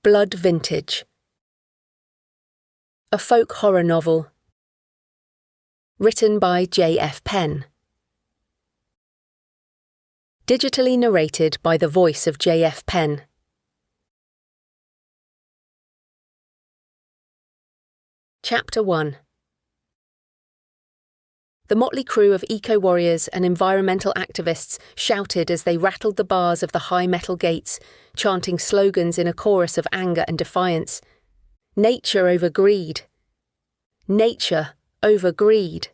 Blood Vintage. A folk horror novel. Written by J.F. Penn. Digitally narrated by the voice of J.F. Penn. Chapter 1. The motley crew of eco-warriors and environmental activists shouted as they rattled the bars of the high metal gates, chanting slogans in a chorus of anger and defiance. Nature over greed. Nature over greed.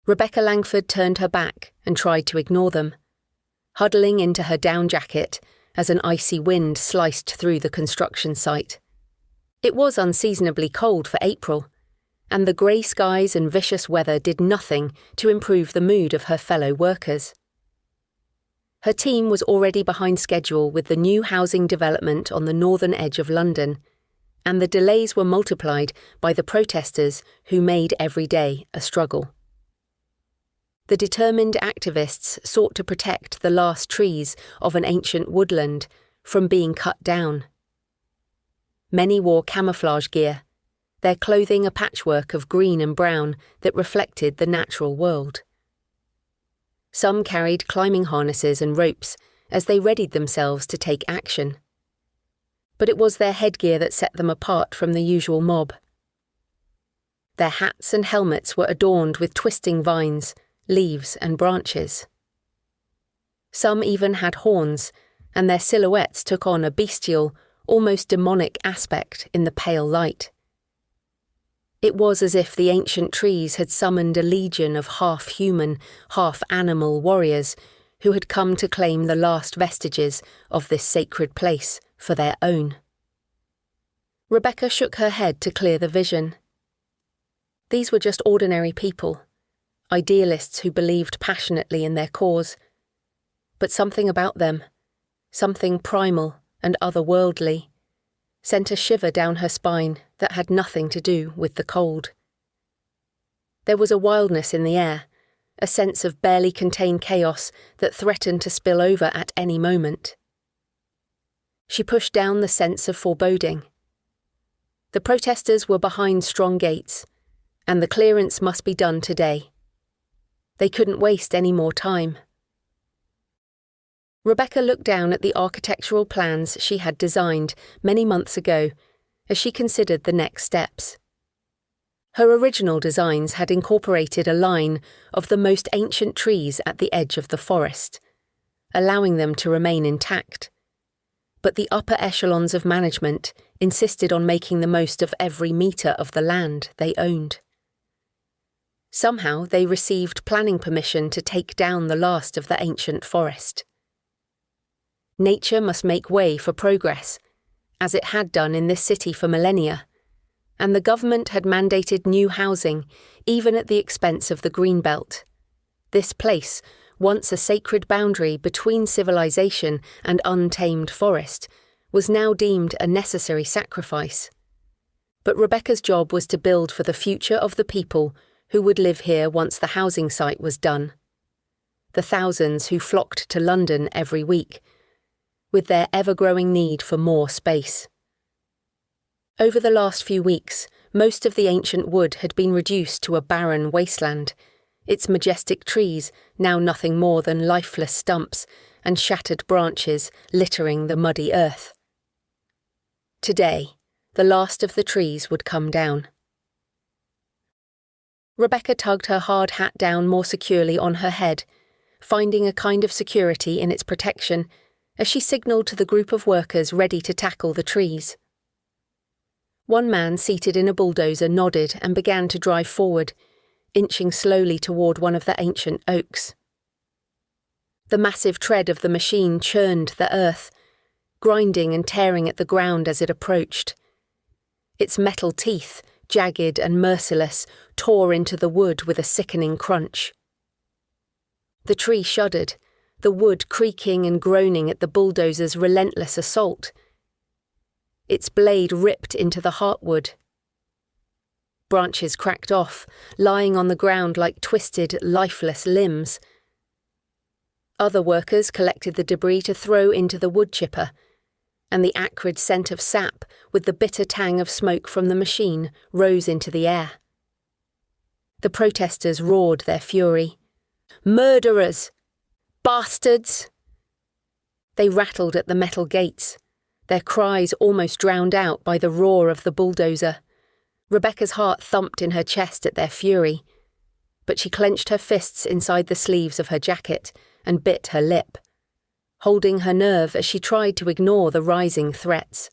Rebecca Langford turned her back and tried to ignore them, huddling into her down jacket as an icy wind sliced through the construction site. It was unseasonably cold for April, and the grey skies and vicious weather did nothing to improve the mood of her fellow workers. Her team was already behind schedule with the new housing development on the northern edge of London, and the delays were multiplied by the protesters who made every day a struggle. The determined activists sought to protect the last trees of an ancient woodland from being cut down. Many wore camouflage gear, their clothing a patchwork of green and brown that reflected the natural world. Some carried climbing harnesses and ropes as they readied themselves to take action. But it was their headgear that set them apart from the usual mob. Their hats and helmets were adorned with twisting vines, leaves and branches. Some even had horns, and their silhouettes took on a bestial, almost demonic aspect in the pale light. It was as if the ancient trees had summoned a legion of half-human, half-animal warriors who had come to claim the last vestiges of this sacred place for their own. Rebecca shook her head to clear the vision. These were just ordinary people, idealists who believed passionately in their cause. But something about them, something primal and otherworldly, sent a shiver down her spine that had nothing to do with the cold. There was a wildness in the air, a sense of barely contained chaos that threatened to spill over at any moment. She pushed down the sense of foreboding. The protesters were behind strong gates, and the clearance must be done today. They couldn't waste any more time. Rebecca looked down at the architectural plans she had designed many months ago as she considered the next steps. Her original designs had incorporated a line of the most ancient trees at the edge of the forest, allowing them to remain intact. But the upper echelons of management insisted on making the most of every metre of the land they owned. Somehow they received planning permission to take down the last of the ancient forest. Nature must make way for progress, as it had done in this city for millennia, and the government had mandated new housing, even at the expense of the green belt. This place, once a sacred boundary between civilization and untamed forest, was now deemed a necessary sacrifice. But Rebecca's job was to build for the future of the people who would live here once the housing site was done. The thousands who flocked to London every week, with their ever-growing need for more space. Over the last few weeks, most of the ancient wood had been reduced to a barren wasteland, its majestic trees now nothing more than lifeless stumps and shattered branches littering the muddy earth. Today, the last of the trees would come down. Rebecca tugged her hard hat down more securely on her head, finding a kind of security in its protection as she signalled to the group of workers ready to tackle the trees. One man seated in a bulldozer nodded and began to drive forward, inching slowly toward one of the ancient oaks. The massive tread of the machine churned the earth, grinding and tearing at the ground as it approached. Its metal teeth, jagged and merciless, tore into the wood with a sickening crunch. The tree shuddered, the wood creaking and groaning at the bulldozer's relentless assault. Its blade ripped into the heartwood. Branches cracked off, lying on the ground like twisted, lifeless limbs. Other workers collected the debris to throw into the wood chipper, and the acrid scent of sap with the bitter tang of smoke from the machine rose into the air. The protesters roared their fury. "Murderers! Bastards!" They rattled at the metal gates, their cries almost drowned out by the roar of the bulldozer. Rebecca's heart thumped in her chest at their fury, but she clenched her fists inside the sleeves of her jacket and bit her lip, holding her nerve as she tried to ignore the rising threats.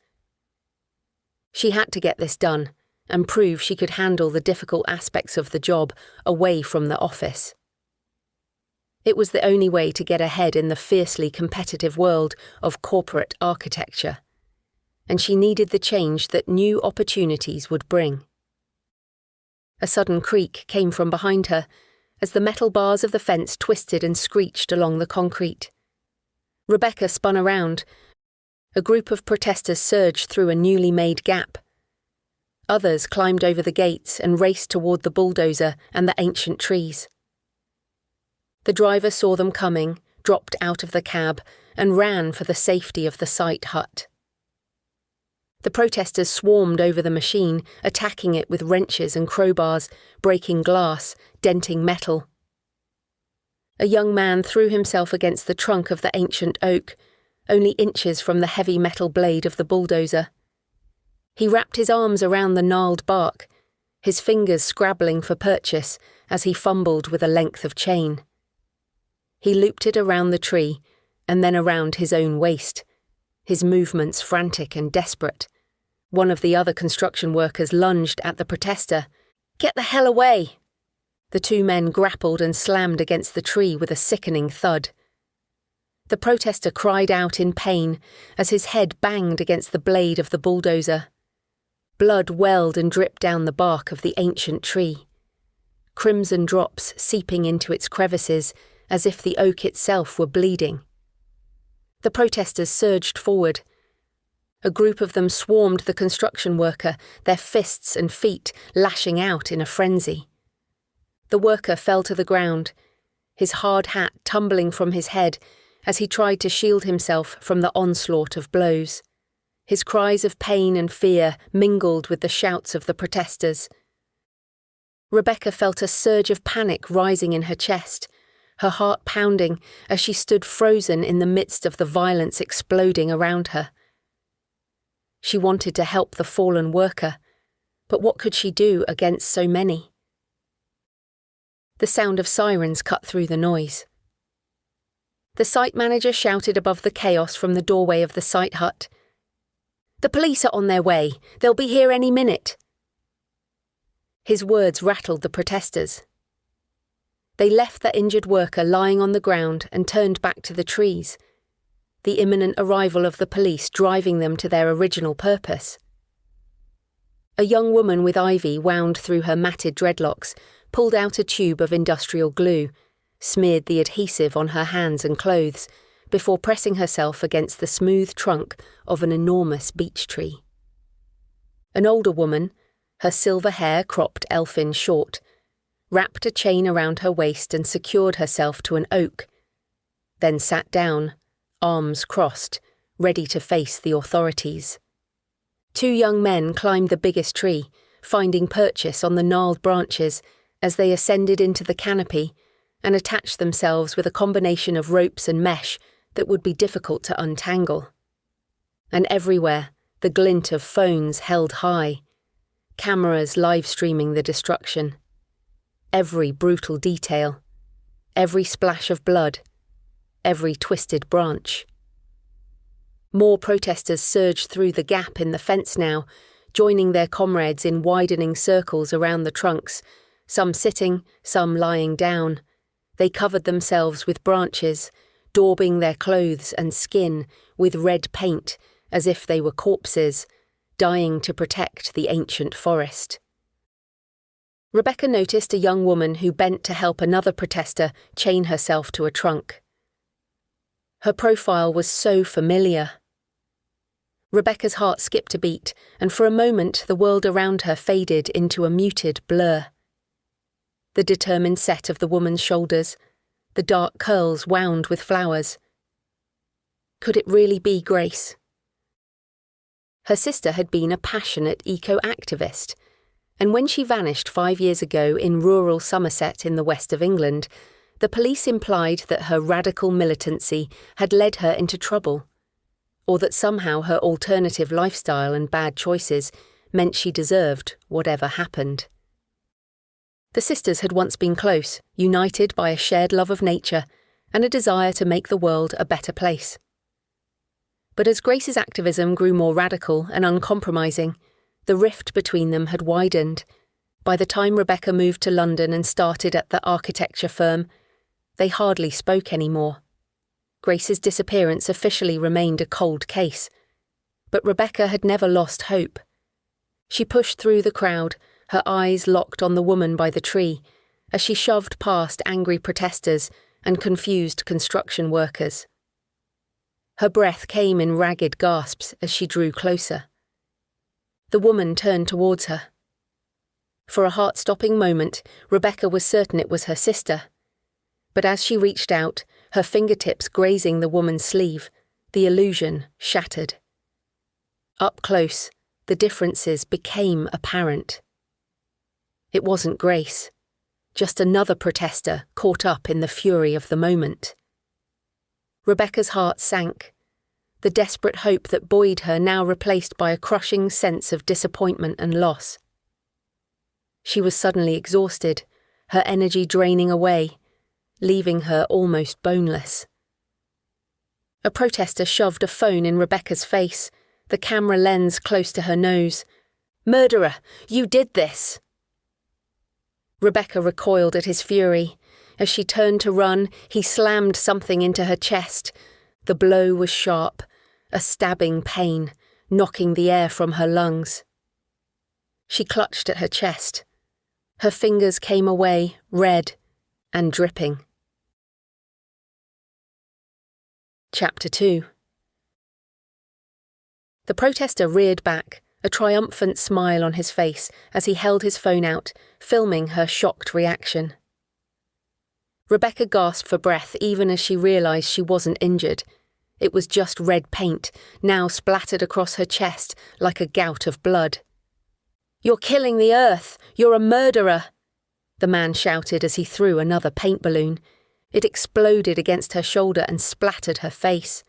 She had to get this done and prove she could handle the difficult aspects of the job away from the office. It was the only way to get ahead in the fiercely competitive world of corporate architecture, and she needed the change that new opportunities would bring. A sudden creak came from behind her as the metal bars of the fence twisted and screeched along the concrete. Rebecca spun around. A group of protesters surged through a newly made gap. Others climbed over the gates and raced toward the bulldozer and the ancient trees. The driver saw them coming, dropped out of the cab, and ran for the safety of the site hut. The protesters swarmed over the machine, attacking it with wrenches and crowbars, breaking glass, denting metal. A young man threw himself against the trunk of the ancient oak, only inches from the heavy metal blade of the bulldozer. He wrapped his arms around the gnarled bark, his fingers scrabbling for purchase as he fumbled with a length of chain. He looped it around the tree and then around his own waist, his movements frantic and desperate. One of the other construction workers lunged at the protester. "Get the hell away!" The two men grappled and slammed against the tree with a sickening thud. The protester cried out in pain as his head banged against the blade of the bulldozer. Blood welled and dripped down the bark of the ancient tree, crimson drops seeping into its crevices as if the oak itself were bleeding. The protesters surged forward. A group of them swarmed the construction worker, their fists and feet lashing out in a frenzy. The worker fell to the ground, his hard hat tumbling from his head as he tried to shield himself from the onslaught of blows. His cries of pain and fear mingled with the shouts of the protesters. Rebecca felt a surge of panic rising in her chest, her heart pounding as she stood frozen in the midst of the violence exploding around her. She wanted to help the fallen worker, but what could she do against so many? The sound of sirens cut through the noise. The site manager shouted above the chaos from the doorway of the site hut. "The police are on their way. They'll be here any minute." His words rattled the protesters. They left the injured worker lying on the ground and turned back to the trees, the imminent arrival of the police driving them to their original purpose. A young woman with ivy wound through her matted dreadlocks, pulled out a tube of industrial glue, smeared the adhesive on her hands and clothes, before pressing herself against the smooth trunk of an enormous beech tree. An older woman, her silver hair cropped elfin short, wrapped a chain around her waist and secured herself to an oak, then sat down, arms crossed, ready to face the authorities. Two young men climbed the biggest tree, finding purchase on the gnarled branches as they ascended into the canopy and attached themselves with a combination of ropes and mesh that would be difficult to untangle. And everywhere, the glint of phones held high, cameras live-streaming the destruction. Every brutal detail, every splash of blood, every twisted branch. More protesters surged through the gap in the fence now, joining their comrades in widening circles around the trunks, some sitting, some lying down. They covered themselves with branches, daubing their clothes and skin with red paint as if they were corpses, dying to protect the ancient forest. Rebecca noticed a young woman who bent to help another protester chain herself to a trunk. Her profile was so familiar. Rebecca's heart skipped a beat, and for a moment the world around her faded into a muted blur. The determined set of the woman's shoulders, the dark curls wound with flowers. Could it really be Grace? Her sister had been a passionate eco-activist, and when she vanished 5 years ago in rural Somerset in the west of England, the police implied that her radical militancy had led her into trouble, or that somehow her alternative lifestyle and bad choices meant she deserved whatever happened. The sisters had once been close, united by a shared love of nature and a desire to make the world a better place. But as Grace's activism grew more radical and uncompromising, the rift between them had widened. By the time Rebecca moved to London and started at the architecture firm, they hardly spoke anymore. Grace's disappearance officially remained a cold case, but Rebecca had never lost hope. She pushed through the crowd, her eyes locked on the woman by the tree, as she shoved past angry protesters and confused construction workers. Her breath came in ragged gasps as she drew closer. The woman turned towards her. For a heart-stopping moment, Rebecca was certain it was her sister. But as she reached out, her fingertips grazing the woman's sleeve, the illusion shattered. Up close, the differences became apparent. It wasn't Grace, just another protester caught up in the fury of the moment. Rebecca's heart sank, the desperate hope that buoyed her now replaced by a crushing sense of disappointment and loss. She was suddenly exhausted, her energy draining away, leaving her almost boneless. A protester shoved a phone in Rebecca's face, the camera lens close to her nose. "Murderer, you did this!" Rebecca recoiled at his fury. As she turned to run, he slammed something into her chest. The blow was sharp, a stabbing pain, knocking the air from her lungs. She clutched at her chest. Her fingers came away, red and dripping. Chapter 2. The protester reared back, a triumphant smile on his face as he held his phone out, filming her shocked reaction. Rebecca gasped for breath even as she realised she wasn't injured. It was just red paint, now splattered across her chest like a gout of blood. "You're killing the earth! You're a murderer!" the man shouted as he threw another paint balloon. It exploded against her shoulder and splattered her face.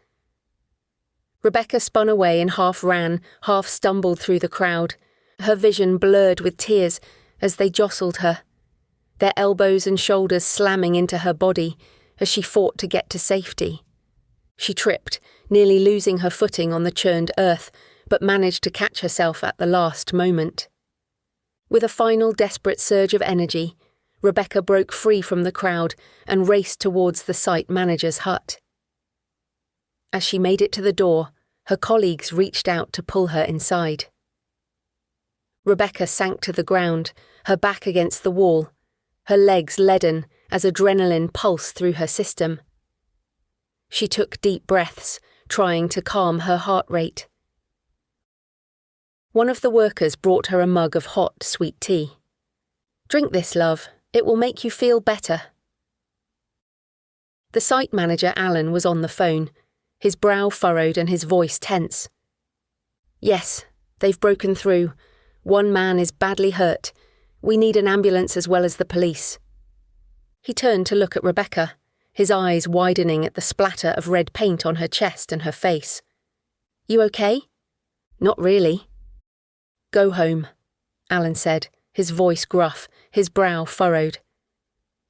Rebecca spun away and half ran, half stumbled through the crowd, her vision blurred with tears as they jostled her, their elbows and shoulders slamming into her body as she fought to get to safety. She tripped, nearly losing her footing on the churned earth, but managed to catch herself at the last moment. With a final desperate surge of energy, Rebecca broke free from the crowd and raced towards the site manager's hut. As she made it to the door, her colleagues reached out to pull her inside. Rebecca sank to the ground, her back against the wall, her legs leaden as adrenaline pulsed through her system. She took deep breaths, trying to calm her heart rate. One of the workers brought her a mug of hot, sweet tea. "Drink this, love. It will make you feel better." The site manager, Alan, was on the phone, his brow furrowed and his voice tense. "Yes, they've broken through. One man is badly hurt. We need an ambulance as well as the police." He turned to look at Rebecca, his eyes widening at the splatter of red paint on her chest and her face. "You okay?" "Not really." "Go home," Alan said, his voice gruff, his brow furrowed.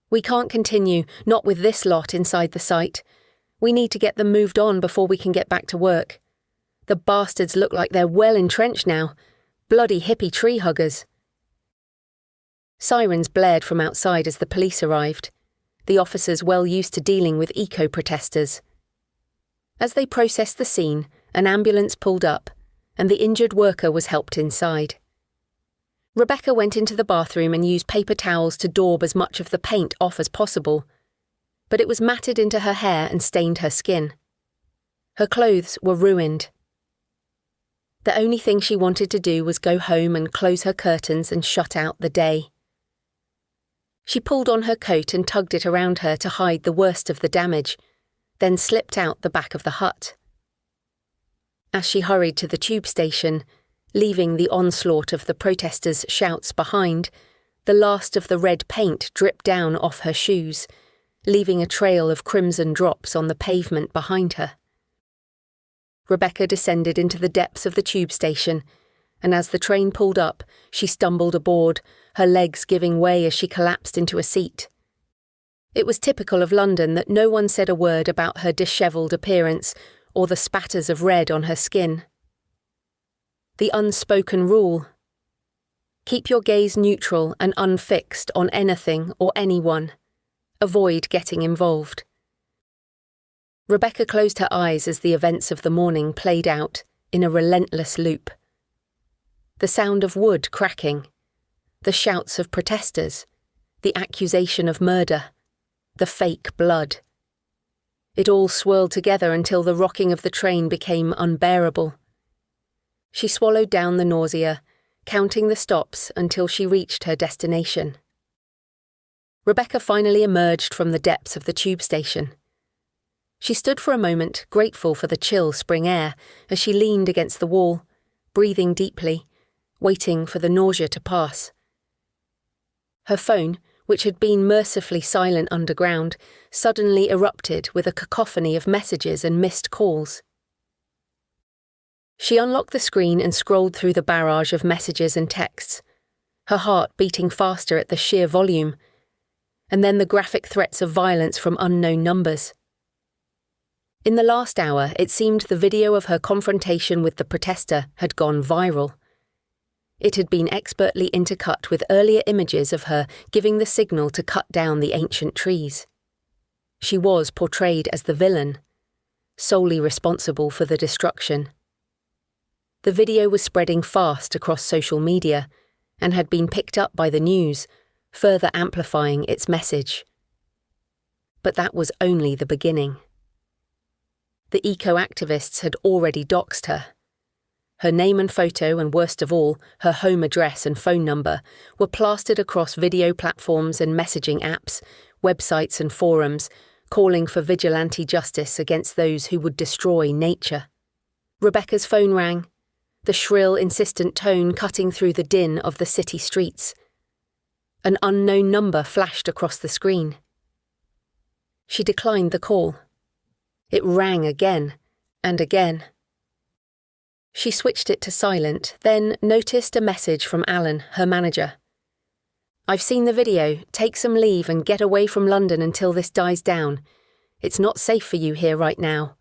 "We can't continue, not with this lot inside the site. We need to get them moved on before we can get back to work. The bastards look like they're well entrenched now. Bloody hippie tree huggers." Sirens blared from outside as the police arrived, the officers well used to dealing with eco-protesters. As they processed the scene, an ambulance pulled up, and the injured worker was helped inside. Rebecca went into the bathroom and used paper towels to daub as much of the paint off as possible, but it was matted into her hair and stained her skin. Her clothes were ruined. The only thing she wanted to do was go home and close her curtains and shut out the day. She pulled on her coat and tugged it around her to hide the worst of the damage, then slipped out the back of the hut. As she hurried to the tube station, leaving the onslaught of the protesters' shouts behind, the last of the red paint dripped down off her shoes, leaving a trail of crimson drops on the pavement behind her. Rebecca descended into the depths of the tube station, and as the train pulled up, she stumbled aboard, her legs giving way as she collapsed into a seat. It was typical of London that no one said a word about her dishevelled appearance or the spatters of red on her skin. The unspoken rule: keep your gaze neutral and unfixed on anything or anyone. Avoid getting involved. Rebecca closed her eyes as the events of the morning played out in a relentless loop. The sound of wood cracking, the shouts of protesters, the accusation of murder, the fake blood. It all swirled together until the rocking of the train became unbearable. She swallowed down the nausea, counting the stops until she reached her destination. Rebecca finally emerged from the depths of the tube station. She stood for a moment, grateful for the chill spring air, as she leaned against the wall, breathing deeply, waiting for the nausea to pass. Her phone, which had been mercifully silent underground, suddenly erupted with a cacophony of messages and missed calls. She unlocked the screen and scrolled through the barrage of messages and texts, her heart beating faster at the sheer volume, and then the graphic threats of violence from unknown numbers. In the last hour, it seemed the video of her confrontation with the protester had gone viral. It had been expertly intercut with earlier images of her giving the signal to cut down the ancient trees. She was portrayed as the villain, solely responsible for the destruction. The video was spreading fast across social media and had been picked up by the news, further amplifying its message. But that was only the beginning. The eco-activists had already doxed her. Her name and photo, and worst of all, her home address and phone number, were plastered across video platforms and messaging apps, websites and forums, calling for vigilante justice against those who would destroy nature. Rebecca's phone rang, the shrill, insistent tone cutting through the din of the city streets. An unknown number flashed across the screen. She declined the call. It rang again and again. She switched it to silent, then noticed a message from Alan, her manager. "I've seen the video. Take some leave and get away from London until this dies down. It's not safe for you here right now."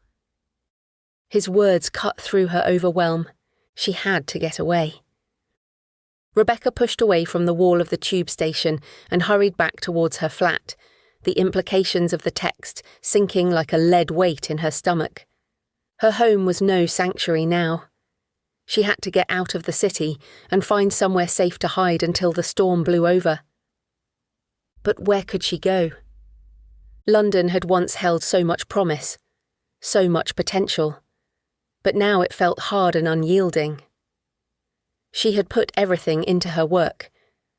His words cut through her overwhelm. She had to get away. Rebecca pushed away from the wall of the tube station and hurried back towards her flat, the implications of the text sinking like a lead weight in her stomach. Her home was no sanctuary now. She had to get out of the city and find somewhere safe to hide until the storm blew over. But where could she go? London had once held so much promise, so much potential, but now it felt hard and unyielding. She had put everything into her work,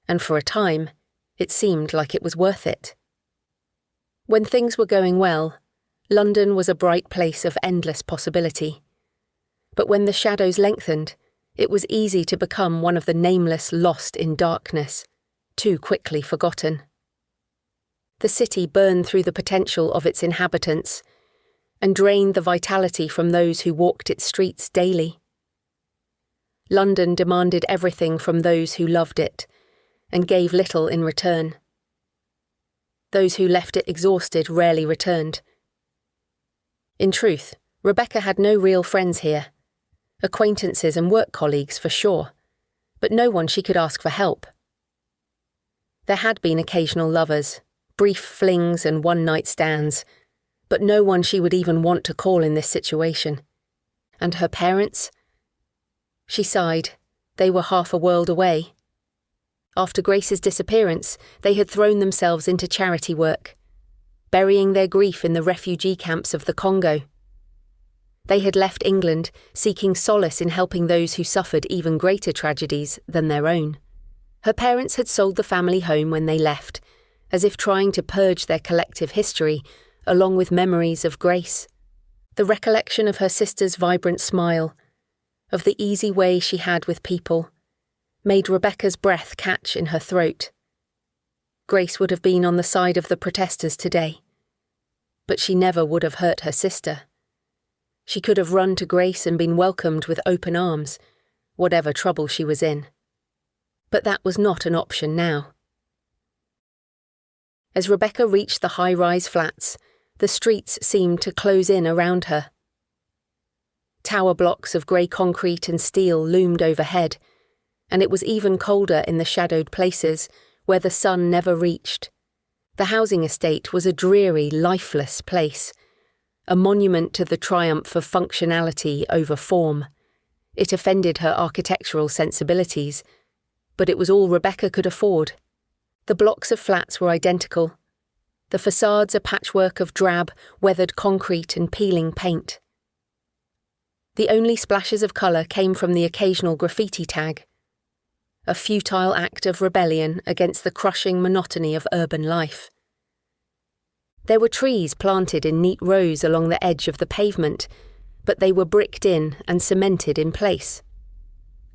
and for a time, it seemed like it was worth it. When things were going well, London was a bright place of endless possibility. But when the shadows lengthened, it was easy to become one of the nameless lost in darkness, too quickly forgotten. The city burned through the potential of its inhabitants and drained the vitality from those who walked its streets daily. London demanded everything from those who loved it and gave little in return. Those who left it exhausted rarely returned. In truth, Rebecca had no real friends here. Acquaintances and work colleagues for sure, but no one she could ask for help. There had been occasional lovers, brief flings and one-night stands, but no one she would even want to call in this situation. And her parents? She sighed. They were half a world away. After Grace's disappearance, they had thrown themselves into charity work, burying their grief in the refugee camps of the Congo. They had left England, seeking solace in helping those who suffered even greater tragedies than their own. Her parents had sold the family home when they left, as if trying to purge their collective history, along with memories of Grace. The recollection of her sister's vibrant smile, of the easy way she had with people, made Rebecca's breath catch in her throat. Grace would have been on the side of the protesters today, but she never would have hurt her sister. She could have run to Grace and been welcomed with open arms, whatever trouble she was in. But that was not an option now. As Rebecca reached the high-rise flats, the streets seemed to close in around her. Tower blocks of grey concrete and steel loomed overhead, and it was even colder in the shadowed places where the sun never reached. The housing estate was a dreary, lifeless place, a monument to the triumph of functionality over form. It offended her architectural sensibilities, but it was all Rebecca could afford. The blocks of flats were identical, the facades a patchwork of drab, weathered concrete and peeling paint. The only splashes of colour came from the occasional graffiti tag, a futile act of rebellion against the crushing monotony of urban life. There were trees planted in neat rows along the edge of the pavement, but they were bricked in and cemented in place,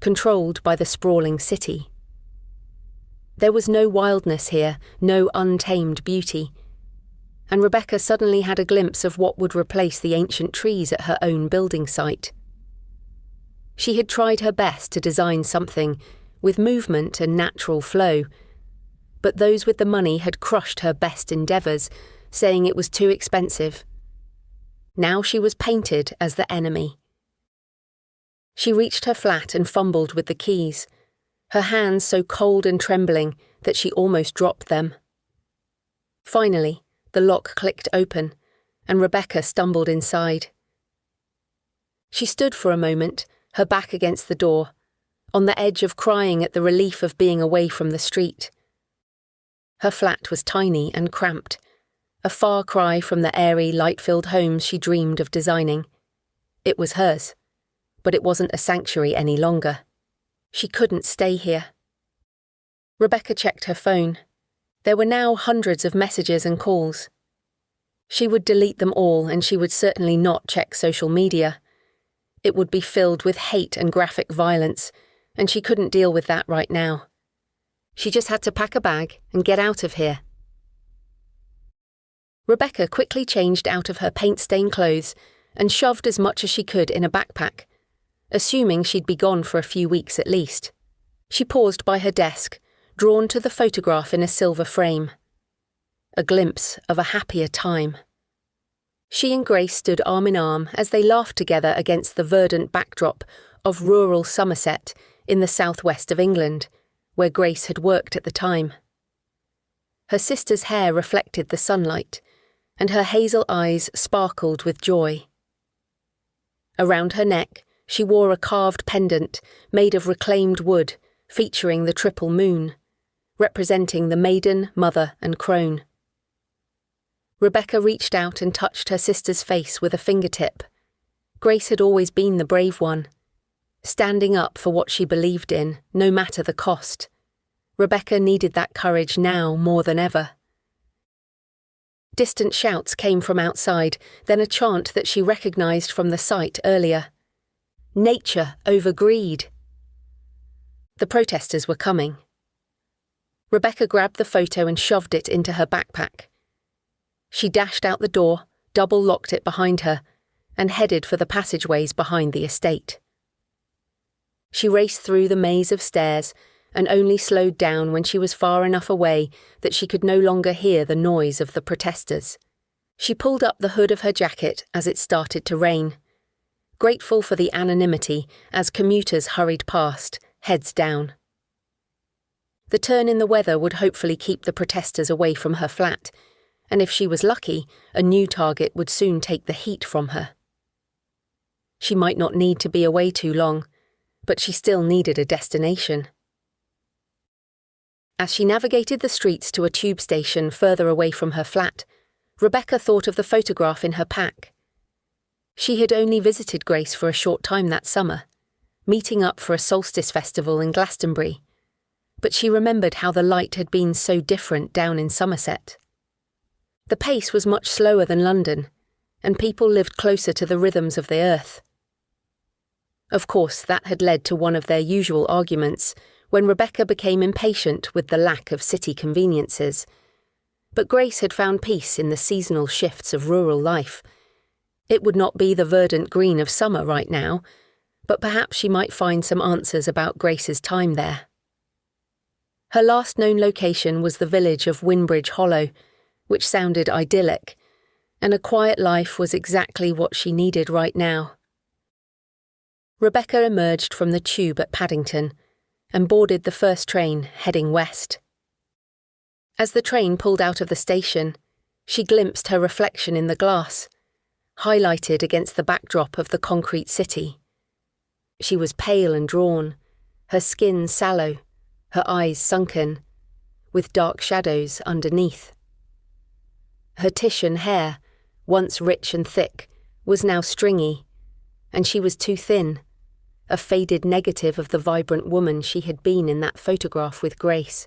controlled by the sprawling city. There was no wildness here, no untamed beauty, and Rebecca suddenly had a glimpse of what would replace the ancient trees at her own building site. She had tried her best to design something with movement and natural flow, but those with the money had crushed her best endeavours, saying it was too expensive. Now she was painted as the enemy. She reached her flat and fumbled with the keys, her hands so cold and trembling that she almost dropped them. Finally, the lock clicked open, and Rebecca stumbled inside. She stood for a moment, her back against the door, on the edge of crying at the relief of being away from the street. Her flat was tiny and cramped, a far cry from the airy, light-filled homes she dreamed of designing. It was hers, but it wasn't a sanctuary any longer. She couldn't stay here. Rebecca checked her phone. There were now hundreds of messages and calls. She would delete them all, and she would certainly not check social media. It would be filled with hate and graphic violence, and she couldn't deal with that right now. She just had to pack a bag and get out of here. Rebecca quickly changed out of her paint-stained clothes and shoved as much as she could in a backpack, assuming she'd be gone for a few weeks at least. She paused by her desk, drawn to the photograph in a silver frame. A glimpse of a happier time. She and Grace stood arm in arm as they laughed together against the verdant backdrop of rural Somerset in the southwest of England, where Grace had worked at the time. Her sister's hair reflected the sunlight, and her hazel eyes sparkled with joy. Around her neck, she wore a carved pendant made of reclaimed wood, featuring the triple moon, representing the maiden, mother, and crone. Rebecca reached out and touched her sister's face with a fingertip. Grace had always been the brave one, standing up for what she believed in, no matter the cost. Rebecca needed that courage now more than ever. Distant shouts came from outside, then a chant that she recognised from the site earlier. Nature over greed. The protesters were coming. Rebecca grabbed the photo and shoved it into her backpack. She dashed out the door, double-locked it behind her, and headed for the passageways behind the estate. She raced through the maze of stairs and only slowed down when she was far enough away that she could no longer hear the noise of the protesters. She pulled up the hood of her jacket as it started to rain, grateful for the anonymity as commuters hurried past, heads down. The turn in the weather would hopefully keep the protesters away from her flat, and if she was lucky, a new target would soon take the heat from her. She might not need to be away too long, but she still needed a destination. As she navigated the streets to a tube station further away from her flat, Rebecca thought of the photograph in her pack. She had only visited Grace for a short time that summer, meeting up for a solstice festival in Glastonbury, but she remembered how the light had been so different down in Somerset. The pace was much slower than London, and people lived closer to the rhythms of the earth. Of course, that had led to one of their usual arguments when Rebecca became impatient with the lack of city conveniences. But Grace had found peace in the seasonal shifts of rural life. It would not be the verdant green of summer right now, but perhaps she might find some answers about Grace's time there. Her last known location was the village of Winbridge Hollow, which sounded idyllic, and a quiet life was exactly what she needed right now. Rebecca emerged from the tube at Paddington and boarded the first train heading west. As the train pulled out of the station, she glimpsed her reflection in the glass, highlighted against the backdrop of the concrete city. She was pale and drawn, her skin sallow, her eyes sunken, with dark shadows underneath. Her Titian hair, once rich and thick, was now stringy, and she was too thin, a faded negative of the vibrant woman she had been in that photograph with Grace.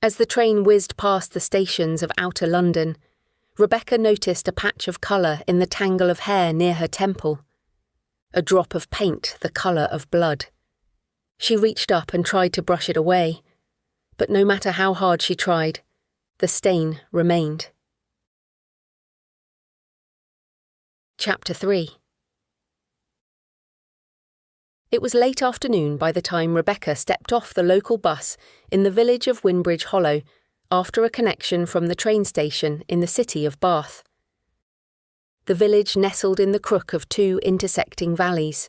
As the train whizzed past the stations of outer London, Rebecca noticed a patch of colour in the tangle of hair near her temple, a drop of paint the colour of blood. She reached up and tried to brush it away, but no matter how hard she tried, the stain remained. Chapter 3. It was late afternoon by the time Rebecca stepped off the local bus in the village of Winbridge Hollow after a connection from the train station in the city of Bath. The village nestled in the crook of two intersecting valleys,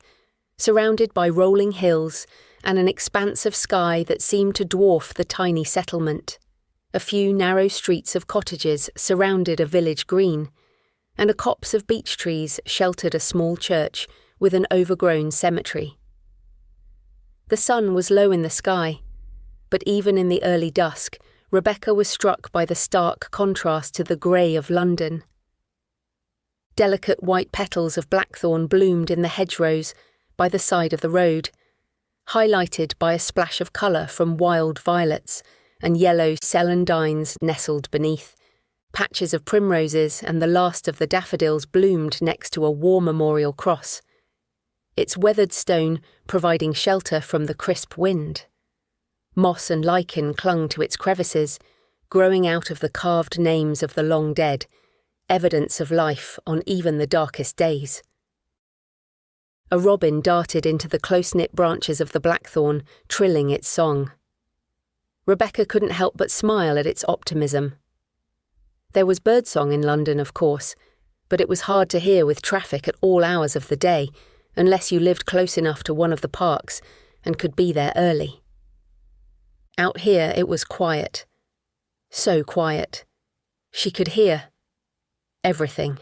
surrounded by rolling hills and an expanse of sky that seemed to dwarf the tiny settlement. A few narrow streets of cottages surrounded a village green, and a copse of beech trees sheltered a small church with an overgrown cemetery. The sun was low in the sky, but even in the early dusk, Rebecca was struck by the stark contrast to the grey of London. Delicate white petals of blackthorn bloomed in the hedgerows by the side of the road, highlighted by a splash of colour from wild violets and yellow celandines nestled beneath. Patches of primroses and the last of the daffodils bloomed next to a war memorial cross, its weathered stone providing shelter from the crisp wind. Moss and lichen clung to its crevices, growing out of the carved names of the long dead, evidence of life on even the darkest days. A robin darted into the close-knit branches of the blackthorn, trilling its song. Rebecca couldn't help but smile at its optimism. There was birdsong in London, of course, but it was hard to hear with traffic at all hours of the day, unless you lived close enough to one of the parks and could be there early. Out here it was quiet. So quiet. She could hear everything.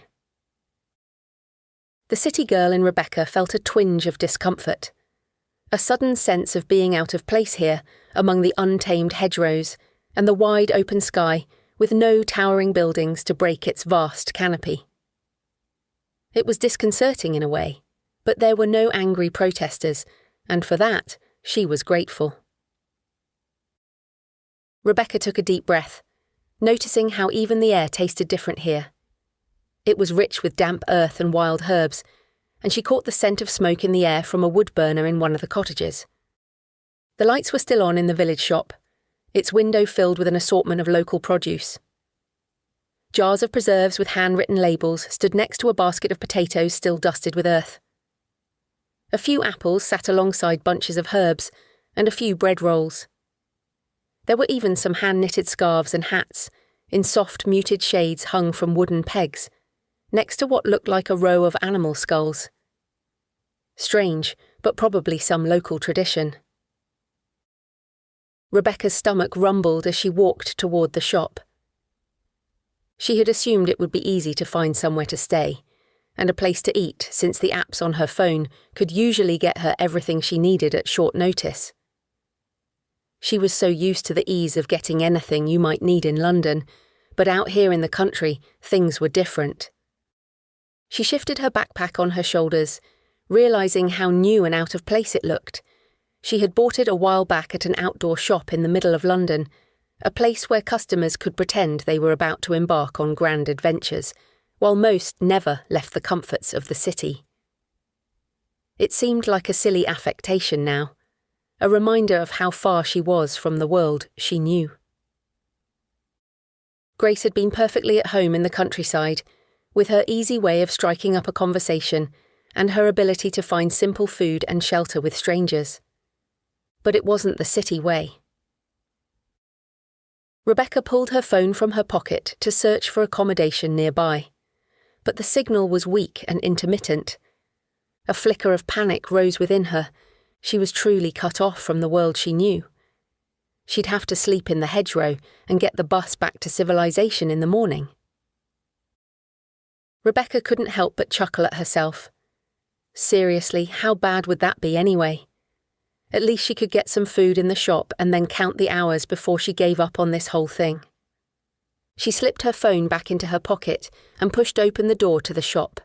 The city girl in Rebecca felt a twinge of discomfort, a sudden sense of being out of place here among the untamed hedgerows and the wide open sky with no towering buildings to break its vast canopy. It was disconcerting in a way, but there were no angry protesters, and for that she was grateful. Rebecca took a deep breath, noticing how even the air tasted different here. It was rich with damp earth and wild herbs, and she caught the scent of smoke in the air from a wood burner in one of the cottages. The lights were still on in the village shop, its window filled with an assortment of local produce. Jars of preserves with handwritten labels stood next to a basket of potatoes still dusted with earth. A few apples sat alongside bunches of herbs, and a few bread rolls. There were even some hand-knitted scarves and hats, in soft muted shades hung from wooden pegs, next to what looked like a row of animal skulls. Strange, but probably some local tradition. Rebecca's stomach rumbled as she walked toward the shop. She had assumed it would be easy to find somewhere to stay, and a place to eat since the apps on her phone could usually get her everything she needed at short notice. She was so used to the ease of getting anything you might need in London, but out here in the country, things were different. She shifted her backpack on her shoulders, realising how new and out of place it looked. She had bought it a while back at an outdoor shop in the middle of London, a place where customers could pretend they were about to embark on grand adventures, while most never left the comforts of the city. It seemed like a silly affectation now, a reminder of how far she was from the world she knew. Grace had been perfectly at home in the countryside, with her easy way of striking up a conversation and her ability to find simple food and shelter with strangers. But it wasn't the city way. Rebecca pulled her phone from her pocket to search for accommodation nearby, but the signal was weak and intermittent. A flicker of panic rose within her. She was truly cut off from the world she knew. She'd have to sleep in the hedgerow and get the bus back to civilization in the morning. Rebecca couldn't help but chuckle at herself. Seriously, how bad would that be anyway? At least she could get some food in the shop and then count the hours before she gave up on this whole thing. She slipped her phone back into her pocket and pushed open the door to the shop.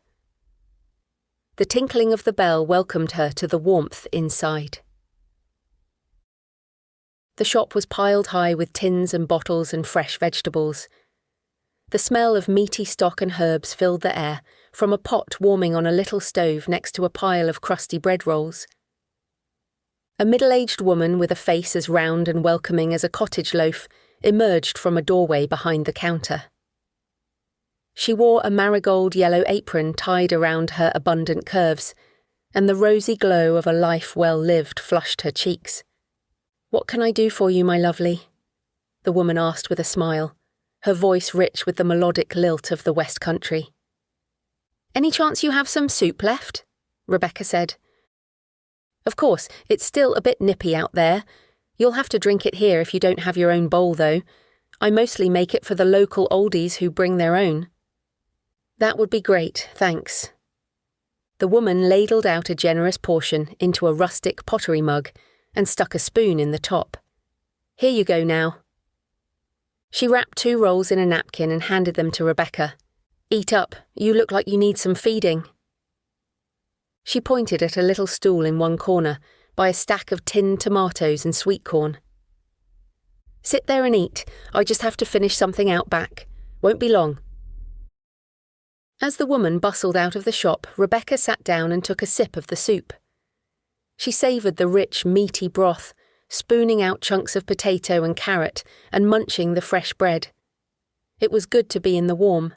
The tinkling of the bell welcomed her to the warmth inside. The shop was piled high with tins and bottles and fresh vegetables. The smell of meaty stock and herbs filled the air, from a pot warming on a little stove next to a pile of crusty bread rolls. A middle-aged woman with a face as round and welcoming as a cottage loaf emerged from a doorway behind the counter. She wore a marigold yellow apron tied around her abundant curves, and the rosy glow of a life well lived flushed her cheeks. "What can I do for you, my lovely?" the woman asked with a smile, her voice rich with the melodic lilt of the West Country. "Any chance you have some soup left?" Rebecca said. "Of course, it's still a bit nippy out there. You'll have to drink it here if you don't have your own bowl, though. I mostly make it for the local oldies who bring their own." "That would be great, thanks." The woman ladled out a generous portion into a rustic pottery mug and stuck a spoon in the top. "Here you go now." She wrapped 2 rolls in a napkin and handed them to Rebecca. "Eat up, you look like you need some feeding." She pointed at a little stool in one corner by a stack of tinned tomatoes and sweet corn. "Sit there and eat, I just have to finish something out back. Won't be long." As the woman bustled out of the shop, Rebecca sat down and took a sip of the soup. She savoured the rich, meaty broth, spooning out chunks of potato and carrot and munching the fresh bread. It was good to be in the warm,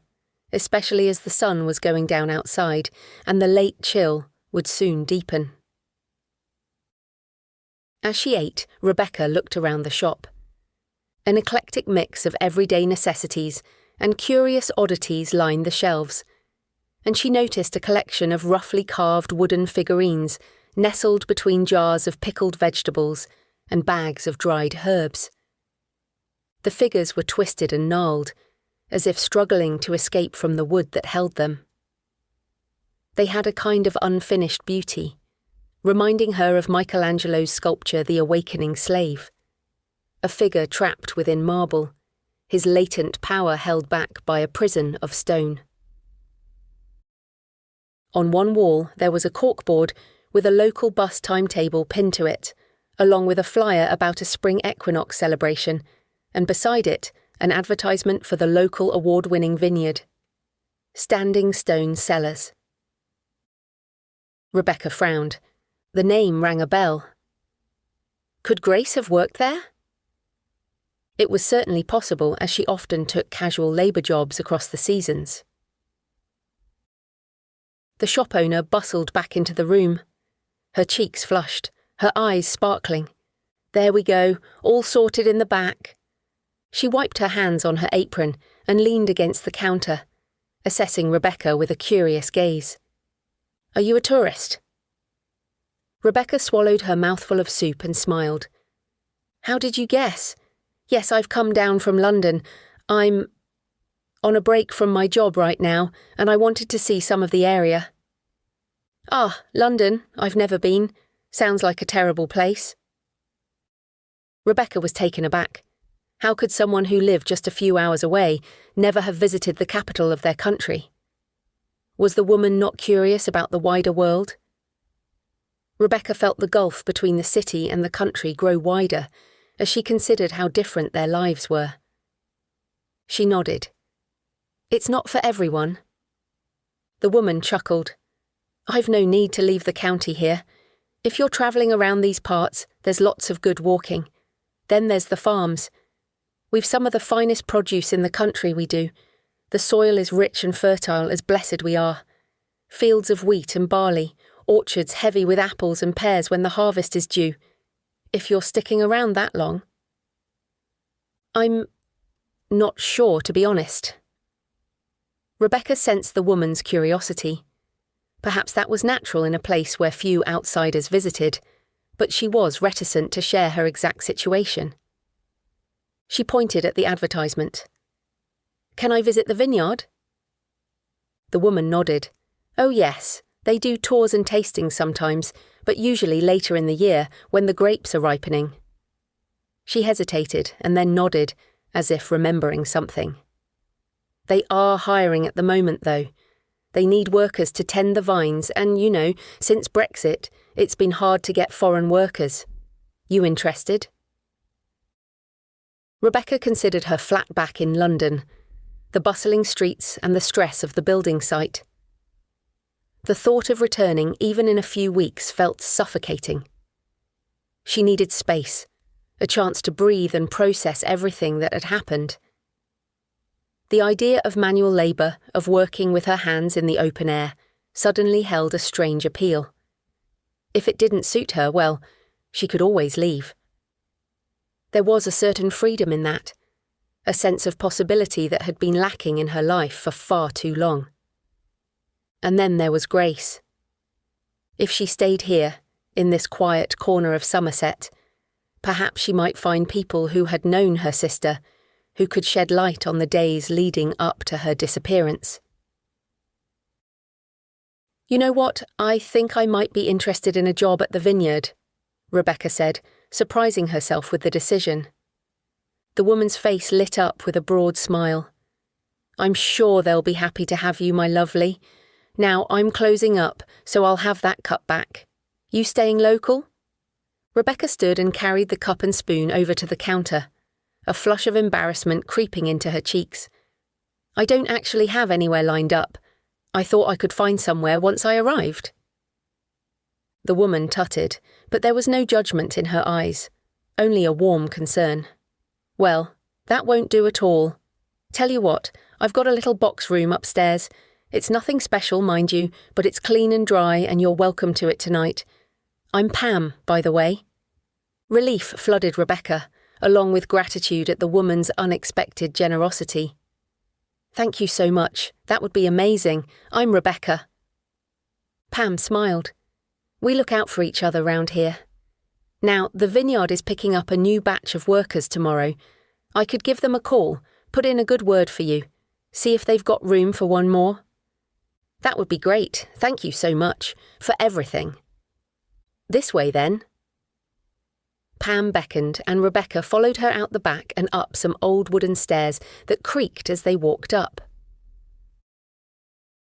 especially as the sun was going down outside and the late chill would soon deepen. As she ate, Rebecca looked around the shop. An eclectic mix of everyday necessities and curious oddities lined the shelves, and she noticed a collection of roughly carved wooden figurines nestled between jars of pickled vegetables and bags of dried herbs. The figures were twisted and gnarled, as if struggling to escape from the wood that held them. They had a kind of unfinished beauty, reminding her of Michelangelo's sculpture The Awakening Slave, a figure trapped within marble, his latent power held back by a prison of stone. On one wall there was a corkboard with a local bus timetable pinned to it, along with a flyer about a spring equinox celebration, and beside it, an advertisement for the local award-winning vineyard, Standing Stone Cellars. Rebecca frowned. The name rang a bell. Could Grace have worked there? It was certainly possible, as she often took casual labour jobs across the seasons. The shop owner bustled back into the room. Her cheeks flushed, her eyes sparkling. "There we go, all sorted in the back." She wiped her hands on her apron and leaned against the counter, assessing Rebecca with a curious gaze. "Are you a tourist?" Rebecca swallowed her mouthful of soup and smiled. "How did you guess? Yes, I've come down from London. I'm on a break from my job right now, and I wanted to see some of the area." "Ah, London, I've never been. Sounds like a terrible place." Rebecca was taken aback. How could someone who lived just a few hours away never have visited the capital of their country? Was the woman not curious about the wider world? Rebecca felt the gulf between the city and the country grow wider, as she considered how different their lives were. She nodded. It's not for everyone. The woman chuckled. I've no need to leave the county here. If you're travelling around these parts, there's lots of good walking. Then there's the farms. We've some of the finest produce in the country, we do. The soil is rich and fertile, as blessed we are. Fields of wheat and barley, orchards heavy with apples and pears when the harvest is due. If you're sticking around that long. I'm not sure, to be honest. Rebecca sensed the woman's curiosity. Perhaps that was natural in a place where few outsiders visited, but she was reticent to share her exact situation. She pointed at the advertisement. Can I visit the vineyard? The woman nodded. Oh yes, they do tours and tastings sometimes, but usually later in the year when the grapes are ripening. She hesitated and then nodded, as if remembering something. They are hiring at the moment, though. They need workers to tend the vines and, since Brexit, it's been hard to get foreign workers. You interested? Rebecca considered her flat back in London, the bustling streets and the stress of the building site. The thought of returning even in a few weeks felt suffocating. She needed space, a chance to breathe and process everything that had happened. The idea of manual labour, of working with her hands in the open air, suddenly held a strange appeal. If it didn't suit her, well, she could always leave. There was a certain freedom in that, a sense of possibility that had been lacking in her life for far too long. And then there was Grace. If she stayed here, in this quiet corner of Somerset, perhaps she might find people who had known her sister, who could shed light on the days leading up to her disappearance. You know what, I think I might be interested in a job at the vineyard, Rebecca said, surprising herself with the decision. The woman's face lit up with a broad smile. I'm sure they'll be happy to have you, my lovely. Now I'm closing up, so I'll have that cut back. You staying local? Rebecca stood and carried the cup and spoon over to the counter, a flush of embarrassment creeping into her cheeks. I don't actually have anywhere lined up. I thought I could find somewhere once I arrived. The woman tutted, but there was no judgment in her eyes, only a warm concern. Well, that won't do at all. Tell you what, I've got a little box room upstairs. It's nothing special, mind you, but it's clean and dry and you're welcome to it tonight. I'm Pam, by the way. Relief flooded Rebecca, along with gratitude at the woman's unexpected generosity. Thank you so much. That would be amazing. I'm Rebecca. Pam smiled. We look out for each other round here. Now, the vineyard is picking up a new batch of workers tomorrow. I could give them a call, put in a good word for you, see if they've got room for one more. That would be great. Thank you so much for everything. This way, then. Pam beckoned, and Rebecca followed her out the back and up some old wooden stairs that creaked as they walked up.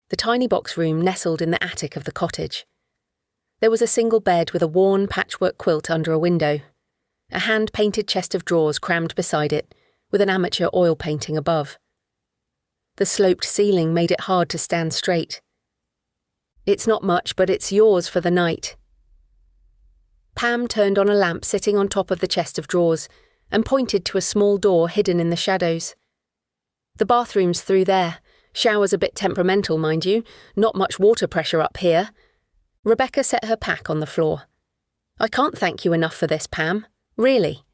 The tiny box room nestled in the attic of the cottage. There was a single bed with a worn patchwork quilt under a window, a hand-painted chest of drawers crammed beside it, with an amateur oil painting above. The sloped ceiling made it hard to stand straight. It's not much, but it's yours for the night. Pam turned on a lamp sitting on top of the chest of drawers and pointed to a small door hidden in the shadows. The bathroom's through there. Shower's a bit temperamental, mind you. Not much water pressure up here. Rebecca set her pack on the floor. I can't thank you enough for this, Pam. Really.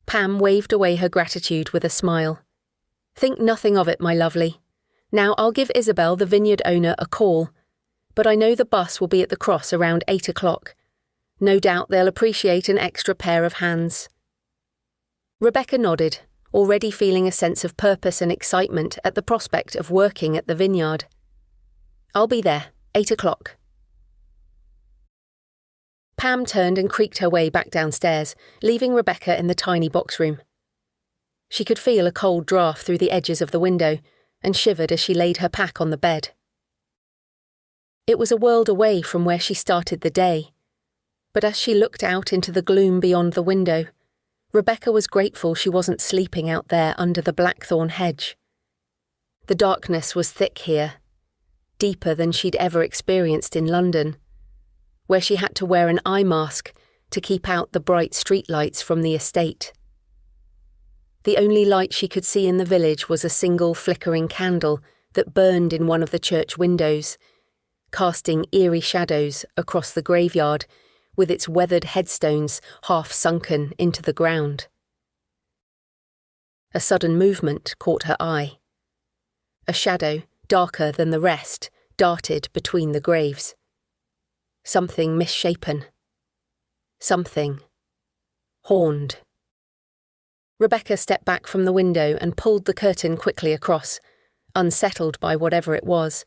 Pam waved away her gratitude with a smile. Think nothing of it, my lovely. Now I'll give Isabel, the vineyard owner, a call. But I know the bus will be at the cross around 8 o'clock. No doubt they'll appreciate an extra pair of hands. Rebecca nodded, already feeling a sense of purpose and excitement at the prospect of working at the vineyard. I'll be there, 8 o'clock. Pam turned and creaked her way back downstairs, leaving Rebecca in the tiny box room. She could feel a cold draught through the edges of the window and shivered as she laid her pack on the bed. It was a world away from where she started the day, but as she looked out into the gloom beyond the window, Rebecca was grateful she wasn't sleeping out there under the blackthorn hedge. The darkness was thick here, deeper than she'd ever experienced in London, where she had to wear an eye mask to keep out the bright streetlights from the estate. The only light she could see in the village was a single flickering candle that burned in one of the church windows, casting eerie shadows across the graveyard with its weathered headstones half sunken into the ground. A sudden movement caught her eye. A shadow, darker than the rest, darted between the graves. Something misshapen. Something horned. Rebecca stepped back from the window and pulled the curtain quickly across, unsettled by whatever it was,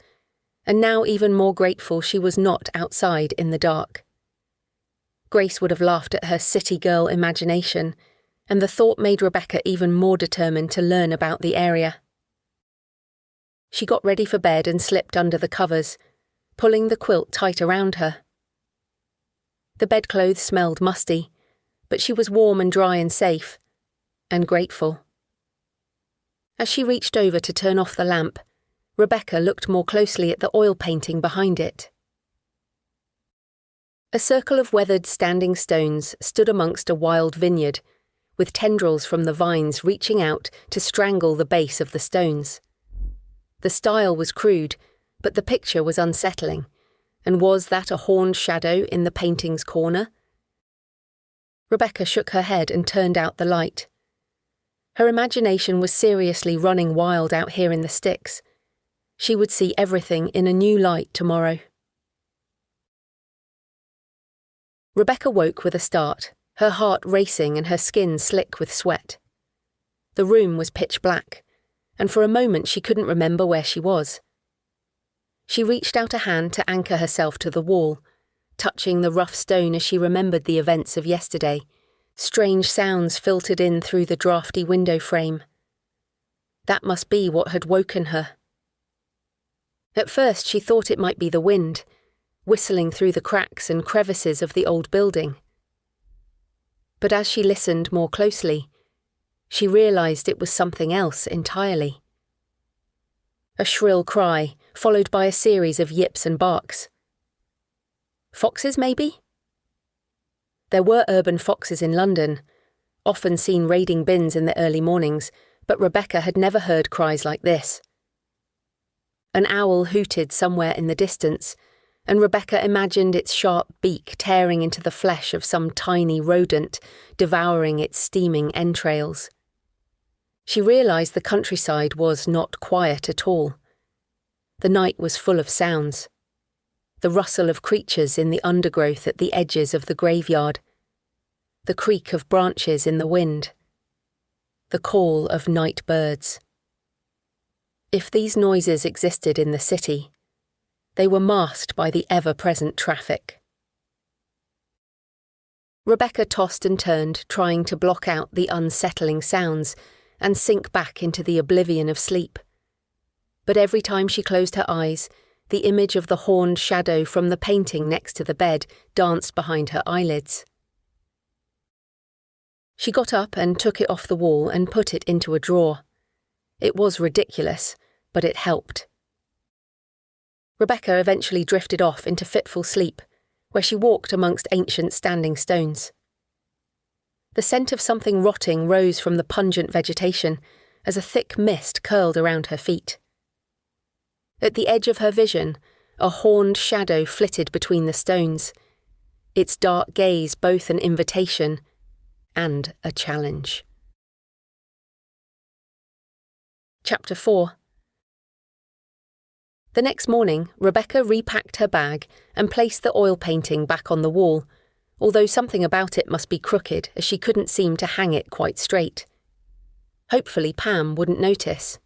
and now even more grateful she was not outside in the dark. Grace would have laughed at her city girl imagination, and the thought made Rebecca even more determined to learn about the area. She got ready for bed and slipped under the covers, pulling the quilt tight around her. The bedclothes smelled musty, but she was warm and dry and safe, and grateful. As she reached over to turn off the lamp, Rebecca looked more closely at the oil painting behind it. A circle of weathered standing stones stood amongst a wild vineyard, with tendrils from the vines reaching out to strangle the base of the stones. The style was crude, but the picture was unsettling, and was that a horned shadow in the painting's corner? Rebecca shook her head and turned out the light. Her imagination was seriously running wild out here in the sticks. She would see everything in a new light tomorrow. Rebecca woke with a start, her heart racing and her skin slick with sweat. The room was pitch black, and for a moment she couldn't remember where she was. She reached out a hand to anchor herself to the wall, touching the rough stone as she remembered the events of yesterday. Strange sounds filtered in through the drafty window frame. That must be what had woken her. At first she thought it might be the wind, whistling through the cracks and crevices of the old building. But as she listened more closely, she realised it was something else entirely. A shrill cry, followed by a series of yips and barks. Foxes, maybe? There were urban foxes in London, often seen raiding bins in the early mornings, but Rebecca had never heard cries like this. An owl hooted somewhere in the distance, and Rebecca imagined its sharp beak tearing into the flesh of some tiny rodent, devouring its steaming entrails. She realised the countryside was not quiet at all. The night was full of sounds. The rustle of creatures in the undergrowth at the edges of the graveyard, the creak of branches in the wind, the call of night birds. If these noises existed in the city, they were masked by the ever-present traffic. Rebecca tossed and turned, trying to block out the unsettling sounds and sink back into the oblivion of sleep. But every time she closed her eyes, the image of the horned shadow from the painting next to the bed danced behind her eyelids. She got up and took it off the wall and put it into a drawer. It was ridiculous, but it helped. Rebecca eventually drifted off into fitful sleep, where she walked amongst ancient standing stones. The scent of something rotting rose from the pungent vegetation as a thick mist curled around her feet. At the edge of her vision, a horned shadow flitted between the stones, its dark gaze both an invitation and a challenge. Chapter 4. The next morning, Rebecca repacked her bag and placed the oil painting back on the wall, although something about it must be crooked as she couldn't seem to hang it quite straight. Hopefully Pam wouldn't notice.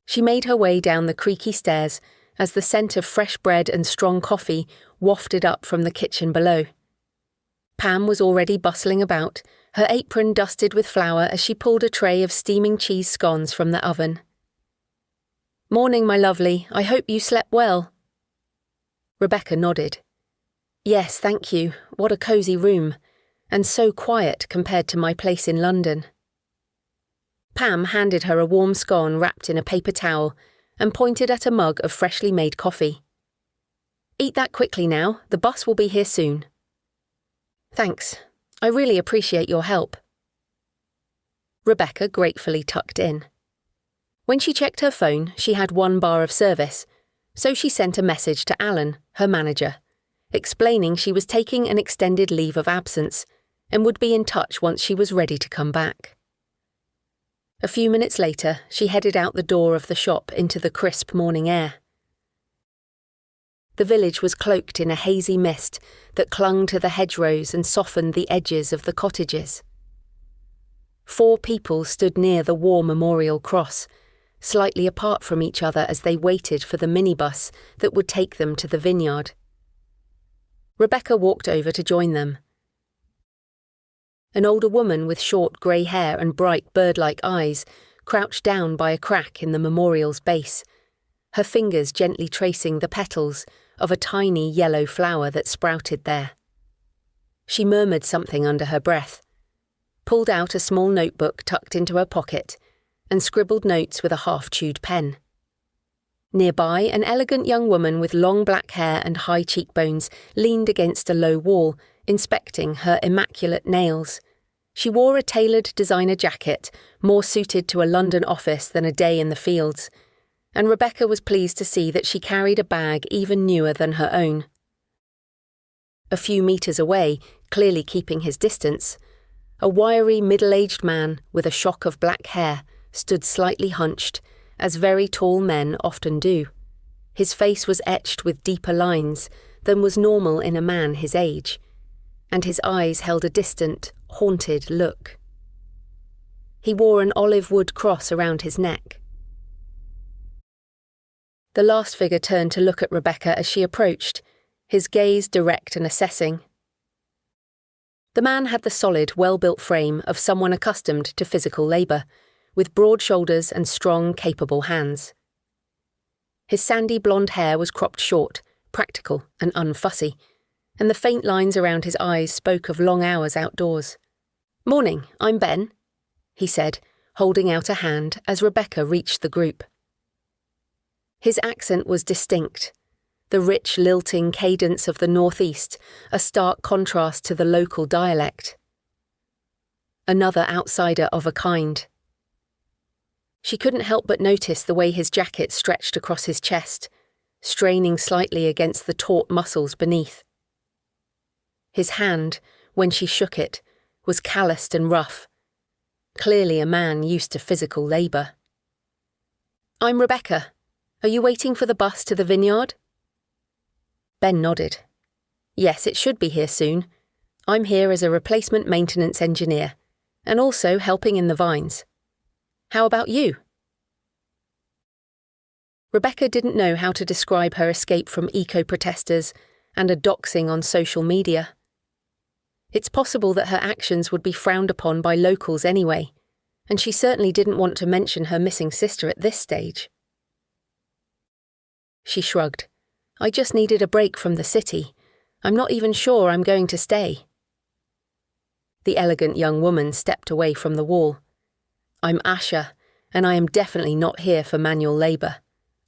She made her way down the creaky stairs as the scent of fresh bread and strong coffee wafted up from the kitchen below. Pam was already bustling about, her apron dusted with flour as she pulled a tray of steaming cheese scones from the oven. "Morning, my lovely. I hope you slept well." Rebecca nodded. "Yes, thank you. What a cosy room. and so quiet compared to my place in London. Pam handed her a warm scone wrapped in a paper towel and pointed at a mug of freshly made coffee. "Eat that quickly now, the bus will be here soon." "Thanks, I really appreciate your help." Rebecca gratefully tucked in. When she checked her phone, she had 1 bar of service, so she sent a message to Alan, her manager, explaining she was taking an extended leave of absence and would be in touch once she was ready to come back. A few minutes later, she headed out the door of the shop into the crisp morning air. The village was cloaked in a hazy mist that clung to the hedgerows and softened the edges of the cottages. 4 people stood near the war memorial cross, slightly apart from each other as they waited for the minibus that would take them to the vineyard. Rebecca walked over to join them. An older woman with short grey hair and bright bird-like eyes crouched down by a crack in the memorial's base, her fingers gently tracing the petals of a tiny yellow flower that sprouted there. She murmured something under her breath, pulled out a small notebook tucked into her pocket, and scribbled notes with a half-chewed pen. Nearby, an elegant young woman with long black hair and high cheekbones leaned against a low wall, inspecting her immaculate nails. She wore a tailored designer jacket, more suited to a London office than a day in the fields, and Rebecca was pleased to see that she carried a bag even newer than her own. A few metres away, clearly keeping his distance, a wiry middle-aged man with a shock of black hair stood slightly hunched, as very tall men often do. His face was etched with deeper lines than was normal in a man his age, and his eyes held a distant, haunted look. He wore an olive wood cross around his neck. The last figure turned to look at Rebecca as she approached, his gaze direct and assessing. The man had the solid, well-built frame of someone accustomed to physical labour, with broad shoulders and strong, capable hands. His sandy blonde hair was cropped short, practical and unfussy, and the faint lines around his eyes spoke of long hours outdoors. "Morning, I'm Ben," he said, holding out a hand as Rebecca reached the group. His accent was distinct, the rich, lilting cadence of the northeast, a stark contrast to the local dialect. Another outsider of a kind. She couldn't help but notice the way his jacket stretched across his chest, straining slightly against the taut muscles beneath. His hand, when she shook it, was calloused and rough, clearly a man used to physical labour. "I'm Rebecca. Are you waiting for the bus to the vineyard?" Ben nodded. "Yes, it should be here soon. I'm here as a replacement maintenance engineer, and also helping in the vines. How about you?" Rebecca didn't know how to describe her escape from eco-protesters and a doxing on social media. It's possible that her actions would be frowned upon by locals anyway, and she certainly didn't want to mention her missing sister at this stage. She shrugged. "I just needed a break from the city. I'm not even sure I'm going to stay." The elegant young woman stepped away from the wall. "I'm Asha, and I am definitely not here for manual labour.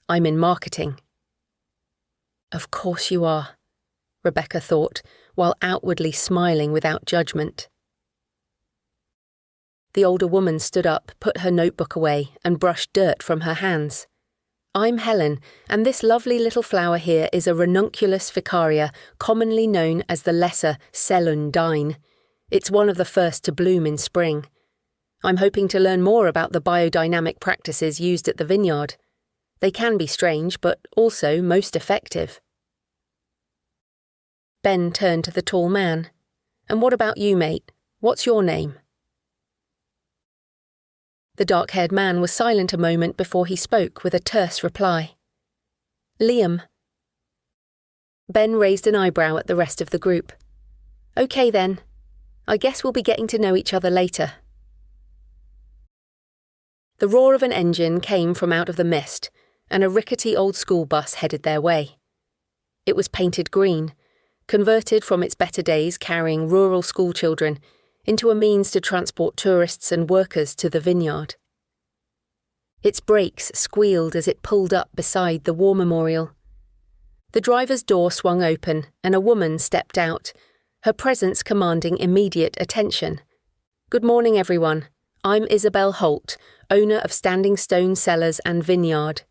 I'm in marketing." "Of course you are," Rebecca thought, while outwardly smiling without judgment. The older woman stood up, put her notebook away, and brushed dirt from her hands. "I'm Helen, and this lovely little flower here is a ranunculus vicaria, commonly known as the lesser celandine. It's one of the first to bloom in spring. I'm hoping to learn more about the biodynamic practices used at the vineyard. They can be strange, but also most effective." Ben turned to the tall man. "And what about you, mate? What's your name?" The dark-haired man was silent a moment before he spoke with a terse reply. "Liam." Ben raised an eyebrow at the rest of the group. "Okay then. I guess we'll be getting to know each other later." The roar of an engine came from out of the mist, and a rickety old school bus headed their way. It was painted green, converted from its better days carrying rural schoolchildren into a means to transport tourists and workers to the vineyard. Its brakes squealed as it pulled up beside the war memorial. The driver's door swung open and a woman stepped out, her presence commanding immediate attention. "Good morning, everyone. I'm Isabel Holt, owner of Standing Stone Cellars and Vineyard."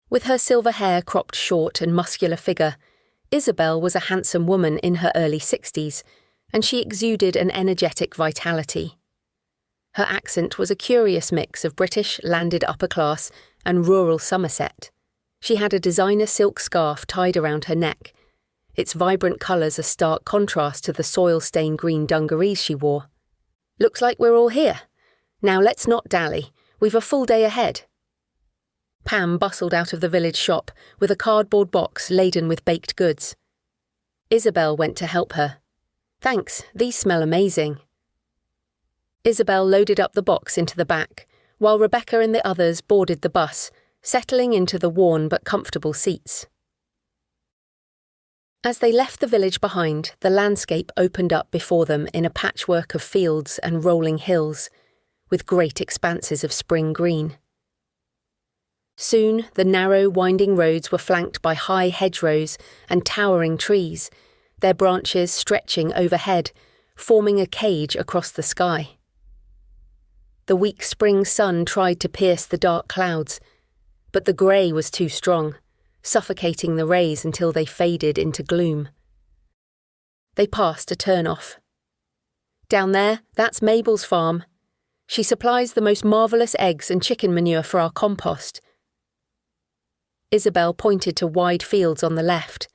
With her silver hair cropped short and muscular figure, Isabel was a handsome woman in her early 60s, and she exuded an energetic vitality. Her accent was a curious mix of British landed upper class and rural Somerset. She had a designer silk scarf tied around her neck, its vibrant colours a stark contrast to the soil-stained green dungarees she wore. "Looks like we're all here. Now let's not dally. We've a full day ahead." Pam bustled out of the village shop with a cardboard box laden with baked goods. Isabel went to help her. "Thanks, these smell amazing." Isabel loaded up the box into the back, while Rebecca and the others boarded the bus, settling into the worn but comfortable seats. As they left the village behind, the landscape opened up before them in a patchwork of fields and rolling hills, with great expanses of spring green. Soon, the narrow, winding roads were flanked by high hedgerows and towering trees, their branches stretching overhead, forming a cage across the sky. The weak spring sun tried to pierce the dark clouds, but the grey was too strong, suffocating the rays until they faded into gloom. They passed a turn-off. "Down there, that's Mabel's farm. She supplies the most marvellous eggs and chicken manure for our compost." Isabel pointed to wide fields on the left.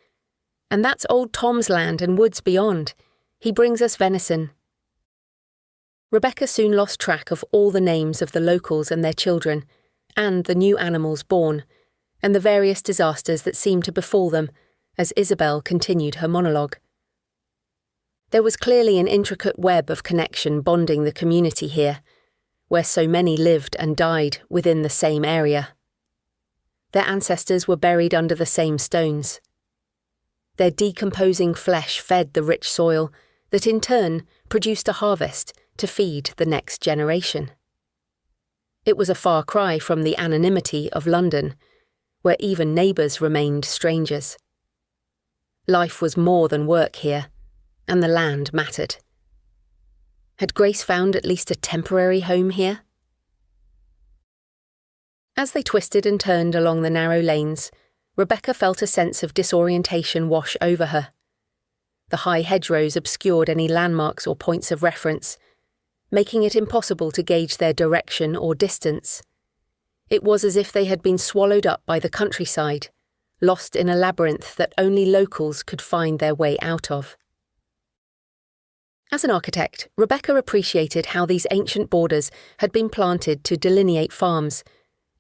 "And that's old Tom's land and woods beyond. He brings us venison." Rebecca soon lost track of all the names of the locals and their children, and the new animals born, and the various disasters that seemed to befall them, as Isabel continued her monologue. There was clearly an intricate web of connection bonding the community here, where so many lived and died within the same area. Their ancestors were buried under the same stones. Their decomposing flesh fed the rich soil that in turn produced a harvest to feed the next generation. It was a far cry from the anonymity of London, where even neighbours remained strangers. Life was more than work here, and the land mattered. Had Grace found at least a temporary home here? As they twisted and turned along the narrow lanes, Rebecca felt a sense of disorientation wash over her. The high hedgerows obscured any landmarks or points of reference, making it impossible to gauge their direction or distance. It was as if they had been swallowed up by the countryside, lost in a labyrinth that only locals could find their way out of. As an architect, Rebecca appreciated how these ancient borders had been planted to delineate farms,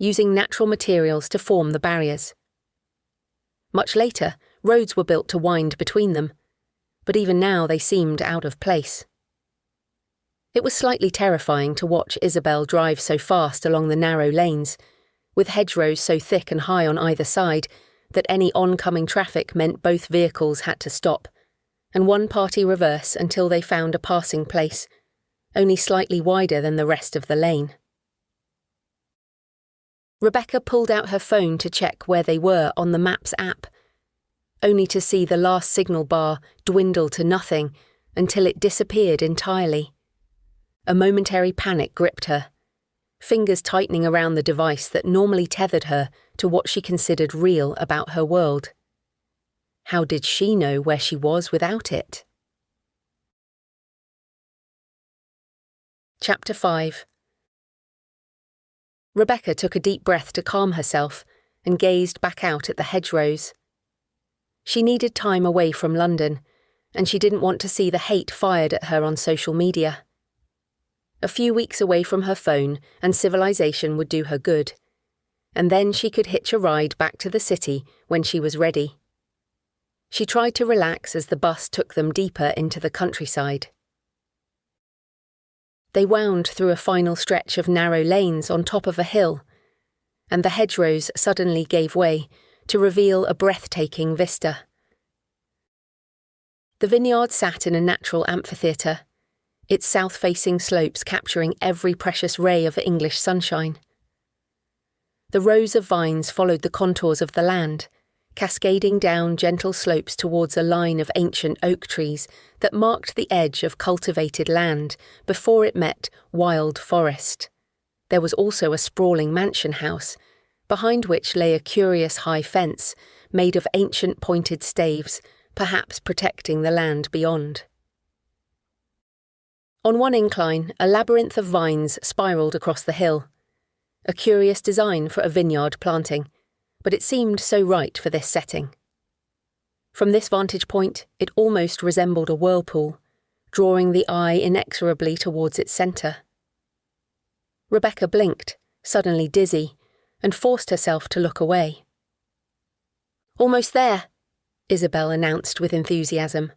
using natural materials to form the barriers. Much later, roads were built to wind between them, but even now they seemed out of place. It was slightly terrifying to watch Isabel drive so fast along the narrow lanes, with hedgerows so thick and high on either side that any oncoming traffic meant both vehicles had to stop, and one party reverse until they found a passing place, only slightly wider than the rest of the lane. Rebecca pulled out her phone to check where they were on the Maps app, only to see the last signal bar dwindle to nothing until it disappeared entirely. A momentary panic gripped her, fingers tightening around the device that normally tethered her to what she considered real about her world. How did she know where she was without it? Chapter 5. Rebecca took a deep breath to calm herself and gazed back out at the hedgerows. She needed time away from London, and she didn't want to see the hate fired at her on social media. A few weeks away from her phone and civilization would do her good, and then she could hitch a ride back to the city when she was ready. She tried to relax as the bus took them deeper into the countryside. They wound through a final stretch of narrow lanes on top of a hill, and the hedgerows suddenly gave way to reveal a breathtaking vista. The vineyard sat in a natural amphitheatre, its south-facing slopes capturing every precious ray of English sunshine. The rows of vines followed the contours of the land, cascading down gentle slopes towards a line of ancient oak trees that marked the edge of cultivated land before it met wild forest. There was also a sprawling mansion house, behind which lay a curious high fence made of ancient pointed staves, perhaps protecting the land beyond. On one incline, a labyrinth of vines spiralled across the hill. A curious design for a vineyard planting, but it seemed so right for this setting. From this vantage point, it almost resembled a whirlpool, drawing the eye inexorably towards its centre. Rebecca blinked, suddenly dizzy, and forced herself to look away. "Almost there," Isabel announced with enthusiasm.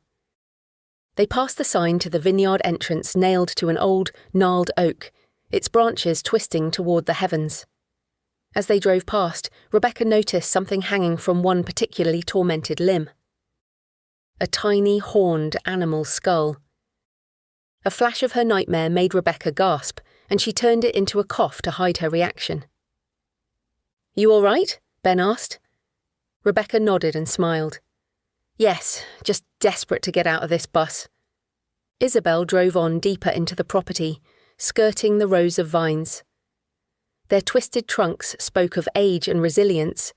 They passed the sign to the vineyard entrance nailed to an old, gnarled oak, its branches twisting toward the heavens. As they drove past, Rebecca noticed something hanging from one particularly tormented limb. A tiny, horned animal skull. A flash of her nightmare made Rebecca gasp, and she turned it into a cough to hide her reaction. "You all right?" Ben asked. Rebecca nodded and smiled. "Yes, just desperate to get out of this bus." Isabel drove on deeper into the property, skirting the rows of vines. Their twisted trunks spoke of age and resilience,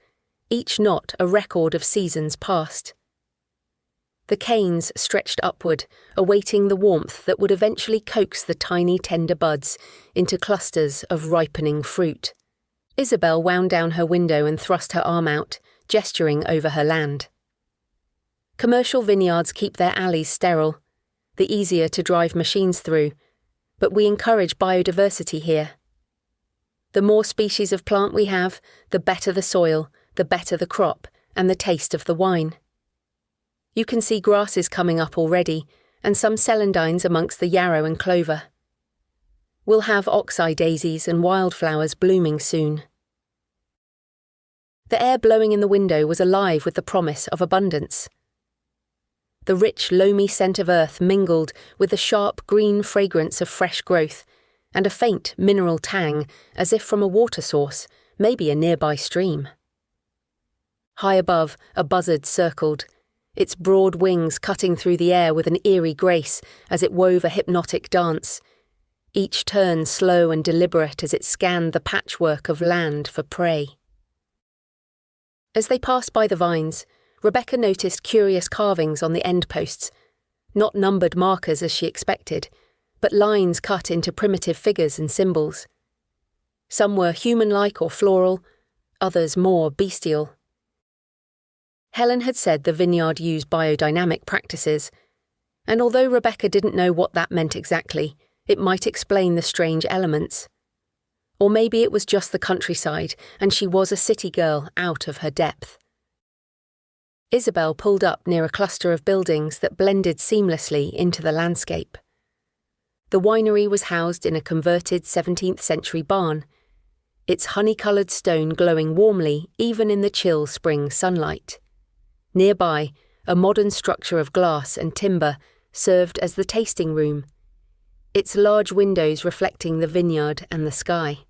each knot a record of seasons past. The canes stretched upward, awaiting the warmth that would eventually coax the tiny tender buds into clusters of ripening fruit. Isabel wound down her window and thrust her arm out, gesturing over her land. Commercial vineyards keep their alleys sterile, the easier to drive machines through, but we encourage biodiversity here. The more species of plant we have, the better the soil, the better the crop, and the taste of the wine. You can see grasses coming up already, and some celandines amongst the yarrow and clover. We'll have oxeye daisies and wildflowers blooming soon. The air blowing in the window was alive with the promise of abundance. The rich, loamy scent of earth mingled with the sharp green fragrance of fresh growth, and a faint mineral tang, as if from a water source, maybe a nearby stream. High above, a buzzard circled, its broad wings cutting through the air with an eerie grace as it wove a hypnotic dance, each turn slow and deliberate as it scanned the patchwork of land for prey. As they passed by the vines, Rebecca noticed curious carvings on the end posts, not numbered markers as she expected, but lines cut into primitive figures and symbols. Some were human-like or floral, others more bestial. Helen had said the vineyard used biodynamic practices, and although Rebecca didn't know what that meant exactly, it might explain the strange elements. Or maybe it was just the countryside, and she was a city girl out of her depth. Isabel pulled up near a cluster of buildings that blended seamlessly into the landscape. The winery was housed in a converted 17th century barn, its honey-coloured stone glowing warmly even in the chill spring sunlight. Nearby, a modern structure of glass and timber served as the tasting room, its large windows reflecting the vineyard and the sky.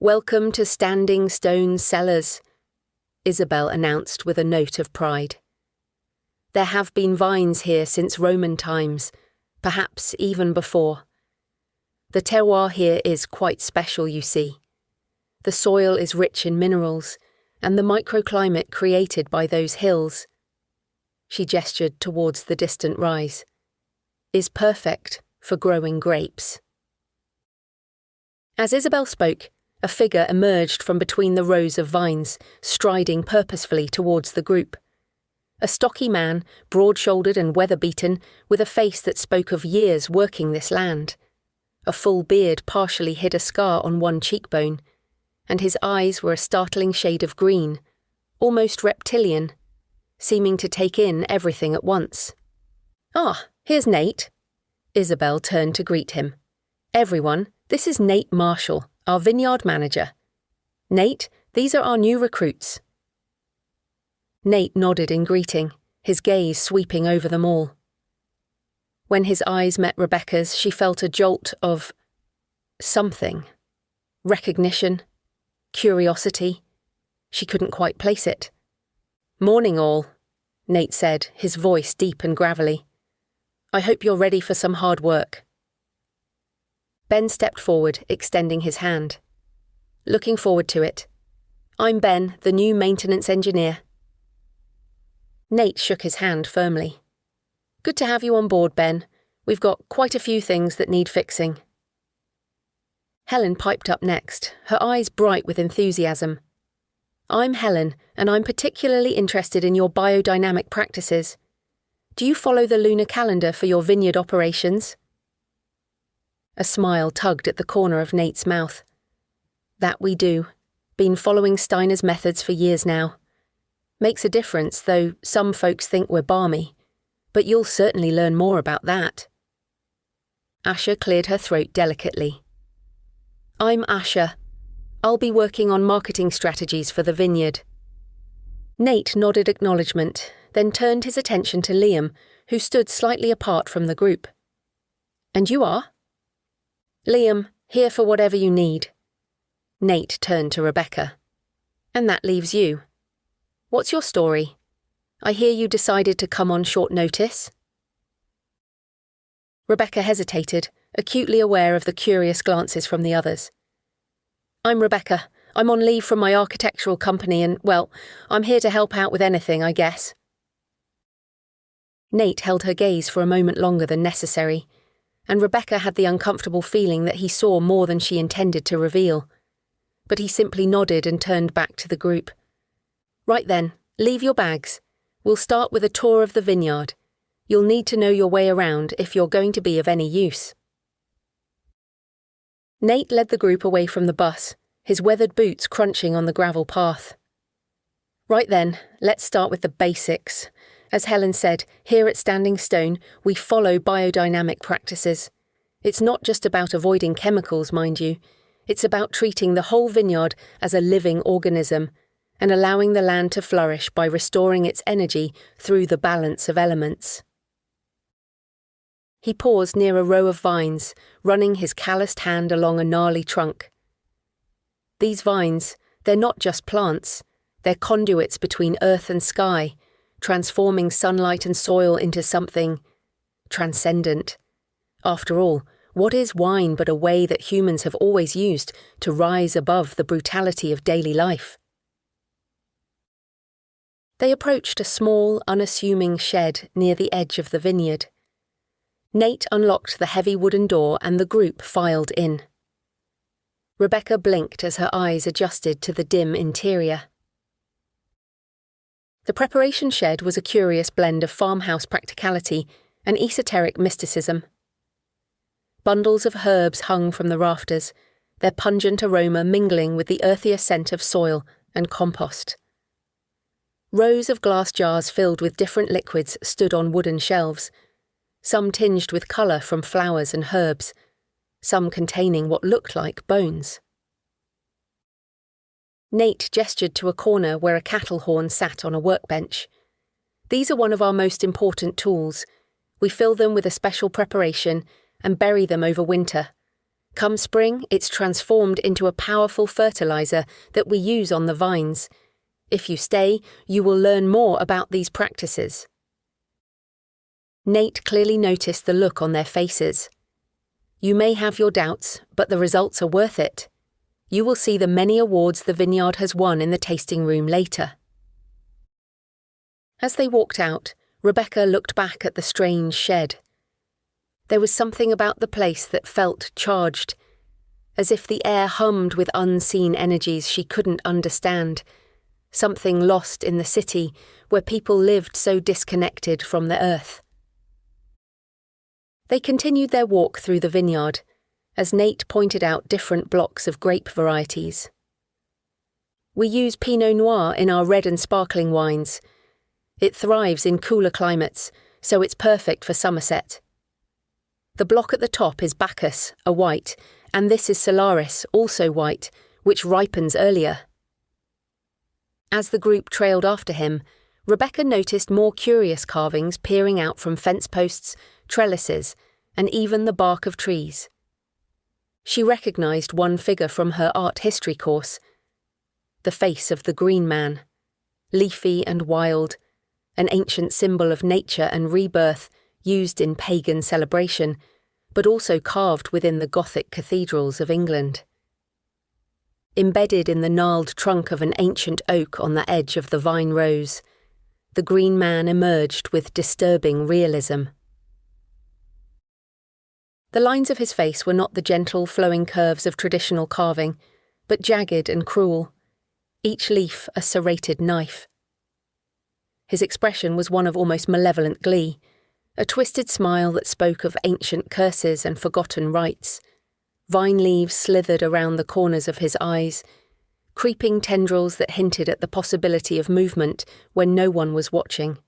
"Welcome to Standing Stone Cellars," Isabel announced with a note of pride. "There have been vines here since Roman times, perhaps even before. The terroir here is quite special, you see. The soil is rich in minerals, and the microclimate created by those hills," she gestured towards the distant rise, "is perfect for growing grapes." As Isabel spoke, a figure emerged from between the rows of vines, striding purposefully towards the group. A stocky man, broad-shouldered and weather-beaten, with a face that spoke of years working this land. A full beard partially hid a scar on one cheekbone, and his eyes were a startling shade of green, almost reptilian, seeming to take in everything at once. "Ah, here's Nate." Isabel turned to greet him. "Everyone, this is Nate Marshall, our vineyard manager. Nate, these are our new recruits." Nate nodded in greeting, his gaze sweeping over them all. When his eyes met Rebecca's, she felt a jolt of something. Recognition, curiosity. She couldn't quite place it. "Morning all," Nate said, his voice deep and gravelly. "I hope you're ready for some hard work." Ben stepped forward, extending his hand. "Looking forward to it. I'm Ben, the new maintenance engineer." Nate shook his hand firmly. "Good to have you on board, Ben. We've got quite a few things that need fixing." Helen piped up next, her eyes bright with enthusiasm. "I'm Helen, and I'm particularly interested in your biodynamic practices. Do you follow the lunar calendar for your vineyard operations?" A smile tugged at the corner of Nate's mouth. "That we do. Been following Steiner's methods for years now. Makes a difference, though some folks think we're balmy. But you'll certainly learn more about that." Asha cleared her throat delicately. "I'm Asha. I'll be working on marketing strategies for the vineyard." Nate nodded acknowledgement, then turned his attention to Liam, who stood slightly apart from the group. "And you are?" "Liam, here for whatever you need." Nate turned to Rebecca. "And that leaves you. What's your story? I hear you decided to come on short notice." Rebecca hesitated, acutely aware of the curious glances from the others. "I'm Rebecca. I'm on leave from my architectural company and, well, I'm here to help out with anything, I guess." Nate held her gaze for a moment longer than necessary, and Rebecca had the uncomfortable feeling that he saw more than she intended to reveal. But he simply nodded and turned back to the group. "Right then, leave your bags. We'll start with a tour of the vineyard. You'll need to know your way around if you're going to be of any use." Nate led the group away from the bus, his weathered boots crunching on the gravel path. "Right then, let's start with the basics. As Helen said, here at Standing Stone, we follow biodynamic practices. It's not just about avoiding chemicals, mind you. It's about treating the whole vineyard as a living organism and allowing the land to flourish by restoring its energy through the balance of elements." He paused near a row of vines, running his calloused hand along a gnarly trunk. These vines, they're not just plants, they're conduits between earth and sky, transforming sunlight and soil into something transcendent. After all, what is wine but a way that humans have always used to rise above the brutality of daily life? They approached a small, unassuming shed near the edge of the vineyard. Nate unlocked the heavy wooden door and the group filed in. Rebecca blinked as her eyes adjusted to the dim interior. The preparation shed was a curious blend of farmhouse practicality and esoteric mysticism. Bundles of herbs hung from the rafters, their pungent aroma mingling with the earthier scent of soil and compost. Rows of glass jars filled with different liquids stood on wooden shelves, some tinged with colour from flowers and herbs, some containing what looked like bones. Nate gestured to a corner where a cattle horn sat on a workbench. "These are one of our most important tools. We fill them with a special preparation and bury them over winter. Come spring, it's transformed into a powerful fertiliser that we use on the vines. If you stay, you will learn more about these practices." Nate clearly noticed the look on their faces. "You may have your doubts, but the results are worth it. You will see the many awards the vineyard has won in the tasting room later." As they walked out, Rebecca looked back at the strange shed. There was something about the place that felt charged, as if the air hummed with unseen energies she couldn't understand, something lost in the city where people lived so disconnected from the earth. They continued their walk through the vineyard, as Nate pointed out different blocks of grape varieties. "We use Pinot Noir in our red and sparkling wines. It thrives in cooler climates, so it's perfect for Somerset. The block at the top is Bacchus, a white, and this is Solaris, also white, which ripens earlier." As the group trailed after him, Rebecca noticed more curious carvings peering out from fence posts, trellises, and even the bark of trees. She recognised one figure from her art history course, the face of the Green Man, leafy and wild, an ancient symbol of nature and rebirth used in pagan celebration, but also carved within the Gothic cathedrals of England. Embedded in the gnarled trunk of an ancient oak on the edge of the vine rose, the Green Man emerged with disturbing realism. The lines of his face were not the gentle, flowing curves of traditional carving, but jagged and cruel, each leaf a serrated knife. His expression was one of almost malevolent glee, a twisted smile that spoke of ancient curses and forgotten rites. Vine leaves slithered around the corners of his eyes, creeping tendrils that hinted at the possibility of movement when no one was watching.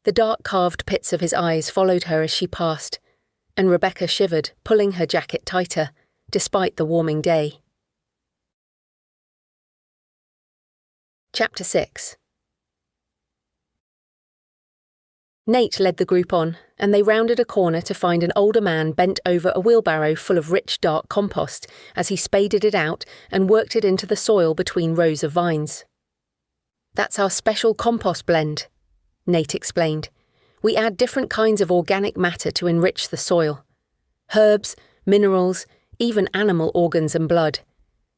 The dark carved pits of his eyes followed her as she passed, and Rebecca shivered, pulling her jacket tighter, despite the warming day. Chapter 6. Nate led the group on, and they rounded a corner to find an older man bent over a wheelbarrow full of rich, dark compost as he spaded it out and worked it into the soil between rows of vines. "That's our special compost blend," Nate explained. "We add different kinds of organic matter to enrich the soil. Herbs, minerals, even animal organs and blood.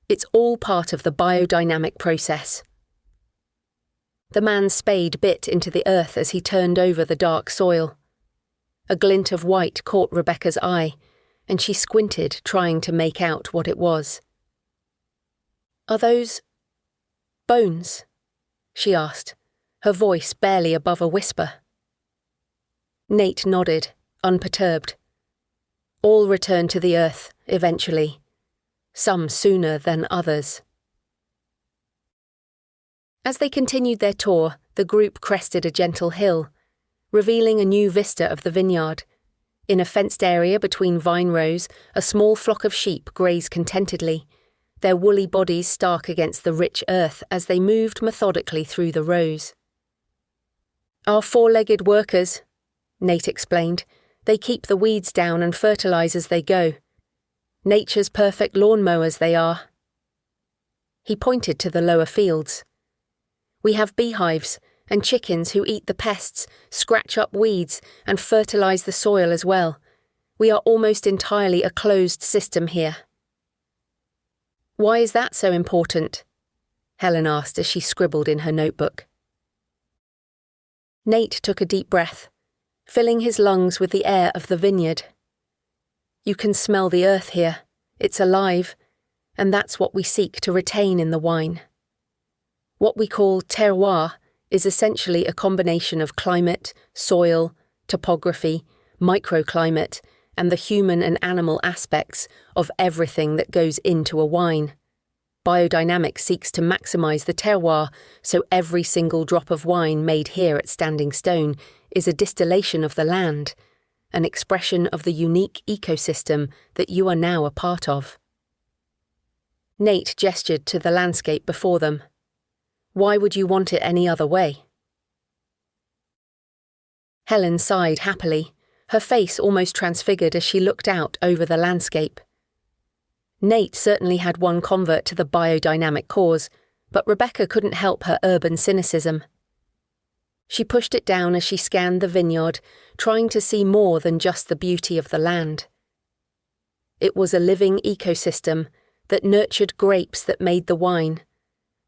It's all part of the biodynamic process." The man's spade bit into the earth as he turned over the dark soil. A glint of white caught Rebecca's eye, and she squinted, trying to make out what it was. "Are those bones?" she asked, her voice barely above a whisper. Nate nodded, unperturbed. All returned to the earth, eventually, some sooner than others. As they continued their tour, the group crested a gentle hill, revealing a new vista of the vineyard. In a fenced area between vine rows, a small flock of sheep grazed contentedly, their woolly bodies stark against the rich earth as they moved methodically through the rows. "Our four-legged workers," Nate explained. "They keep the weeds down and fertilize as they go. Nature's perfect lawn mowers they are." He pointed to the lower fields. "We have beehives and chickens who eat the pests, scratch up weeds, and fertilize the soil as well. We are almost entirely a closed system here." "Why is that so important?" Helen asked as she scribbled in her notebook. Nate took a deep breath, filling his lungs with the air of the vineyard. "You can smell the earth here. It's alive, and that's what we seek to retain in the wine. What we call terroir is essentially a combination of climate, soil, topography, microclimate, and the human and animal aspects of everything that goes into a wine. Biodynamics seeks to maximize the terroir, so every single drop of wine made here at Standing Stone is a distillation of the land, an expression of the unique ecosystem that you are now a part of." Nate gestured to the landscape before them. "Why would you want it any other way?" Helen sighed happily, her face almost transfigured as she looked out over the landscape. Nate certainly had one convert to the biodynamic cause, but Rebecca couldn't help her urban cynicism. She pushed it down as she scanned the vineyard, trying to see more than just the beauty of the land. It was a living ecosystem that nurtured grapes that made the wine,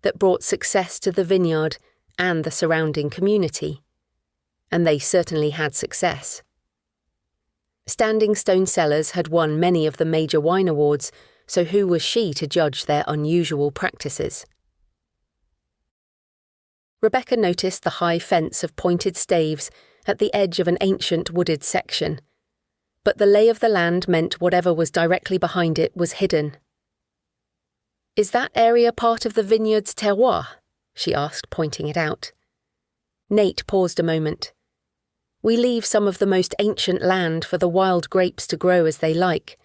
that brought success to the vineyard and the surrounding community. And they certainly had success. Standing Stone Cellars had won many of the major wine awards, so who was she to judge their unusual practices? Rebecca noticed the high fence of pointed staves at the edge of an ancient wooded section, but the lay of the land meant whatever was directly behind it was hidden. "Is that area part of the vineyard's terroir?" she asked, pointing it out. Nate paused a moment. "We leave some of the most ancient land for the wild grapes to grow as they like,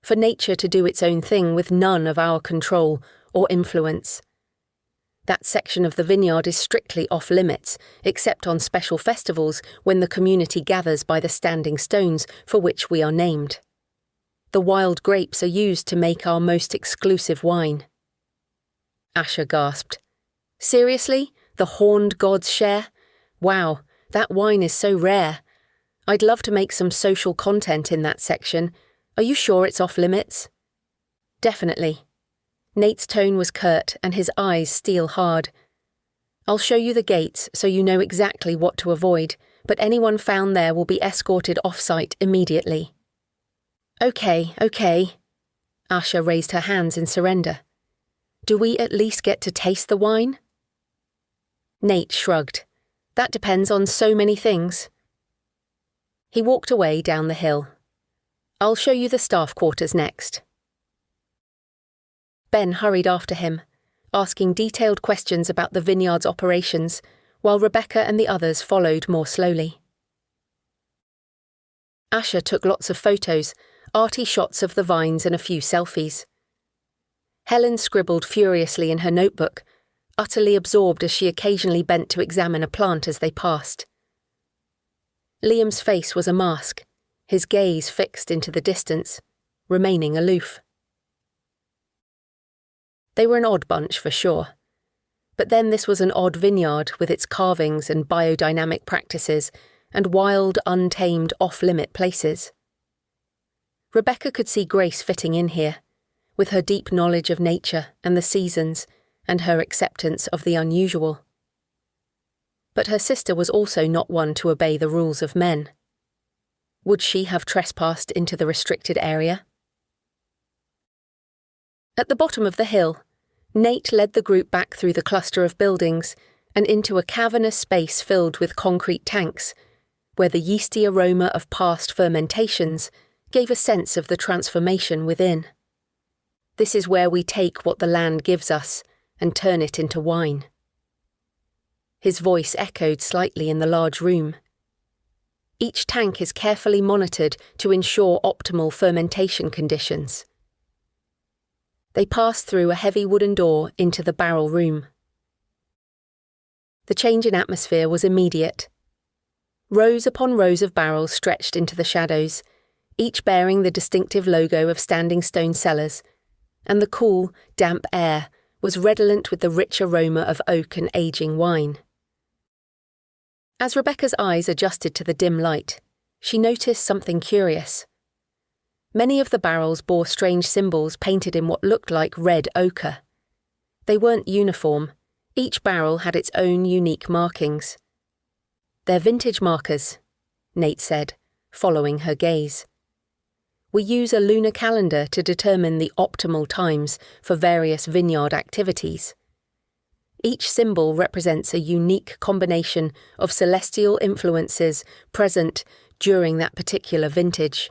for nature to do its own thing with none of our control or influence. That section of the vineyard is strictly off-limits, except on special festivals when the community gathers by the standing stones for which we are named. The wild grapes are used to make our most exclusive wine." Asher gasped. "Seriously? The horned gods share? Wow, that wine is so rare. I'd love to make some social content in that section. Are you sure it's off-limits?" "Definitely." Nate's tone was curt and his eyes steel hard. "I'll show you the gates so you know exactly what to avoid, but anyone found there will be escorted off-site immediately." Okay. Asha raised her hands in surrender. "Do we at least get to taste the wine?" Nate shrugged. "That depends on so many things." He walked away down the hill. "I'll show you the staff quarters next." Ben hurried after him, asking detailed questions about the vineyard's operations, while Rebecca and the others followed more slowly. Asha took lots of photos, arty shots of the vines and a few selfies. Helen scribbled furiously in her notebook, utterly absorbed as she occasionally bent to examine a plant as they passed. Liam's face was a mask, his gaze fixed into the distance, remaining aloof. They were an odd bunch for sure. But then this was an odd vineyard with its carvings and biodynamic practices and wild, untamed, off-limit places. Rebecca could see Grace fitting in here, with her deep knowledge of nature and the seasons and her acceptance of the unusual. But her sister was also not one to obey the rules of men. Would she have trespassed into the restricted area? At the bottom of the hill, Nate led the group back through the cluster of buildings and into a cavernous space filled with concrete tanks, where the yeasty aroma of past fermentations gave a sense of the transformation within. "This is where we take what the land gives us and turn it into wine." His voice echoed slightly in the large room. Each tank is carefully monitored to ensure optimal fermentation conditions. They passed through a heavy wooden door into the barrel room. The change in atmosphere was immediate. Rows upon rows of barrels stretched into the shadows, each bearing the distinctive logo of Standing Stone Cellars, and the cool, damp air was redolent with the rich aroma of oak and aging wine. As Rebecca's eyes adjusted to the dim light, she noticed something curious. Many of the barrels bore strange symbols painted in what looked like red ochre. They weren't uniform. Each barrel had its own unique markings. "They're vintage markers," Nate said, following her gaze. "We use a lunar calendar to determine the optimal times for various vineyard activities. Each symbol represents a unique combination of celestial influences present during that particular vintage."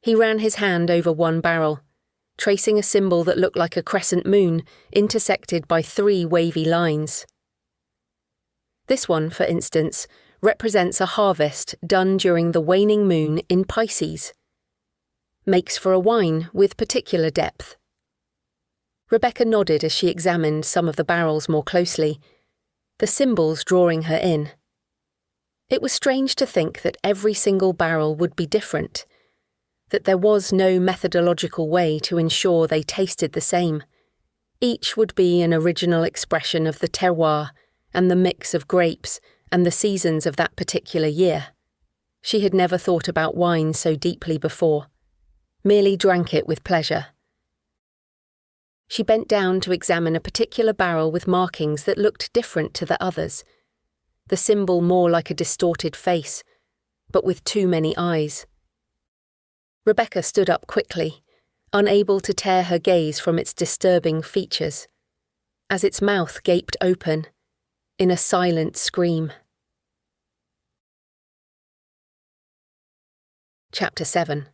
He ran his hand over one barrel, tracing a symbol that looked like a crescent moon intersected by 3 wavy lines. This one, for instance, represents a harvest done during the waning moon in Pisces. Makes for a wine with particular depth. Rebecca nodded as she examined some of the barrels more closely, the symbols drawing her in. It was strange to think that every single barrel would be different, that there was no methodological way to ensure they tasted the same. Each would be an original expression of the terroir and the mix of grapes and the seasons of that particular year. She had never thought about wine so deeply before, merely drank it with pleasure. She bent down to examine a particular barrel with markings that looked different to the others, the symbol more like a distorted face, but with too many eyes. Rebecca stood up quickly, unable to tear her gaze from its disturbing features, as its mouth gaped open, in a silent scream. Chapter 7.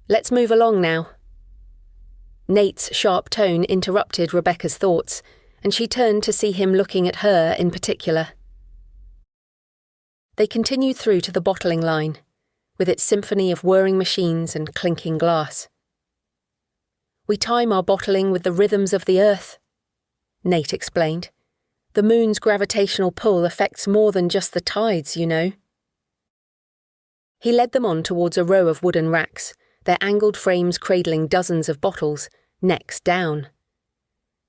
"Let's move along now." Nate's sharp tone interrupted Rebecca's thoughts, and she turned to see him looking at her in particular. They continued through to the bottling line, with its symphony of whirring machines and clinking glass. We time our bottling with the rhythms of the earth, Nate explained. The moon's gravitational pull affects more than just the tides, you know. He led them on towards a row of wooden racks, their angled frames cradling dozens of bottles, necks down.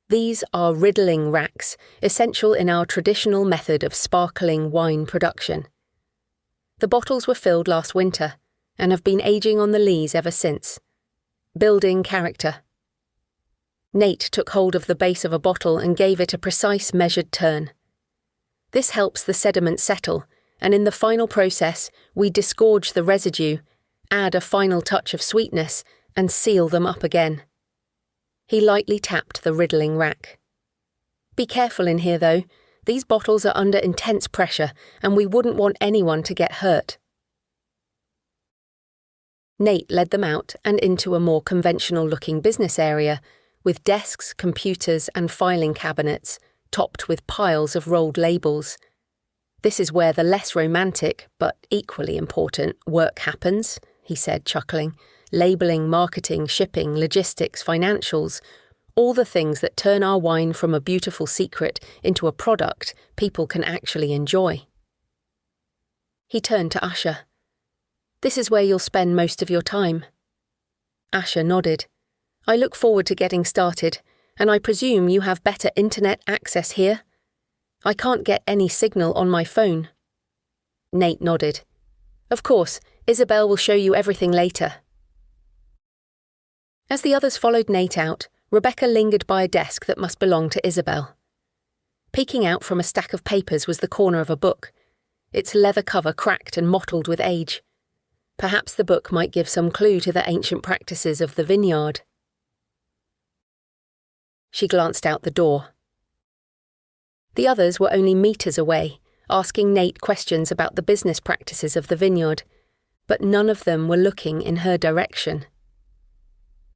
These are riddling racks, essential in our traditional method of sparkling wine production. The bottles were filled last winter, and have been aging on the lees ever since, building character. Nate took hold of the base of a bottle and gave it a precise measured turn. This helps the sediment settle, and in the final process, we disgorge the residue, add a final touch of sweetness, and seal them up again. He lightly tapped the riddling rack. Be careful in here, though. These bottles are under intense pressure, and we wouldn't want anyone to get hurt. Nate led them out and into a more conventional-looking business area, with desks, computers, and filing cabinets, topped with piles of rolled labels. This is where the less romantic, but equally important, work happens, he said, chuckling. Labelling, marketing, shipping, logistics, financials, all the things that turn our wine from a beautiful secret into a product people can actually enjoy. He turned to Asher. This is where you'll spend most of your time. Asher nodded. I look forward to getting started, and I presume you have better internet access here? I can't get any signal on my phone. Nate nodded. Of course, Isabel will show you everything later. As the others followed Nate out, Rebecca lingered by a desk that must belong to Isabel. Peeking out from a stack of papers was the corner of a book, its leather cover cracked and mottled with age. Perhaps the book might give some clue to the ancient practices of the vineyard. She glanced out the door. The others were only meters away, asking Nate questions about the business practices of the vineyard, but none of them were looking in her direction.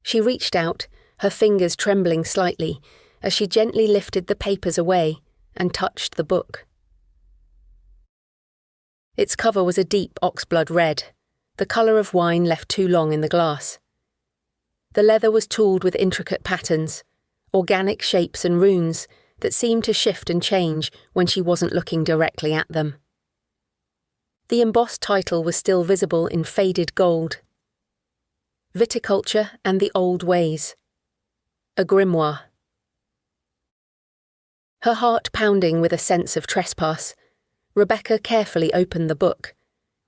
She reached out, her fingers trembling slightly, as she gently lifted the papers away and touched the book. Its cover was a deep oxblood red, the colour of wine left too long in the glass. The leather was tooled with intricate patterns, organic shapes and runes that seemed to shift and change when she wasn't looking directly at them. The embossed title was still visible in faded gold. Viticulture and the Old Ways. A grimoire. Her heart pounding with a sense of trespass, Rebecca carefully opened the book,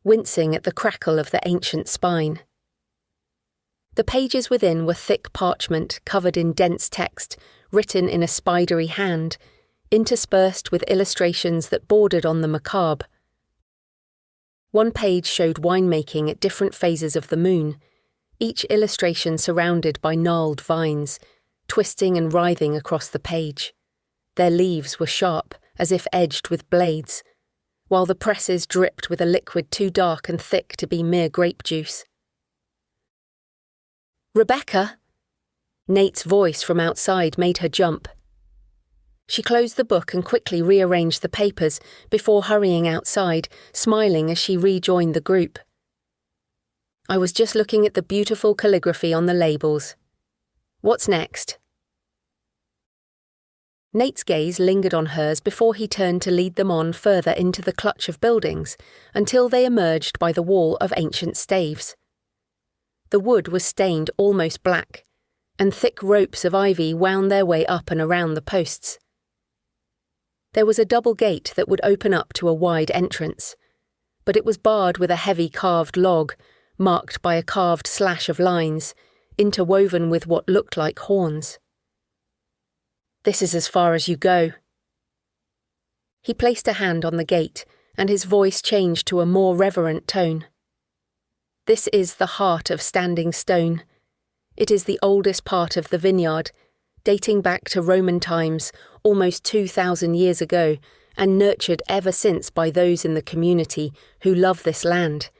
wincing at the crackle of the ancient spine. The pages within were thick parchment covered in dense text, written in a spidery hand, interspersed with illustrations that bordered on the macabre. One page showed winemaking at different phases of the moon, each illustration surrounded by gnarled vines, twisting and writhing across the page. Their leaves were sharp, as if edged with blades, while the presses dripped with a liquid too dark and thick to be mere grape juice. Rebecca! Nate's voice from outside made her jump. She closed the book and quickly rearranged the papers before hurrying outside, smiling as she rejoined the group. I was just looking at the beautiful calligraphy on the labels. What's next? Nate's gaze lingered on hers before he turned to lead them on further into the clutch of buildings until they emerged by the wall of ancient staves. The wood was stained almost black, and thick ropes of ivy wound their way up and around the posts. There was a double gate that would open up to a wide entrance, but it was barred with a heavy carved log, marked by a carved slash of lines, interwoven with what looked like horns. This is as far as you go. He placed a hand on the gate, and his voice changed to a more reverent tone. This is the heart of Standing Stone. It is the oldest part of the vineyard, dating back to Roman times, almost 2,000 years ago, and nurtured ever since by those in the community who love this land.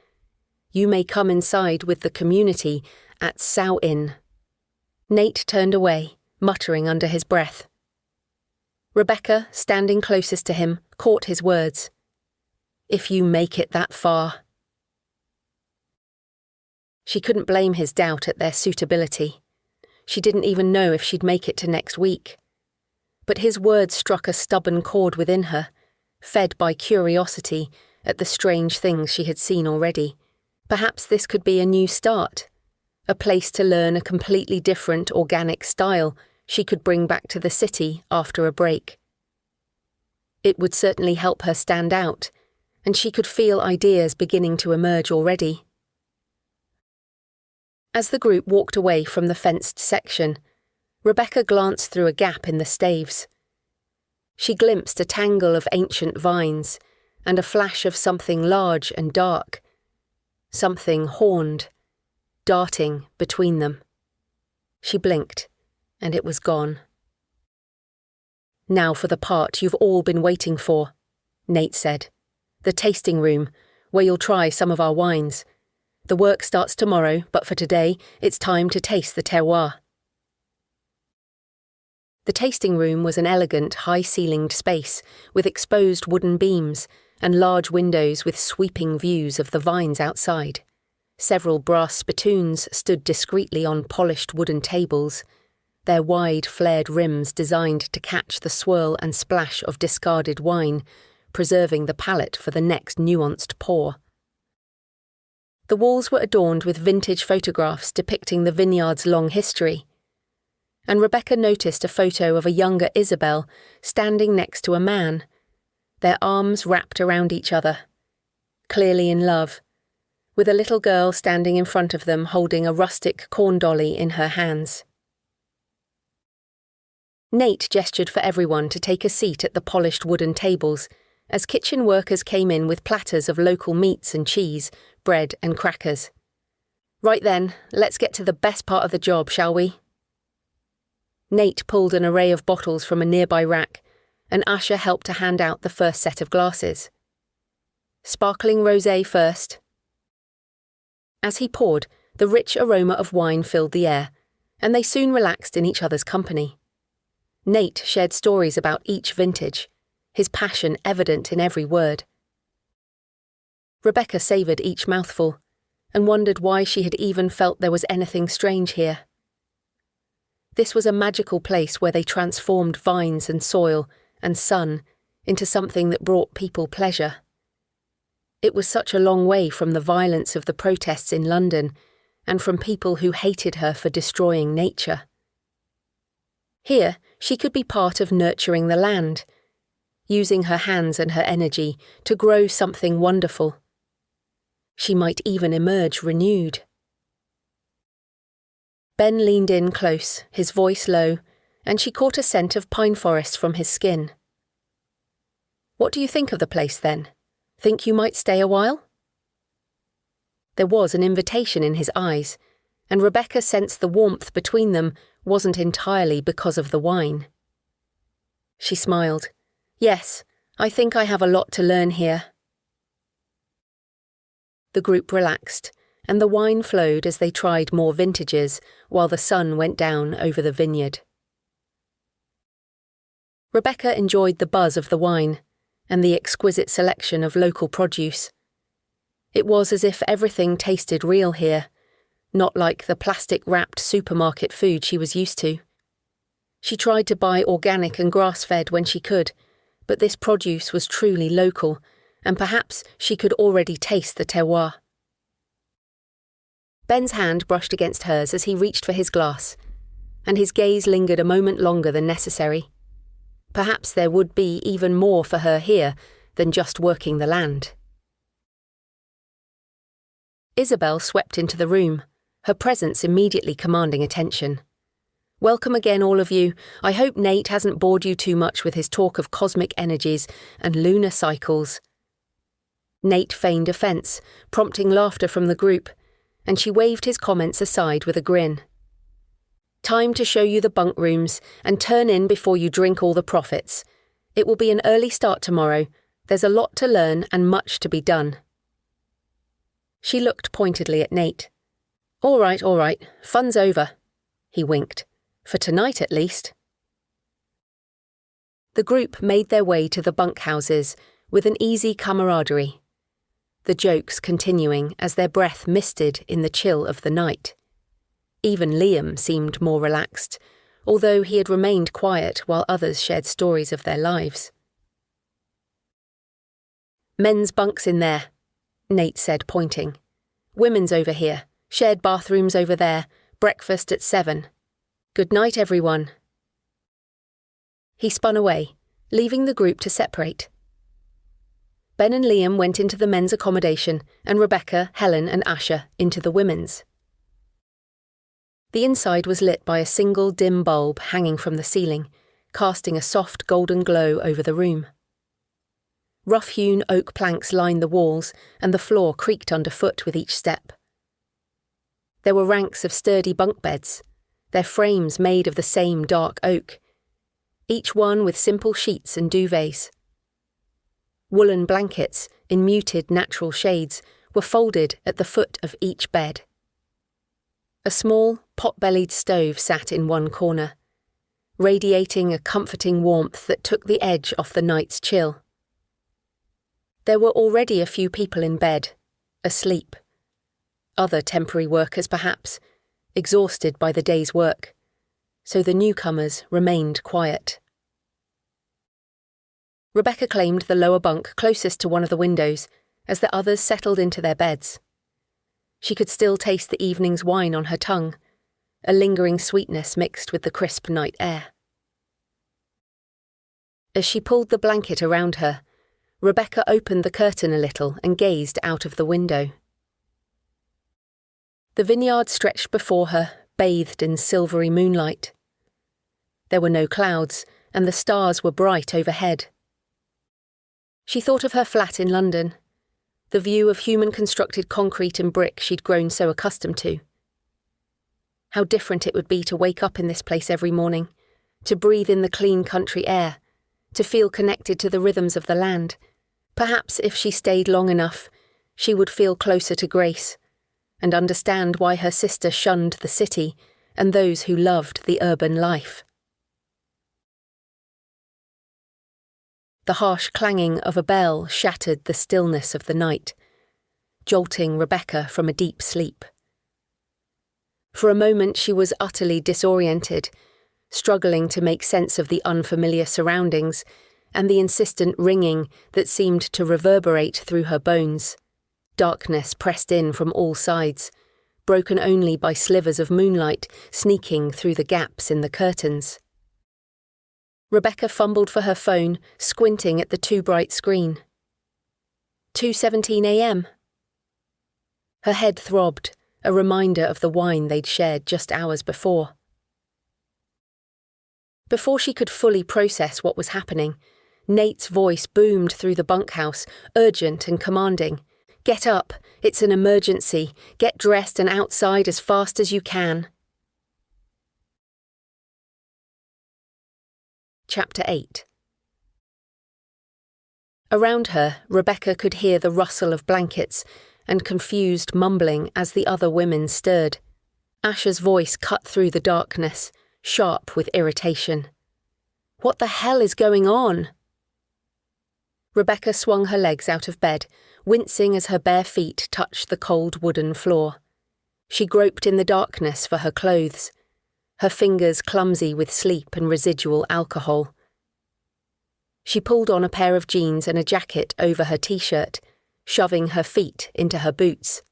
You may come inside with the community at Samhain. Nate turned away, muttering under his breath. Rebecca, standing closest to him, caught his words. If you make it that far. She couldn't blame his doubt at their suitability. She didn't even know if she'd make it to next week. But his words struck a stubborn chord within her, fed by curiosity at the strange things she had seen already. Perhaps this could be a new start, a place to learn a completely different organic style she could bring back to the city after a break. It would certainly help her stand out, and she could feel ideas beginning to emerge already. As the group walked away from the fenced section, Rebecca glanced through a gap in the staves. She glimpsed a tangle of ancient vines and a flash of something large and dark, something horned, darting between them. She blinked, and it was gone. "Now for the part you've all been waiting for," Nate said. "The tasting room, where you'll try some of our wines. The work starts tomorrow, but for today, it's time to taste the terroir." The tasting room was an elegant, high-ceilinged space with exposed wooden beams and large windows with sweeping views of the vines outside. Several brass spittoons stood discreetly on polished wooden tables, their wide, flared rims designed to catch the swirl and splash of discarded wine, preserving the palate for the next nuanced pour. The walls were adorned with vintage photographs depicting the vineyard's long history, and Rebecca noticed a photo of a younger Isabel standing next to a man, their arms wrapped around each other, clearly in love, with a little girl standing in front of them holding a rustic corn dolly in her hands. Nate gestured for everyone to take a seat at the polished wooden tables as kitchen workers came in with platters of local meats and cheese, bread and crackers. "Right then, let's get to the best part of the job, shall we?" Nate pulled an array of bottles from a nearby rack, and Usher helped to hand out the first set of glasses. "Sparkling rosé first." As he poured, the rich aroma of wine filled the air, and they soon relaxed in each other's company. Nate shared stories about each vintage, his passion evident in every word. Rebecca savoured each mouthful, and wondered why she had even felt there was anything strange here. This was a magical place where they transformed vines and soil and sun into something that brought people pleasure. It was such a long way from the violence of the protests in London and from people who hated her for destroying nature. Here, she could be part of nurturing the land, using her hands and her energy to grow something wonderful. She might even emerge renewed. Ben leaned in close, his voice low, and she caught a scent of pine forest from his skin. "What do you think of the place, then? Think you might stay a while?" There was an invitation in his eyes, and Rebecca sensed the warmth between them wasn't entirely because of the wine. She smiled. "Yes, I think I have a lot to learn here." The group relaxed, and the wine flowed as they tried more vintages while the sun went down over the vineyard. Rebecca enjoyed the buzz of the wine and the exquisite selection of local produce. It was as if everything tasted real here, not like the plastic-wrapped supermarket food she was used to. She tried to buy organic and grass-fed when she could, but this produce was truly local, and perhaps she could already taste the terroir. Ben's hand brushed against hers as he reached for his glass, and his gaze lingered a moment longer than necessary. Perhaps there would be even more for her here than just working the land. Isabel swept into the room, her presence immediately commanding attention. "Welcome again, all of you. I hope Nate hasn't bored you too much with his talk of cosmic energies and lunar cycles." Nate feigned offence, prompting laughter from the group, and she waved his comments aside with a grin. "Time to show you the bunk rooms, and turn in before you drink all the profits. It will be an early start tomorrow. There's a lot to learn and much to be done." She looked pointedly at Nate. All right, fun's over," he winked. "For tonight at least." The group made their way to the bunkhouses with an easy camaraderie, the jokes continuing as their breath misted in the chill of the night. Even Liam seemed more relaxed, although he had remained quiet while others shared stories of their lives. "Men's bunks in there," Nate said, pointing. "Women's over here, shared bathrooms over there, breakfast at 7. Good night, everyone." He spun away, leaving the group to separate. Ben and Liam went into the men's accommodation, and Rebecca, Helen and Asher into the women's. The inside was lit by a single dim bulb hanging from the ceiling, casting a soft golden glow over the room. Rough-hewn oak planks lined the walls, and the floor creaked underfoot with each step. There were ranks of sturdy bunk beds, their frames made of the same dark oak, each one with simple sheets and duvets. Woolen blankets, in muted natural shades, were folded at the foot of each bed. A small, pot-bellied stove sat in one corner, radiating a comforting warmth that took the edge off the night's chill. There were already a few people in bed, asleep. Other temporary workers, perhaps, exhausted by the day's work, so the newcomers remained quiet. Rebecca claimed the lower bunk closest to one of the windows as the others settled into their beds. She could still taste the evening's wine on her tongue, a lingering sweetness mixed with the crisp night air. As she pulled the blanket around her, Rebecca opened the curtain a little and gazed out of the window. The vineyard stretched before her, bathed in silvery moonlight. There were no clouds, and the stars were bright overhead. She thought of her flat in London, the view of human-constructed concrete and brick she'd grown so accustomed to. How different it would be to wake up in this place every morning, to breathe in the clean country air, to feel connected to the rhythms of the land. Perhaps if she stayed long enough, she would feel closer to Grace, and understand why her sister shunned the city and those who loved the urban life. The harsh clanging of a bell shattered the stillness of the night, jolting Rebecca from a deep sleep. For a moment she was utterly disoriented, struggling to make sense of the unfamiliar surroundings and the insistent ringing that seemed to reverberate through her bones. Darkness pressed in from all sides, broken only by slivers of moonlight sneaking through the gaps in the curtains. Rebecca fumbled for her phone, squinting at the too-bright screen. 2:17 a.m. Her head throbbed, a reminder of the wine they'd shared just hours before. Before she could fully process what was happening, Nate's voice boomed through the bunkhouse, urgent and commanding. "Get up, it's an emergency. Get dressed and outside as fast as you can." Chapter 8. Around her, Rebecca could hear the rustle of blankets and confused mumbling as the other women stirred. Asher's voice cut through the darkness, sharp with irritation. "What the hell is going on?" Rebecca swung her legs out of bed, wincing as her bare feet touched the cold wooden floor. She groped in the darkness for her clothes, her fingers clumsy with sleep and residual alcohol. She pulled on a pair of jeans and a jacket over her t-shirt, shoving her feet into her boots.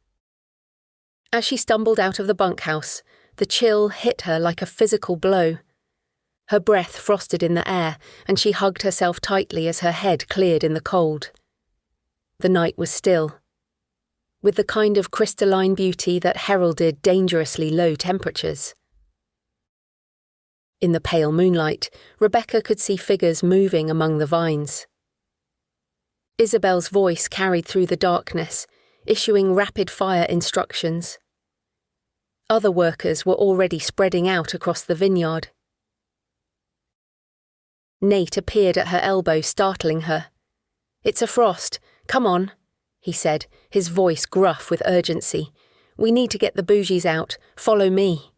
As she stumbled out of the bunkhouse, the chill hit her like a physical blow. Her breath frosted in the air, and she hugged herself tightly as her head cleared in the cold. The night was still, with the kind of crystalline beauty that heralded dangerously low temperatures. In the pale moonlight, Rebecca could see figures moving among the vines. Isabel's voice carried through the darkness, issuing rapid-fire instructions. Other workers were already spreading out across the vineyard. Nate appeared at her elbow, startling her. "It's a frost. Come on," he said, his voice gruff with urgency. "We need to get the bougies out. Follow me."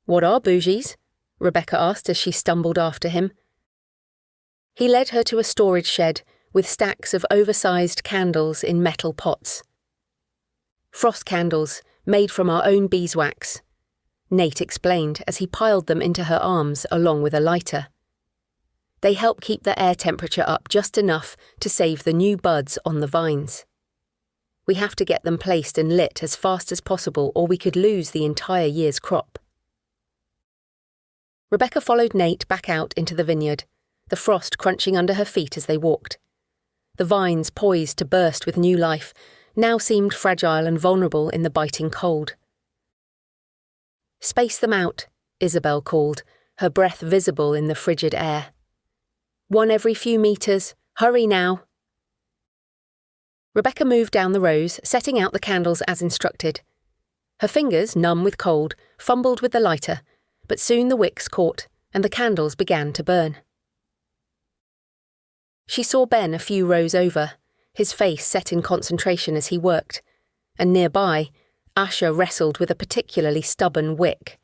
"What are bougies?" Rebecca asked as she stumbled after him. He led her to a storage shed with stacks of oversized candles in metal pots. Frost candles, made from our own beeswax," Nate explained as he piled them into her arms along with a lighter. "They help keep the air temperature up just enough to save the new buds on the vines. We have to get them placed and lit as fast as possible, or we could lose the entire year's crop." Rebecca followed Nate back out into the vineyard, the frost crunching under her feet as they walked. The vines, poised to burst with new life, now seemed fragile and vulnerable in the biting cold. "Space them out," Isabel called, her breath visible in the frigid air. "One every few meters. Hurry now." Rebecca moved down the rows, setting out the candles as instructed. Her fingers, numb with cold, fumbled with the lighter, but soon the wicks caught and the candles began to burn. She saw Ben a few rows over, his face set in concentration as he worked, and nearby, Asher wrestled with a particularly stubborn wick.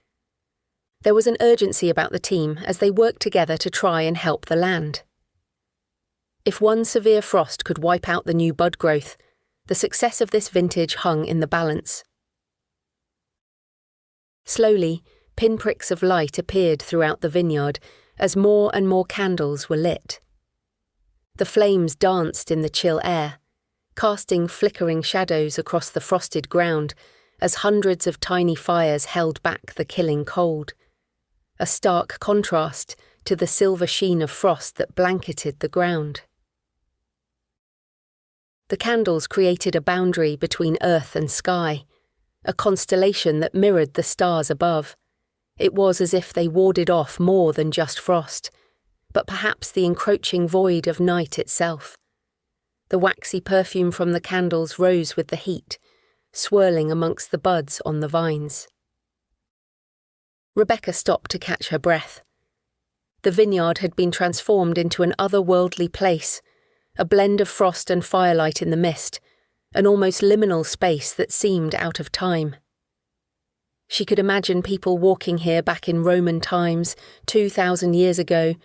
There was an urgency about the team as they worked together to try and help the land. If one severe frost could wipe out the new bud growth, the success of this vintage hung in the balance. Slowly, pinpricks of light appeared throughout the vineyard as more and more candles were lit. The flames danced in the chill air, casting flickering shadows across the frosted ground as hundreds of tiny fires held back the killing cold, a stark contrast to the silver sheen of frost that blanketed the ground. The candles created a boundary between earth and sky, a constellation that mirrored the stars above. It was as if they warded off more than just frost, but perhaps the encroaching void of night itself. The waxy perfume from the candles rose with the heat, swirling amongst the buds on the vines. Rebecca stopped to catch her breath. The vineyard had been transformed into an otherworldly place, a blend of frost and firelight in the mist, an almost liminal space that seemed out of time. She could imagine people walking here back in Roman times, 2,000 years ago,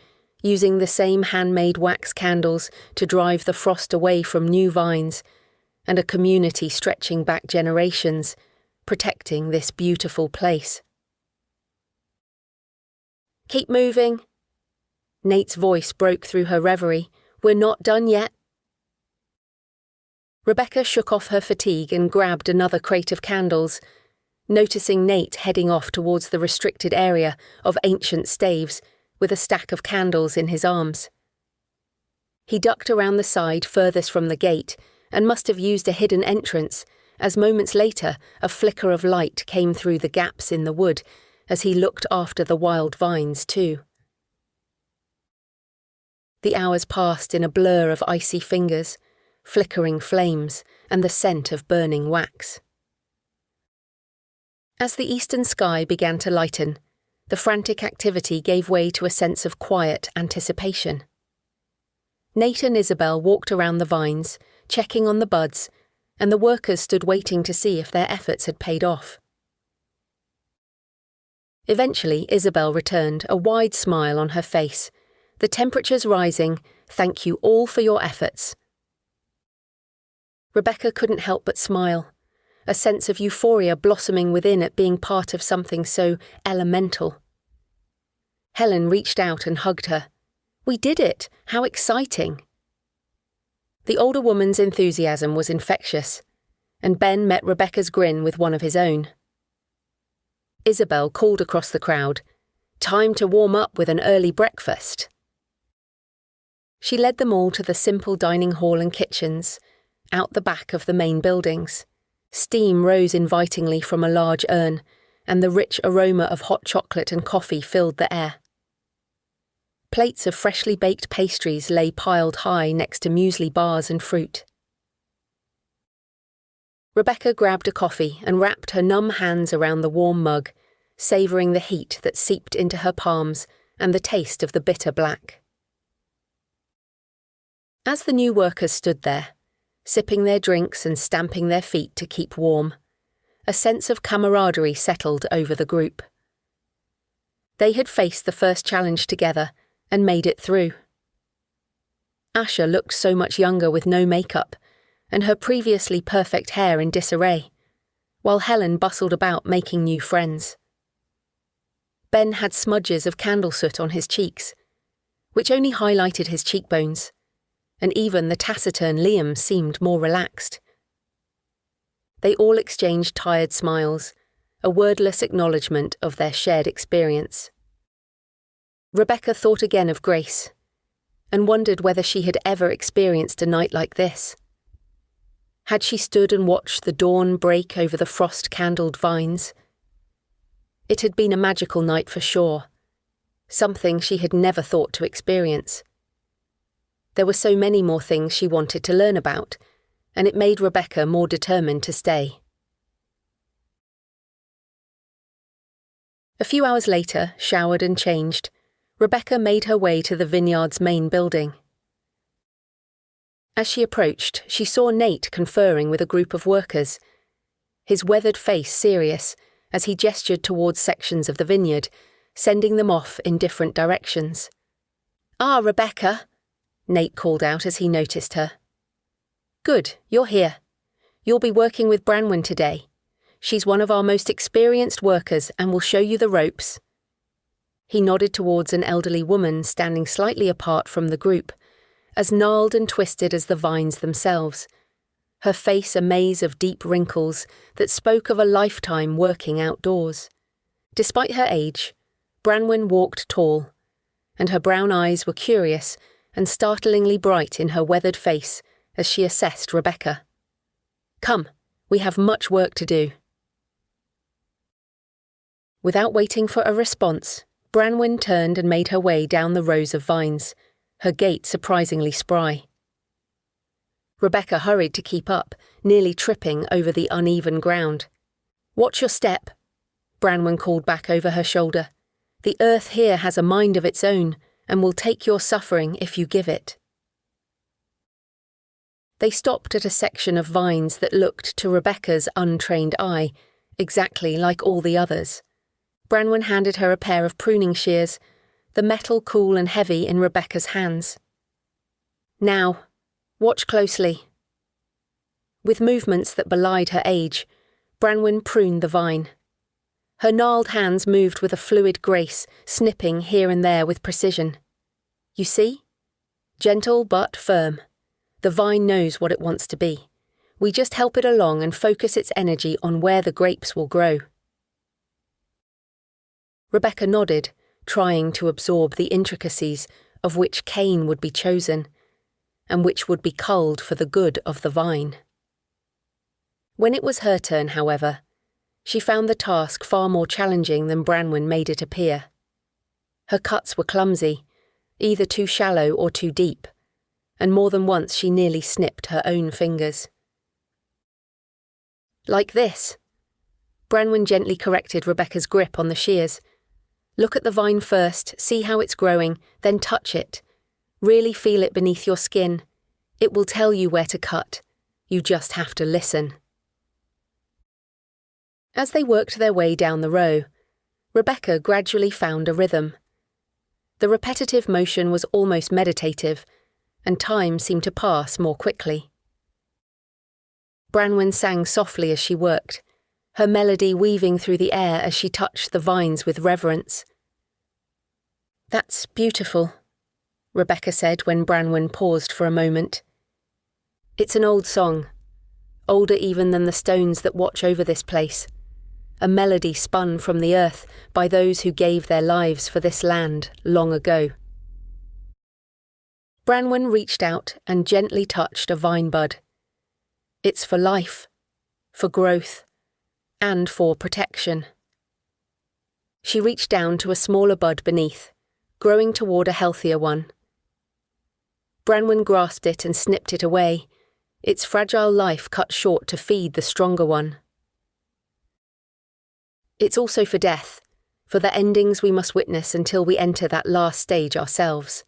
using the same handmade wax candles to drive the frost away from new vines, and a community stretching back generations, protecting this beautiful place. "Keep moving." Nate's voice broke through her reverie. "We're not done yet." Rebecca shook off her fatigue and grabbed another crate of candles, noticing Nate heading off towards the restricted area of ancient staves with a stack of candles in his arms. He ducked around the side furthest from the gate and must have used a hidden entrance, as moments later a flicker of light came through the gaps in the wood as he looked after the wild vines too. The hours passed in a blur of icy fingers, flickering flames, and the scent of burning wax. As the eastern sky began to lighten, the frantic activity gave way to a sense of quiet anticipation. Nate and Isabel walked around the vines, checking on the buds, and the workers stood waiting to see if their efforts had paid off. Eventually, Isabel returned, a wide smile on her face. "The temperature's rising. Thank you all for your efforts." Rebecca couldn't help but smile, a sense of euphoria blossoming within at being part of something so elemental. Helen reached out and hugged her. "We did it! How exciting!" The older woman's enthusiasm was infectious, and Ben met Rebecca's grin with one of his own. Isabel called across the crowd, "Time to warm up with an early breakfast." She led them all to the simple dining hall and kitchens, out the back of the main buildings. Steam rose invitingly from a large urn, and the rich aroma of hot chocolate and coffee filled the air. Plates of freshly baked pastries lay piled high next to muesli bars and fruit. Rebecca grabbed a coffee and wrapped her numb hands around the warm mug, savouring the heat that seeped into her palms and the taste of the bitter black. As the new workers stood there, sipping their drinks and stamping their feet to keep warm, a sense of camaraderie settled over the group. They had faced the first challenge together and made it through. Asher looked so much younger with no makeup, and her previously perfect hair in disarray. while Helen bustled about making new friends. Ben had smudges of candle soot on his cheeks, which only highlighted his cheekbones, and even the taciturn Liam seemed more relaxed. They all exchanged tired smiles, a wordless acknowledgement of their shared experience. Rebecca thought again of Grace, and wondered whether she had ever experienced a night like this. Had she stood and watched the dawn break over the frost-candled vines? It had been a magical night for sure, something she had never thought to experience. There were so many more things she wanted to learn about, and it made Rebecca more determined to stay. A few hours later, showered and changed, Rebecca made her way to the vineyard's main building. As she approached, she saw Nate conferring with a group of workers, his weathered face serious as he gestured towards sections of the vineyard, sending them off in different directions. "Ah, Rebecca," Nate called out as he noticed her. "Good, you're here. You'll be working with Branwen today. She's one of our most experienced workers and will show you the ropes." He nodded towards an elderly woman standing slightly apart from the group, as gnarled and twisted as the vines themselves, her face a maze of deep wrinkles that spoke of a lifetime working outdoors. Despite her age, Branwen walked tall, and her brown eyes were curious and startlingly bright in her weathered face as she assessed Rebecca. "Come, we have much work to do." Without waiting for a response, Branwen turned and made her way down the rows of vines, her gait surprisingly spry. Rebecca hurried to keep up, nearly tripping over the uneven ground. "Watch your step," Branwen called back over her shoulder. "The earth here has a mind of its own, and will take your suffering if you give it." They stopped at a section of vines that looked to Rebecca's untrained eye exactly like all the others. Branwen handed her a pair of pruning shears, the metal cool and heavy in Rebecca's hands. "Now, watch closely." With movements that belied her age, Branwen pruned the vine. Her gnarled hands moved with a fluid grace, snipping here and there with precision. "You see? Gentle but firm. The vine knows what it wants to be. We just help it along and focus its energy on where the grapes will grow." Rebecca nodded, trying to absorb the intricacies of which cane would be chosen, and which would be culled for the good of the vine. When it was her turn, however, she found the task far more challenging than Branwen made it appear. Her cuts were clumsy, either too shallow or too deep, and more than once she nearly snipped her own fingers. "Like this." Branwen gently corrected Rebecca's grip on the shears. "Look at the vine first, see how it's growing, then touch it. Really feel it beneath your skin. It will tell you where to cut. You just have to listen." As they worked their way down the row, Rebecca gradually found a rhythm. The repetitive motion was almost meditative, and time seemed to pass more quickly. Branwen sang softly as she worked, her melody weaving through the air as she touched the vines with reverence. "That's beautiful," Rebecca said when Branwen paused for a moment. "It's an old song, older even than the stones that watch over this place, a melody spun from the earth by those who gave their lives for this land long ago." Branwen reached out and gently touched a vine bud. "It's for life, for growth, and for protection." She reached down to a smaller bud beneath, growing toward a healthier one. Branwen grasped it and snipped it away, its fragile life cut short to feed the stronger one. "It's also for death, for the endings we must witness until we enter that last stage ourselves.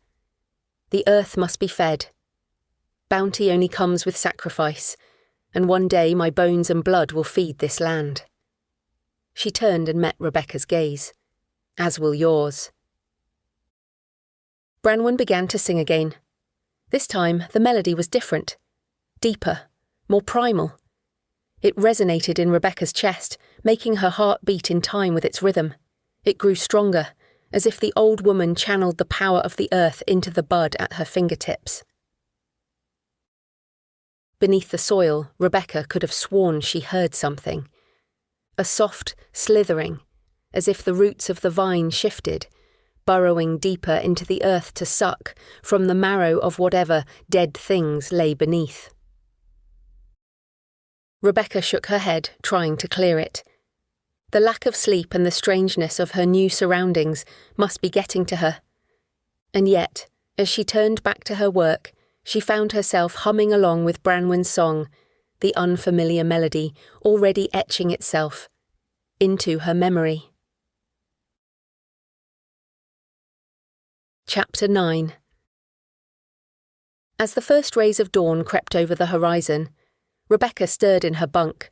The earth must be fed. Bounty only comes with sacrifice, and one day my bones and blood will feed this land." She turned and met Rebecca's gaze. "As will yours." Branwen began to sing again. This time the melody was different, deeper, more primal. It resonated in Rebecca's chest, making her heart beat in time with its rhythm. It grew stronger, as if the old woman channeled the power of the earth into the bud at her fingertips. Beneath the soil, Rebecca could have sworn she heard something. A soft slithering, as if the roots of the vine shifted, burrowing deeper into the earth to suck from the marrow of whatever dead things lay beneath. Rebecca shook her head, trying to clear it. The lack of sleep and the strangeness of her new surroundings must be getting to her. And yet, as she turned back to her work, she found herself humming along with Branwen's song, the unfamiliar melody already etching itself into her memory. Chapter 9. As the first rays of dawn crept over the horizon, Rebecca stirred in her bunk,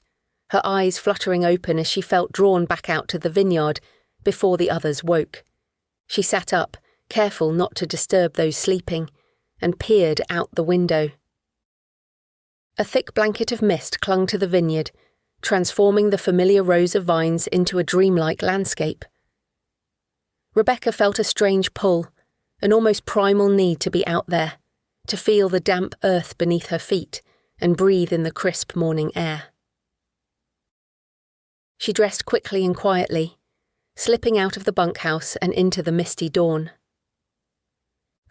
her eyes fluttering open as she felt drawn back out to the vineyard before the others woke. She sat up, careful not to disturb those sleeping, and peered out the window. A thick blanket of mist clung to the vineyard, transforming the familiar rows of vines into a dreamlike landscape. Rebecca felt a strange pull, an almost primal need to be out there, to feel the damp earth beneath her feet and breathe in the crisp morning air. She dressed quickly and quietly, slipping out of the bunkhouse and into the misty dawn.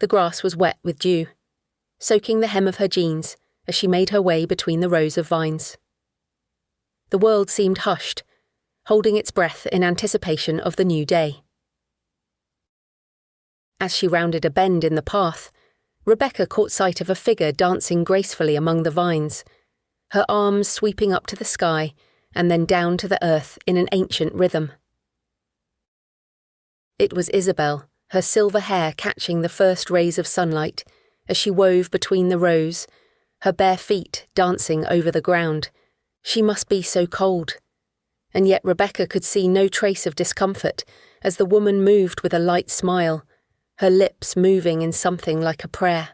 The grass was wet with dew, soaking the hem of her jeans as she made her way between the rows of vines. The world seemed hushed, holding its breath in anticipation of the new day. As she rounded a bend in the path, Rebecca caught sight of a figure dancing gracefully among the vines, her arms sweeping up to the sky and then down to the earth in an ancient rhythm. It was Isabel, her silver hair catching the first rays of sunlight as she wove between the rows, her bare feet dancing over the ground. She must be so cold. And yet Rebecca could see no trace of discomfort as the woman moved with a light smile, her lips moving in something like a prayer.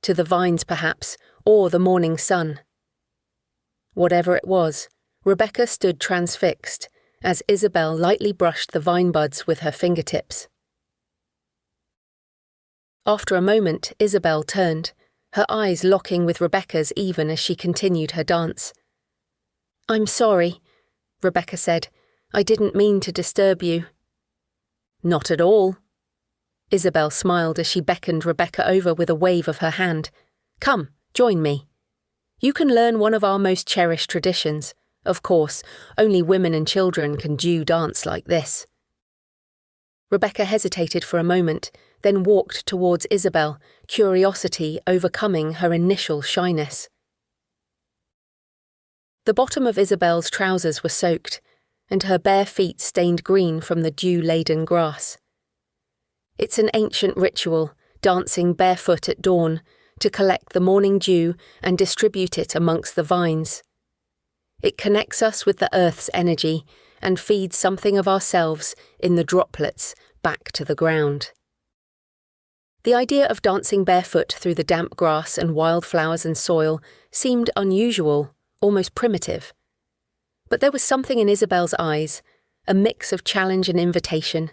To the vines, perhaps, or the morning sun. Whatever it was, Rebecca stood transfixed as Isabel lightly brushed the vine buds with her fingertips. After a moment, Isabel turned, her eyes locking with Rebecca's even as she continued her dance. "I'm sorry," Rebecca said. "I didn't mean to disturb you." "Not at all." Isabel smiled as she beckoned Rebecca over with a wave of her hand. "Come, join me. You can learn one of our most cherished traditions. Of course, only women and children can dance like this." Rebecca hesitated for a moment, then walked towards Isabel, curiosity overcoming her initial shyness. The bottom of Isabel's trousers were soaked, and her bare feet stained green from the dew-laden grass. It's an ancient ritual, dancing barefoot at dawn, to collect the morning dew and distribute it amongst the vines. It connects us with the earth's energy and feeds something of ourselves in the droplets back to the ground. The idea of dancing barefoot through the damp grass and wildflowers and soil seemed unusual, almost primitive. But there was something in Isabel's eyes, a mix of challenge and invitation,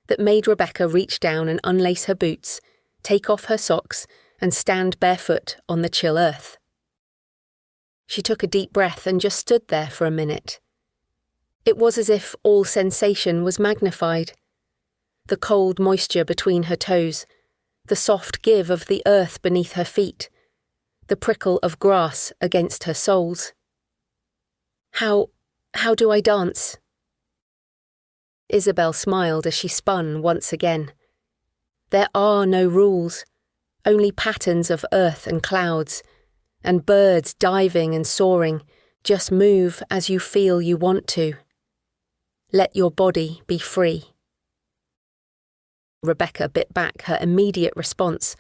that made Rebecca reach down and unlace her boots, take off her socks, and stand barefoot on the chill earth. She took a deep breath and just stood there for a minute. It was as if all sensation was magnified. The cold moisture between her toes, the soft give of the earth beneath her feet, the prickle of grass against her soles. How do I dance?" Isabel smiled as she spun once again. "There are no rules, only patterns of earth and clouds, and birds diving and soaring. Just move as you feel you want to. Let your body be free." Rebecca bit back her immediate response,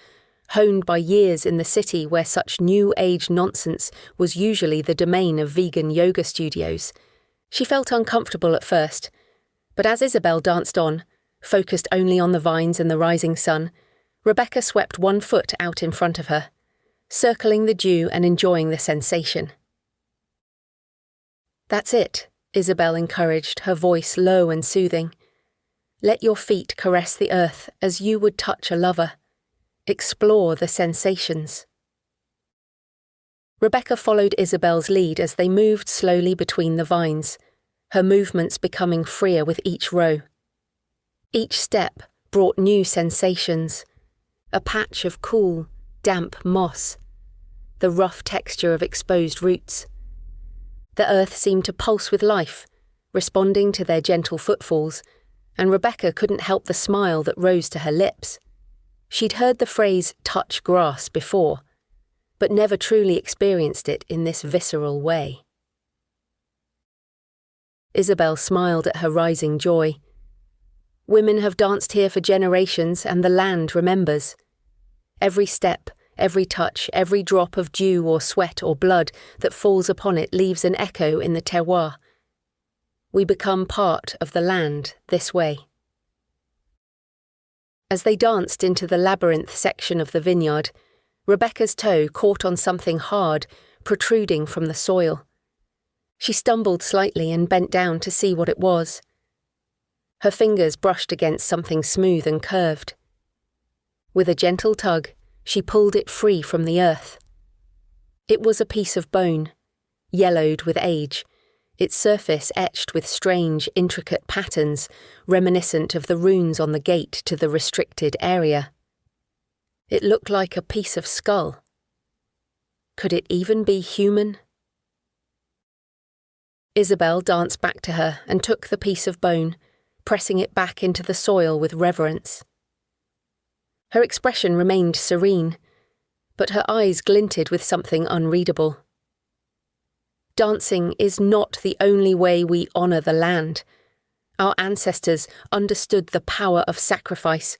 honed by years in the city where such new age nonsense was usually the domain of vegan yoga studios. She felt uncomfortable at first, but as Isabel danced on, focused only on the vines and the rising sun, Rebecca swept one foot out in front of her, circling the dew and enjoying the sensation. That's it, Isabel encouraged, her voice low and soothing. Let your feet caress the earth as you would touch a lover. Explore the sensations. Rebecca followed Isabel's lead as they moved slowly between the vines, her movements becoming freer with each row. Each step brought new sensations, a patch of cool, damp moss, the rough texture of exposed roots. The earth seemed to pulse with life, responding to their gentle footfalls, and Rebecca couldn't help the smile that rose to her lips. She'd heard the phrase touch grass before, but never truly experienced it in this visceral way. Isabel smiled at her rising joy. Women have danced here for generations, and the land remembers. Every step, every touch, every drop of dew or sweat or blood that falls upon it leaves an echo in the terroir. We become part of the land this way. As they danced into the labyrinth section of the vineyard, Rebecca's toe caught on something hard, protruding from the soil. She stumbled slightly and bent down to see what it was. Her fingers brushed against something smooth and curved. With a gentle tug, she pulled it free from the earth. It was a piece of bone, yellowed with age, its surface etched with strange, intricate patterns reminiscent of the runes on the gate to the restricted area. It looked like a piece of skull. Could it even be human? Isabel danced back to her and took the piece of bone, pressing it back into the soil with reverence. Her expression remained serene, but her eyes glinted with something unreadable. Dancing is not the only way we honour the land. Our ancestors understood the power of sacrifice,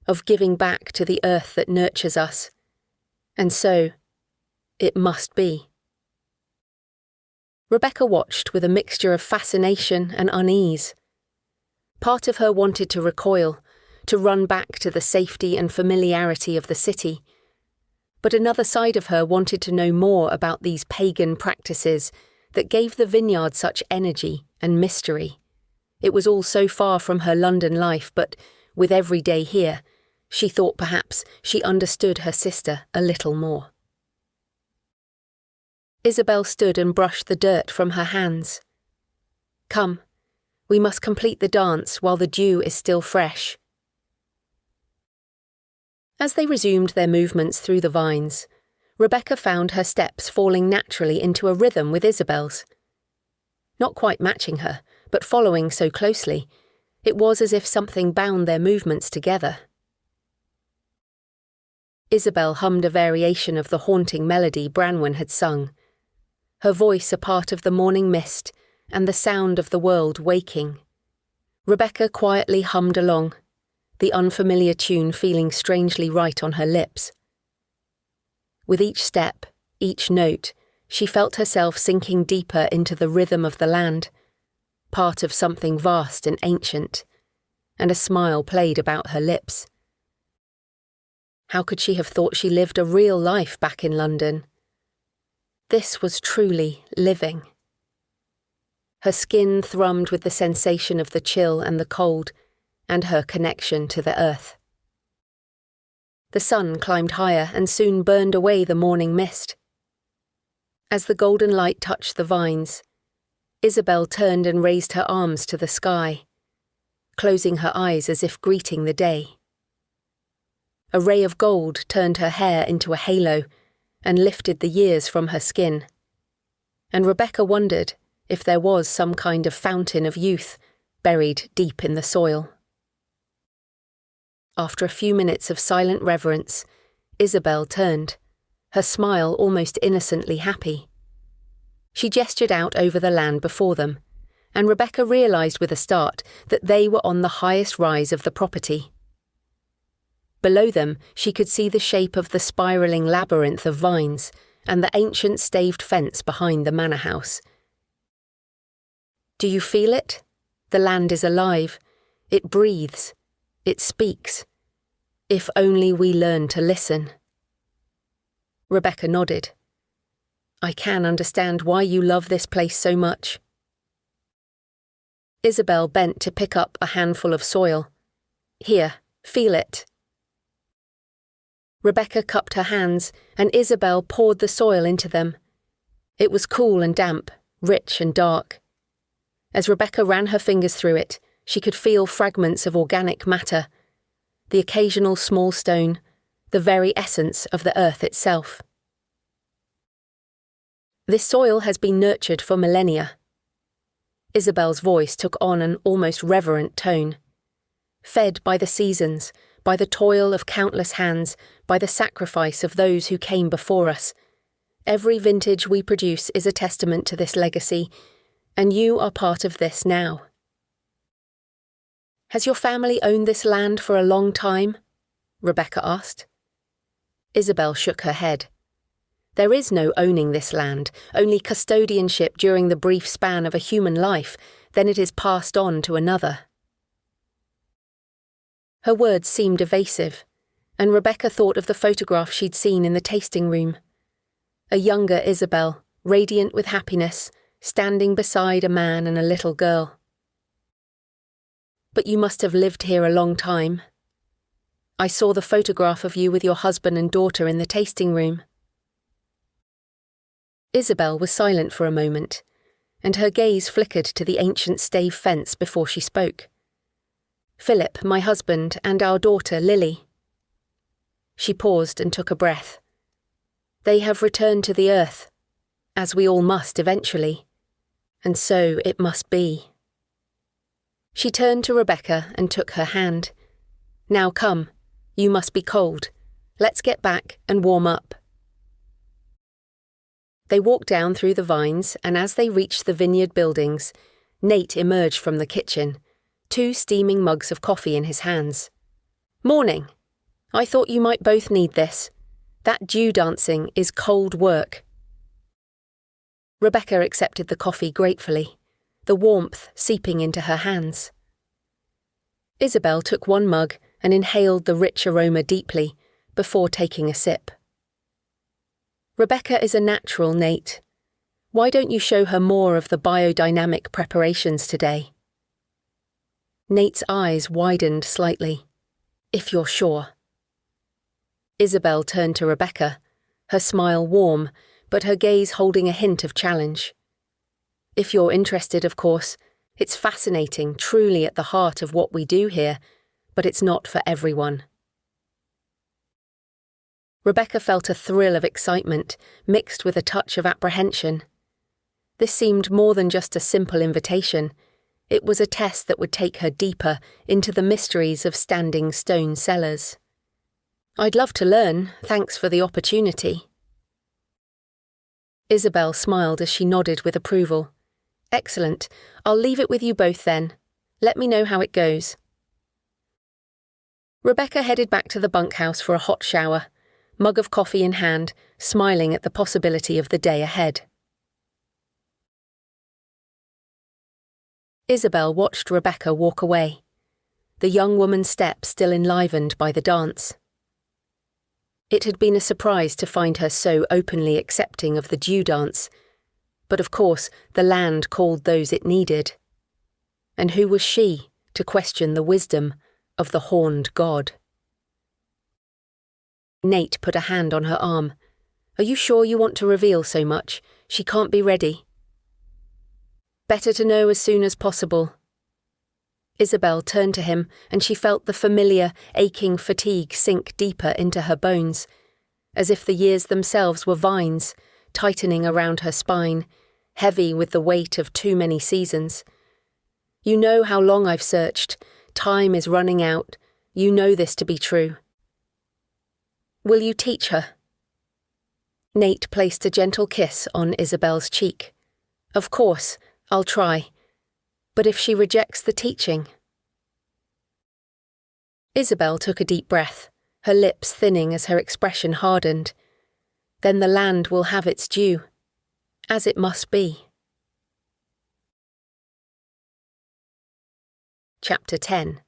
of giving back to the earth that nurtures us. And so, it must be. Rebecca watched with a mixture of fascination and unease. Part of her wanted to recoil, to run back to the safety and familiarity of the city. But another side of her wanted to know more about these pagan practices that gave the vineyard such energy and mystery. It was all so far from her London life, but with every day here, she thought perhaps she understood her sister a little more. Isabel stood and brushed the dirt from her hands. Come, we must complete the dance while the dew is still fresh. As they resumed their movements through the vines, Rebecca found her steps falling naturally into a rhythm with Isabel's. Not quite matching her, but following so closely, it was as if something bound their movements together. Isabel hummed a variation of the haunting melody Branwen had sung, her voice a part of the morning mist and the sound of the world waking. Rebecca quietly hummed along, the unfamiliar tune feeling strangely right on her lips. With each step, each note, she felt herself sinking deeper into the rhythm of the land, part of something vast and ancient, and a smile played about her lips. How could she have thought she lived a real life back in London? This was truly living. Her skin thrummed with the sensation of the chill and the cold, and her connection to the earth. The sun climbed higher and soon burned away the morning mist. As the golden light touched the vines, Isabel turned and raised her arms to the sky, closing her eyes as if greeting the day. A ray of gold turned her hair into a halo and lifted the years from her skin. And Rebecca wondered if there was some kind of fountain of youth buried deep in the soil. After a few minutes of silent reverence, Isabel turned, her smile almost innocently happy. She gestured out over the land before them, and Rebecca realised with a start that they were on the highest rise of the property. Below them, she could see the shape of the spiralling labyrinth of vines and the ancient staved fence behind the manor house. Do you feel it? The land is alive. It breathes. It speaks. If only we learn to listen. Rebecca nodded. I can understand why you love this place so much. Isabel bent to pick up a handful of soil. Here, feel it. Rebecca cupped her hands, and Isabel poured the soil into them. It was cool and damp, rich and dark. As Rebecca ran her fingers through it, she could feel fragments of organic matter, the occasional small stone, the very essence of the earth itself. This soil has been nurtured for millennia. Isabel's voice took on an almost reverent tone. Fed by the seasons, by the toil of countless hands, by the sacrifice of those who came before us. Every vintage we produce is a testament to this legacy, and you are part of this now. Has your family owned this land for a long time? Rebecca asked. Isabel shook her head. There is no owning this land, only custodianship during the brief span of a human life, then it is passed on to another. Her words seemed evasive, and Rebecca thought of the photograph she'd seen in the tasting room. A younger Isabel, radiant with happiness, standing beside a man and a little girl. But you must have lived here a long time. I saw the photograph of you with your husband and daughter in the tasting room. Isabel was silent for a moment, and her gaze flickered to the ancient stave fence before she spoke. Philip, my husband, and our daughter, Lily. She paused and took a breath. They have returned to the earth, as we all must eventually, and so it must be. She turned to Rebecca and took her hand. Now come, you must be cold. Let's get back and warm up. They walked down through the vines, and as they reached the vineyard buildings, Nate emerged from the kitchen, 2 steaming mugs of coffee in his hands. Morning. I thought you might both need this. That dew dancing is cold work. Rebecca accepted the coffee gratefully, the warmth seeping into her hands. Isabel took 1 mug and inhaled the rich aroma deeply before taking a sip. Rebecca is a natural, Nate. Why don't you show her more of the biodynamic preparations today? Nate's eyes widened slightly. If you're sure. Isabel turned to Rebecca, her smile warm, but her gaze holding a hint of challenge. If you're interested, of course. It's fascinating, truly at the heart of what we do here, but it's not for everyone. Rebecca felt a thrill of excitement, mixed with a touch of apprehension. This seemed more than just a simple invitation. It was a test that would take her deeper into the mysteries of Standing Stone Cellars. I'd love to learn, thanks for the opportunity. Isabel smiled as she nodded with approval. Excellent. I'll leave it with you both then. Let me know how it goes. Rebecca headed back to the bunkhouse for a hot shower, mug of coffee in hand, smiling at the possibility of the day ahead. Isabel watched Rebecca walk away, the young woman's step still enlivened by the dance. It had been a surprise to find her so openly accepting of the dew dance, but of course the land called those it needed. And who was she to question the wisdom of the horned god? Nate put a hand on her arm. Are you sure you want to reveal so much? She can't be ready. Better to know as soon as possible. Isabel turned to him, and she felt the familiar, aching fatigue sink deeper into her bones, as if the years themselves were vines, tightening around her spine, heavy with the weight of too many seasons. You know how long I've searched. Time is running out. You know this to be true. Will you teach her? Nate placed a gentle kiss on Isabel's cheek. Of course, I'll try. But if she rejects the teaching? Isabel took a deep breath, her lips thinning as her expression hardened. Then the land will have its due, as it must be. Chapter 10.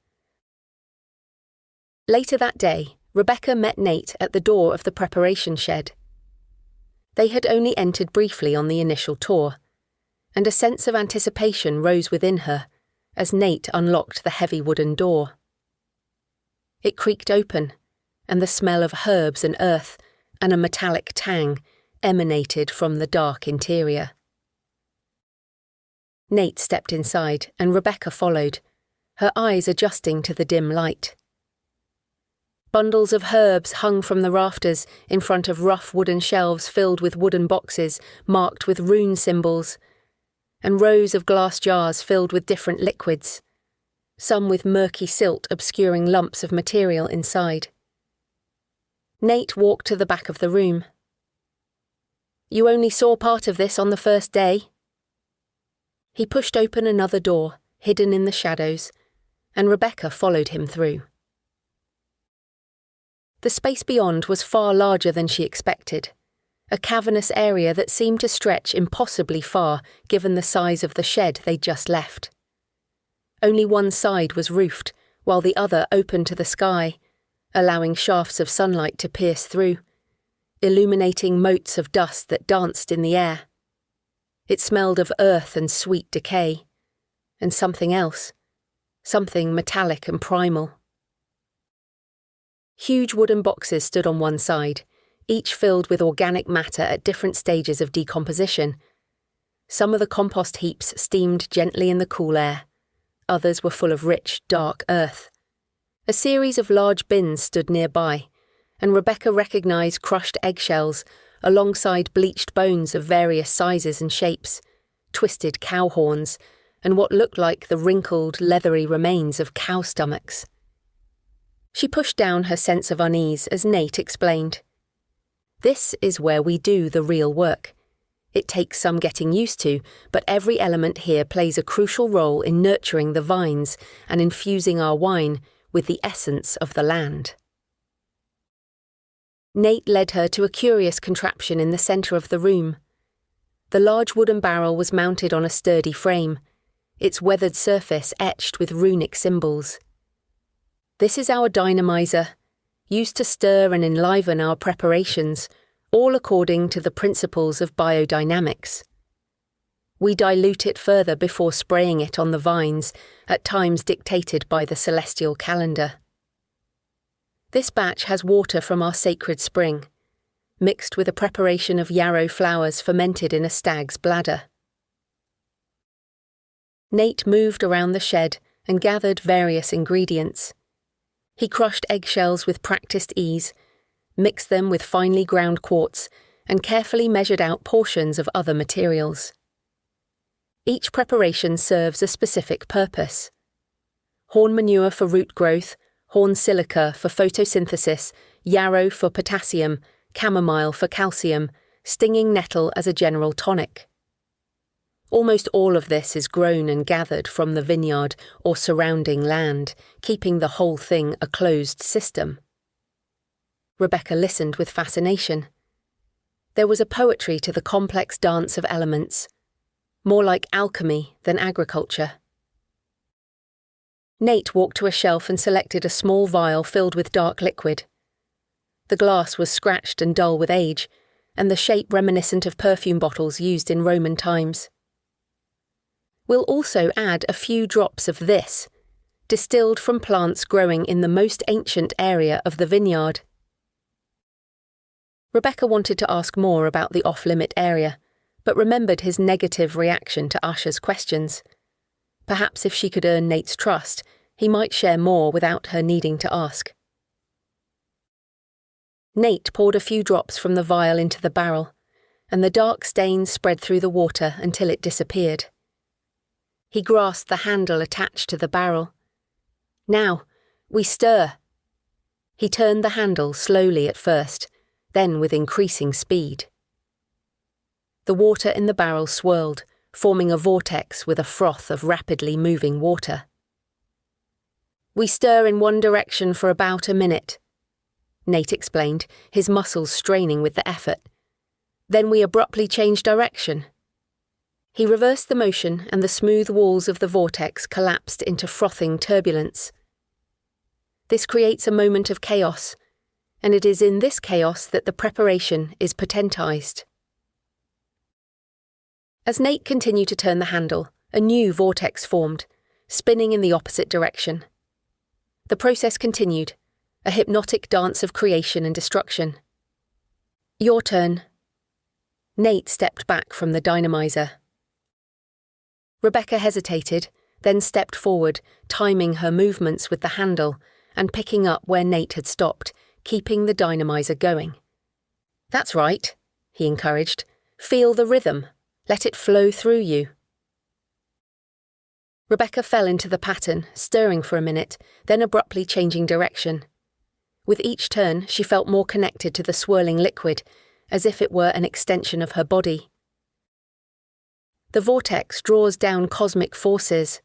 Later that day, Rebecca met Nate at the door of the preparation shed. They had only entered briefly on the initial tour, and a sense of anticipation rose within her as Nate unlocked the heavy wooden door. It creaked open, and the smell of herbs and earth and a metallic tang emanated from the dark interior. Nate stepped inside, and Rebecca followed, her eyes adjusting to the dim light. Bundles of herbs hung from the rafters in front of rough wooden shelves filled with wooden boxes marked with rune symbols, and rows of glass jars filled with different liquids, some with murky silt obscuring lumps of material inside. Nate walked to the back of the room. "You only saw part of this on the first day?" He pushed open another door, hidden in the shadows, and Rebecca followed him through. The space beyond was far larger than she expected, a cavernous area that seemed to stretch impossibly far given the size of the shed they'd just left. Only one side was roofed, while the other opened to the sky, allowing shafts of sunlight to pierce through, illuminating motes of dust that danced in the air. It smelled of earth and sweet decay, and something else, something metallic and primal. Huge wooden boxes stood on one side, each filled with organic matter at different stages of decomposition. Some of the compost heaps steamed gently in the cool air, others were full of rich, dark earth. A series of large bins stood nearby, and Rebecca recognised crushed eggshells alongside bleached bones of various sizes and shapes, twisted cow horns, and what looked like the wrinkled, leathery remains of cow stomachs. She pushed down her sense of unease as Nate explained. "This is where we do the real work. It takes some getting used to, but every element here plays a crucial role in nurturing the vines and infusing our wine with the essence of the land." Nate led her to a curious contraption in the centre of the room. The large wooden barrel was mounted on a sturdy frame, its weathered surface etched with runic symbols. "This is our dynamizer, used to stir and enliven our preparations, all according to the principles of biodynamics. We dilute it further before spraying it on the vines, at times dictated by the celestial calendar. This batch has water from our sacred spring, mixed with a preparation of yarrow flowers fermented in a stag's bladder." Nate moved around the shed and gathered various ingredients. He crushed eggshells with practiced ease, mixed them with finely ground quartz, and carefully measured out portions of other materials. Each preparation serves a specific purpose. Horn manure for root growth, horn silica for photosynthesis, yarrow for potassium, chamomile for calcium, stinging nettle as a general tonic. Almost all of this is grown and gathered from the vineyard or surrounding land, keeping the whole thing a closed system. Rebecca listened with fascination. There was a poetry to the complex dance of elements, more like alchemy than agriculture. Nate walked to a shelf and selected a small vial filled with dark liquid. The glass was scratched and dull with age, and the shape reminiscent of perfume bottles used in Roman times. "We'll also add a few drops of this, distilled from plants growing in the most ancient area of the vineyard." Rebecca wanted to ask more about the off-limit area, but remembered his negative reaction to Usher's questions. Perhaps if she could earn Nate's trust, he might share more without her needing to ask. Nate poured a few drops from the vial into the barrel, and the dark stain spread through the water until it disappeared. He grasped the handle attached to the barrel. "Now, we stir." He turned the handle slowly at first, then with increasing speed. The water in the barrel swirled, forming a vortex with a froth of rapidly moving water. "We stir in one direction for about a minute," Nate explained, his muscles straining with the effort. "Then we abruptly change direction." He reversed the motion, and the smooth walls of the vortex collapsed into frothing turbulence. This creates a moment of chaos, and it is in this chaos that the preparation is potentized. As Nate continued to turn the handle, a new vortex formed, spinning in the opposite direction. The process continued, a hypnotic dance of creation and destruction. Your turn. Nate stepped back from the dynamizer. Rebecca hesitated, then stepped forward, timing her movements with the handle and picking up where Nate had stopped, keeping the dynamizer going. That's right, he encouraged. Feel the rhythm. Let it flow through you. Rebecca fell into the pattern, stirring for a minute, then abruptly changing direction. With each turn, she felt more connected to the swirling liquid, as if it were an extension of her body. The vortex draws down cosmic forces,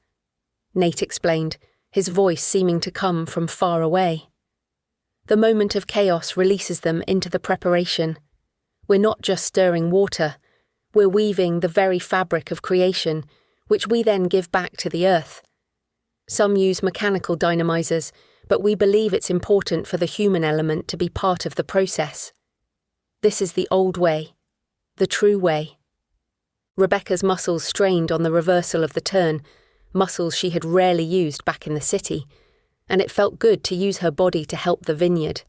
Nate explained, his voice seeming to come from far away. The moment of chaos releases them into the preparation. We're not just stirring water, we're weaving the very fabric of creation, which we then give back to the earth. Some use mechanical dynamizers, but we believe it's important for the human element to be part of the process. This is the old way, the true way. Rebecca's muscles strained on the reversal of the turn, muscles she had rarely used back in the city, and it felt good to use her body to help the vineyard.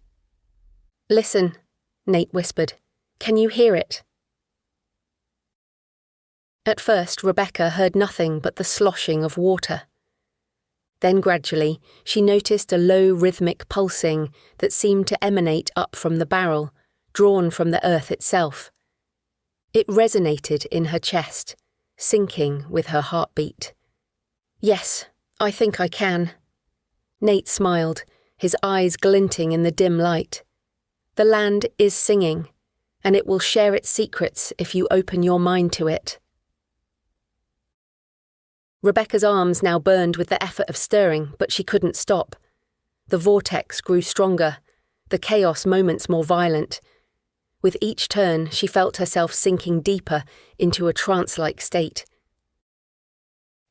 Listen, Nate whispered. Can you hear it? At first, Rebecca heard nothing but the sloshing of water. Then gradually, she noticed a low rhythmic pulsing that seemed to emanate up from the barrel, drawn from the earth itself. It resonated in her chest, syncing with her heartbeat. Yes, I think I can. Nate smiled, his eyes glinting in the dim light. The land is singing, and it will share its secrets if you open your mind to it. Rebecca's arms now burned with the effort of stirring, but she couldn't stop. The vortex grew stronger, the chaos moments more violent. With each turn, she felt herself sinking deeper into a trance-like state.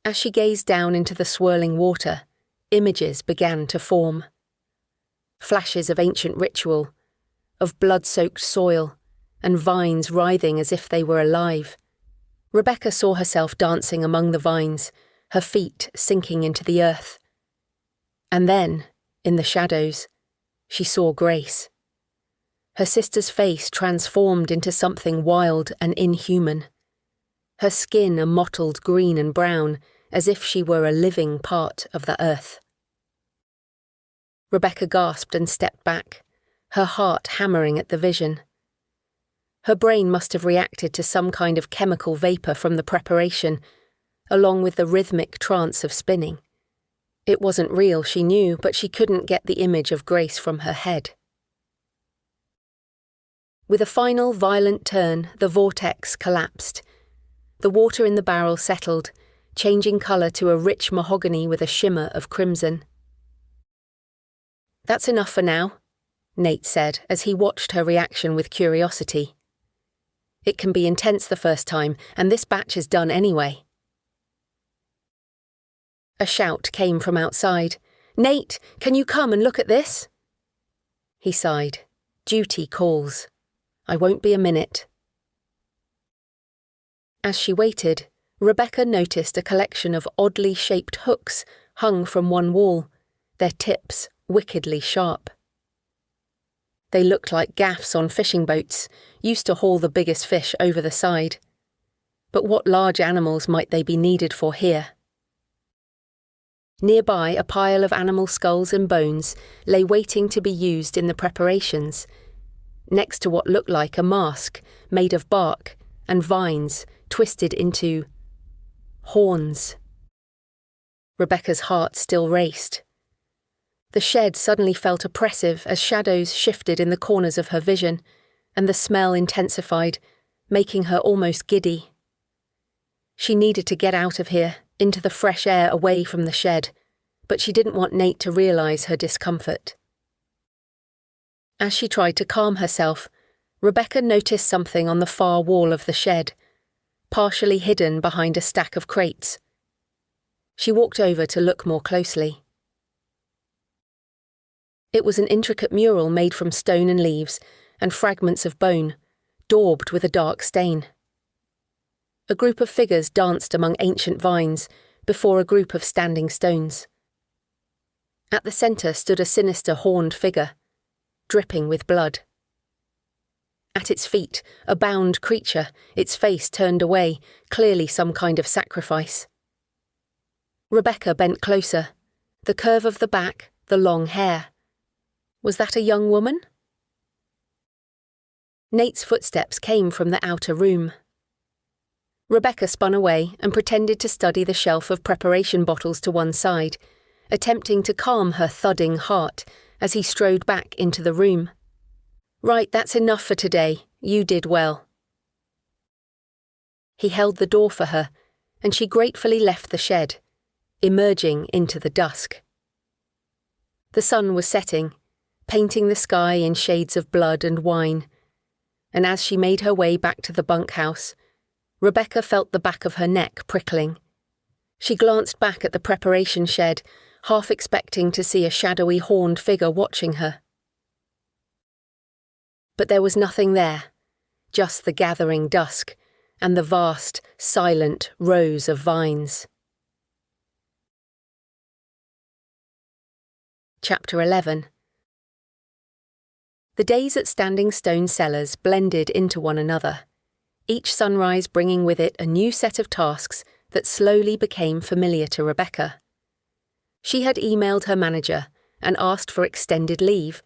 As she gazed down into the swirling water, images began to form. Flashes of ancient ritual, of blood-soaked soil, and vines writhing as if they were alive. Rebecca saw herself dancing among the vines, her feet sinking into the earth. And then, in the shadows, she saw Grace. Her sister's face transformed into something wild and inhuman. Her skin a mottled green and brown, as if she were a living part of the earth. Rebecca gasped and stepped back, her heart hammering at the vision. Her brain must have reacted to some kind of chemical vapour from the preparation, along with the rhythmic trance of spinning. It wasn't real, she knew, but she couldn't get the image of Grace from her head. With a final violent turn, the vortex collapsed. The water in the barrel settled, changing colour to a rich mahogany with a shimmer of crimson. That's enough for now, Nate said as he watched her reaction with curiosity. It can be intense the first time, and this batch is done anyway. A shout came from outside. Nate, can you come and look at this? He sighed. Duty calls. I won't be a minute. As she waited, Rebecca noticed a collection of oddly shaped hooks hung from one wall, their tips wickedly sharp. They looked like gaffs on fishing boats, used to haul the biggest fish over the side. But what large animals might they be needed for here? Nearby, a pile of animal skulls and bones lay waiting to be used in the preparations, next to what looked like a mask made of bark and vines twisted into horns. Rebecca's heart still raced. The shed suddenly felt oppressive as shadows shifted in the corners of her vision, and the smell intensified, making her almost giddy. She needed to get out of here, into the fresh air away from the shed, but she didn't want Nate to realise her discomfort. As she tried to calm herself, Rebecca noticed something on the far wall of the shed, partially hidden behind a stack of crates. She walked over to look more closely. It was an intricate mural made from stone and leaves and fragments of bone, daubed with a dark stain. A group of figures danced among ancient vines before a group of standing stones. At the centre stood a sinister horned figure, dripping with blood. At its feet, a bound creature, its face turned away, clearly some kind of sacrifice. Rebecca bent closer, the curve of the back, the long hair. Was that a young woman? Nate's footsteps came from the outer room. Rebecca spun away and pretended to study the shelf of preparation bottles to one side, attempting to calm her thudding heart as he strode back into the room. "Right, that's enough for today. You did well." He held the door for her, and she gratefully left the shed, emerging into the dusk. The sun was setting, painting the sky in shades of blood and wine, and as she made her way back to the bunkhouse, Rebecca felt the back of her neck prickling. She glanced back at the preparation shed, half expecting to see a shadowy horned figure watching her. But there was nothing there, just the gathering dusk and the vast, silent rows of vines. Chapter 11. The days at Standing Stone Cellars blended into one another, each sunrise bringing with it a new set of tasks that slowly became familiar to Rebecca. She had emailed her manager and asked for extended leave,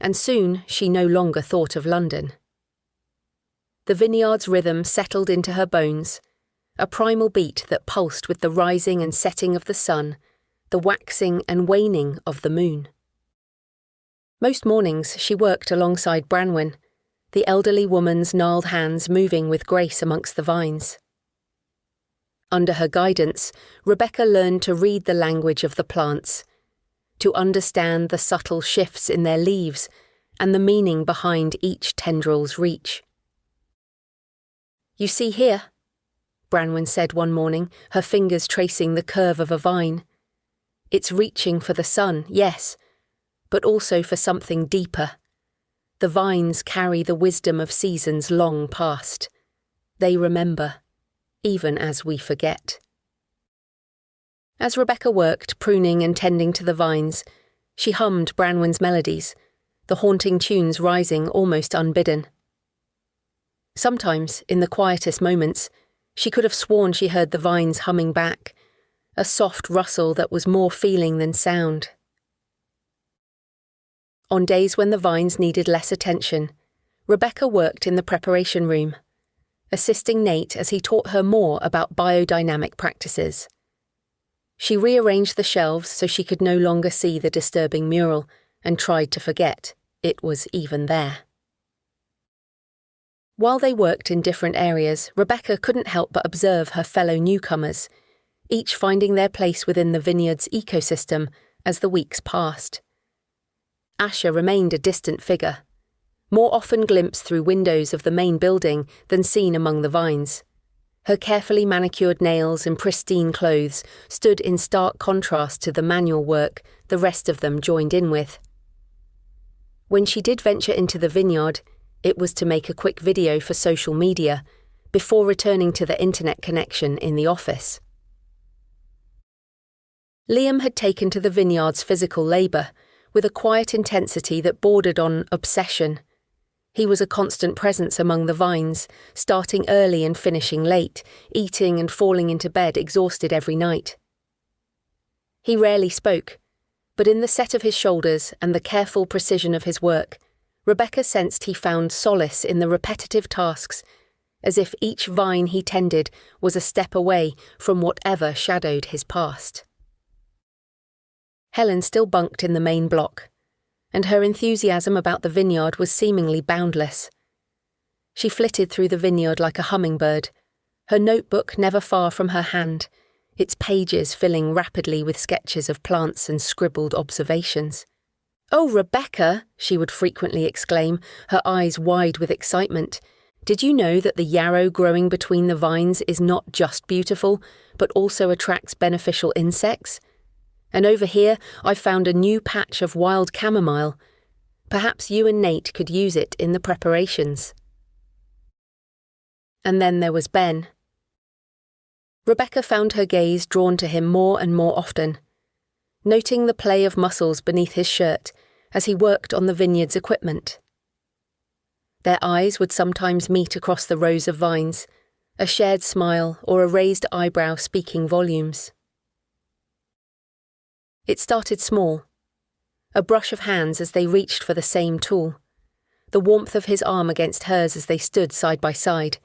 and soon she no longer thought of London. The vineyard's rhythm settled into her bones, a primal beat that pulsed with the rising and setting of the sun, the waxing and waning of the moon. Most mornings she worked alongside Branwen, the elderly woman's gnarled hands moving with grace amongst the vines. Under her guidance, Rebecca learned to read the language of the plants, to understand the subtle shifts in their leaves and the meaning behind each tendril's reach. "You see here," Branwen said one morning, her fingers tracing the curve of a vine. "It's reaching for the sun, yes, but also for something deeper. The vines carry the wisdom of seasons long past. They remember, even as we forget." As Rebecca worked, pruning and tending to the vines, she hummed Branwen's melodies, the haunting tunes rising almost unbidden. Sometimes, in the quietest moments, she could have sworn she heard the vines humming back, a soft rustle that was more feeling than sound. On days when the vines needed less attention, Rebecca worked in the preparation room, assisting Nate as he taught her more about biodynamic practices. She rearranged the shelves so she could no longer see the disturbing mural and tried to forget it was even there. While they worked in different areas, Rebecca couldn't help but observe her fellow newcomers, each finding their place within the vineyard's ecosystem as the weeks passed. Asha remained a distant figure, more often glimpsed through windows of the main building than seen among the vines. Her carefully manicured nails and pristine clothes stood in stark contrast to the manual work the rest of them joined in with. When she did venture into the vineyard, it was to make a quick video for social media, before returning to the internet connection in the office. Liam had taken to the vineyard's physical labour, with a quiet intensity that bordered on obsession. He was a constant presence among the vines, starting early and finishing late, eating and falling into bed exhausted every night. He rarely spoke, but in the set of his shoulders and the careful precision of his work, Rebecca sensed he found solace in the repetitive tasks, as if each vine he tended was a step away from whatever shadowed his past. Helen still bunked in the main block, and her enthusiasm about the vineyard was seemingly boundless. She flitted through the vineyard like a hummingbird, her notebook never far from her hand, its pages filling rapidly with sketches of plants and scribbled observations. "Oh, Rebecca," she would frequently exclaim, her eyes wide with excitement, "did you know that the yarrow growing between the vines is not just beautiful, but also attracts beneficial insects? And over here I found a new patch of wild chamomile. Perhaps you and Nate could use it in the preparations." And then there was Ben, Rebecca found her gaze drawn to him more and more often, noting the play of muscles beneath his shirt as he worked on the vineyard's equipment. Their eyes would sometimes meet across the rows of vines, a shared smile or a raised eyebrow speaking volumes. It started small, a brush of hands as they reached for the same tool, the warmth of his arm against hers as they stood side by side,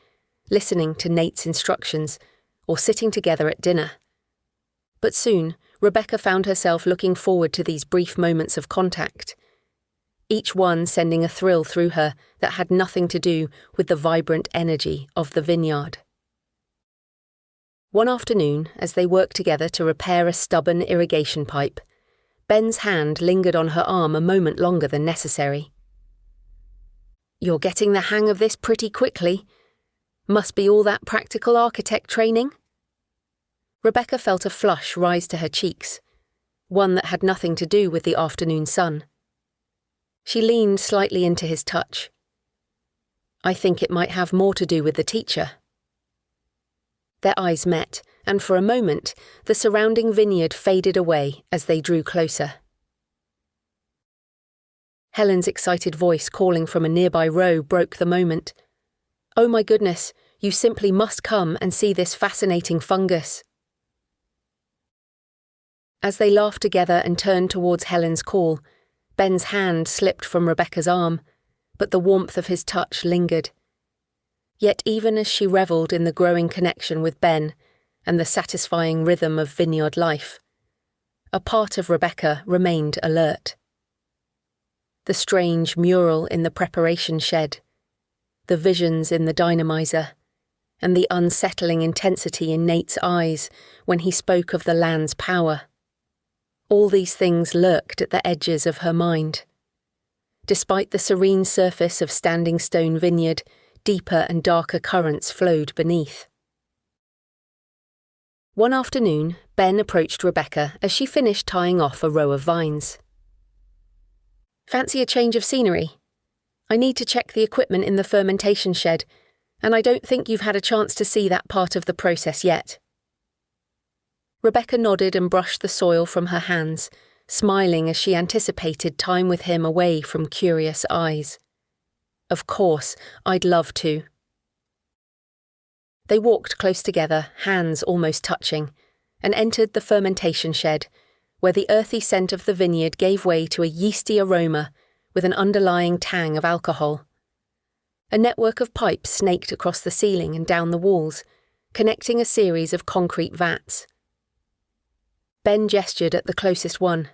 listening to Nate's instructions or sitting together at dinner. But soon, Rebecca found herself looking forward to these brief moments of contact, each one sending a thrill through her that had nothing to do with the vibrant energy of the vineyard. One afternoon, as they worked together to repair a stubborn irrigation pipe, Ben's hand lingered on her arm a moment longer than necessary. "You're getting the hang of this pretty quickly. Must be all that practical architect training?" Rebecca felt a flush rise to her cheeks, one that had nothing to do with the afternoon sun. She leaned slightly into his touch. "I think it might have more to do with the teacher." Their eyes met, and for a moment, the surrounding vineyard faded away as they drew closer. Helen's excited voice calling from a nearby row broke the moment. "Oh my goodness, you simply must come and see this fascinating fungus." As they laughed together and turned towards Helen's call, Ben's hand slipped from Rebecca's arm, but the warmth of his touch lingered. Yet even as she revelled in the growing connection with Ben and the satisfying rhythm of vineyard life, a part of Rebecca remained alert. The strange mural in the preparation shed, the visions in the dynamizer, and the unsettling intensity in Nate's eyes when he spoke of the land's power. All these things lurked at the edges of her mind. Despite the serene surface of Standing Stone Vineyard, deeper and darker currents flowed beneath. One afternoon, Ben approached Rebecca as she finished tying off a row of vines. "Fancy a change of scenery? I need to check the equipment in the fermentation shed, and I don't think you've had a chance to see that part of the process yet." Rebecca nodded and brushed the soil from her hands, smiling as she anticipated time with him away from curious eyes. "Of course, I'd love to." They walked close together, hands almost touching, and entered the fermentation shed, where the earthy scent of the vineyard gave way to a yeasty aroma with an underlying tang of alcohol. A network of pipes snaked across the ceiling and down the walls, connecting a series of concrete vats. Ben gestured at the closest one.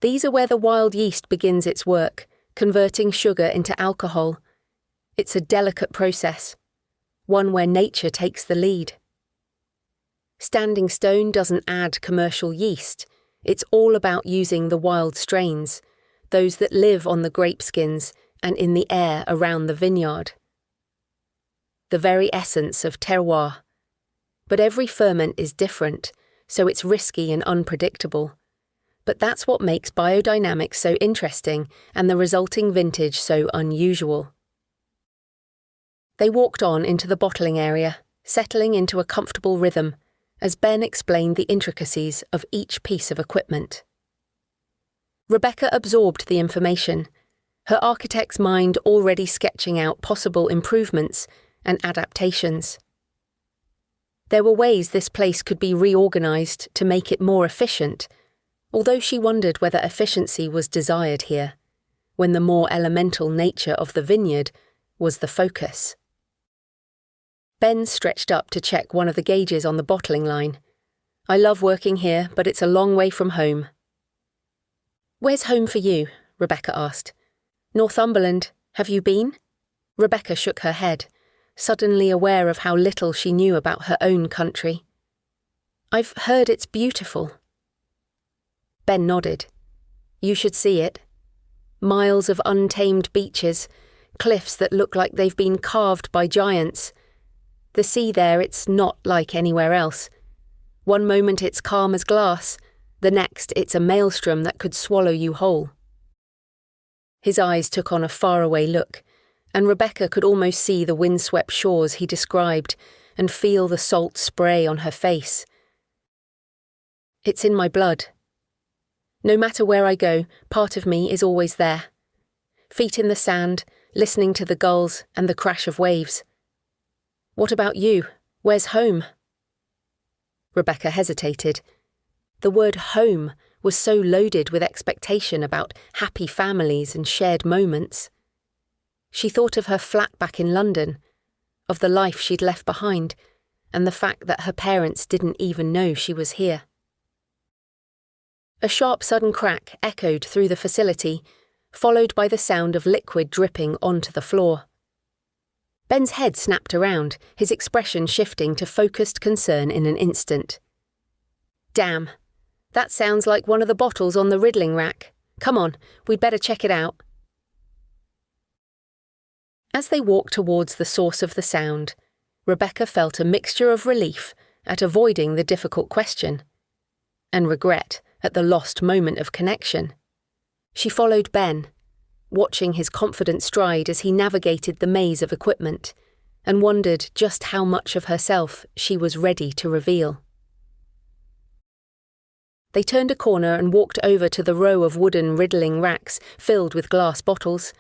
"These are where the wild yeast begins its work, converting sugar into alcohol. It's a delicate process, one where nature takes the lead. Standing Stone doesn't add commercial yeast. It's all about using the wild strains, those that live on the grape skins and in the air around the vineyard. The very essence of terroir. But every ferment is different, so it's risky and unpredictable. But that's what makes biodynamics so interesting and the resulting vintage so unusual." They walked on into the bottling area, settling into a comfortable rhythm, as Ben explained the intricacies of each piece of equipment. Rebecca absorbed the information, her architect's mind already sketching out possible improvements and adaptations. There were ways this place could be reorganized to make it more efficient, although she wondered whether efficiency was desired here, when the more elemental nature of the vineyard was the focus. Ben stretched up to check one of the gauges on the bottling line. "I love working here, but it's a long way from home." "Where's home for you?" Rebecca asked. "Northumberland. Have you been?" Rebecca shook her head, suddenly aware of how little she knew about her own country. "I've heard it's beautiful." Ben nodded. "You should see it. Miles of untamed beaches, cliffs that look like they've been carved by giants. The sea there, it's not like anywhere else. One moment it's calm as glass, the next it's a maelstrom that could swallow you whole." His eyes took on a faraway look, and Rebecca could almost see the windswept shores he described and feel the salt spray on her face. It's in my blood. No matter where I go, part of me is always there. Feet in the sand, listening to the gulls and the crash of waves. What about you? Where's home? Rebecca hesitated. The word home was so loaded with expectation about happy families and shared moments. She thought of her flat back in London, of the life she'd left behind, and the fact that her parents didn't even know she was here. A sharp sudden crack echoed through the facility, followed by the sound of liquid dripping onto the floor. Ben's head snapped around, his expression shifting to focused concern in an instant. Damn, that sounds like one of the bottles on the riddling rack. Come on, we'd better check it out. As they walked towards the source of the sound, Rebecca felt a mixture of relief at avoiding the difficult question, and regret at the lost moment of connection. She followed Ben, watching his confident stride as he navigated the maze of equipment, and wondered just how much of herself she was ready to reveal. They turned a corner and walked over to the row of wooden riddling racks filled with glass bottles.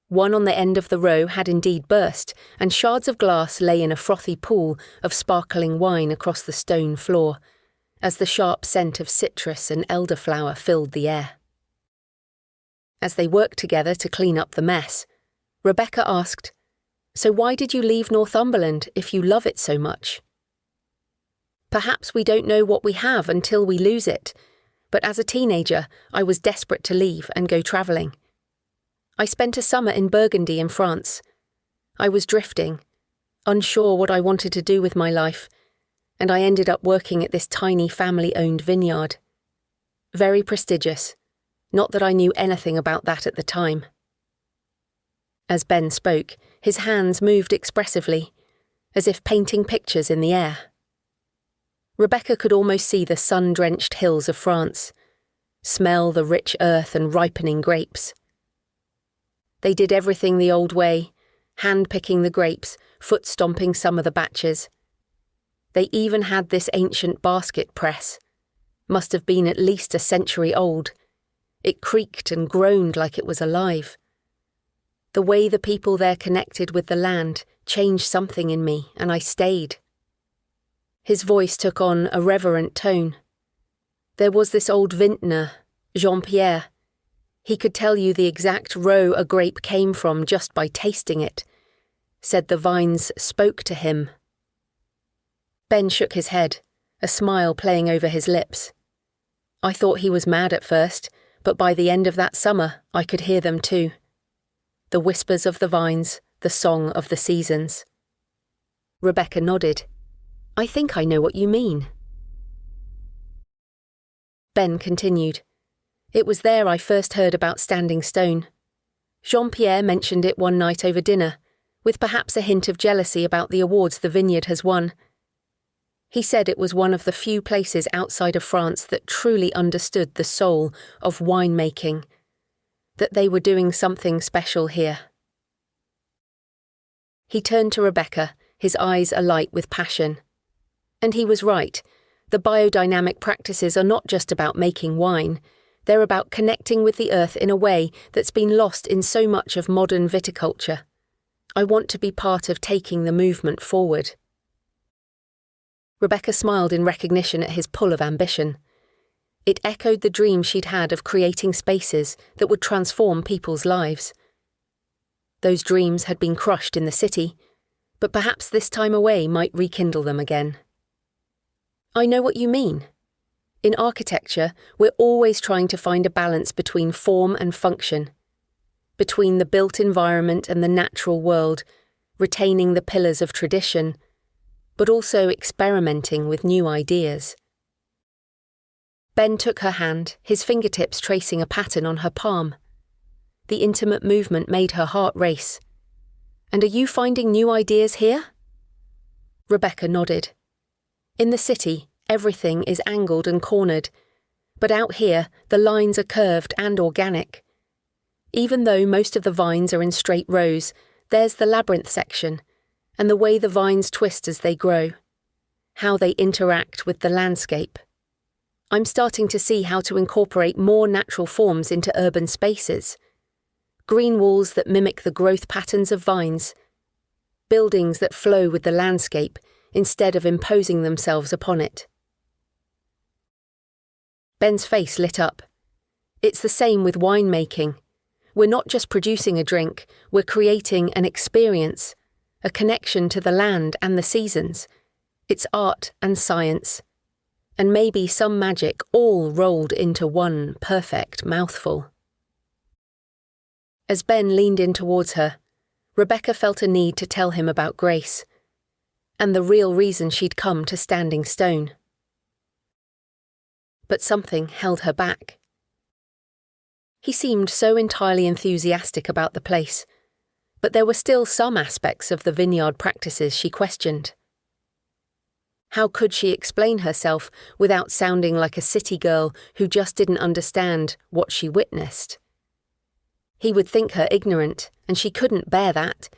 One on the end of the row had indeed burst, and shards of glass lay in a frothy pool of sparkling wine across the stone floor, as the sharp scent of citrus and elderflower filled the air. As they worked together to clean up the mess, Rebecca asked, "So why did you leave Northumberland if you love it so much?" Perhaps we don't know what we have until we lose it, but as a teenager, I was desperate to leave and go travelling. I spent a summer in Burgundy in France. I was drifting, unsure what I wanted to do with my life, and I ended up working at this tiny family-owned vineyard. Very prestigious, not that I knew anything about that at the time. As Ben spoke, his hands moved expressively, as if painting pictures in the air. Rebecca could almost see the sun-drenched hills of France, smell the rich earth and ripening grapes. They did everything the old way, hand-picking the grapes, foot-stomping some of the batches. They even had this ancient basket press. Must have been at least a century old. It creaked and groaned like it was alive. The way the people there connected with the land changed something in me, and I stayed. His voice took on a reverent tone. There was this old vintner, Jean-Pierre. He could tell you the exact row a grape came from just by tasting it. Said the vines spoke to him. Ben shook his head, a smile playing over his lips. I thought he was mad at first, but by the end of that summer I could hear them too. The whispers of the vines, the song of the seasons. Rebecca nodded. I think I know what you mean. Ben continued. It was there I first heard about Standing Stone. Jean-Pierre mentioned it one night over dinner, with perhaps a hint of jealousy about the awards the vineyard has won. He said it was one of the few places outside of France that truly understood the soul of winemaking, that they were doing something special here. He turned to Rebecca, his eyes alight with passion. And he was right. The biodynamic practices are not just about making wine. They're about connecting with the earth in a way that's been lost in so much of modern viticulture. I want to be part of taking the movement forward. Rebecca smiled in recognition at his pull of ambition. It echoed the dream she'd had of creating spaces that would transform people's lives. Those dreams had been crushed in the city, but perhaps this time away might rekindle them again. I know what you mean. In architecture, we're always trying to find a balance between form and function, between the built environment and the natural world, retaining the pillars of tradition, but also experimenting with new ideas. Ben took her hand, his fingertips tracing a pattern on her palm. The intimate movement made her heart race. And are you finding new ideas here? Rebecca nodded. In the city, everything is angled and cornered, but out here, the lines are curved and organic. Even though most of the vines are in straight rows, there's the labyrinth section, and the way the vines twist as they grow, how they interact with the landscape. I'm starting to see how to incorporate more natural forms into urban spaces. Green walls that mimic the growth patterns of vines. Buildings that flow with the landscape instead of imposing themselves upon it. Ben's face lit up. It's the same with winemaking. We're not just producing a drink, we're creating an experience, a connection to the land and the seasons. It's art and science, and maybe some magic all rolled into one perfect mouthful. As Ben leaned in towards her, Rebecca felt a need to tell him about Grace, and the real reason she'd come to Standing Stone. But something held her back. He seemed so entirely enthusiastic about the place, but there were still some aspects of the vineyard practices she questioned. How could she explain herself without sounding like a city girl who just didn't understand what she witnessed? He would think her ignorant, and she couldn't bear that.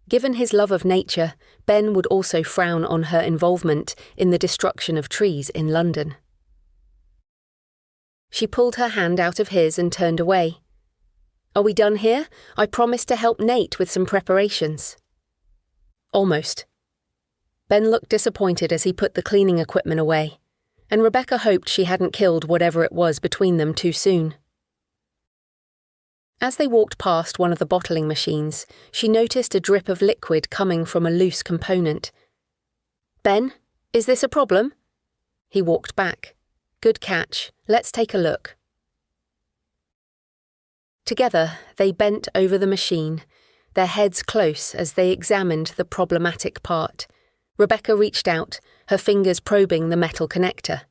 Given his love of nature, Ben would also frown on her involvement in the destruction of trees in London. She pulled her hand out of his and turned away. "Are we done here? I promised to help Nate with some preparations." "Almost." Ben looked disappointed as he put the cleaning equipment away, and Rebecca hoped she hadn't killed whatever it was between them too soon. As they walked past one of the bottling machines, she noticed a drip of liquid coming from a loose component. "Ben, is this a problem?" He walked back. "Good catch. Let's take a look." Together, they bent over the machine, their heads close as they examined the problematic part. Rebecca reached out, her fingers probing the metal connector.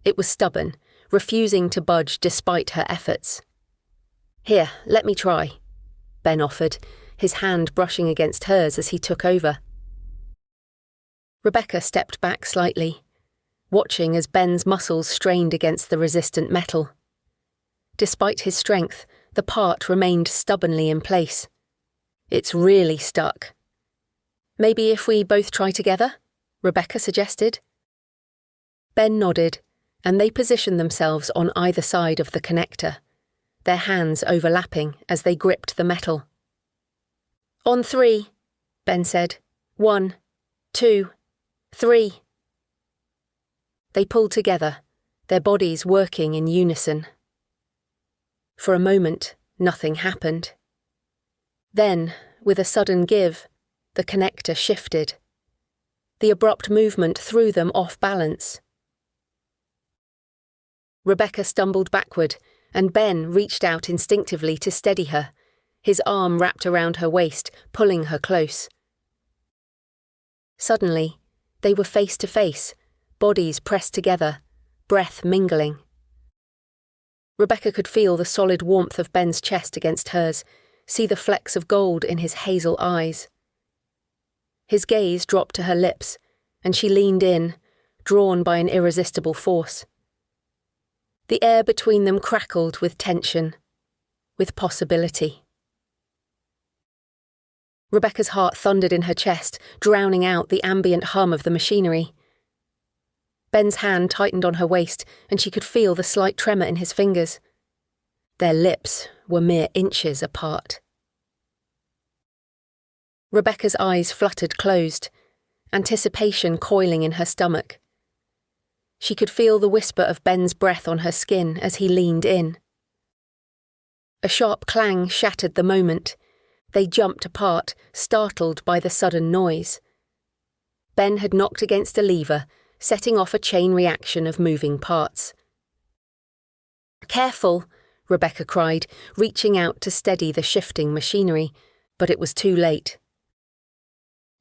It was stubborn, refusing to budge despite her efforts. "Here, let me try," Ben offered, his hand brushing against hers as he took over. Rebecca stepped back slightly, watching as Ben's muscles strained against the resistant metal. Despite his strength, the part remained stubbornly in place. "It's really stuck." "Maybe if we both try together?" Rebecca suggested. Ben nodded, and they positioned themselves on either side of the connector, their hands overlapping as they gripped the metal. "On 3, Ben said. 1, 2, 3. They pulled together, their bodies working in unison. For a moment, nothing happened. Then, with a sudden give, the connector shifted. The abrupt movement threw them off balance. Rebecca stumbled backward, and Ben reached out instinctively to steady her, his arm wrapped around her waist, pulling her close. Suddenly, they were face to face, bodies pressed together, breath mingling. Rebecca could feel the solid warmth of Ben's chest against hers, see the flecks of gold in his hazel eyes. His gaze dropped to her lips, and she leaned in, drawn by an irresistible force. The air between them crackled with tension, with possibility. Rebecca's heart thundered in her chest, drowning out the ambient hum of the machinery. Ben's hand tightened on her waist, and she could feel the slight tremor in his fingers. Their lips were mere inches apart. Rebecca's eyes fluttered closed, anticipation coiling in her stomach. She could feel the whisper of Ben's breath on her skin as he leaned in. A sharp clang shattered the moment. They jumped apart, startled by the sudden noise. Ben had knocked against a lever, setting off a chain reaction of moving parts. "Careful," Rebecca cried, reaching out to steady the shifting machinery, but it was too late.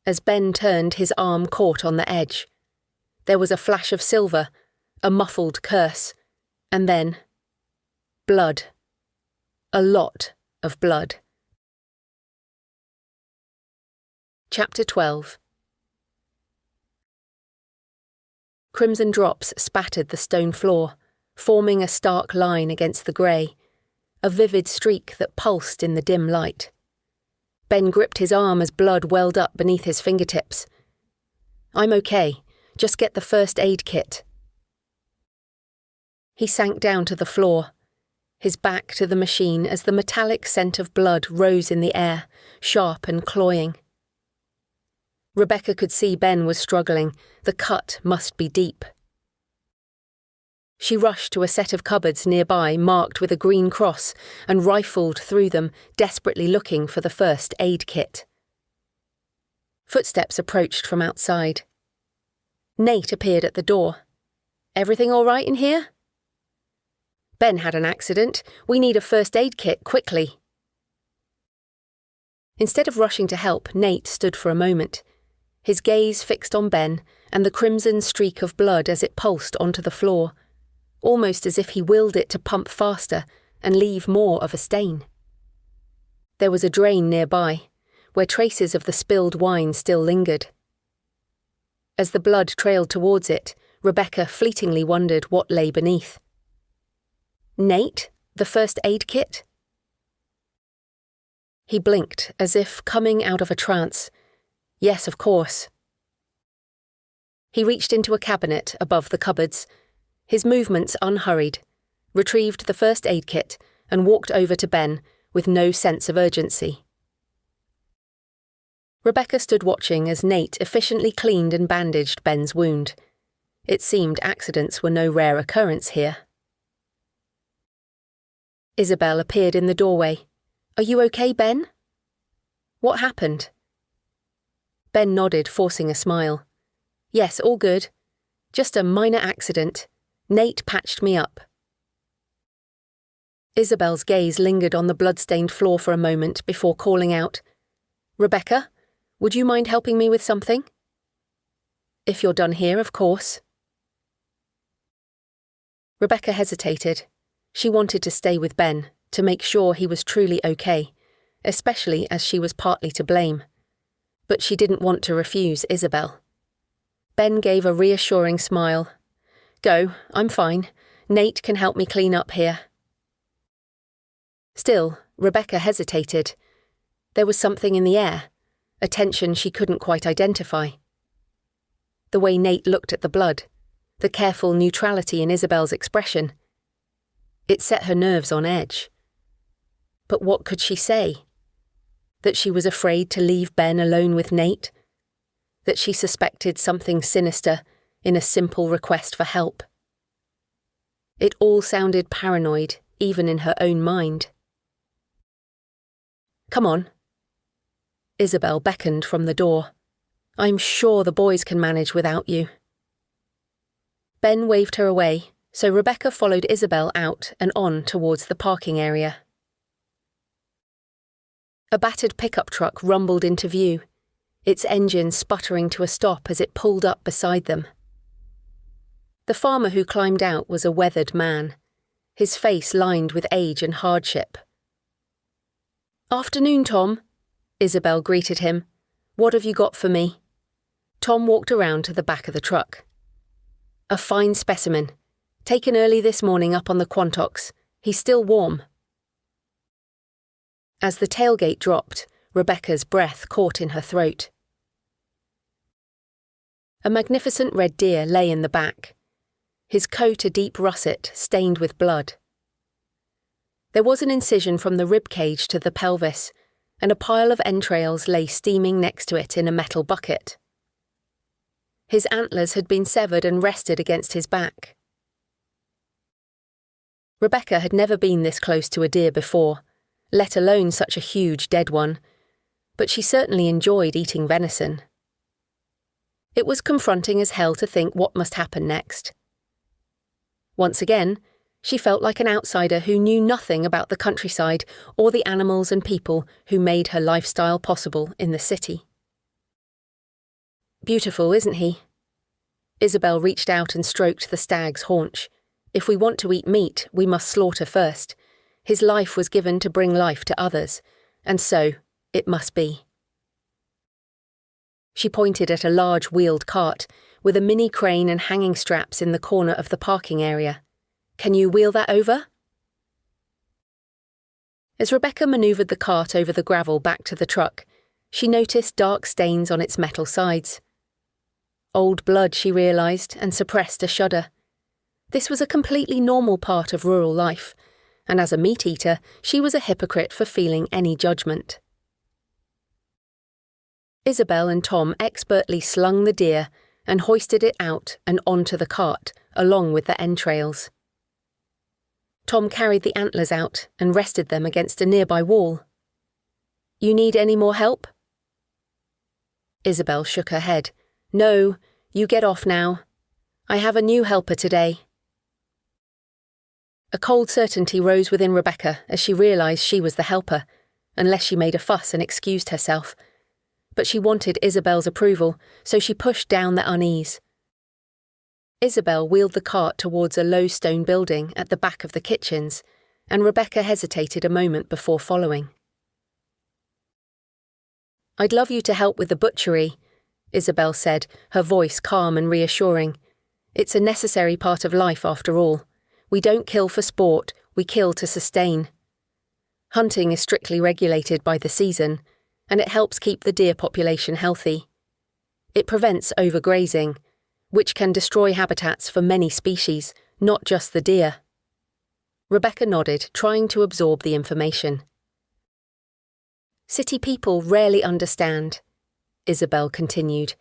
As Ben turned, his arm caught on the edge. There was a flash of silver, a muffled curse, and then blood. A lot of blood. Chapter 12. Crimson drops spattered the stone floor, forming a stark line against the grey, a vivid streak that pulsed in the dim light. Ben gripped his arm as blood welled up beneath his fingertips. "I'm okay. Just get the first aid kit." He sank down to the floor, his back to the machine as the metallic scent of blood rose in the air, sharp and cloying. Rebecca could see Ben was struggling. The cut must be deep. She rushed to a set of cupboards nearby marked with a green cross and rifled through them, desperately looking for the first aid kit. Footsteps approached from outside. Nate appeared at the door. "Everything all right in here?" "Ben had an accident. We need a first aid kit, quickly." Instead of rushing to help, Nate stood for a moment, his gaze fixed on Ben and the crimson streak of blood as it pulsed onto the floor, almost as if he willed it to pump faster and leave more of a stain. There was a drain nearby, where traces of the spilled wine still lingered. As the blood trailed towards it, Rebecca fleetingly wondered what lay beneath. "Nate, the first aid kit?" He blinked, as if coming out of a trance. Yes, of course. He reached into a cabinet above the cupboards, his movements unhurried, retrieved the first aid kit and walked over to Ben with no sense of urgency. Rebecca stood watching as Nate efficiently cleaned and bandaged Ben's wound. It seemed accidents were no rare occurrence here. Isabel appeared in the doorway. "Are you okay, Ben?" "What happened?" Ben nodded, forcing a smile. "Yes, all good. Just a minor accident. Nate patched me up." Isabel's gaze lingered on the blood-stained floor for a moment before calling out, "Rebecca, would you mind helping me with something?" "If you're done here, of course." Rebecca hesitated. She wanted to stay with Ben, to make sure he was truly okay, especially as she was partly to blame. But she didn't want to refuse Isabel. Ben gave a reassuring smile. "Go, I'm fine. Nate can help me clean up here." Still, Rebecca hesitated. There was something in the air, a tension she couldn't quite identify. The way Nate looked at the blood, the careful neutrality in Isabel's expression. It set her nerves on edge. But what could she say? That she was afraid to leave Ben alone with Nate? That she suspected something sinister in a simple request for help? It all sounded paranoid, even in her own mind. "Come on." Isabel beckoned from the door. "I'm sure the boys can manage without you." Ben waved her away, so Rebecca followed Isabel out and on towards the parking area. A battered pickup truck rumbled into view, its engine sputtering to a stop as it pulled up beside them. The farmer who climbed out was a weathered man, his face lined with age and hardship. "Afternoon, Tom," Isabel greeted him. "What have you got for me?" Tom walked around to the back of the truck. "A fine specimen. Taken early this morning up on the Quantocks. He's still warm." As the tailgate dropped, Rebecca's breath caught in her throat. A magnificent red deer lay in the back, his coat a deep russet stained with blood. There was an incision from the rib cage to the pelvis, and a pile of entrails lay steaming next to it in a metal bucket. His antlers had been severed and rested against his back. Rebecca had never been this close to a deer before, let alone such a huge dead one, but she certainly enjoyed eating venison. It was confronting as hell to think what must happen next. Once again, she felt like an outsider who knew nothing about the countryside or the animals and people who made her lifestyle possible in the city. "Beautiful, isn't he?" Isabel reached out and stroked the stag's haunch. "If we want to eat meat, we must slaughter first. His life was given to bring life to others, and so it must be." She pointed at a large wheeled cart with a mini crane and hanging straps in the corner of the parking area. "Can you wheel that over?" As Rebecca manoeuvred the cart over the gravel back to the truck, she noticed dark stains on its metal sides. Old blood, she realised, and suppressed a shudder. This was a completely normal part of rural life, and as a meat-eater, she was a hypocrite for feeling any judgment. Isabel and Tom expertly slung the deer and hoisted it out and onto the cart, along with the entrails. Tom carried the antlers out and rested them against a nearby wall. "You need any more help?" Isabel shook her head. "No, you get off now. I have a new helper today." A cold certainty rose within Rebecca as she realised she was the helper, unless she made a fuss and excused herself. But she wanted Isabel's approval, so she pushed down the unease. Isabel wheeled the cart towards a low stone building at the back of the kitchens, and Rebecca hesitated a moment before following. "I'd love you to help with the butchery," Isabel said, her voice calm and reassuring. "It's a necessary part of life after all. We don't kill for sport, we kill to sustain. Hunting is strictly regulated by the season, and it helps keep the deer population healthy. It prevents overgrazing, which can destroy habitats for many species, not just the deer." Rebecca nodded, trying to absorb the information. "City people rarely understand," Isabel continued,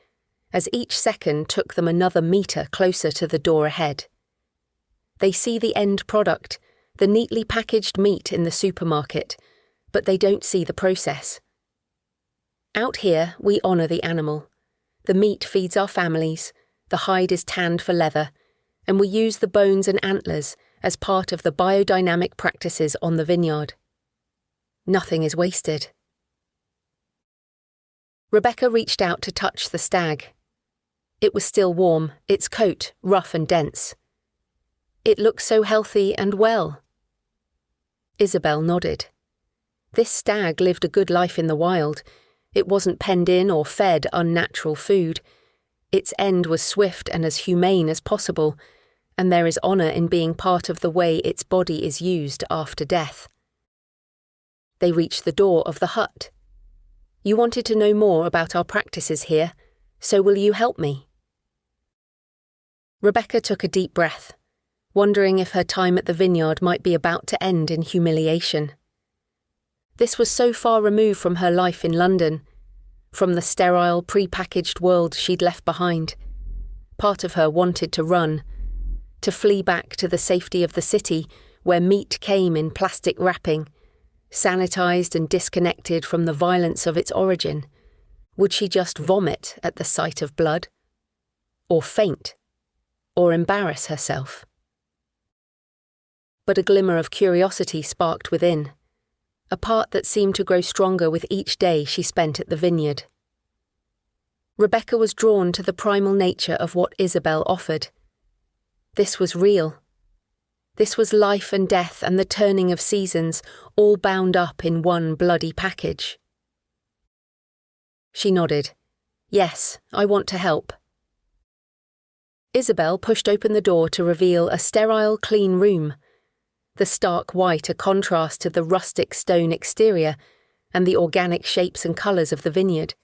as each second took them another metre closer to the door ahead. "They see the end product, the neatly packaged meat in the supermarket, but they don't see the process. Out here, we honour the animal. The meat feeds our families, the hide is tanned for leather, and we use the bones and antlers as part of the biodynamic practices on the vineyard. Nothing is wasted." Rebecca reached out to touch the stag. It was still warm, its coat rough and dense. "It looks so healthy and well." Isabel nodded. This stag lived a good life in the wild. It wasn't penned in or fed unnatural food. Its end was swift and as humane as possible, and there is honour in being part of the way its body is used after death. They reached the door of the hut. "You wanted to know more about our practices here, so will you help me?" Rebecca took a deep breath, wondering if her time at the vineyard might be about to end in humiliation. This was so far removed from her life in London, from the sterile, pre-packaged world she'd left behind. Part of her wanted to run, to flee back to the safety of the city, where meat came in plastic wrapping, sanitized and disconnected from the violence of its origin. Would she just vomit at the sight of blood? Or faint? Or embarrass herself? But a glimmer of curiosity sparked within, a part that seemed to grow stronger with each day she spent at the vineyard. Rebecca was drawn to the primal nature of what Isabel offered. This was real. This was life and death and the turning of seasons, all bound up in one bloody package. She nodded. "Yes, I want to help." Isabel pushed open the door to reveal a sterile, clean room, the stark white a contrast to the rustic stone exterior and the organic shapes and colours of the vineyard.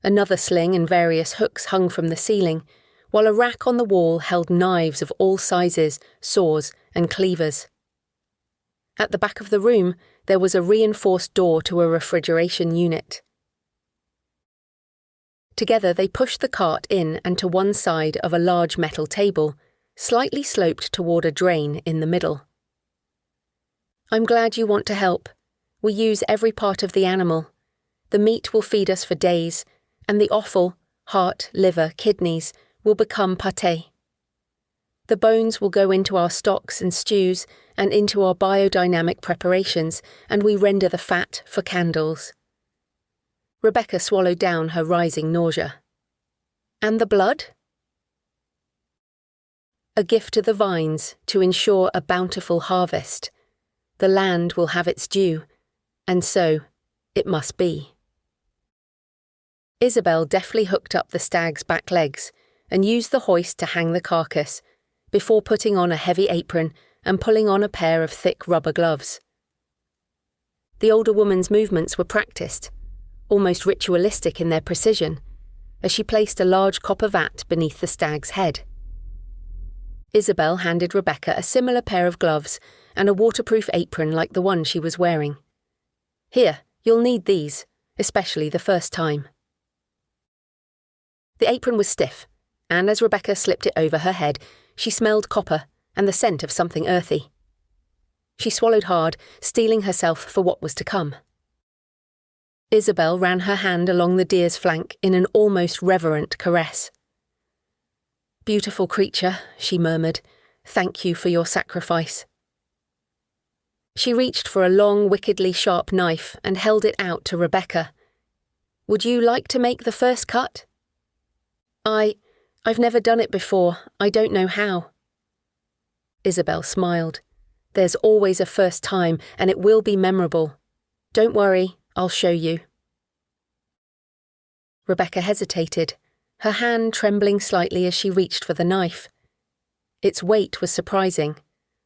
Another sling and various hooks hung from the ceiling, while a rack on the wall held knives of all sizes, saws and cleavers. At the back of the room, there was a reinforced door to a refrigeration unit. Together they pushed the cart in and to one side of a large metal table, slightly sloped toward a drain in the middle. "I'm glad you want to help. We use every part of the animal. The meat will feed us for days, and the offal, heart, liver, kidneys, will become pâté. The bones will go into our stocks and stews and into our biodynamic preparations, and we render the fat for candles." Rebecca swallowed down her rising nausea. "And the blood?" "A gift to the vines to ensure a bountiful harvest. The land will have its due, and so it must be." Isabel deftly hooked up the stag's back legs and used the hoist to hang the carcass, before putting on a heavy apron and pulling on a pair of thick rubber gloves. The older woman's movements were practiced, almost ritualistic in their precision, as she placed a large copper vat beneath the stag's head. Isabel handed Rebecca a similar pair of gloves and a waterproof apron like the one she was wearing. "Here, you'll need these, especially the first time." The apron was stiff, and as Rebecca slipped it over her head, she smelled copper and the scent of something earthy. She swallowed hard, steeling herself for what was to come. Isabel ran her hand along the deer's flank in an almost reverent caress. "Beautiful creature," she murmured, "thank you for your sacrifice." She reached for a long, wickedly sharp knife and held it out to Rebecca. "Would you like to make the first cut?" I've never done it before. I don't know how." Isabel smiled. "There's always a first time, and it will be memorable. Don't worry, I'll show you." Rebecca hesitated, her hand trembling slightly as she reached for the knife. Its weight was surprising,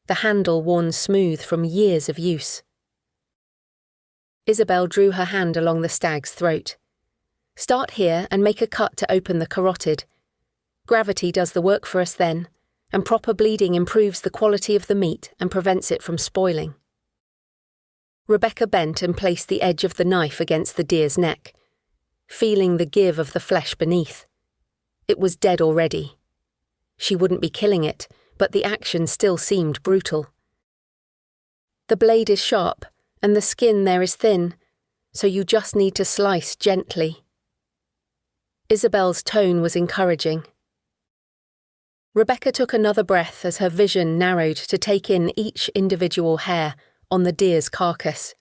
the handle worn smooth from years of use. Isabel drew her hand along the stag's throat. "Start here and make a cut to open the carotid. Gravity does the work for us then, and proper bleeding improves the quality of the meat and prevents it from spoiling." Rebecca bent and placed the edge of the knife against the deer's neck, feeling the give of the flesh beneath. It was dead already. She wouldn't be killing it, but the action still seemed brutal. "The blade is sharp, and the skin there is thin, so you just need to slice gently." Isabel's tone was encouraging. Rebecca took another breath as her vision narrowed to take in each individual hair on the deer's carcass.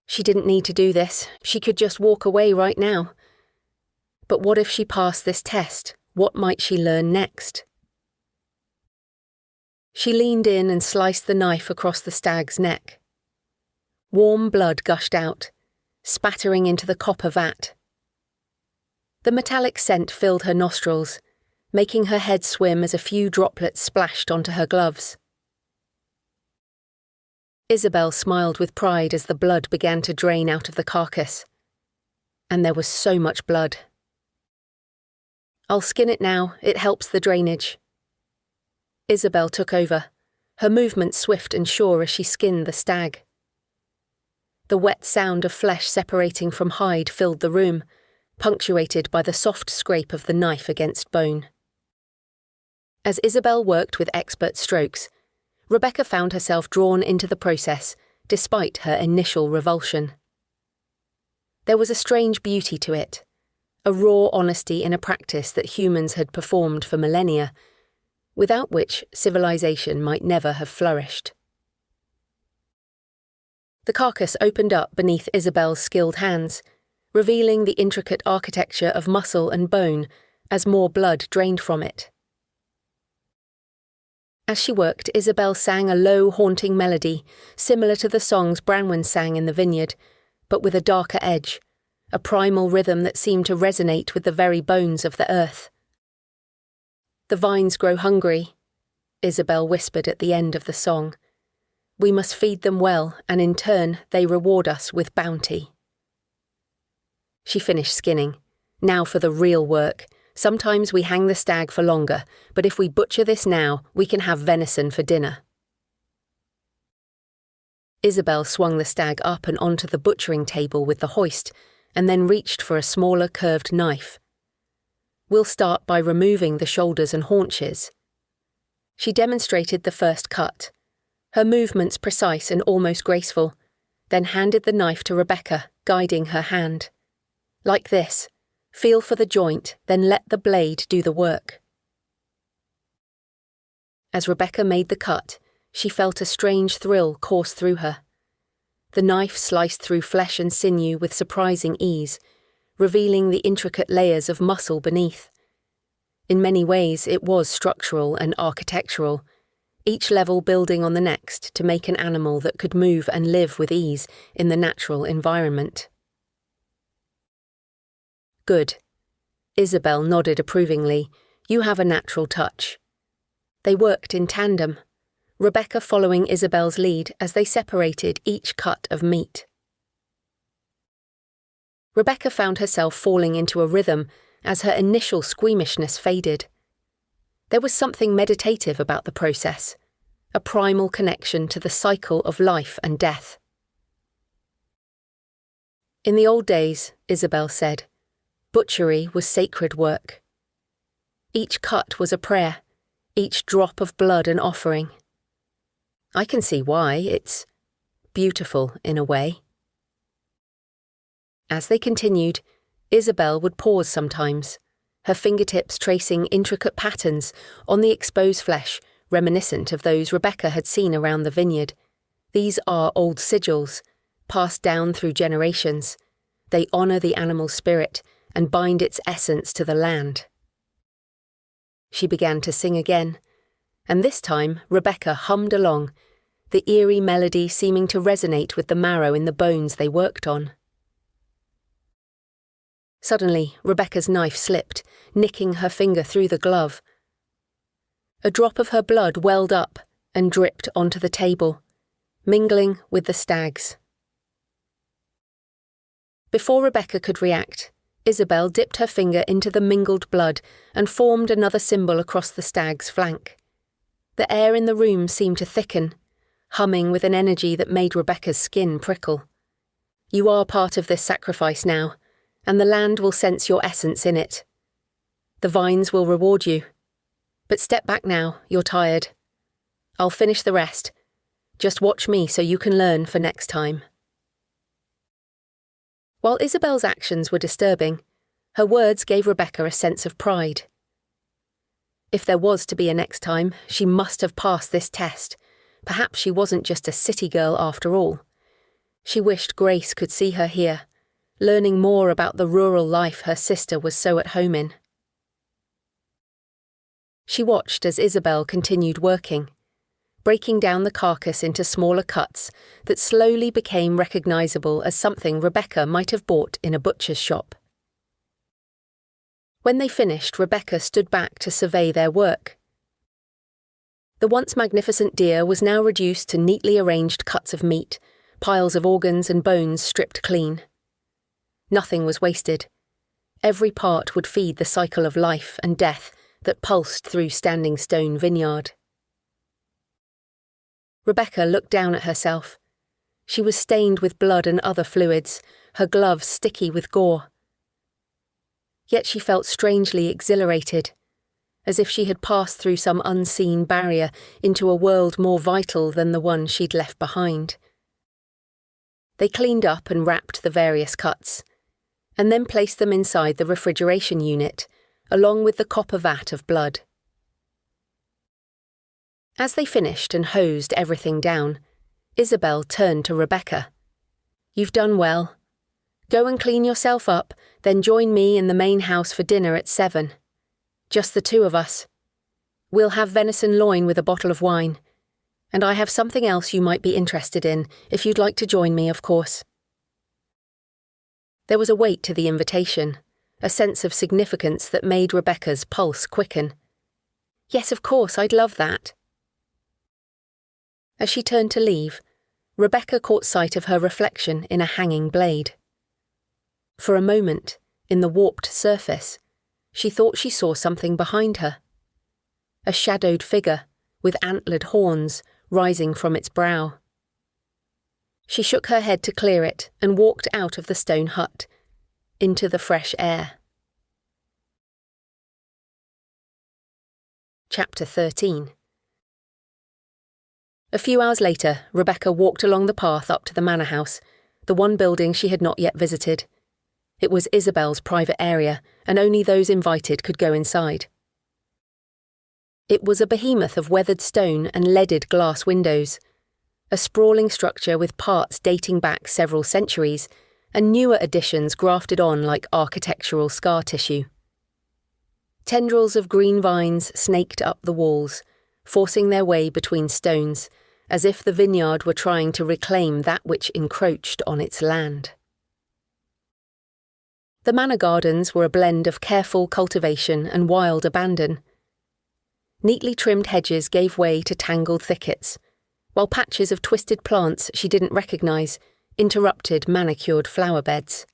She didn't need to do this, she could just walk away right now. But what if she passed this test? What might she learn next? She leaned in and sliced the knife across the stag's neck. Warm blood gushed out, spattering into the copper vat. The metallic scent filled her nostrils, making her head swim as a few droplets splashed onto her gloves. Isabel smiled with pride as the blood began to drain out of the carcass. And there was so much blood. "I'll skin it now, it helps the drainage." Isabel took over, her movements swift and sure as she skinned the stag. The wet sound of flesh separating from hide filled the room, punctuated by the soft scrape of the knife against bone. As Isabel worked with expert strokes, Rebecca found herself drawn into the process, despite her initial revulsion. There was a strange beauty to it, a raw honesty in a practice that humans had performed for millennia, without which civilization might never have flourished. The carcass opened up beneath Isabel's skilled hands, revealing the intricate architecture of muscle and bone as more blood drained from it. As she worked, Isabel sang a low, haunting melody, similar to the songs Branwen sang in the vineyard, but with a darker edge, a primal rhythm that seemed to resonate with the very bones of the earth. "The vines grow hungry," Isabel whispered at the end of the song. "We must feed them well, and in turn they reward us with bounty." She finished skinning. Now for the real work. Sometimes we hang the stag for longer, but if we butcher this now, we can have venison for dinner. Isabel swung the stag up and onto the butchering table with the hoist, and then reached for a smaller curved knife. "We'll start by removing the shoulders and haunches." She demonstrated the first cut, her movements precise and almost graceful, then handed the knife to Rebecca, guiding her hand. "Like this. Feel for the joint, then let the blade do the work." As Rebecca made the cut, she felt a strange thrill course through her. The knife sliced through flesh and sinew with surprising ease, revealing the intricate layers of muscle beneath. In many ways, it was structural and architectural, each level building on the next to make an animal that could move and live with ease in the natural environment. "Good." Isabel nodded approvingly. "You have a natural touch." They worked in tandem, Rebecca following Isabel's lead as they separated each cut of meat. Rebecca found herself falling into a rhythm as her initial squeamishness faded. There was something meditative about the process, a primal connection to the cycle of life and death. In the old days, Isabel said, butchery was sacred work. Each cut was a prayer, each drop of blood an offering. I can see why. It's beautiful in a way. As they continued, Isabel would pause sometimes, her fingertips tracing intricate patterns on the exposed flesh reminiscent of those Rebecca had seen around the vineyard. These are old sigils, passed down through generations. They honour the animal spirit and bind its essence to the land. She began to sing again, and this time Rebecca hummed along, the eerie melody seeming to resonate with the marrow in the bones they worked on. Suddenly, Rebecca's knife slipped, nicking her finger through the glove. A drop of her blood welled up and dripped onto the table, mingling with the stag's. Before Rebecca could react, Isabel dipped her finger into the mingled blood and formed another symbol across the stag's flank. The air in the room seemed to thicken, humming with an energy that made Rebecca's skin prickle. You are part of this sacrifice now, and the land will sense your essence in it. The vines will reward you. But step back now, you're tired. I'll finish the rest. Just watch me so you can learn for next time. While Isabel's actions were disturbing, her words gave Rebecca a sense of pride. If there was to be a next time, she must have passed this test. Perhaps she wasn't just a city girl after all. She wished Grace could see her here, learning more about the rural life her sister was so at home in. She watched as Isabel continued working, breaking down the carcass into smaller cuts that slowly became recognisable as something Rebecca might have bought in a butcher's shop. When they finished, Rebecca stood back to survey their work. The once magnificent deer was now reduced to neatly arranged cuts of meat, piles of organs and bones stripped clean. Nothing was wasted. Every part would feed the cycle of life and death that pulsed through Standing Stone vineyard. Rebecca looked down at herself. She was stained with blood and other fluids, her gloves sticky with gore. Yet she felt strangely exhilarated, as if she had passed through some unseen barrier into a world more vital than the one she'd left behind. They cleaned up and wrapped the various cuts, and then placed them inside the refrigeration unit, along with the copper vat of blood. As they finished and hosed everything down, Isabel turned to Rebecca. You've done well. Go and clean yourself up, then join me in the main house for dinner at 7. Just the two of us. We'll have venison loin with a bottle of wine. And I have something else you might be interested in, if you'd like to join me, of course. There was a weight to the invitation, a sense of significance that made Rebecca's pulse quicken. Yes, of course, I'd love that. As she turned to leave, Rebecca caught sight of her reflection in a hanging blade. For a moment, in the warped surface, she thought she saw something behind her. A shadowed figure, with antlered horns, rising from its brow. She shook her head to clear it and walked out of the stone hut, into the fresh air. Chapter 13. A few hours later, Rebecca walked along the path up to the manor house, the one building she had not yet visited. It was Isabel's private area, and only those invited could go inside. It was a behemoth of weathered stone and leaded glass windows, a sprawling structure with parts dating back several centuries, and newer additions grafted on like architectural scar tissue. Tendrils of green vines snaked up the walls, forcing their way between stones, as if the vineyard were trying to reclaim that which encroached on its land. The manor gardens were a blend of careful cultivation and wild abandon. Neatly trimmed hedges gave way to tangled thickets, while patches of twisted plants she didn't recognise interrupted manicured flower beds.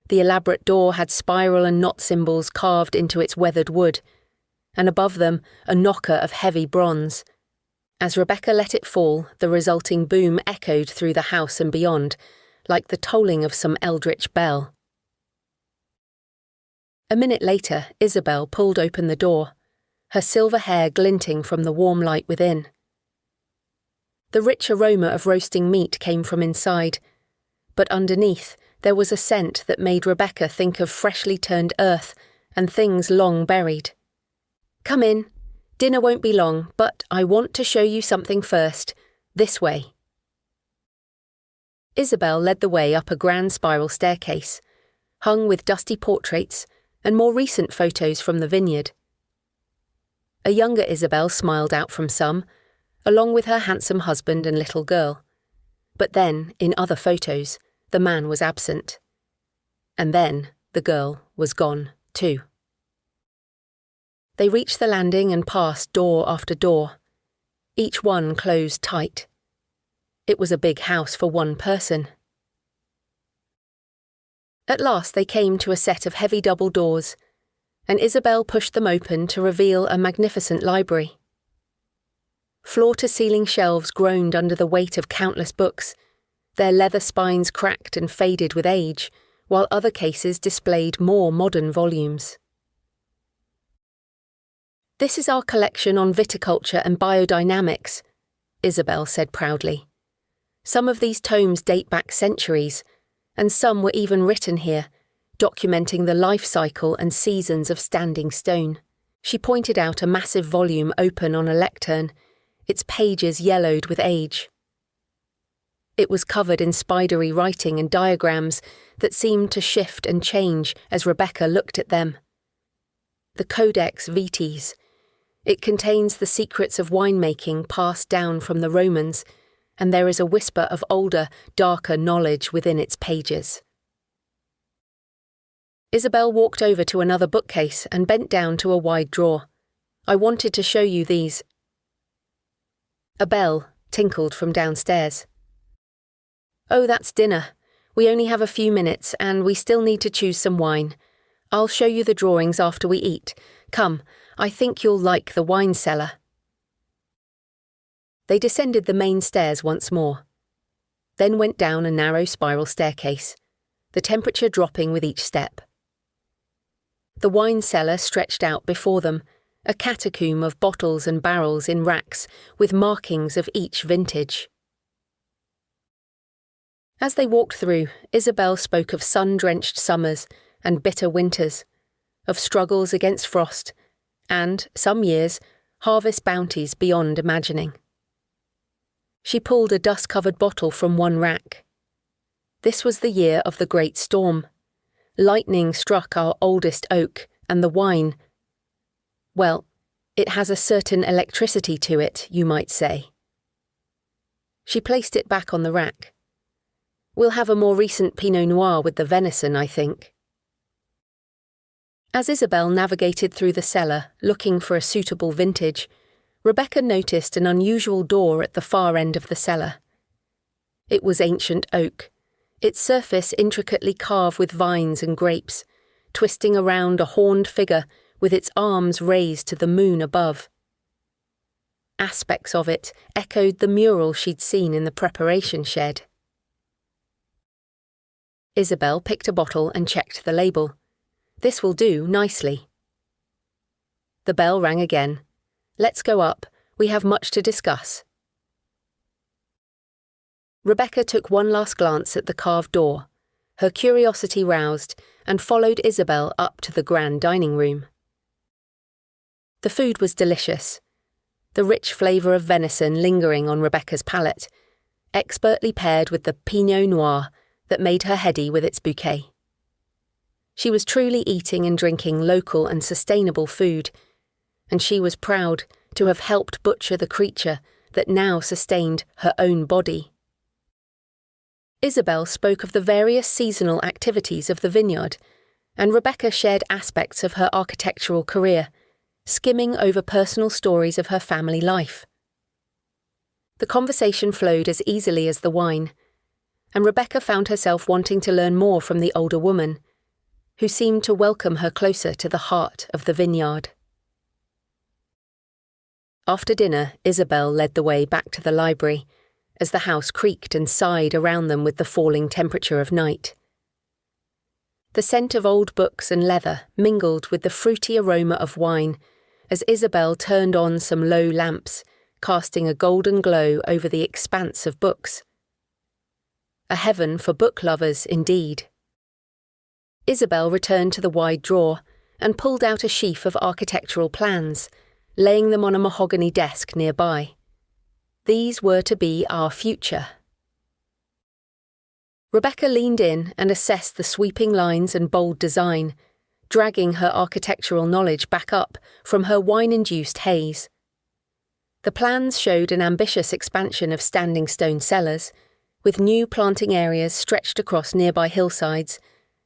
The elaborate door had spiral and knot symbols carved into its weathered wood, and above them a knocker of heavy bronze. As Rebecca let it fall, the resulting boom echoed through the house and beyond, like the tolling of some eldritch bell. A minute later, Isabel pulled open the door, her silver hair glinting from the warm light within. The rich aroma of roasting meat came from inside, but underneath there was a scent that made Rebecca think of freshly turned earth and things long buried. "Come in. Dinner won't be long, but I want to show you something first. This way." Isabel led the way up a grand spiral staircase, hung with dusty portraits and more recent photos from the vineyard. A younger Isabel smiled out from some, along with her handsome husband and little girl. But then, in other photos, the man was absent. And then the girl was gone, too. They reached the landing and passed door after door, each one closed tight. It was a big house for one person. At last they came to a set of heavy double doors, and Isabel pushed them open to reveal a magnificent library. Floor-to-ceiling shelves groaned under the weight of countless books, their leather spines cracked and faded with age, while other cases displayed more modern volumes. "This is our collection on viticulture and biodynamics," Isabel said proudly. "Some of these tomes date back centuries, and some were even written here, documenting the life cycle and seasons of Standing Stone." She pointed out a massive volume open on a lectern, its pages yellowed with age. It was covered in spidery writing and diagrams that seemed to shift and change as Rebecca looked at them. The Codex Vitis. It contains the secrets of winemaking passed down from the Romans, and there is a whisper of older, darker knowledge within its pages. Isabel walked over to another bookcase and bent down to a wide drawer. "I wanted to show you these." A bell tinkled from downstairs. "Oh, that's dinner. We only have a few minutes, and we still need to choose some wine. I'll show you the drawings after we eat. Come, I think you'll like the wine cellar." They descended the main stairs once more, then went down a narrow spiral staircase, the temperature dropping with each step. The wine cellar stretched out before them, a catacomb of bottles and barrels in racks with markings of each vintage. As they walked through, Isabel spoke of sun-drenched summers and bitter winters, of struggles against frost, and, some years, harvest bounties beyond imagining. She pulled a dust-covered bottle from one rack. This was the year of the great storm. Lightning struck our oldest oak, and the wine, well, it has a certain electricity to it, you might say. She placed it back on the rack. "We'll have a more recent Pinot Noir with the venison, I think." As Isabel navigated through the cellar, looking for a suitable vintage, Rebecca noticed an unusual door at the far end of the cellar. It was ancient oak, its surface intricately carved with vines and grapes, twisting around a horned figure with its arms raised to the moon above. Aspects of it echoed the mural she'd seen in the preparation shed. Isabel picked a bottle and checked the label. "This will do nicely." The bell rang again. "Let's go up. We have much to discuss." Rebecca took one last glance at the carved door, her curiosity roused, and followed Isabel up to the grand dining room. The food was delicious, the rich flavour of venison lingering on Rebecca's palate, expertly paired with the Pinot Noir that made her heady with its bouquet. She was truly eating and drinking local and sustainable food, and she was proud to have helped butcher the creature that now sustained her own body. Isabel spoke of the various seasonal activities of the vineyard, and Rebecca shared aspects of her architectural career, skimming over personal stories of her family life. The conversation flowed as easily as the wine, and Rebecca found herself wanting to learn more from the older woman, who seemed to welcome her closer to the heart of the vineyard. After dinner, Isabel led the way back to the library, as the house creaked and sighed around them with the falling temperature of night. The scent of old books and leather mingled with the fruity aroma of wine as Isabel turned on some low lamps, casting a golden glow over the expanse of books. A heaven for book lovers, indeed. Isabel returned to the wide drawer and pulled out a sheaf of architectural plans, laying them on a mahogany desk nearby. These were to be our future. Rebecca leaned in and assessed the sweeping lines and bold design, dragging her architectural knowledge back up from her wine-induced haze. The plans showed an ambitious expansion of Standing Stone Cellars, with new planting areas stretched across nearby hillsides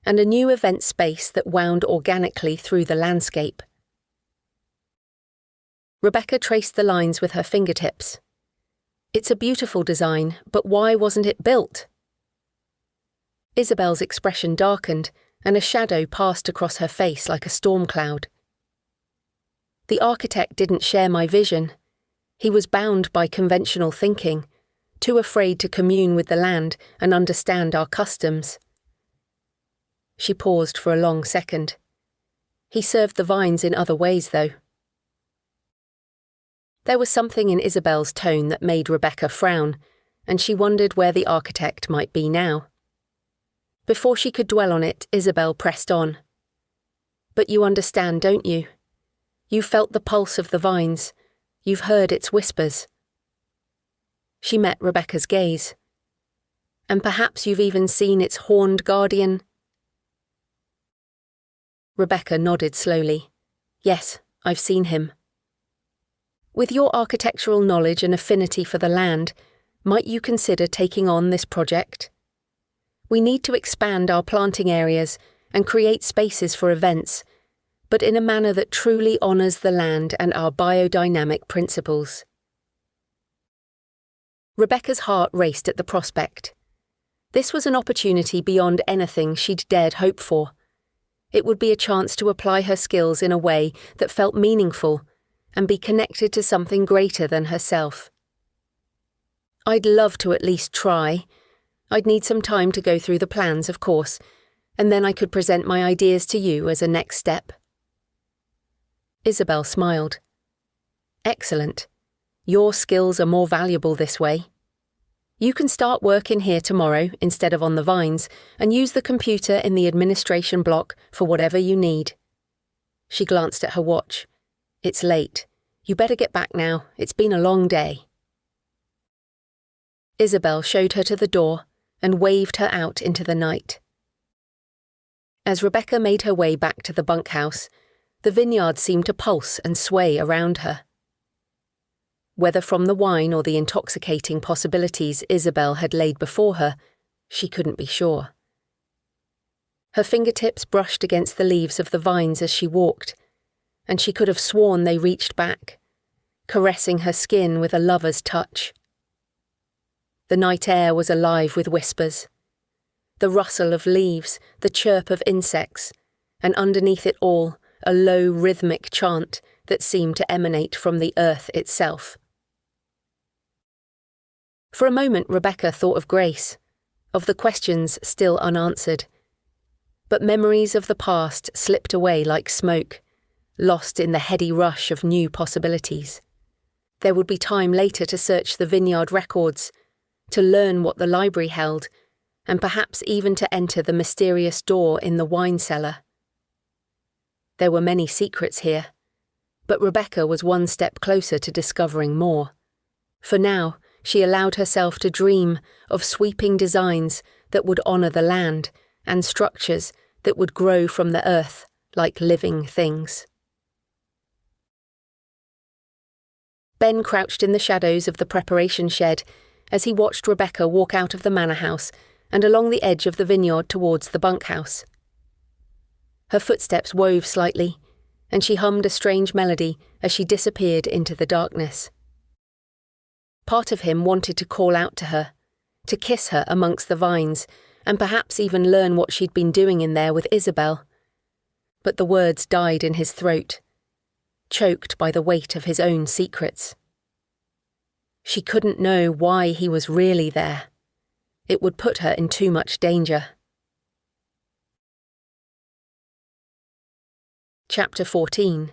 and a new event space that wound organically through the landscape. Rebecca traced the lines with her fingertips. It's a beautiful design, but why wasn't it built? Isabel's expression darkened, and a shadow passed across her face like a storm cloud. The architect didn't share my vision. He was bound by conventional thinking, too afraid to commune with the land and understand our customs. She paused for a long second. He served the vines in other ways, though. There was something in Isabel's tone that made Rebecca frown, and she wondered where the architect might be now. Before she could dwell on it, Isabel pressed on. But you understand, don't you? You felt the pulse of the vines. You've heard its whispers. She met Rebecca's gaze. And perhaps you've even seen its horned guardian. Rebecca nodded slowly. Yes, I've seen him. With your architectural knowledge and affinity for the land, might you consider taking on this project? We need to expand our planting areas and create spaces for events, but in a manner that truly honours the land and our biodynamic principles. Rebecca's heart raced at the prospect. This was an opportunity beyond anything she'd dared hope for. It would be a chance to apply her skills in a way that felt meaningful and be connected to something greater than herself. I'd love to at least try. I'd need some time to go through the plans, of course, and then I could present my ideas to you as a next step. Isabel smiled. Excellent. Your skills are more valuable this way. You can start work in here tomorrow instead of on the vines and use the computer in the administration block for whatever you need. She glanced at her watch. It's late. You better get back now. It's been a long day. Isabel showed her to the door and waved her out into the night. As Rebecca made her way back to the bunkhouse, the vineyard seemed to pulse and sway around her. Whether from the wine or the intoxicating possibilities Isabel had laid before her, she couldn't be sure. Her fingertips brushed against the leaves of the vines as she walked, and she could have sworn they reached back, caressing her skin with a lover's touch. The night air was alive with whispers. The rustle of leaves, the chirp of insects, and underneath it all, a low rhythmic chant that seemed to emanate from the earth itself. For a moment Rebecca thought of Grace, of the questions still unanswered. But memories of the past slipped away like smoke, lost in the heady rush of new possibilities. There would be time later to search the vineyard records, to learn what the library held, and perhaps even to enter the mysterious door in the wine cellar. There were many secrets here, but Rebecca was one step closer to discovering more. For now, she allowed herself to dream of sweeping designs that would honour the land and structures that would grow from the earth like living things. Ben crouched in the shadows of the preparation shed as he watched Rebecca walk out of the manor house and along the edge of the vineyard towards the bunkhouse. Her footsteps wove slightly, and she hummed a strange melody as she disappeared into the darkness. Part of him wanted to call out to her, to kiss her amongst the vines, and perhaps even learn what she'd been doing in there with Isabel, but the words died in his throat, choked by the weight of his own secrets. She couldn't know why he was really there. It would put her in too much danger. Chapter 14.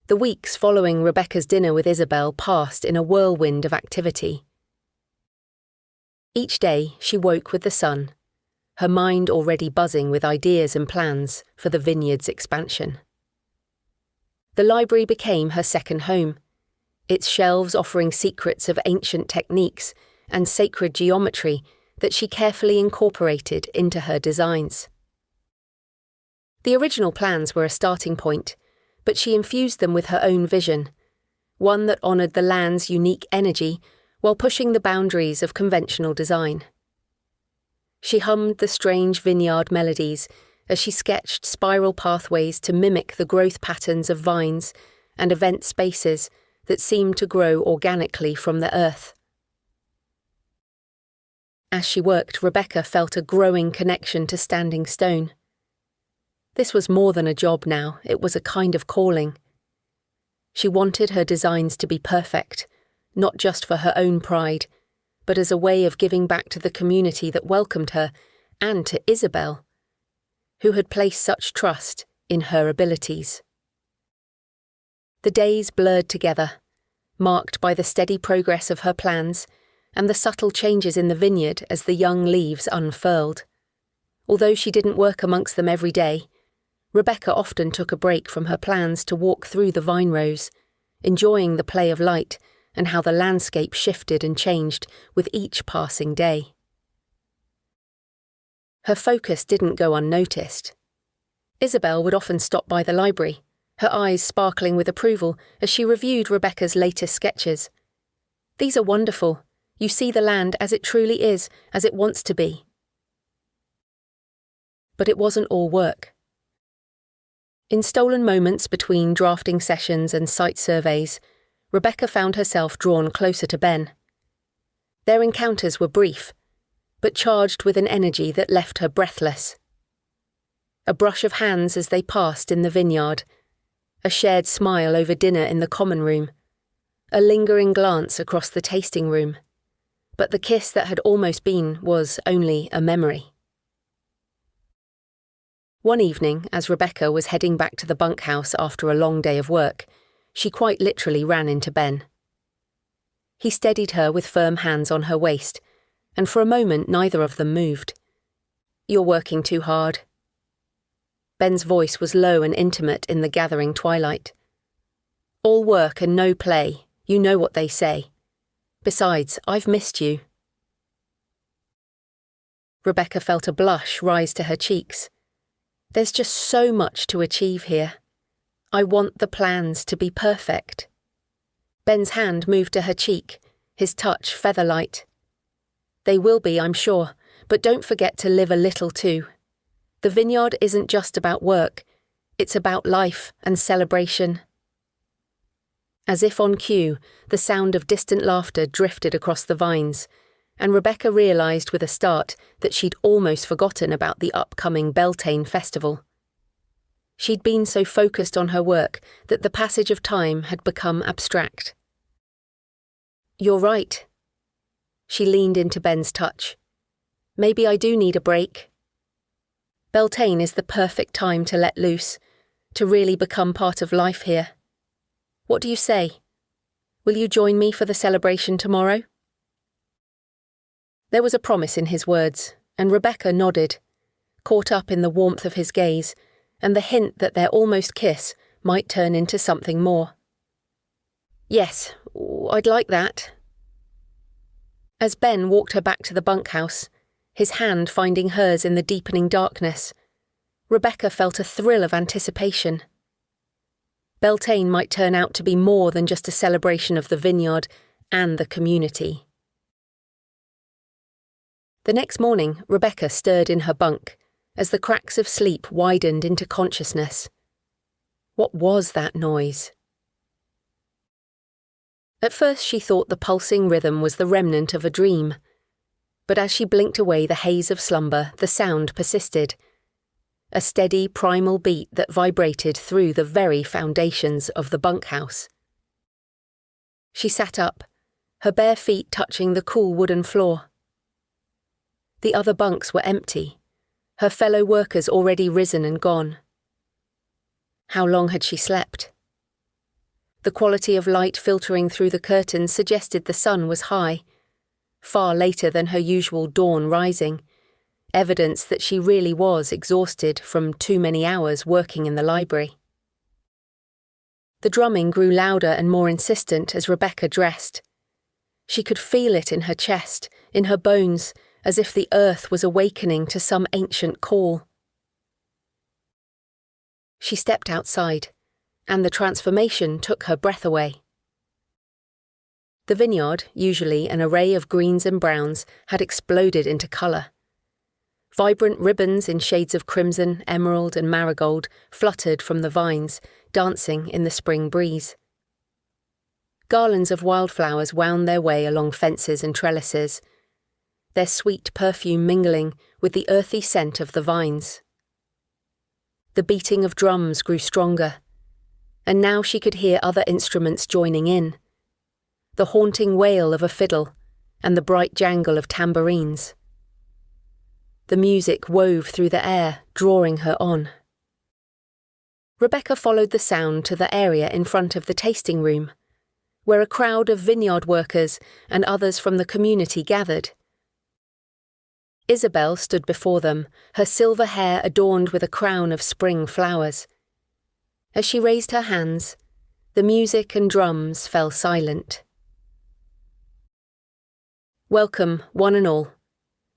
The weeks following Rebecca's dinner with Isabel passed in a whirlwind of activity. Each day she woke with the sun, her mind already buzzing with ideas and plans for the vineyard's expansion. The library became her second home, its shelves offering secrets of ancient techniques and sacred geometry that she carefully incorporated into her designs. The original plans were a starting point, but she infused them with her own vision, one that honoured the land's unique energy while pushing the boundaries of conventional design. She hummed the strange vineyard melodies as she sketched spiral pathways to mimic the growth patterns of vines and event spaces that seemed to grow organically from the earth. As she worked, Rebecca felt a growing connection to Standing Stone. This was more than a job now, it was a kind of calling. She wanted her designs to be perfect, not just for her own pride, but as a way of giving back to the community that welcomed her and to Isabel, who had placed such trust in her abilities. The days blurred together, marked by the steady progress of her plans and the subtle changes in the vineyard as the young leaves unfurled. Although she didn't work amongst them every day, Rebecca often took a break from her plans to walk through the vine rows, enjoying the play of light and how the landscape shifted and changed with each passing day. Her focus didn't go unnoticed. Isabel would often stop by the library, her eyes sparkling with approval as she reviewed Rebecca's latest sketches. "These are wonderful. You see the land as it truly is, as it wants to be." But it wasn't all work. In stolen moments between drafting sessions and site surveys, Rebecca found herself drawn closer to Ben. Their encounters were brief, but charged with an energy that left her breathless. A brush of hands as they passed in the vineyard, a shared smile over dinner in the common room, a lingering glance across the tasting room. But the kiss that had almost been was only a memory. One evening, as Rebecca was heading back to the bunkhouse after a long day of work, she quite literally ran into Ben. He steadied her with firm hands on her waist, and for a moment neither of them moved. "You're working too hard." Ben's voice was low and intimate in the gathering twilight. "All work and no play, you know what they say. Besides, I've missed you." Rebecca felt a blush rise to her cheeks. "There's just so much to achieve here. I want the plans to be perfect." Ben's hand moved to her cheek, his touch feather-light. "They will be, I'm sure, but don't forget to live a little too. The vineyard isn't just about work, it's about life and celebration." As if on cue, the sound of distant laughter drifted across the vines, and Rebecca realised with a start that she'd almost forgotten about the upcoming Beltane festival. She'd been so focused on her work that the passage of time had become abstract. "You're right." She leaned into Ben's touch. "Maybe I do need a break. Beltane is the perfect time to let loose, to really become part of life here. What do you say? Will you join me for the celebration tomorrow?" There was a promise in his words, and Rebecca nodded, caught up in the warmth of his gaze and the hint that their almost kiss might turn into something more. "Yes, I'd like that." As Ben walked her back to the bunkhouse, his hand finding hers in the deepening darkness, Rebecca felt a thrill of anticipation. Beltane might turn out to be more than just a celebration of the vineyard and the community. The next morning, Rebecca stirred in her bunk as the cracks of sleep widened into consciousness. What was that noise? At first she thought the pulsing rhythm was the remnant of a dream, but as she blinked away the haze of slumber, the sound persisted. a steady primal beat that vibrated through the very foundations of the bunkhouse. She sat up, her bare feet touching the cool wooden floor. The other bunks were empty, her fellow workers already risen and gone. How long had she slept? The quality of light filtering through the curtains suggested the sun was high, far later than her usual dawn rising, evidence that she really was exhausted from too many hours working in the library. The drumming grew louder and more insistent as Rebecca dressed. She could feel it in her chest, in her bones, as if the earth was awakening to some ancient call. She stepped outside, and the transformation took her breath away. The vineyard, usually an array of greens and browns, had exploded into colour. Vibrant ribbons in shades of crimson, emerald and marigold fluttered from the vines, dancing in the spring breeze. Garlands of wildflowers wound their way along fences and trellises, their sweet perfume mingling with the earthy scent of the vines. The beating of drums grew stronger, and now she could hear other instruments joining in, the haunting wail of a fiddle and the bright jangle of tambourines. The music wove through the air, drawing her on. Rebecca followed the sound to the area in front of the tasting room, where a crowd of vineyard workers and others from the community gathered. Isabel stood before them, her silver hair adorned with a crown of spring flowers. As she raised her hands, the music and drums fell silent. Welcome, one and all.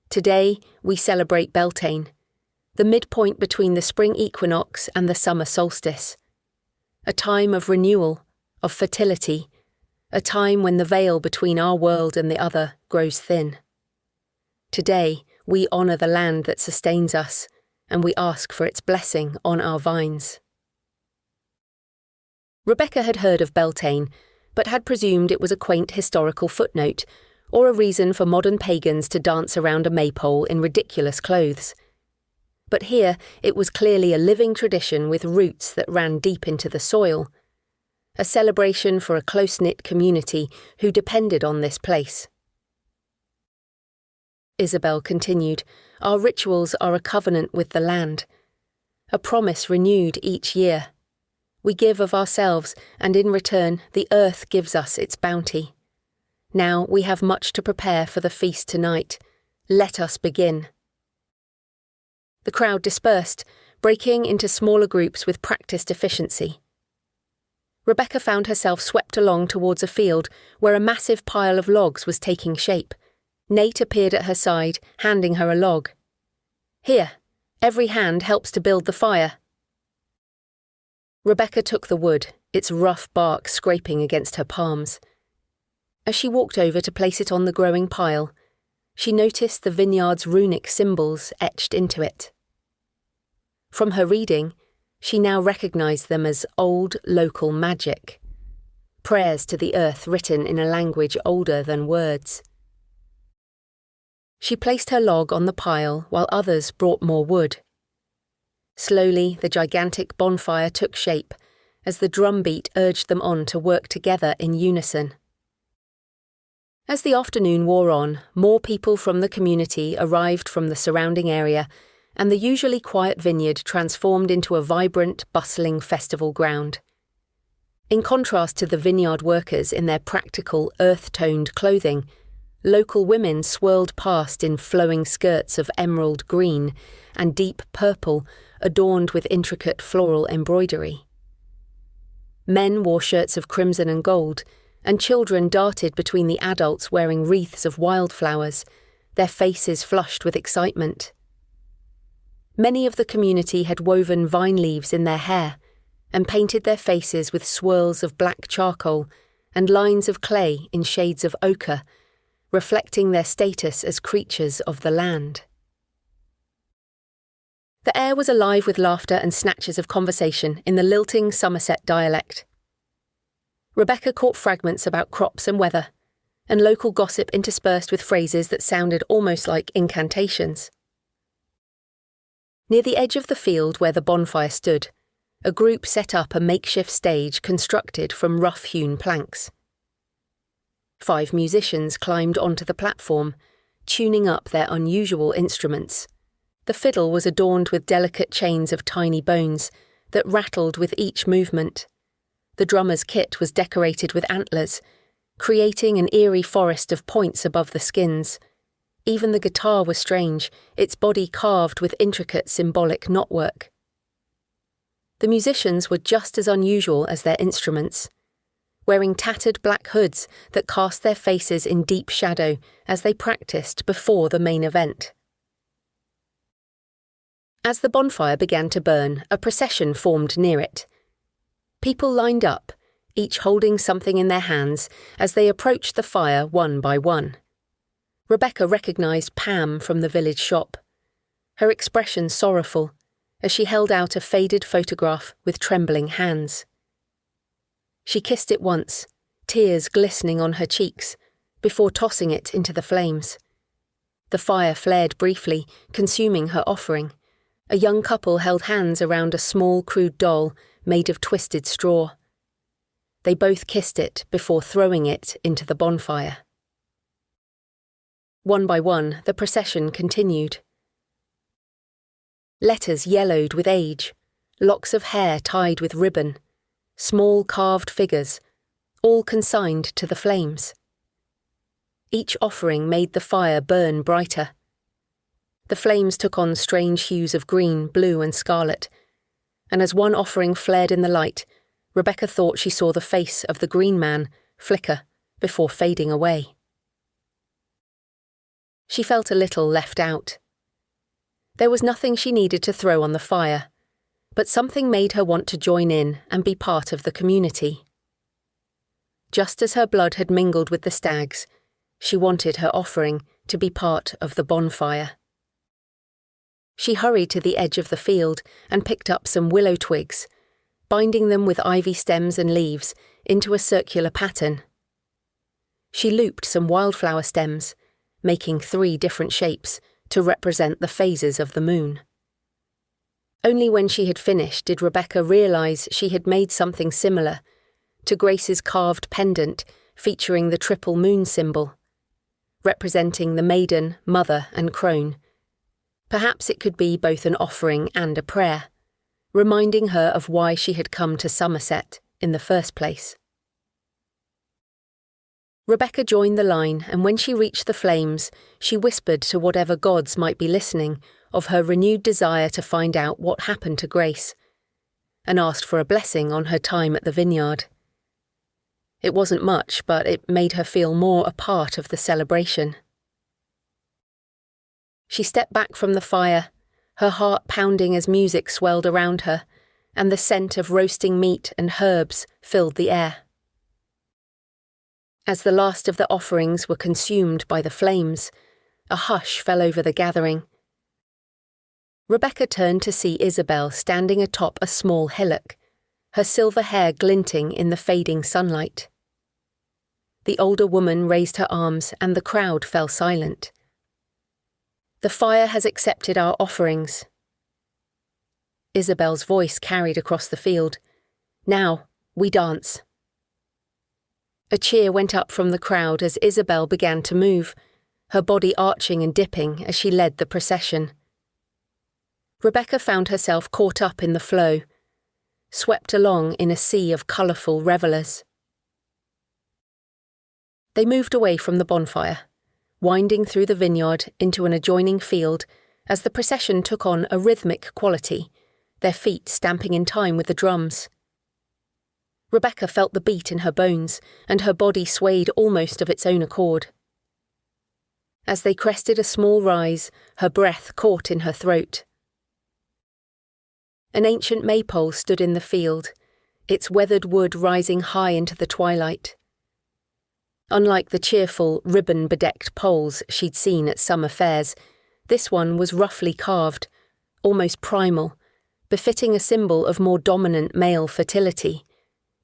Today, we celebrate Beltane, the midpoint between the spring equinox and the summer solstice. A time of renewal, of fertility, a time when the veil between our world and the other grows thin. Today, we honour the land that sustains us, and we ask for its blessing on our vines. Rebecca had heard of Beltane, but had presumed it was a quaint historical footnote, or a reason for modern pagans to dance around a maypole in ridiculous clothes. But here it was clearly a living tradition with roots that ran deep into the soil, a celebration for a close-knit community who depended on this place. Isabel continued, our rituals are a covenant with the land, a promise renewed each year. We give of ourselves, and in return the earth gives us its bounty. Now we have much to prepare for the feast tonight. Let us begin. The crowd dispersed, breaking into smaller groups with practiced efficiency. Rebecca found herself swept along towards a field where a massive pile of logs was taking shape. Nate appeared at her side, handing her a log. Here, every hand helps to build the fire. Rebecca took the wood, its rough bark scraping against her palms. As she walked over to place it on the growing pile, she noticed the vineyard's runic symbols etched into it. From her reading, she now recognized them as old local magic, prayers to the earth written in a language older than words. She placed her log on the pile while others brought more wood. Slowly, the gigantic bonfire took shape as the drumbeat urged them on to work together in unison. As the afternoon wore on, more people from the community arrived from the surrounding area, and the usually quiet vineyard transformed into a vibrant, bustling festival ground. In contrast to the vineyard workers in their practical, earth-toned clothing, local women swirled past in flowing skirts of emerald green and deep purple adorned with intricate floral embroidery. Men wore shirts of crimson and gold, and children darted between the adults wearing wreaths of wildflowers, their faces flushed with excitement. Many of the community had woven vine leaves in their hair and painted their faces with swirls of black charcoal and lines of clay in shades of ochre, reflecting their status as creatures of the land. The air was alive with laughter and snatches of conversation in the lilting Somerset dialect. Rebecca caught fragments about crops and weather, and local gossip interspersed with phrases that sounded almost like incantations. Near the edge of the field where the bonfire stood, a group set up a makeshift stage constructed from rough-hewn planks. 5 musicians climbed onto the platform, tuning up their unusual instruments. The fiddle was adorned with delicate chains of tiny bones that rattled with each movement. The drummer's kit was decorated with antlers, creating an eerie forest of points above the skins. Even the guitar was strange, its body carved with intricate symbolic knotwork. The musicians were just as unusual as their instruments, wearing tattered black hoods that cast their faces in deep shadow as they practiced before the main event. As the bonfire began to burn, a procession formed near it. People lined up, each holding something in their hands as they approached the fire one by one. Rebecca recognised Pam from the village shop, her expression sorrowful as she held out a faded photograph with trembling hands. She kissed it once, tears glistening on her cheeks, before tossing it into the flames. The fire flared briefly, consuming her offering. A young couple held hands around a small, crude doll made of twisted straw. They both kissed it before throwing it into the bonfire. One by one, the procession continued. Letters yellowed with age, locks of hair tied with ribbon, small carved figures, all consigned to the flames. Each offering made the fire burn brighter. The flames took on strange hues of green, blue, and scarlet, and as one offering flared in the light, Rebecca thought she saw the face of the green man flicker before fading away. She felt a little left out. There was nothing she needed to throw on the fire, but something made her want to join in and be part of the community. Just as her blood had mingled with the stag's, she wanted her offering to be part of the bonfire. She hurried to the edge of the field and picked up some willow twigs, binding them with ivy stems and leaves into a circular pattern. She looped some wildflower stems, making 3 different shapes to represent the phases of the moon. Only when she had finished did Rebecca realise she had made something similar to Grace's carved pendant featuring the triple moon symbol, representing the maiden, mother, and crone. Perhaps it could be both an offering and a prayer, reminding her of why she had come to Somerset in the first place. Rebecca joined the line, and when she reached the flames, she whispered to whatever gods might be listening of her renewed desire to find out what happened to Grace, and asked for a blessing on her time at the vineyard. It wasn't much, but it made her feel more a part of the celebration. She stepped back from the fire, her heart pounding as music swelled around her, and the scent of roasting meat and herbs filled the air. As the last of the offerings were consumed by the flames, a hush fell over the gathering. Rebecca turned to see Isabel standing atop a small hillock, her silver hair glinting in the fading sunlight. The older woman raised her arms and the crowd fell silent. "The fire has accepted our offerings." Isabel's voice carried across the field. "Now, we dance." A cheer went up from the crowd as Isabel began to move, her body arching and dipping as she led the procession. Rebecca found herself caught up in the flow, swept along in a sea of colourful revellers. They moved away from the bonfire, winding through the vineyard into an adjoining field as the procession took on a rhythmic quality, their feet stamping in time with the drums. Rebecca felt the beat in her bones, and her body swayed almost of its own accord. As they crested a small rise, her breath caught in her throat. An ancient maypole stood in the field, its weathered wood rising high into the twilight. Unlike the cheerful, ribbon-bedecked poles she'd seen at summer fairs, this one was roughly carved, almost primal, befitting a symbol of more dominant male fertility.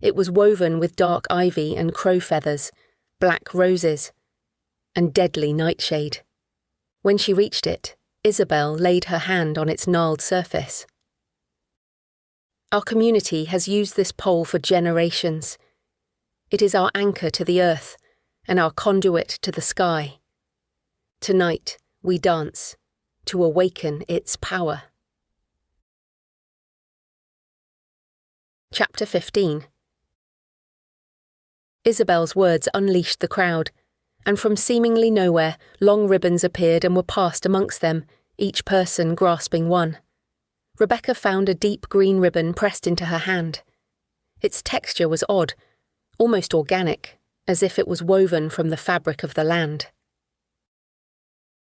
It was woven with dark ivy and crow feathers, black roses, and deadly nightshade. When she reached it, Isabel laid her hand on its gnarled surface. Our community has used this pole for generations. It is our anchor to the earth and our conduit to the sky. Tonight, we dance to awaken its power. Chapter 15. Isabel's words unleashed the crowd, and from seemingly nowhere, long ribbons appeared and were passed amongst them, each person grasping one. Rebecca found a deep green ribbon pressed into her hand. Its texture was odd, almost organic, as if it was woven from the fabric of the land.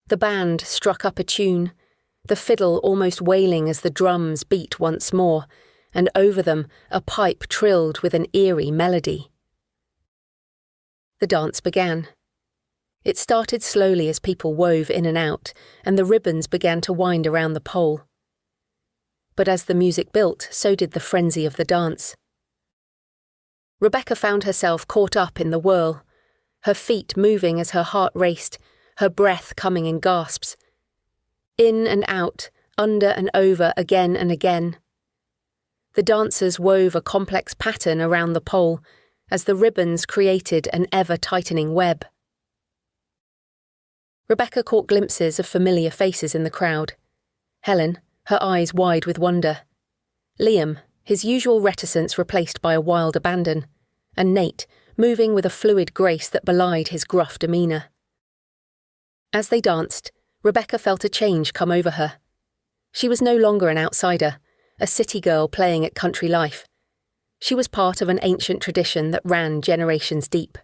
The band struck up a tune, the fiddle almost wailing as the drums beat once more, and over them a pipe trilled with an eerie melody. The dance began. It started slowly as people wove in and out, and the ribbons began to wind around the pole. But as the music built, so did the frenzy of the dance. Rebecca found herself caught up in the whirl, her feet moving as her heart raced, her breath coming in gasps. In and out, under and over, again and again. The dancers wove a complex pattern around the pole, as the ribbons created an ever-tightening web. Rebecca caught glimpses of familiar faces in the crowd. Helen, her eyes wide with wonder. Liam, his usual reticence replaced by a wild abandon. And Nate, moving with a fluid grace that belied his gruff demeanour. As they danced, Rebecca felt a change come over her. She was no longer an outsider, a city girl playing at country life. She was part of an ancient tradition that ran generations deep.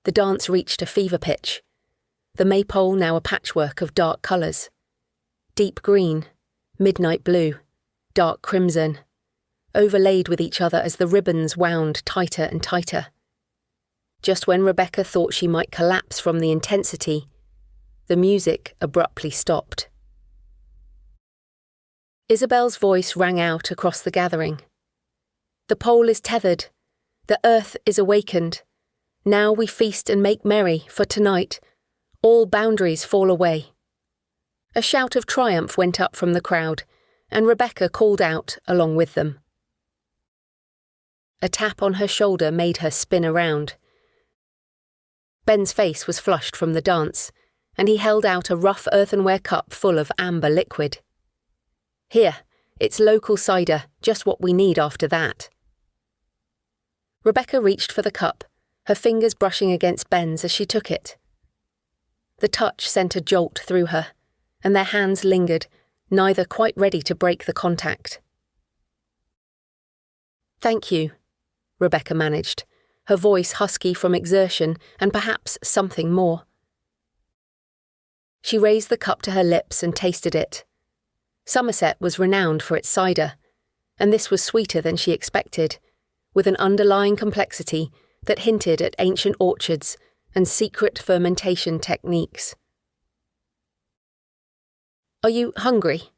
The dance reached a fever pitch, the maypole now a patchwork of dark colours. Deep green, midnight blue, dark crimson, overlaid with each other as the ribbons wound tighter and tighter. Just when Rebecca thought she might collapse from the intensity, the music abruptly stopped. Isabel's voice rang out across the gathering. The pole is tethered. The earth is awakened. Now we feast and make merry, for tonight all boundaries fall away. A shout of triumph went up from the crowd, and Rebecca called out along with them. A tap on her shoulder made her spin around. Ben's face was flushed from the dance, and he held out a rough earthenware cup full of amber liquid. Here, it's local cider, just what we need after that. Rebecca reached for the cup, her fingers brushing against Ben's as she took it. The touch sent a jolt through her, and their hands lingered, neither quite ready to break the contact. Thank you, Rebecca managed, her voice husky from exertion and perhaps something more. She raised the cup to her lips and tasted it. Somerset was renowned for its cider, and this was sweeter than she expected, with an underlying complexity that hinted at ancient orchards and secret fermentation techniques. Are you hungry?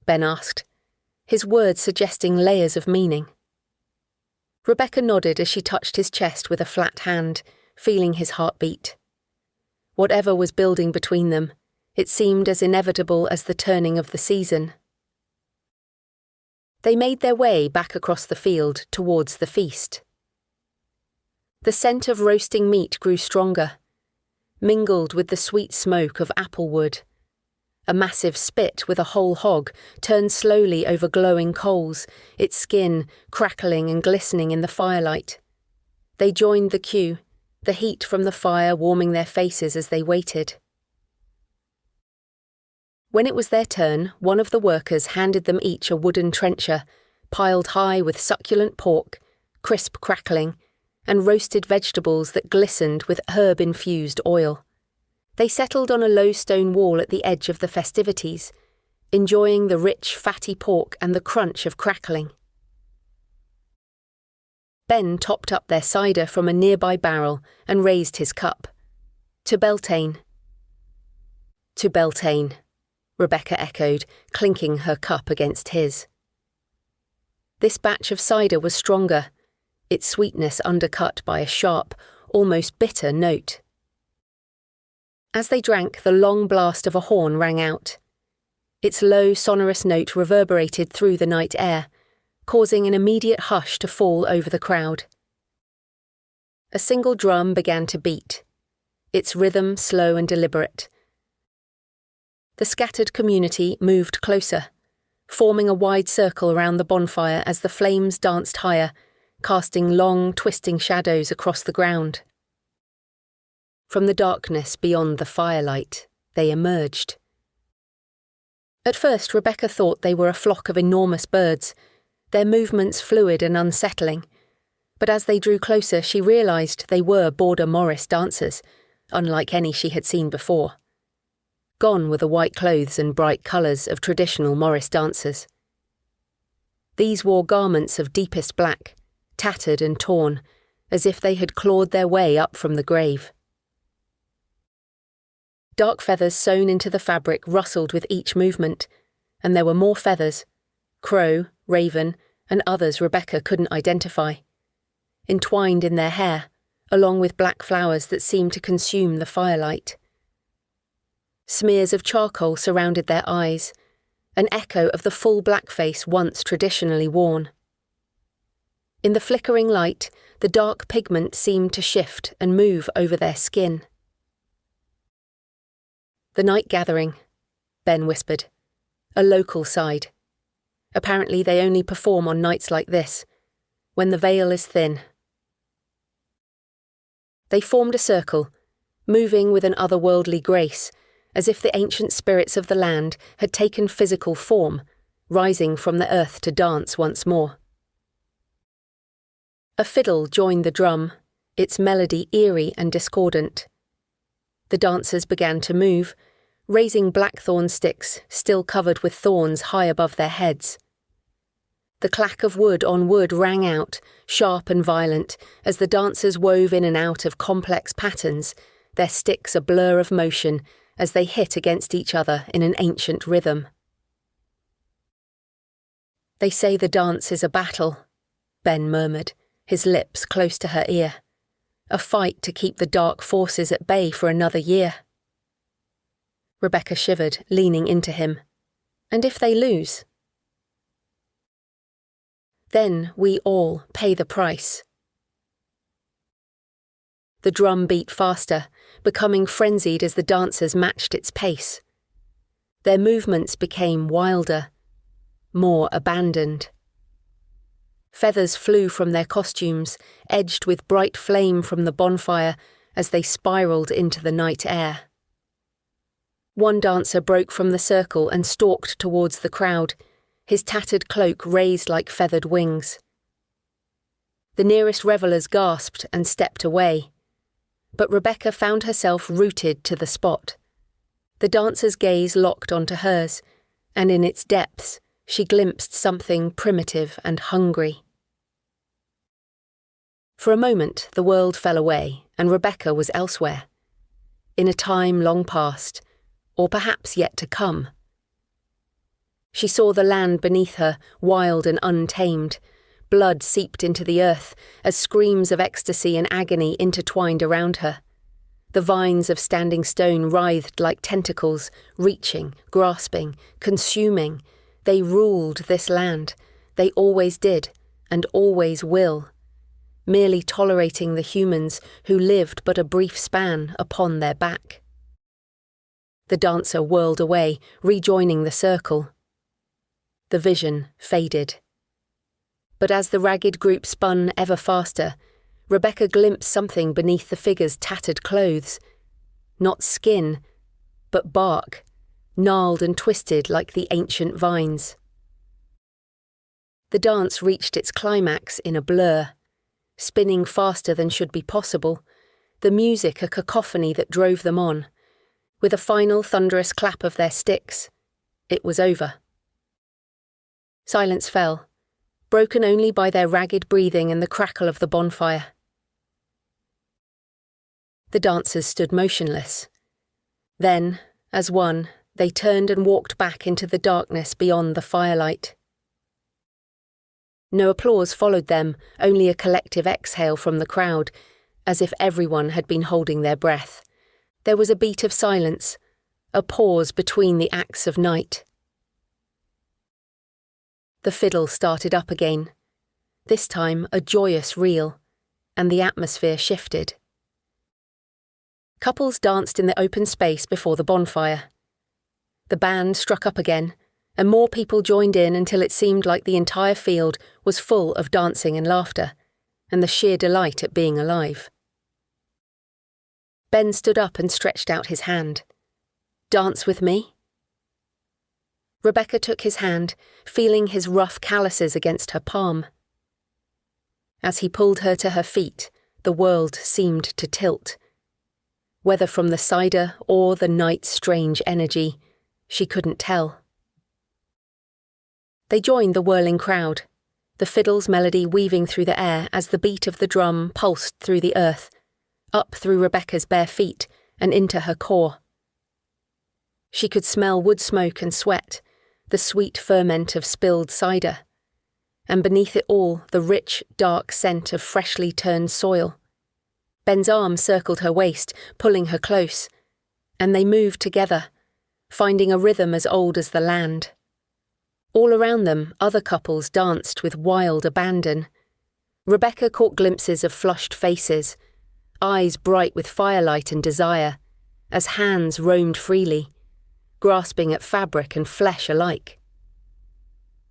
Ben asked, his words suggesting layers of meaning. Rebecca nodded as she touched his chest with a flat hand, feeling his heartbeat. Whatever was building between them, it seemed as inevitable as the turning of the season. They made their way back across the field towards the feast. The scent of roasting meat grew stronger, mingled with the sweet smoke of applewood. A massive spit with a whole hog turned slowly over glowing coals, its skin crackling and glistening in the firelight. They joined the queue, the heat from the fire warming their faces as they waited. When it was their turn, one of the workers handed them each a wooden trencher, piled high with succulent pork, crisp crackling, and roasted vegetables that glistened with herb-infused oil. They settled on a low stone wall at the edge of the festivities, enjoying the rich, fatty pork and the crunch of crackling. Ben topped up their cider from a nearby barrel and raised his cup. To Beltane. To Beltane, Rebecca echoed, clinking her cup against his. This batch of cider was stronger, its sweetness undercut by a sharp, almost bitter note. As they drank, the long blast of a horn rang out. Its low, sonorous note reverberated through the night air, causing an immediate hush to fall over the crowd. A single drum began to beat, its rhythm slow and deliberate. The scattered community moved closer, forming a wide circle around the bonfire as the flames danced higher, casting long, twisting shadows across the ground. From the darkness beyond the firelight, they emerged. At first, Rebecca thought they were a flock of enormous birds, their movements fluid and unsettling. But as they drew closer, she realised they were border Morris dancers, unlike any she had seen before. Gone were the white clothes and bright colours of traditional Morris dancers. These wore garments of deepest black, tattered and torn, as if they had clawed their way up from the grave. Dark feathers sewn into the fabric rustled with each movement, and there were more feathers, crow, raven, and others Rebecca couldn't identify, entwined in their hair, along with black flowers that seemed to consume the firelight. Smears of charcoal surrounded their eyes, an echo of the full blackface once traditionally worn. In the flickering light, the dark pigment seemed to shift and move over their skin. "The night gathering," Ben whispered. "A local side. Apparently they only perform on nights like this, when the veil is thin." They formed a circle, moving with an otherworldly grace, as if the ancient spirits of the land had taken physical form, rising from the earth to dance once more. A fiddle joined the drum, its melody eerie and discordant. The dancers began to move, raising blackthorn sticks still covered with thorns high above their heads. The clack of wood on wood rang out, sharp and violent, as the dancers wove in and out of complex patterns, their sticks a blur of motion as they hit against each other in an ancient rhythm. "They say the dance is a battle," Ben murmured, his lips close to her ear. "A fight to keep the dark forces at bay for another year." Rebecca shivered, leaning into him. "And if they lose?" "Then we all pay the price." The drum beat faster, becoming frenzied as the dancers matched its pace. Their movements became wilder, more abandoned. Feathers flew from their costumes, edged with bright flame from the bonfire as they spiraled into the night air. One dancer broke from the circle and stalked towards the crowd, his tattered cloak raised like feathered wings. The nearest revellers gasped and stepped away, but Rebecca found herself rooted to the spot. The dancer's gaze locked onto hers, and in its depths she glimpsed something primitive and hungry. For a moment the world fell away, and Rebecca was elsewhere, in a time long past, or perhaps yet to come. She saw the land beneath her, wild and untamed. Blood seeped into the earth as screams of ecstasy and agony intertwined around her. The vines of Standing Stone writhed like tentacles, reaching, grasping, consuming. They ruled this land. They always did, and always will, merely tolerating the humans who lived but a brief span upon their back. The dancer whirled away, rejoining the circle. The vision faded. But as the ragged group spun ever faster, Rebecca glimpsed something beneath the figure's tattered clothes. Not skin, but bark, gnarled and twisted like the ancient vines. The dance reached its climax in a blur, spinning faster than should be possible, the music a cacophony that drove them on. With a final thunderous clap of their sticks, it was over. Silence fell, broken only by their ragged breathing and the crackle of the bonfire. The dancers stood motionless. Then, as one, they turned and walked back into the darkness beyond the firelight. No applause followed them, only a collective exhale from the crowd, as if everyone had been holding their breath, There was a beat of silence, a pause between the acts of night. The fiddle started up again, this time a joyous reel, and the atmosphere shifted. Couples danced in the open space before the bonfire. The band struck up again, and more people joined in until it seemed like the entire field was full of dancing and laughter, and the sheer delight at being alive. Ben stood up and stretched out his hand. "Dance with me?" Rebecca took his hand, feeling his rough calluses against her palm. As he pulled her to her feet, the world seemed to tilt. Whether from the cider or the night's strange energy, she couldn't tell. They joined the whirling crowd, the fiddle's melody weaving through the air as the beat of the drum pulsed through the earth, up through Rebecca's bare feet and into her core. She could smell wood smoke and sweat, the sweet ferment of spilled cider, and beneath it all the rich, dark scent of freshly turned soil. Ben's arm circled her waist, pulling her close, and they moved together, finding a rhythm as old as the land. All around them, other couples danced with wild abandon. Rebecca caught glimpses of flushed faces, eyes bright with firelight and desire, as hands roamed freely, grasping at fabric and flesh alike.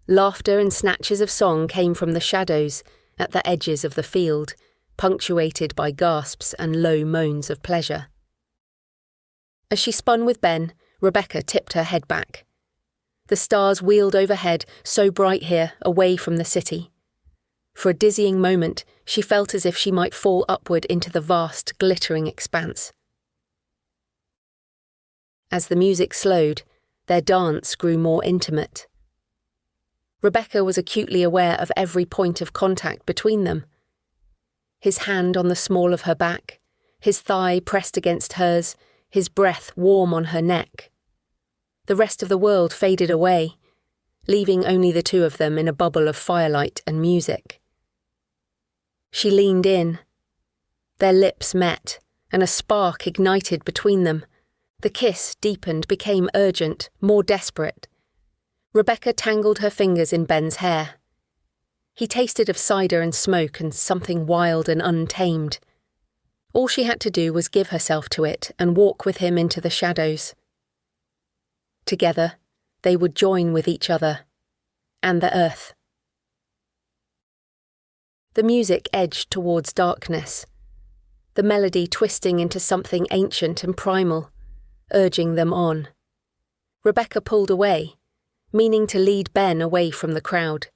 Laughter and snatches of song came from the shadows at the edges of the field, punctuated by gasps and low moans of pleasure. As she spun with Ben, Rebecca tipped her head back. The stars wheeled overhead, so bright here, away from the city. For a dizzying moment, she felt as if she might fall upward into the vast, glittering expanse. As the music slowed, their dance grew more intimate. Rebecca was acutely aware of every point of contact between them. His hand on the small of her back, his thigh pressed against hers, his breath warm on her neck. The rest of the world faded away, leaving only the two of them in a bubble of firelight and music. She leaned in. Their lips met, and a spark ignited between them. The kiss deepened, became urgent, more desperate. Rebecca tangled her fingers in Ben's hair. He tasted of cider and smoke and something wild and untamed. All she had to do was give herself to it and walk with him into the shadows. Together, they would join with each other and the earth. The music edged towards darkness, the melody twisting into something ancient and primal, urging them on. Rebecca pulled away, meaning to lead Ben away from the crowd.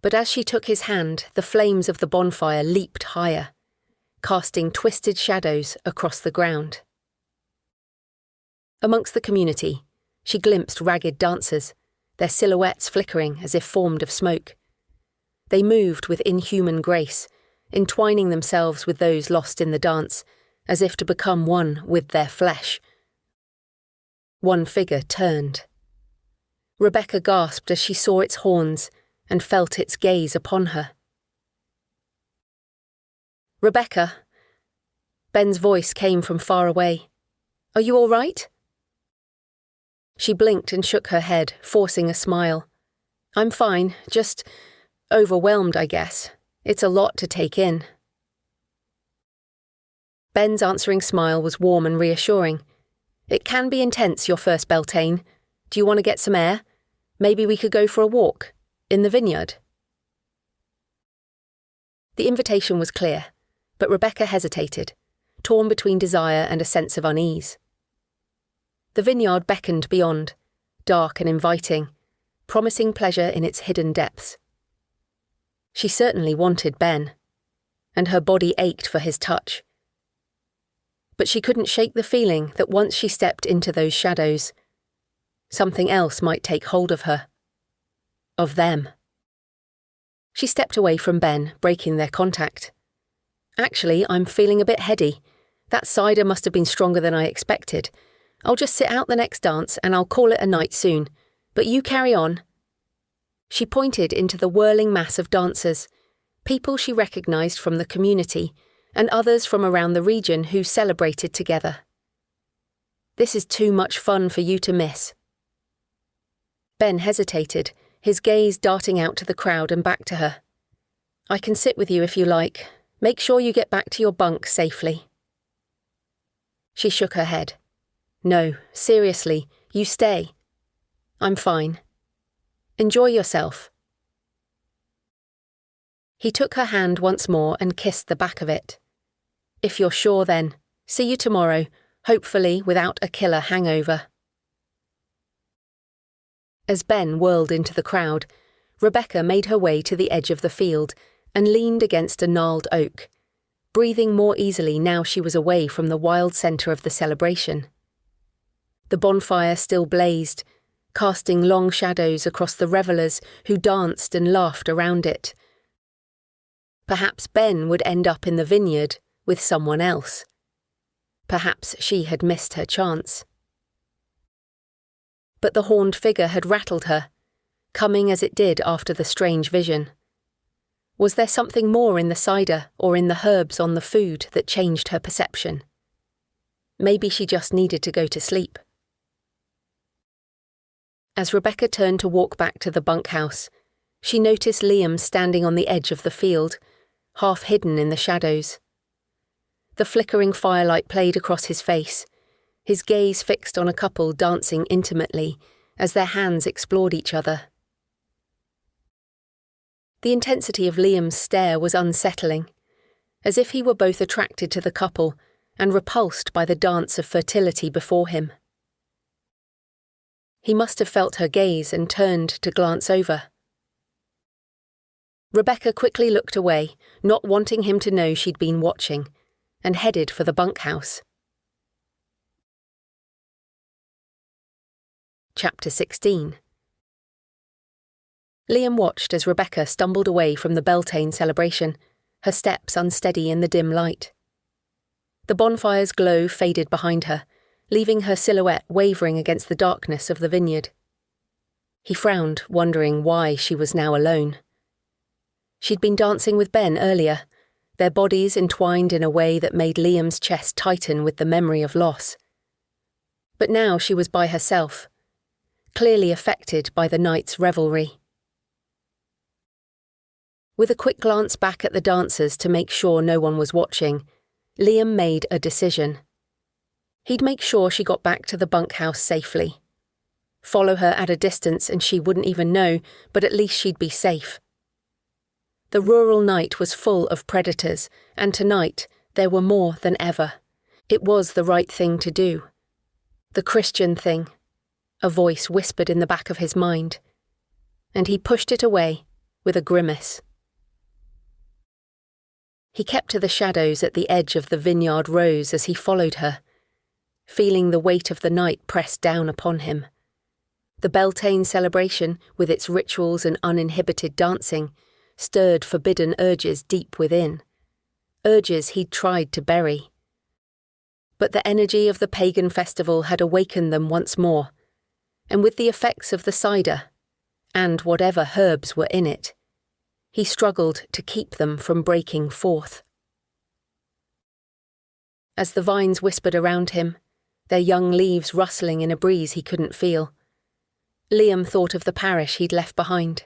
But as she took his hand, the flames of the bonfire leaped higher, casting twisted shadows across the ground. Amongst the community, she glimpsed ragged dancers, their silhouettes flickering as if formed of smoke. They moved with inhuman grace, entwining themselves with those lost in the dance, as if to become one with their flesh. One figure turned. Rebecca gasped as she saw its horns and felt its gaze upon her. "Rebecca!" Ben's voice came from far away. "Are you all right?" She blinked and shook her head, forcing a smile. "I'm fine, just overwhelmed, I guess. It's a lot to take in." Ben's answering smile was warm and reassuring. "It can be intense, your first Beltane. Do you want to get some air? Maybe we could go for a walk, in the vineyard." The invitation was clear, but Rebecca hesitated, torn between desire and a sense of unease. The vineyard beckoned beyond, dark and inviting, promising pleasure in its hidden depths. She certainly wanted Ben, and her body ached for his touch. But she couldn't shake the feeling that once she stepped into those shadows, something else might take hold of her. Of them. She stepped away from Ben, breaking their contact. "Actually, I'm feeling a bit heady. That cider must have been stronger than I expected. I'll just sit out the next dance and I'll call it a night soon. But you carry on." She pointed into the whirling mass of dancers, people she recognised from the community, and others from around the region who celebrated together. This is too much fun for you to miss." Ben hesitated, his gaze darting out to the crowd and back to her. "I can sit with you if you like. Make sure you get back to your bunk safely." She shook her head. "No, seriously, you stay. I'm fine. Enjoy yourself." He took her hand once more and kissed the back of it. "If you're sure then, see you tomorrow, hopefully without a killer hangover." As Ben whirled into the crowd, Rebecca made her way to the edge of the field and leaned against a gnarled oak, breathing more easily now she was away from the wild centre of the celebration. The bonfire still blazed, casting long shadows across the revellers who danced and laughed around it. Perhaps Ben would end up in the vineyard with someone else. Perhaps she had missed her chance. But the horned figure had rattled her, coming as it did after the strange vision. Was there something more in the cider or in the herbs on the food that changed her perception? Maybe she just needed to go to sleep. As Rebecca turned to walk back to the bunkhouse, she noticed Liam standing on the edge of the field, half hidden in the shadows. The flickering firelight played across his face, his gaze fixed on a couple dancing intimately as their hands explored each other. The intensity of Liam's stare was unsettling, as if he were both attracted to the couple and repulsed by the dance of fertility before him. He must have felt her gaze and turned to glance over. Rebecca quickly looked away, not wanting him to know she'd been watching, and headed for the bunkhouse. Chapter 16. Liam watched as Rebecca stumbled away from the Beltane celebration, her steps unsteady in the dim light. The bonfire's glow faded behind her, leaving her silhouette wavering against the darkness of the vineyard. He frowned, wondering why she was now alone. She'd been dancing with Ben earlier, their bodies entwined in a way that made Liam's chest tighten with the memory of loss. But now she was by herself, clearly affected by the night's revelry. With a quick glance back at the dancers to make sure no one was watching, Liam made a decision. He'd make sure she got back to the bunkhouse safely. Follow her at a distance and she wouldn't even know, but at least she'd be safe. The rural night was full of predators, and tonight there were more than ever. It was the right thing to do. The Christian thing. A voice whispered in the back of his mind, and he pushed it away with a grimace. He kept to the shadows at the edge of the vineyard rows as he followed her, feeling the weight of the night press down upon him. The Beltane celebration, with its rituals and uninhibited dancing, stirred forbidden urges deep within, urges he'd tried to bury. But the energy of the pagan festival had awakened them once more, and with the effects of the cider, and whatever herbs were in it, he struggled to keep them from breaking forth. As the vines whispered around him, their young leaves rustling in a breeze he couldn't feel, Liam thought of the parish he'd left behind.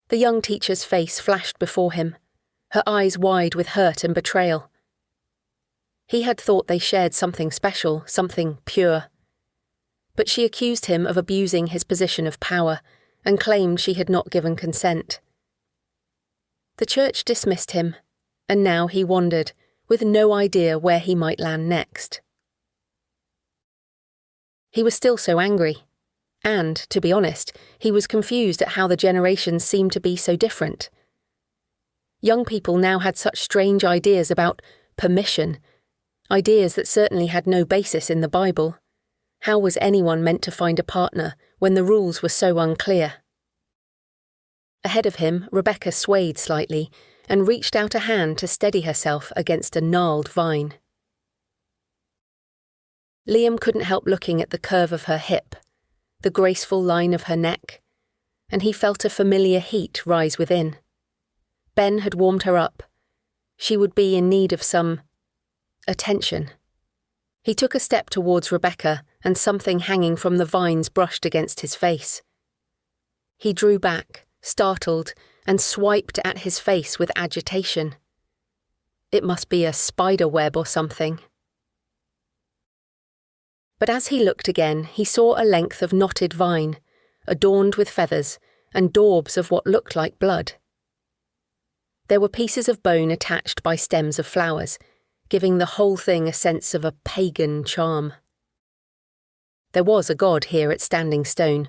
The young teacher's face flashed before him, her eyes wide with hurt and betrayal. He had thought they shared something special, something pure. But she accused him of abusing his position of power and claimed she had not given consent. The church dismissed him, and now he wandered, with no idea where he might land next. He was still so angry, and, to be honest, he was confused at how the generations seemed to be so different. Young people now had such strange ideas about permission, ideas that certainly had no basis in the Bible. How was anyone meant to find a partner when the rules were so unclear? Ahead of him, Rebecca swayed slightly and reached out a hand to steady herself against a gnarled vine. Liam couldn't help looking at the curve of her hip, the graceful line of her neck, and he felt a familiar heat rise within. Ben had warmed her up. She would be in need of some attention. He took a step towards Rebecca, and something hanging from the vines brushed against his face. He drew back, startled, and swiped at his face with agitation. It must be a spider web or something. But as he looked again, he saw a length of knotted vine, adorned with feathers, and daubs of what looked like blood. There were pieces of bone attached by stems of flowers, giving the whole thing a sense of a pagan charm. There was a god here at Standing Stone,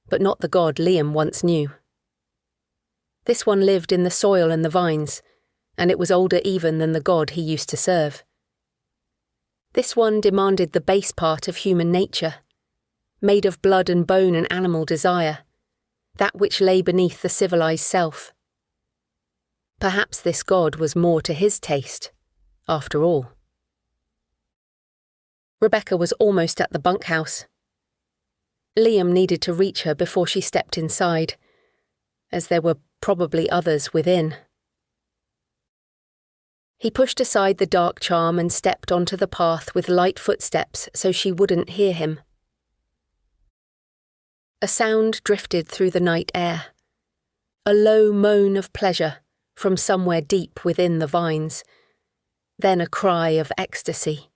but not the god Liam once knew. This one lived in the soil and the vines, and it was older even than the god he used to serve. This one demanded the base part of human nature, made of blood and bone and animal desire, that which lay beneath the civilized self. Perhaps this god was more to his taste, after all. Rebecca was almost at the bunkhouse. Liam needed to reach her before she stepped inside, as there were probably others within. He pushed aside the dark charm and stepped onto the path with light footsteps so she wouldn't hear him. A sound drifted through the night air, a low moan of pleasure from somewhere deep within the vines, then a cry of ecstasy.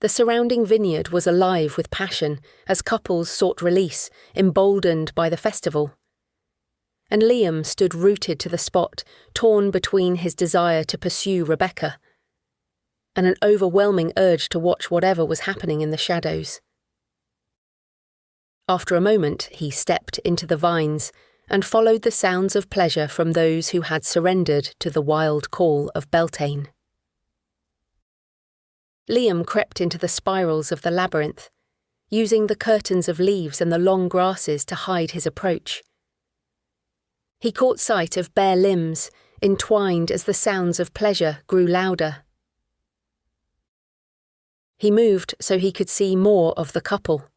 The surrounding vineyard was alive with passion as couples sought release, emboldened by the festival. And Liam stood rooted to the spot, torn between his desire to pursue Rebecca and an overwhelming urge to watch whatever was happening in the shadows. After a moment, he stepped into the vines and followed the sounds of pleasure from those who had surrendered to the wild call of Beltane. Liam crept into the spirals of the labyrinth, using the curtains of leaves and the long grasses to hide his approach. He caught sight of bare limbs, entwined as the sounds of pleasure grew louder. He moved so he could see more of the couple.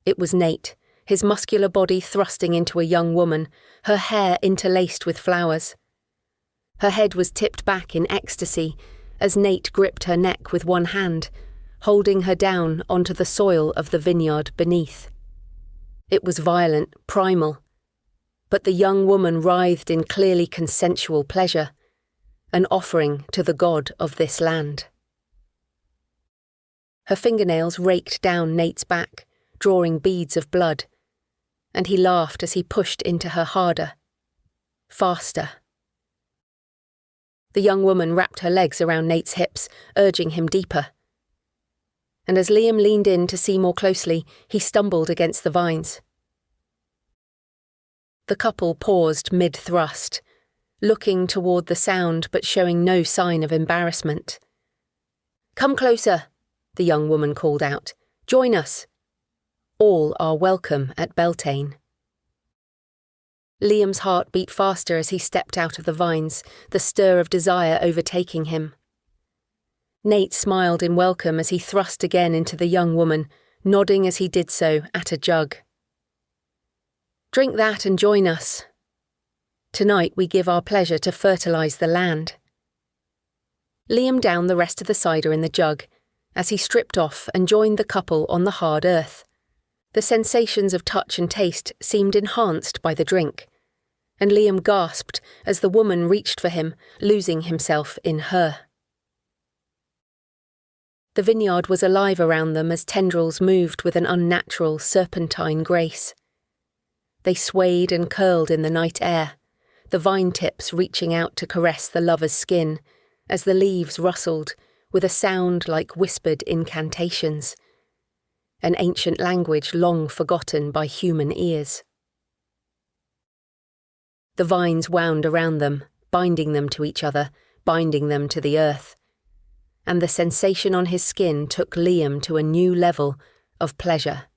It was Nate, his muscular body thrusting into a young woman, her hair interlaced with flowers. Her head was tipped back in ecstasy as Nate gripped her neck with one hand, holding her down onto the soil of the vineyard beneath. It was violent, primal, but the young woman writhed in clearly consensual pleasure, an offering to the god of this land. Her fingernails raked down Nate's back, drawing beads of blood, and he laughed as he pushed into her harder, faster. The young woman wrapped her legs around Nate's hips, urging him deeper. And as Liam leaned in to see more closely, he stumbled against the vines. The couple paused mid-thrust, looking toward the sound but showing no sign of embarrassment. "Come closer," the young woman called out. "Join us. All are welcome at Beltane." Liam's heart beat faster as he stepped out of the vines, the stir of desire overtaking him. Nate smiled in welcome as he thrust again into the young woman, nodding as he did so at a jug. "Drink that and join us. Tonight we give our pleasure to fertilize the land." Liam downed the rest of the cider in the jug as he stripped off and joined the couple on the hard earth. The sensations of touch and taste seemed enhanced by the drink, and Liam gasped as the woman reached for him, losing himself in her. The vineyard was alive around them as tendrils moved with an unnatural serpentine grace. They swayed and curled in the night air, the vine tips reaching out to caress the lover's skin as the leaves rustled with a sound like whispered incantations, an ancient language long forgotten by human ears. The vines wound around them, binding them to each other, binding them to the earth, and the sensation on his skin took Liam to a new level of pleasure.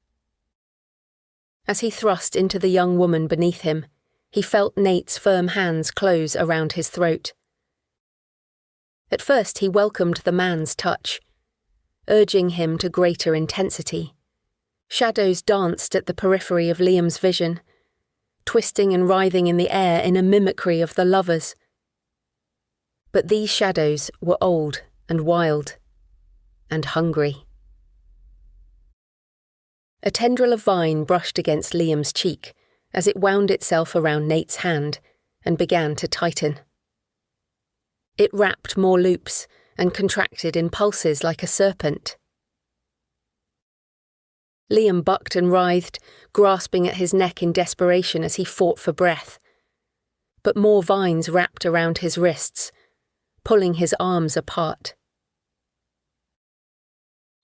As he thrust into the young woman beneath him, he felt Nate's firm hands close around his throat. At first he welcomed the man's touch, urging him to greater intensity. Shadows danced at the periphery of Liam's vision, twisting and writhing in the air in a mimicry of the lovers. But these shadows were old and wild and hungry. A tendril of vine brushed against Liam's cheek as it wound itself around Nate's hand and began to tighten. It wrapped more loops and contracted in pulses like a serpent. Liam bucked and writhed, grasping at his neck in desperation as he fought for breath. But more vines wrapped around his wrists, pulling his arms apart.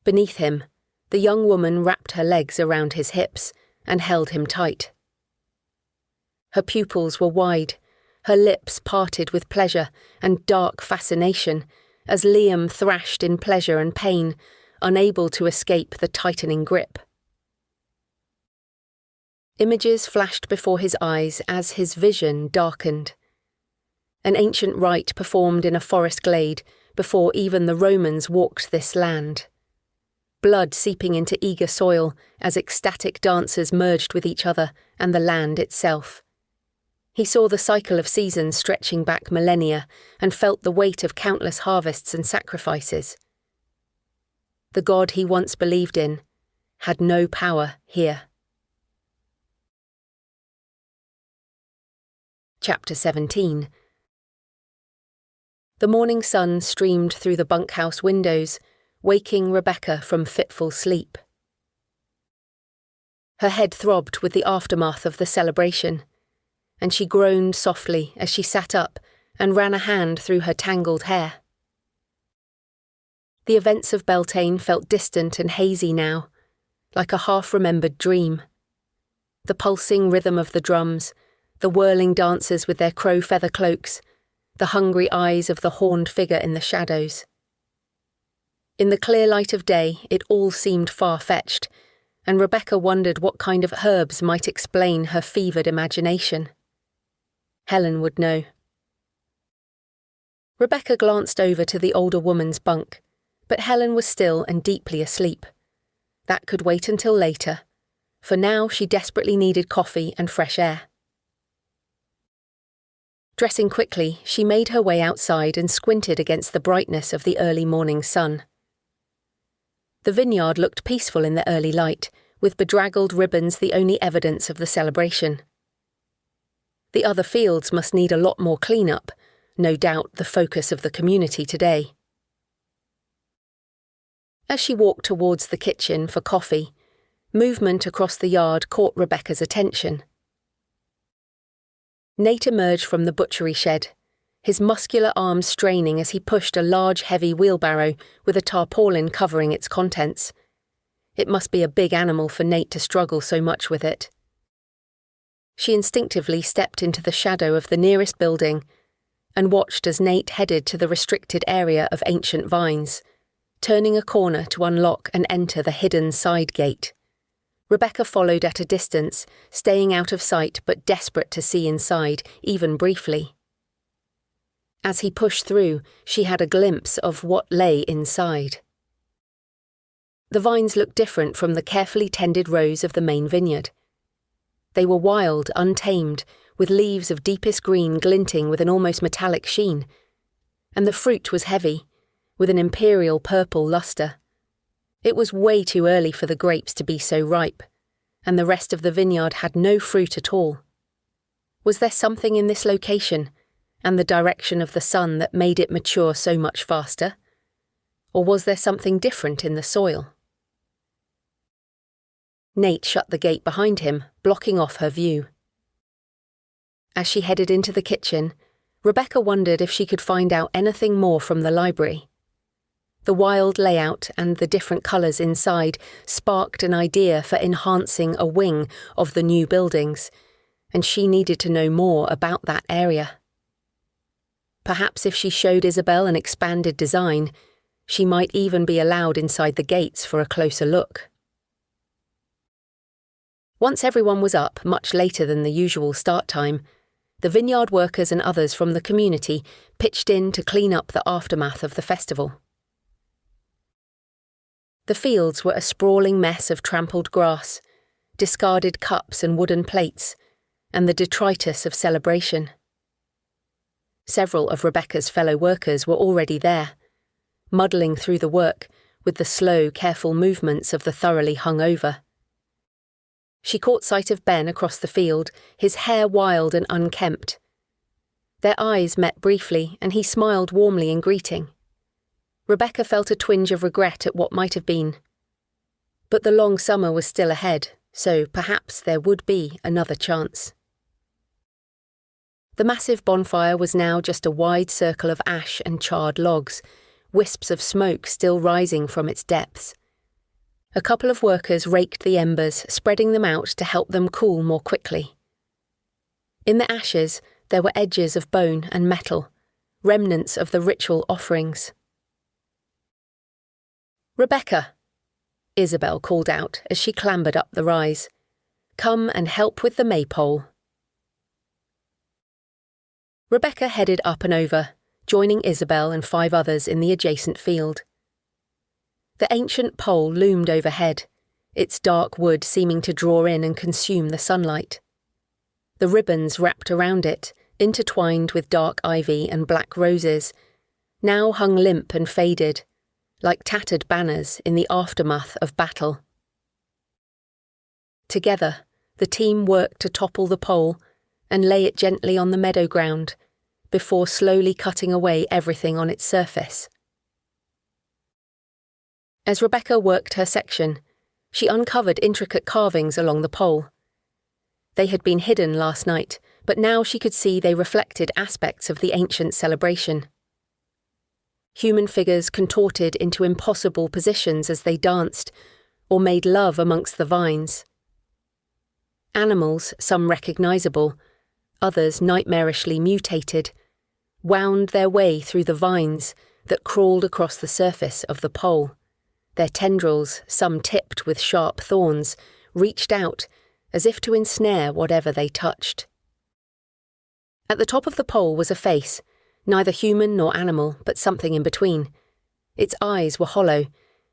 Beneath him, the young woman wrapped her legs around his hips and held him tight. Her pupils were wide, her lips parted with pleasure and dark fascination as Liam thrashed in pleasure and pain, unable to escape the tightening grip. Images flashed before his eyes as his vision darkened. An ancient rite performed in a forest glade before even the Romans walked this land. Blood seeping into eager soil as ecstatic dancers merged with each other and the land itself. He saw the cycle of seasons stretching back millennia and felt the weight of countless harvests and sacrifices. The god he once believed in had no power here. Chapter 17. The morning sun streamed through the bunkhouse windows, waking Rebecca from fitful sleep. Her head throbbed with the aftermath of the celebration, and she groaned softly as she sat up and ran a hand through her tangled hair. The events of Beltane felt distant and hazy now, like a half-remembered dream. The pulsing rhythm of the drums, the whirling dancers with their crow feather cloaks, the hungry eyes of the horned figure in the shadows. In the clear light of day, it all seemed far-fetched, and Rebecca wondered what kind of herbs might explain her fevered imagination. Helen would know. Rebecca glanced over to the older woman's bunk, but Helen was still and deeply asleep. That could wait until later, for now she desperately needed coffee and fresh air. Dressing quickly, she made her way outside and squinted against the brightness of the early morning sun. The vineyard looked peaceful in the early light, with bedraggled ribbons the only evidence of the celebration. The other fields must need a lot more clean-up, no doubt the focus of the community today. As she walked towards the kitchen for coffee, movement across the yard caught Rebecca's attention. Nate emerged from the butchery shed, his muscular arms straining as he pushed a large heavy wheelbarrow with a tarpaulin covering its contents. It must be a big animal for Nate to struggle so much with it. She instinctively stepped into the shadow of the nearest building and watched as Nate headed to the restricted area of ancient vines, turning a corner to unlock and enter the hidden side gate. Rebecca followed at a distance, staying out of sight but desperate to see inside, even briefly. As he pushed through, she had a glimpse of what lay inside. The vines looked different from the carefully tended rows of the main vineyard. They were wild, untamed, with leaves of deepest green glinting with an almost metallic sheen, and the fruit was heavy, with an imperial purple luster. It was way too early for the grapes to be so ripe, and the rest of the vineyard had no fruit at all. Was there something in this location and the direction of the sun that made it mature so much faster? Or was there something different in the soil? Nate shut the gate behind him, blocking off her view. As she headed into the kitchen, Rebecca wondered if she could find out anything more from the library. The wild layout and the different colours inside sparked an idea for enhancing a wing of the new buildings, and she needed to know more about that area. Perhaps if she showed Isabel an expanded design, she might even be allowed inside the gates for a closer look. Once everyone was up, much later than the usual start time, the vineyard workers and others from the community pitched in to clean up the aftermath of the festival. The fields were a sprawling mess of trampled grass, discarded cups and wooden plates, and the detritus of celebration. Several of Rebecca's fellow workers were already there, muddling through the work with the slow, careful movements of the thoroughly hungover. She caught sight of Ben across the field, his hair wild and unkempt. Their eyes met briefly, and he smiled warmly in greeting. Rebecca felt a twinge of regret at what might have been. But the long summer was still ahead, so perhaps there would be another chance. The massive bonfire was now just a wide circle of ash and charred logs, wisps of smoke still rising from its depths. A couple of workers raked the embers, spreading them out to help them cool more quickly. In the ashes, there were edges of bone and metal, remnants of the ritual offerings. "Rebecca," Isabel called out as she clambered up the rise. "Come and help with the maypole." Rebecca headed up and over, joining Isabel and 5 others in the adjacent field. The ancient pole loomed overhead, its dark wood seeming to draw in and consume the sunlight. The ribbons wrapped around it, intertwined with dark ivy and black roses, now hung limp and faded, like tattered banners in the aftermath of battle. Together, the team worked to topple the pole and lay it gently on the meadow ground, before slowly cutting away everything on its surface. As Rebecca worked her section, she uncovered intricate carvings along the pole. They had been hidden last night, but now she could see they reflected aspects of the ancient celebration. Human figures contorted into impossible positions as they danced, or made love amongst the vines. Animals, some recognizable, others nightmarishly mutated, wound their way through the vines that crawled across the surface of the pole. Their tendrils, some tipped with sharp thorns, reached out as if to ensnare whatever they touched. At the top of the pole was a face, neither human nor animal, but something in between. Its eyes were hollow,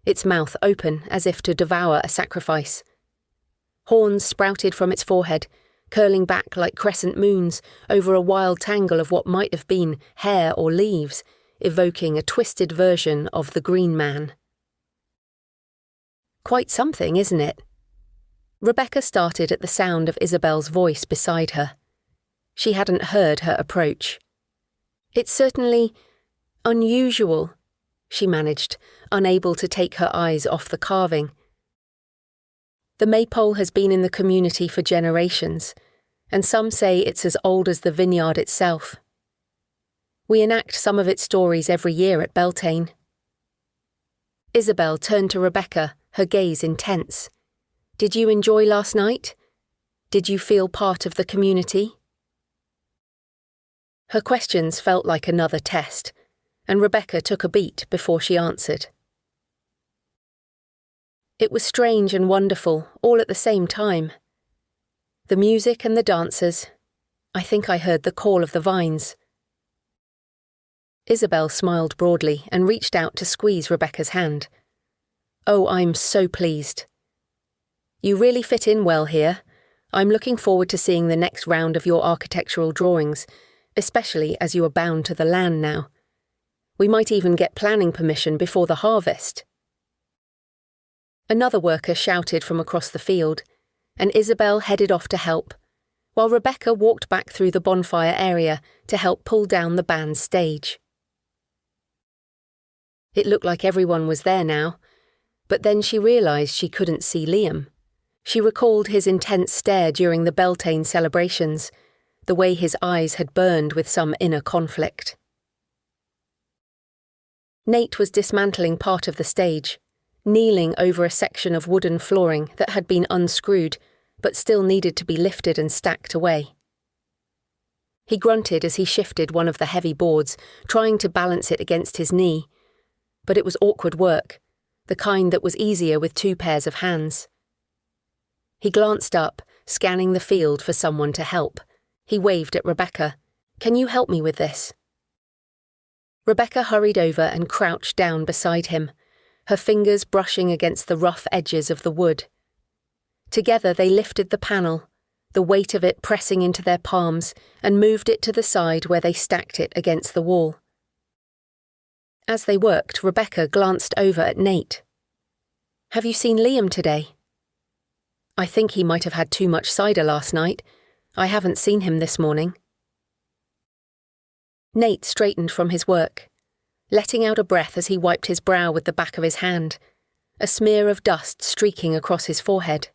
its mouth open as if to devour a sacrifice. Horns sprouted from its forehead, curling back like crescent moons over a wild tangle of what might have been hair or leaves, evoking a twisted version of the Green Man. Quite something, isn't it? Rebecca started at the sound of Isabel's voice beside her. She hadn't heard her approach. "It's certainly unusual," she managed, unable to take her eyes off the carving. "The maypole has been in the community for generations, and some say it's as old as the vineyard itself. We enact some of its stories every year at Beltane." Isabel turned to Rebecca, her gaze intense. "Did you enjoy last night? Did you feel part of the community?" Her questions felt like another test, and Rebecca took a beat before she answered. "It was strange and wonderful, all at the same time. The music and the dancers. I think I heard the call of the vines." Isabel smiled broadly and reached out to squeeze Rebecca's hand. "Oh, I'm so pleased. You really fit in well here. I'm looking forward to seeing the next round of your architectural drawings, especially as you are bound to the land now. We might even get planning permission before the harvest." Another worker shouted from across the field, and Isabel headed off to help, while Rebecca walked back through the bonfire area to help pull down the band's stage. It looked like everyone was there now, but then she realised she couldn't see Liam. She recalled his intense stare during the Beltane celebrations, the way his eyes had burned with some inner conflict. Nate was dismantling part of the stage, kneeling over a section of wooden flooring that had been unscrewed but still needed to be lifted and stacked away. He grunted as he shifted one of the heavy boards, trying to balance it against his knee, but it was awkward work, the kind that was easier with 2 pairs of hands. He glanced up, scanning the field for someone to help. He waved at Rebecca. "Can you help me with this?" Rebecca hurried over and crouched down beside him, her fingers brushing against the rough edges of the wood. Together they lifted the panel, the weight of it pressing into their palms, and moved it to the side where they stacked it against the wall. As they worked, Rebecca glanced over at Nate. "Have you seen Liam today?" "I think he might have had too much cider last night. I haven't seen him this morning." Nate straightened from his work, letting out a breath as he wiped his brow with the back of his hand, a smear of dust streaking across his forehead.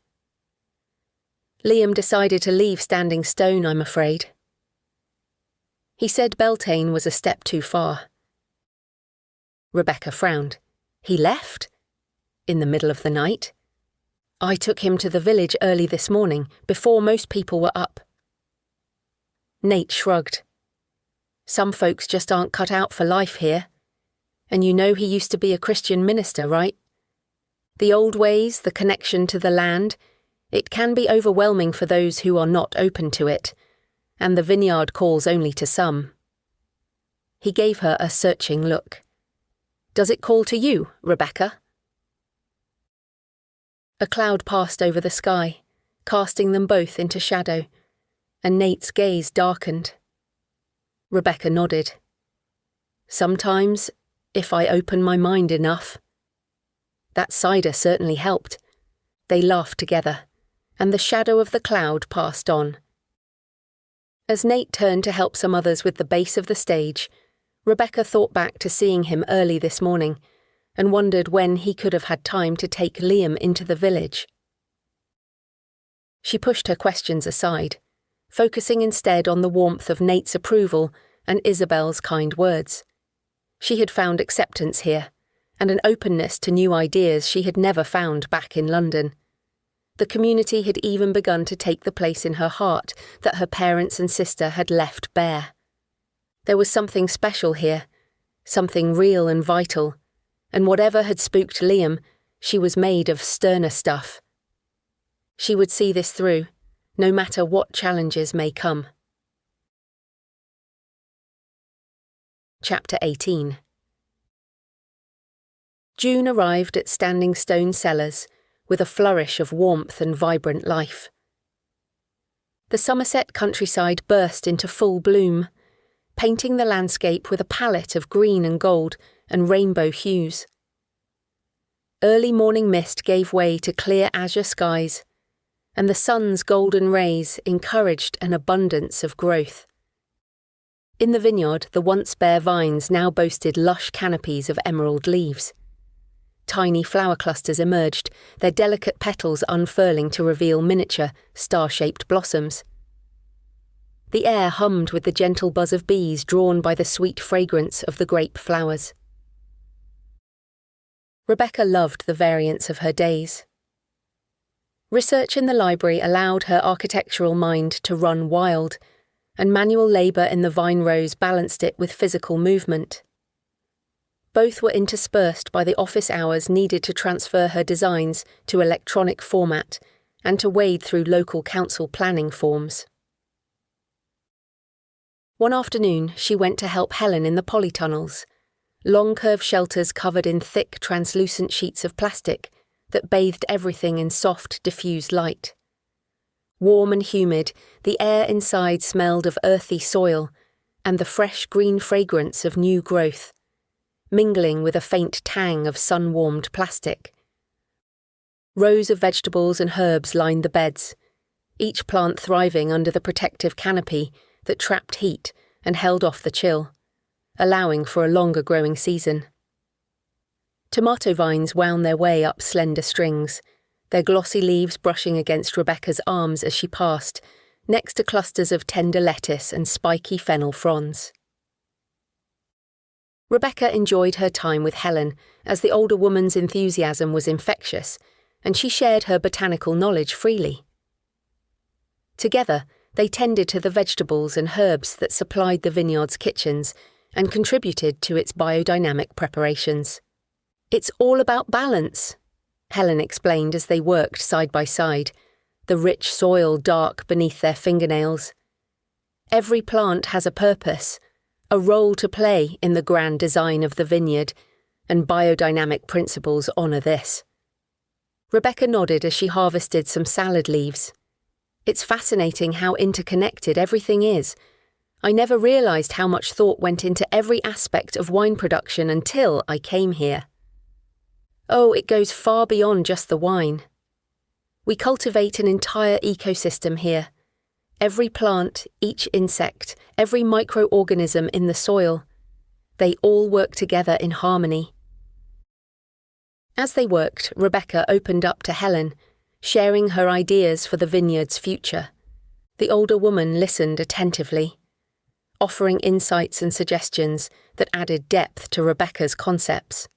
"Liam decided to leave Standing Stone, I'm afraid." He said Beltane was a step too far. Rebecca frowned. "He left? In the middle of the night? I took him to the village early this morning, before most people were up." Nate shrugged. "Some folks just aren't cut out for life here. And you know he used to be a Christian minister, right? The old ways, the connection to the land, it can be overwhelming for those who are not open to it, and the vineyard calls only to some." He gave her a searching look. "Does it call to you, Rebecca?" A cloud passed over the sky, casting them both into shadow, and Nate's gaze darkened. Rebecca nodded. "Sometimes, if I open my mind enough." That cider certainly helped. They laughed together, and the shadow of the cloud passed on. As Nate turned to help some others with the base of the stage, Rebecca thought back to seeing him early this morning and wondered when he could have had time to take Liam into the village. She pushed her questions aside, focusing instead on the warmth of Nate's approval and Isabel's kind words. She had found acceptance here, and an openness to new ideas she had never found back in London. The community had even begun to take the place in her heart that her parents and sister had left bare. There was something special here, something real and vital, and whatever had spooked Liam, she was made of sterner stuff. She would see this through, no matter what challenges may come. Chapter 18. June arrived at Standing Stone Cellars with a flourish of warmth and vibrant life. The Somerset countryside burst into full bloom, painting the landscape with a palette of green and gold and rainbow hues. Early morning mist gave way to clear azure skies, and the sun's golden rays encouraged an abundance of growth. In the vineyard, the once bare vines now boasted lush canopies of emerald leaves. Tiny flower clusters emerged, their delicate petals unfurling to reveal miniature, star-shaped blossoms. The air hummed with the gentle buzz of bees drawn by the sweet fragrance of the grape flowers. Rebecca loved the variance of her days. Research in the library allowed her architectural mind to run wild, and manual labour in the vine rows balanced it with physical movement. Both were interspersed by the office hours needed to transfer her designs to electronic format and to wade through local council planning forms. One afternoon, she went to help Helen in the polytunnels, long curved shelters covered in thick, translucent sheets of plastic that bathed everything in soft, diffused light. Warm and humid, the air inside smelled of earthy soil and the fresh green fragrance of new growth, mingling with a faint tang of sun-warmed plastic. Rows of vegetables and herbs lined the beds, each plant thriving under the protective canopy that trapped heat and held off the chill, allowing for a longer growing season. Tomato vines wound their way up slender strings, their glossy leaves brushing against Rebecca's arms as she passed, next to clusters of tender lettuce and spiky fennel fronds. Rebecca enjoyed her time with Helen, as the older woman's enthusiasm was infectious, and she shared her botanical knowledge freely. Together, they tended to the vegetables and herbs that supplied the vineyard's kitchens and contributed to its biodynamic preparations. "It's all about balance," Helen explained as they worked side by side, the rich soil dark beneath their fingernails. "Every plant has a purpose, a role to play in the grand design of the vineyard, and biodynamic principles honour this." Rebecca nodded as she harvested some salad leaves. "It's fascinating how interconnected everything is. I never realised how much thought went into every aspect of wine production until I came here. Oh, it goes far beyond just the wine. We cultivate an entire ecosystem here. Every plant, each insect, every microorganism in the soil, they all work together in harmony. As they worked, Rebecca opened up to Helen, sharing her ideas for the vineyard's future. The older woman listened attentively, offering insights and suggestions that added depth to Rebecca's concepts.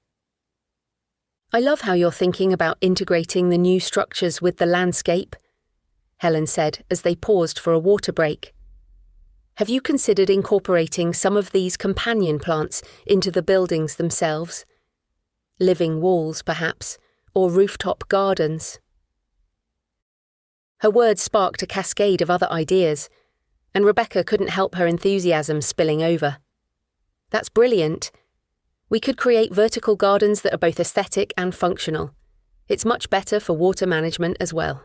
I love how you're thinking about integrating the new structures with the landscape, Helen said as they paused for a water break. Have you considered incorporating some of these companion plants into the buildings themselves? Living walls, perhaps, or rooftop gardens? Her words sparked a cascade of other ideas, and Rebecca couldn't help her enthusiasm spilling over. That's brilliant. We could create vertical gardens that are both aesthetic and functional. It's much better for water management as well.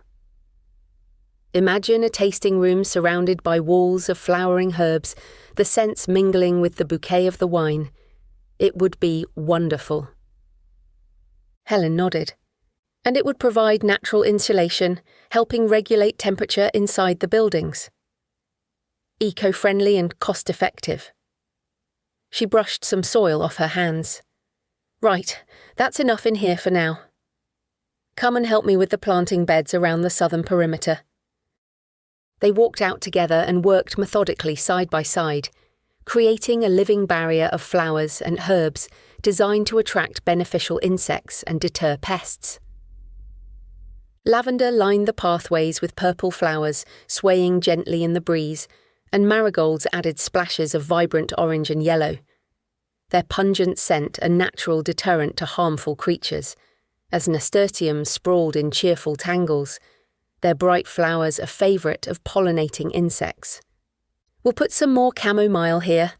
Imagine a tasting room surrounded by walls of flowering herbs, the scents mingling with the bouquet of the wine. It would be wonderful. Helen nodded. And it would provide natural insulation, helping regulate temperature inside the buildings. Eco-friendly and cost-effective. She brushed some soil off her hands. Right, that's enough in here for now. Come and help me with the planting beds around the southern perimeter. They walked out together and worked methodically side by side, creating a living barrier of flowers and herbs designed to attract beneficial insects and deter pests. Lavender lined the pathways with purple flowers swaying gently in the breeze, and marigolds added splashes of vibrant orange and yellow. Their pungent scent a natural deterrent to harmful creatures, as nasturtiums sprawled in cheerful tangles, their bright flowers a favourite of pollinating insects. We'll put some more chamomile here.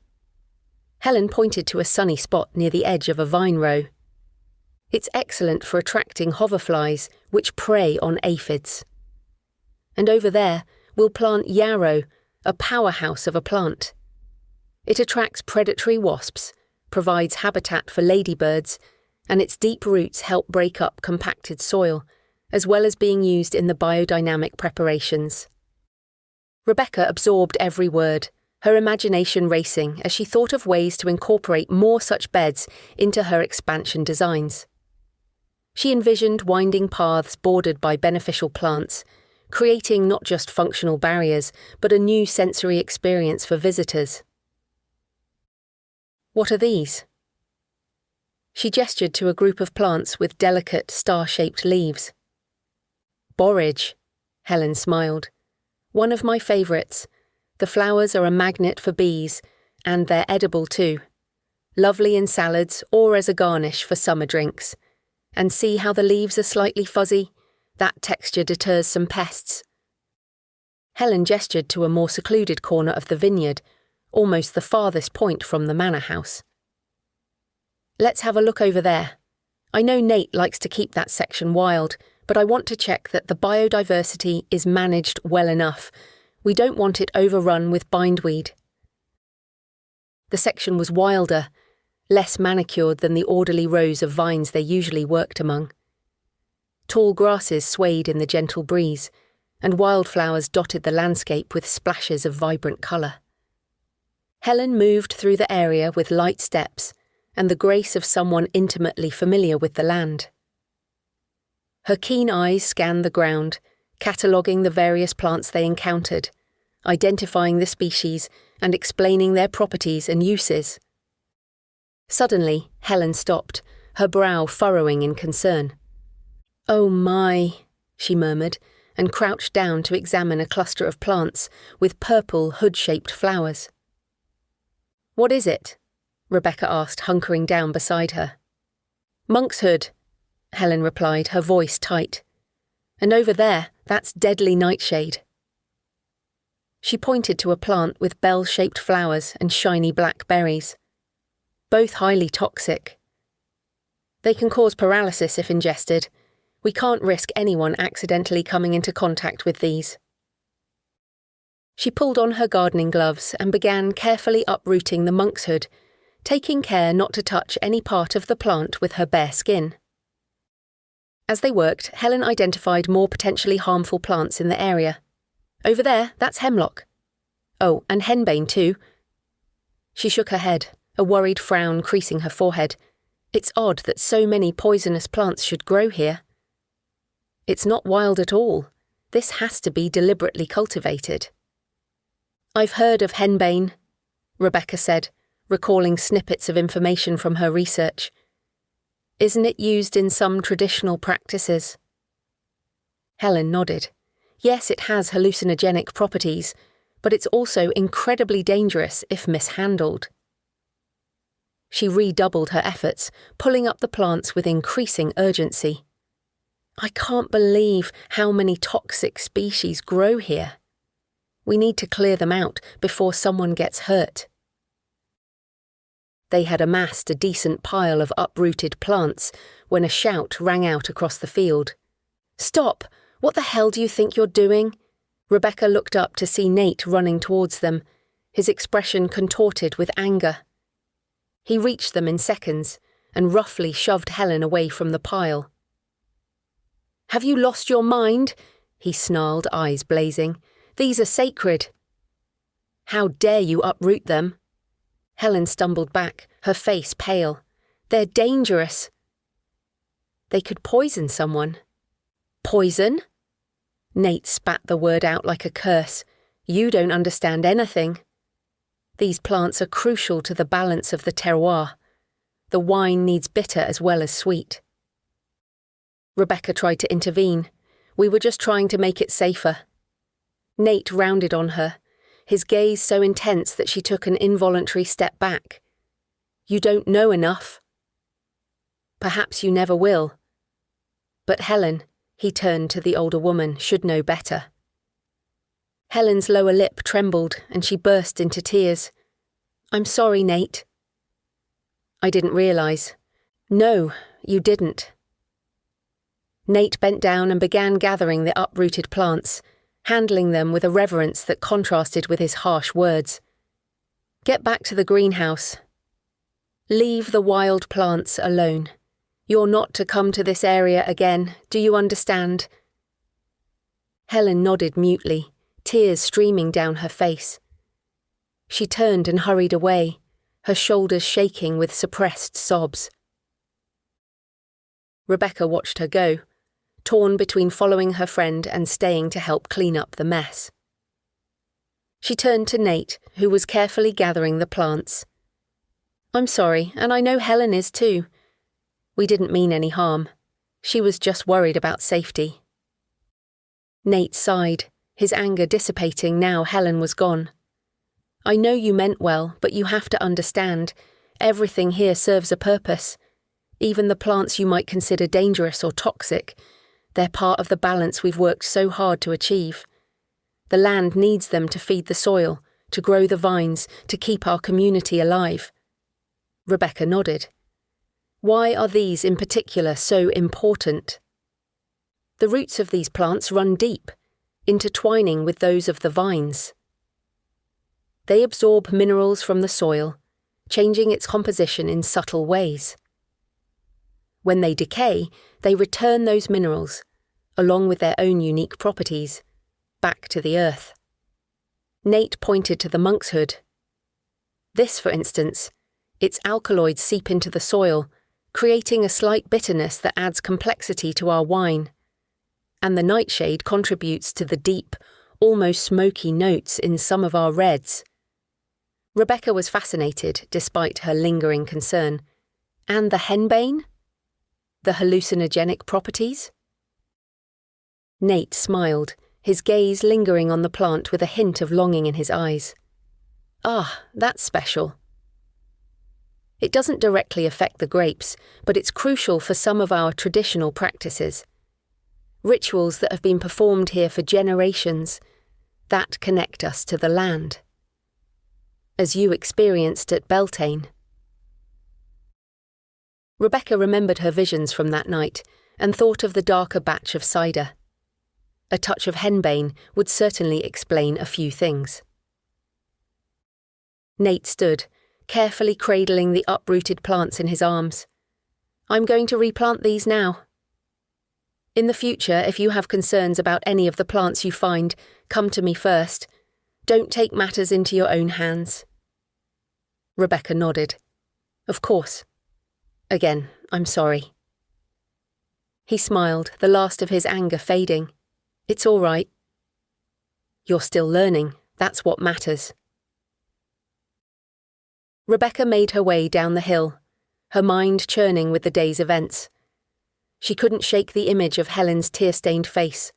Helen pointed to a sunny spot near the edge of a vine row. It's excellent for attracting hoverflies, which prey on aphids. And over there, we'll plant yarrow, a powerhouse of a plant. It attracts predatory wasps, provides habitat for ladybirds, and its deep roots help break up compacted soil, as well as being used in the biodynamic preparations. Rebecca absorbed every word, her imagination racing as she thought of ways to incorporate more such beds into her expansion designs. She envisioned winding paths bordered by beneficial plants, creating not just functional barriers, but a new sensory experience for visitors. What are these? She gestured to a group of plants with delicate, star-shaped leaves. Borage, Helen smiled. One of my favourites. The flowers are a magnet for bees, and they're edible too. Lovely in salads or as a garnish for summer drinks. And see how the leaves are slightly fuzzy? That texture deters some pests. Helen gestured to a more secluded corner of the vineyard, almost the farthest point from the manor house. Let's have a look over there. I know Nate likes to keep that section wild, but I want to check that the biodiversity is managed well enough. We don't want it overrun with bindweed. The section was wilder, less manicured than the orderly rows of vines they usually worked among. Tall grasses swayed in the gentle breeze, and wildflowers dotted the landscape with splashes of vibrant colour. Helen moved through the area with light steps and the grace of someone intimately familiar with the land. Her keen eyes scanned the ground, cataloguing the various plants they encountered, identifying the species and explaining their properties and uses. Suddenly, Helen stopped, her brow furrowing in concern. "Oh my," she murmured, and crouched down to examine a cluster of plants with purple, hood-shaped flowers. "What is it?" Rebecca asked, hunkering down beside her. "Monkshood," Helen replied, her voice tight. "And over there, that's deadly nightshade." She pointed to a plant with bell-shaped flowers and shiny black berries. Both highly toxic. They can cause paralysis if ingested. We can't risk anyone accidentally coming into contact with these. She pulled on her gardening gloves and began carefully uprooting the monk's hood, taking care not to touch any part of the plant with her bare skin. As they worked, Helen identified more potentially harmful plants in the area. Over there, that's hemlock. Oh, and henbane too. She shook her head, a worried frown creasing her forehead. It's odd that so many poisonous plants should grow here. It's not wild at all. This has to be deliberately cultivated. I've heard of henbane, Rebecca said, recalling snippets of information from her research. Isn't it used in some traditional practices? Helen nodded. Yes, it has hallucinogenic properties, but it's also incredibly dangerous if mishandled. She redoubled her efforts, pulling up the plants with increasing urgency. I can't believe how many toxic species grow here. We need to clear them out before someone gets hurt. They had amassed a decent pile of uprooted plants when a shout rang out across the field. Stop! What the hell do you think you're doing? Rebecca looked up to see Nate running towards them, his expression contorted with anger. He reached them in seconds and roughly shoved Helen away from the pile. Have you lost your mind? He snarled, eyes blazing. These are sacred. How dare you uproot them? Helen stumbled back, her face pale. They're dangerous. They could poison someone. Poison? Nate spat the word out like a curse. You don't understand anything. These plants are crucial to the balance of the terroir. The wine needs bitter as well as sweet. Rebecca tried to intervene. We were just trying to make it safer. Nate rounded on her, his gaze so intense that she took an involuntary step back. You don't know enough. Perhaps you never will. But Helen, he turned to the older woman, should know better. Helen's lower lip trembled and she burst into tears. I'm sorry, Nate. I didn't realise. No, you didn't. Nate bent down and began gathering the uprooted plants, handling them with a reverence that contrasted with his harsh words. Get back to the greenhouse. Leave the wild plants alone. You're not to come to this area again, do you understand? Helen nodded mutely, tears streaming down her face. She turned and hurried away, her shoulders shaking with suppressed sobs. Rebecca watched her go, torn between following her friend and staying to help clean up the mess. She turned to Nate, who was carefully gathering the plants. I'm sorry, and I know Helen is too. We didn't mean any harm. She was just worried about safety. Nate sighed, his anger dissipating now Helen was gone. I know you meant well, but you have to understand, everything here serves a purpose. Even the plants you might consider dangerous or toxic, they're part of the balance we've worked so hard to achieve. The land needs them to feed the soil, to grow the vines, to keep our community alive. Rebecca nodded. Why are these in particular so important? The roots of these plants run deep, intertwining with those of the vines. They absorb minerals from the soil, changing its composition in subtle ways. When they decay, they return those minerals, along with their own unique properties, back to the earth. Nate pointed to the monk's hood. This, for instance, its alkaloids seep into the soil, creating a slight bitterness that adds complexity to our wine. And the nightshade contributes to the deep, almost smoky notes in some of our reds. Rebecca was fascinated, despite her lingering concern. And the henbane? The hallucinogenic properties? Nate smiled, his gaze lingering on the plant with a hint of longing in his eyes. Ah, that's special. It doesn't directly affect the grapes, but it's crucial for some of our traditional practices. Rituals that have been performed here for generations, that connect us to the land. As you experienced at Beltane. Rebecca remembered her visions from that night and thought of the darker batch of cider. A touch of henbane would certainly explain a few things. Nate stood, carefully cradling the uprooted plants in his arms. I'm going to replant these now. In the future, if you have concerns about any of the plants you find, come to me first. Don't take matters into your own hands. Rebecca nodded. Of course. Again, I'm sorry. He smiled, the last of his anger fading. It's all right. You're still learning. That's what matters. Rebecca made her way down the hill, her mind churning with the day's events. She couldn't shake the image of Helen's tear-stained face,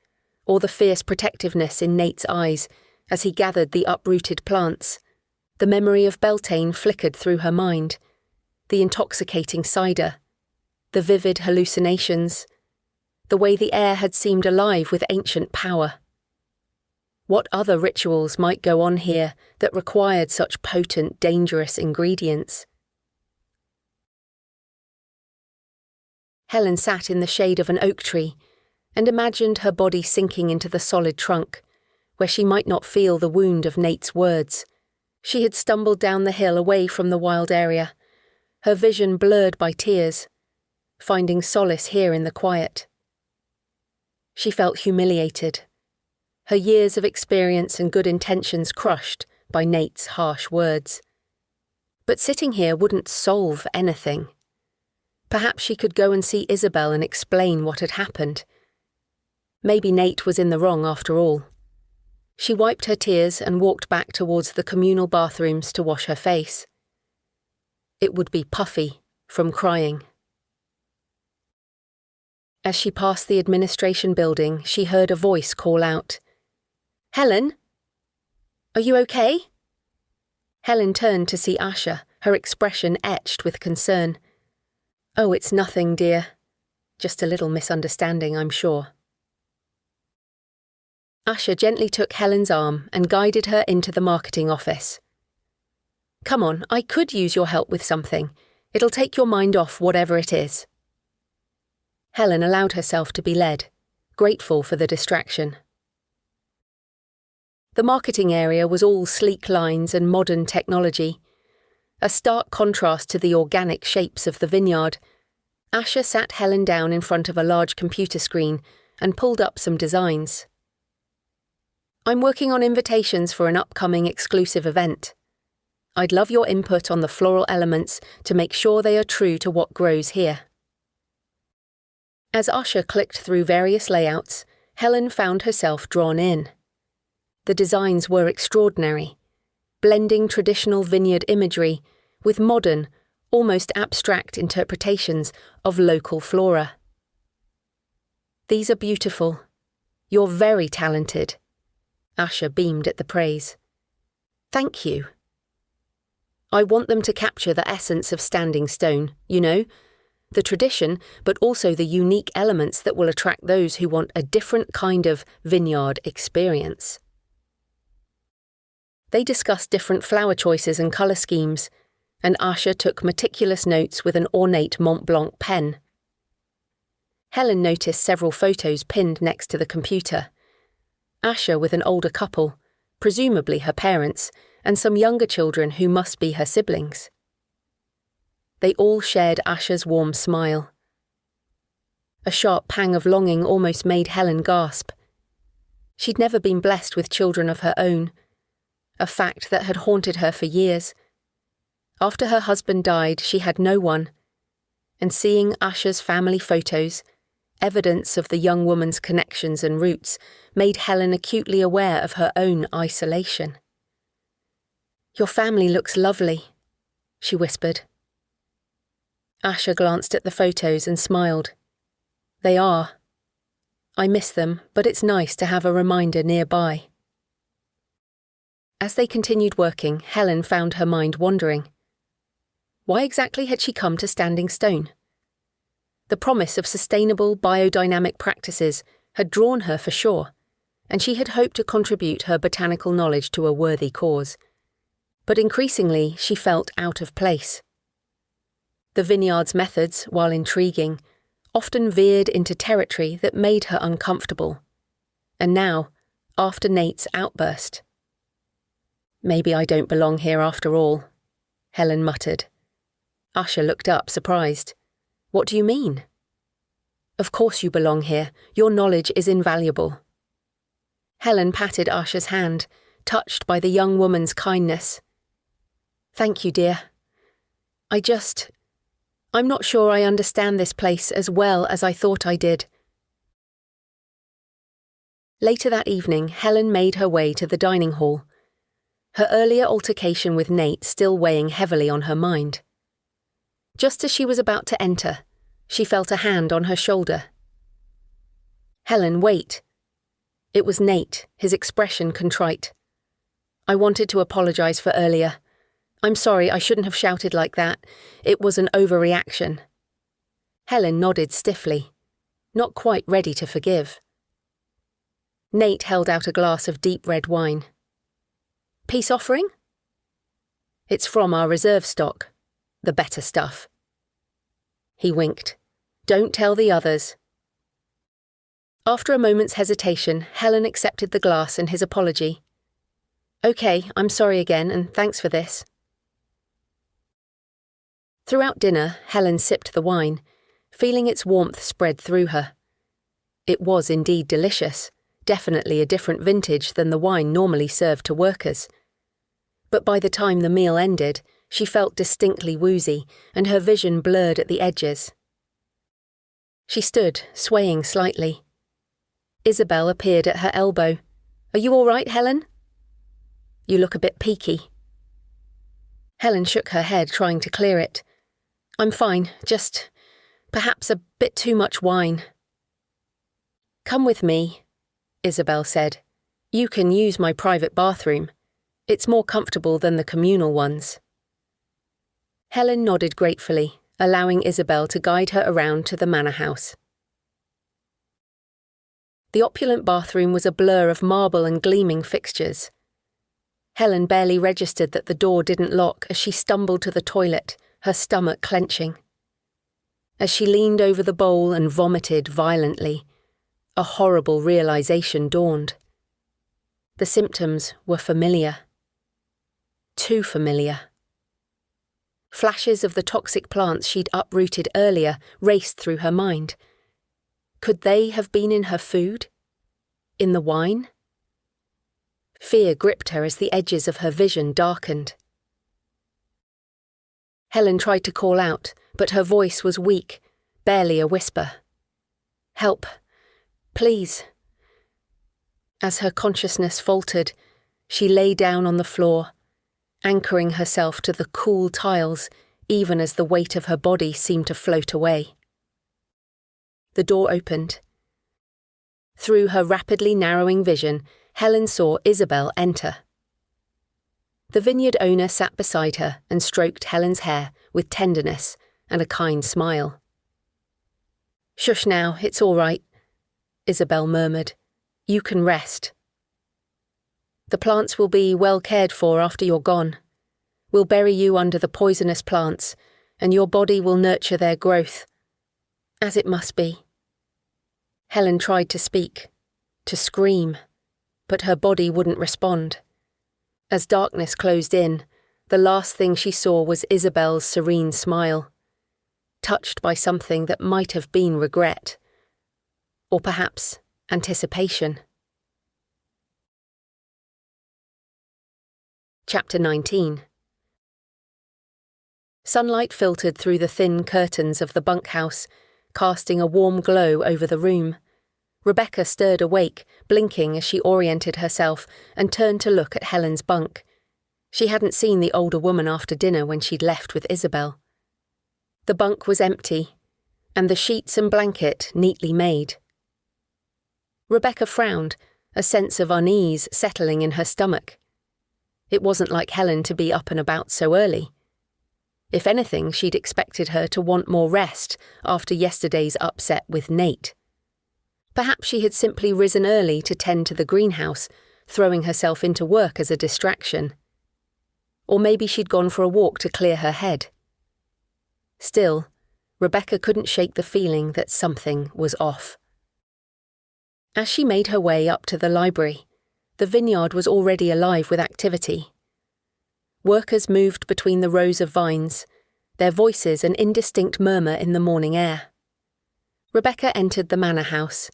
or the fierce protectiveness in Nate's eyes as he gathered the uprooted plants. The memory of Beltane flickered through her mind, the intoxicating cider, the vivid hallucinations, the way the air had seemed alive with ancient power. What other rituals might go on here that required such potent, dangerous ingredients? Helen sat in the shade of an oak tree and imagined her body sinking into the solid trunk, where she might not feel the wound of Nate's words. She had stumbled down the hill away from the wild area, her vision blurred by tears, finding solace here in the quiet. She felt humiliated, her years of experience and good intentions crushed by Nate's harsh words. But sitting here wouldn't solve anything. Perhaps she could go and see Isabel and explain what had happened. Maybe Nate was in the wrong after all. She wiped her tears and walked back towards the communal bathrooms to wash her face. It would be puffy from crying. As she passed the administration building, she heard a voice call out, "Helen? Are you okay?" Helen turned to see Asha, her expression etched with concern. "Oh, it's nothing, dear. Just a little misunderstanding, I'm sure." Asha gently took Helen's arm and guided her into the marketing office. "Come on, I could use your help with something. It'll take your mind off whatever it is." Helen allowed herself to be led, grateful for the distraction. The marketing area was all sleek lines and modern technology, a stark contrast to the organic shapes of the vineyard. Asha sat Helen down in front of a large computer screen and pulled up some designs. "I'm working on invitations for an upcoming exclusive event. I'd love your input on the floral elements to make sure they are true to what grows here." As Asha clicked through various layouts, Helen found herself drawn in. The designs were extraordinary, blending traditional vineyard imagery with modern, almost abstract interpretations of local flora. "These are beautiful. You're very talented." Asha beamed at the praise. "Thank you. I want them to capture the essence of Standing Stone, the tradition, but also the unique elements that will attract those who want a different kind of vineyard experience." They discussed different flower choices and colour schemes, and Asha took meticulous notes with an ornate Mont Blanc pen. Helen noticed several photos pinned next to the computer. Asha with an older couple, presumably her parents, and some younger children who must be her siblings. They all shared Asha's warm smile. A sharp pang of longing almost made Helen gasp. She'd never been blessed with children of her own, a fact that had haunted her for years. After her husband died, she had no one, and seeing Asha's family photos, evidence of the young woman's connections and roots, made Helen acutely aware of her own isolation. "Your family looks lovely," she whispered. Asha glanced at the photos and smiled. "They are. I miss them, but it's nice to have a reminder nearby." As they continued working, Helen found her mind wandering. Why exactly had she come to Standing Stone? The promise of sustainable biodynamic practices had drawn her for sure, and she had hoped to contribute her botanical knowledge to a worthy cause. But increasingly she felt out of place. The vineyard's methods, while intriguing, often veered into territory that made her uncomfortable. And now, after Nate's outburst. "Maybe I don't belong here after all," Helen muttered. Usher looked up, surprised. "What do you mean?" "Of course you belong here. Your knowledge is invaluable." Helen patted Usher's hand, touched by the young woman's kindness. "Thank you, dear. I'm not sure I understand this place as well as I thought I did." Later that evening, Helen made her way to the dining hall, her earlier altercation with Nate still weighing heavily on her mind. Just as she was about to enter, she felt a hand on her shoulder. "Helen, wait." It was Nate, his expression contrite. "I wanted to apologize for earlier. I'm sorry, I shouldn't have shouted like that. It was an overreaction." Helen nodded stiffly, not quite ready to forgive. Nate held out a glass of deep red wine. "Peace offering?" "It's from our reserve stock. The better stuff." He winked. "Don't tell the others." After a moment's hesitation, Helen accepted the glass and his apology. "Okay, I'm sorry again, and thanks for this." Throughout dinner, Helen sipped the wine, feeling its warmth spread through her. It was indeed delicious, definitely a different vintage than the wine normally served to workers. But by the time the meal ended, she felt distinctly woozy, and her vision blurred at the edges. She stood, swaying slightly. Isabel appeared at her elbow. "Are you all right, Helen?" "You look a bit peaky." Helen shook her head, trying to clear it. "I'm fine, just perhaps a bit too much wine." "Come with me," Isabel said. "You can use my private bathroom. It's more comfortable than the communal ones." Helen nodded gratefully, allowing Isabel to guide her around to the manor house. The opulent bathroom was a blur of marble and gleaming fixtures. Helen barely registered that the door didn't lock as she stumbled to the toilet, her stomach clenching. As she leaned over the bowl and vomited violently, a horrible realization dawned. The symptoms were familiar. Too familiar. Flashes of the toxic plants she'd uprooted earlier raced through her mind. Could they have been in her food? In the wine? Fear gripped her as the edges of her vision darkened. Helen tried to call out, but her voice was weak, barely a whisper. "Help. Please." As her consciousness faltered, she lay down on the floor, anchoring herself to the cool tiles even as the weight of her body seemed to float away. The door opened. Through her rapidly narrowing vision, Helen saw Isabel enter. The vineyard owner sat beside her and stroked Helen's hair with tenderness and a kind smile. "Shush now, it's all right," Isabel murmured. "You can rest. The plants will be well cared for after you're gone. We'll bury you under the poisonous plants, and your body will nurture their growth. As it must be." Helen tried to speak, to scream, but her body wouldn't respond. As darkness closed in, the last thing she saw was Isabel's serene smile, touched by something that might have been regret, or perhaps anticipation. Chapter 19. Sunlight filtered through the thin curtains of the bunkhouse, casting a warm glow over the room. Rebecca stirred awake, blinking as she oriented herself and turned to look at Helen's bunk. She hadn't seen the older woman after dinner when she'd left with Isabel. The bunk was empty, and the sheets and blanket neatly made. Rebecca frowned, a sense of unease settling in her stomach. It wasn't like Helen to be up and about so early. If anything, she'd expected her to want more rest after yesterday's upset with Nate. Perhaps she had simply risen early to tend to the greenhouse, throwing herself into work as a distraction. Or maybe she'd gone for a walk to clear her head. Still, Rebecca couldn't shake the feeling that something was off. As she made her way up to the library, the vineyard was already alive with activity. Workers moved between the rows of vines, their voices an indistinct murmur in the morning air. Rebecca entered the manor house,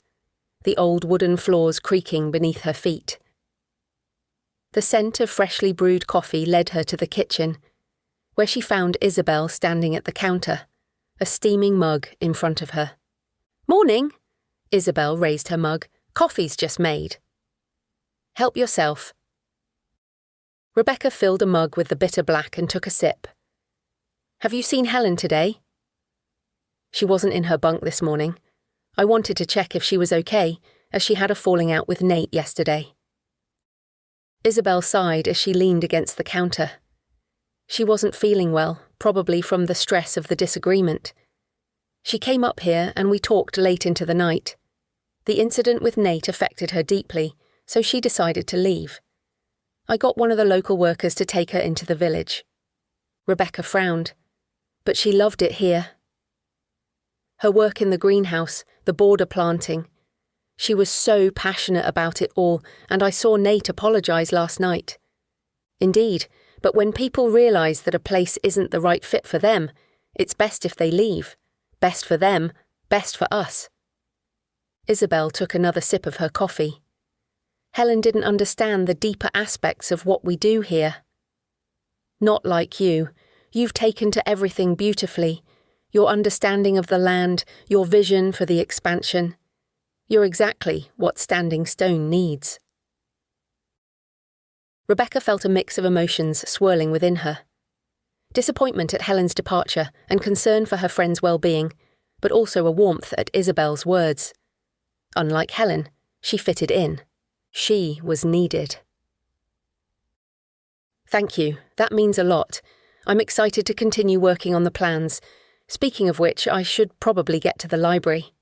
the old wooden floors creaking beneath her feet. The scent of freshly brewed coffee led her to the kitchen, where she found Isabel standing at the counter, a steaming mug in front of her. "Morning!" Isabel raised her mug. "Coffee's just made." "Help yourself." Rebecca filled a mug with the bitter black and took a sip. "Have you seen Helen today?" "She wasn't in her bunk this morning. I wanted to check if she was okay, as she had a falling out with Nate yesterday." Isabel sighed as she leaned against the counter. She wasn't feeling well, probably from the stress of the disagreement. She came up here and we talked late into the night. The incident with Nate affected her deeply, so she decided to leave. I got one of the local workers to take her into the village. Rebecca frowned, but she loved it here. Her work in the greenhouse, the border planting. She was so passionate about it all, and I saw Nate apologize last night. Indeed, but when people realize that a place isn't the right fit for them, it's best if they leave. Best for them, best for us. Isabel took another sip of her coffee. Helen didn't understand the deeper aspects of what we do here. Not like you. You've taken to everything beautifully. Your understanding of the land, your vision for the expansion. You're exactly what Standing Stone needs. Rebecca felt a mix of emotions swirling within her. Disappointment at Helen's departure and concern for her friend's well-being, but also a warmth at Isabel's words. Unlike Helen, she fitted in. She was needed. "Thank you, that means a lot. I'm excited to continue working on the plans. Speaking of which, I should probably get to the library."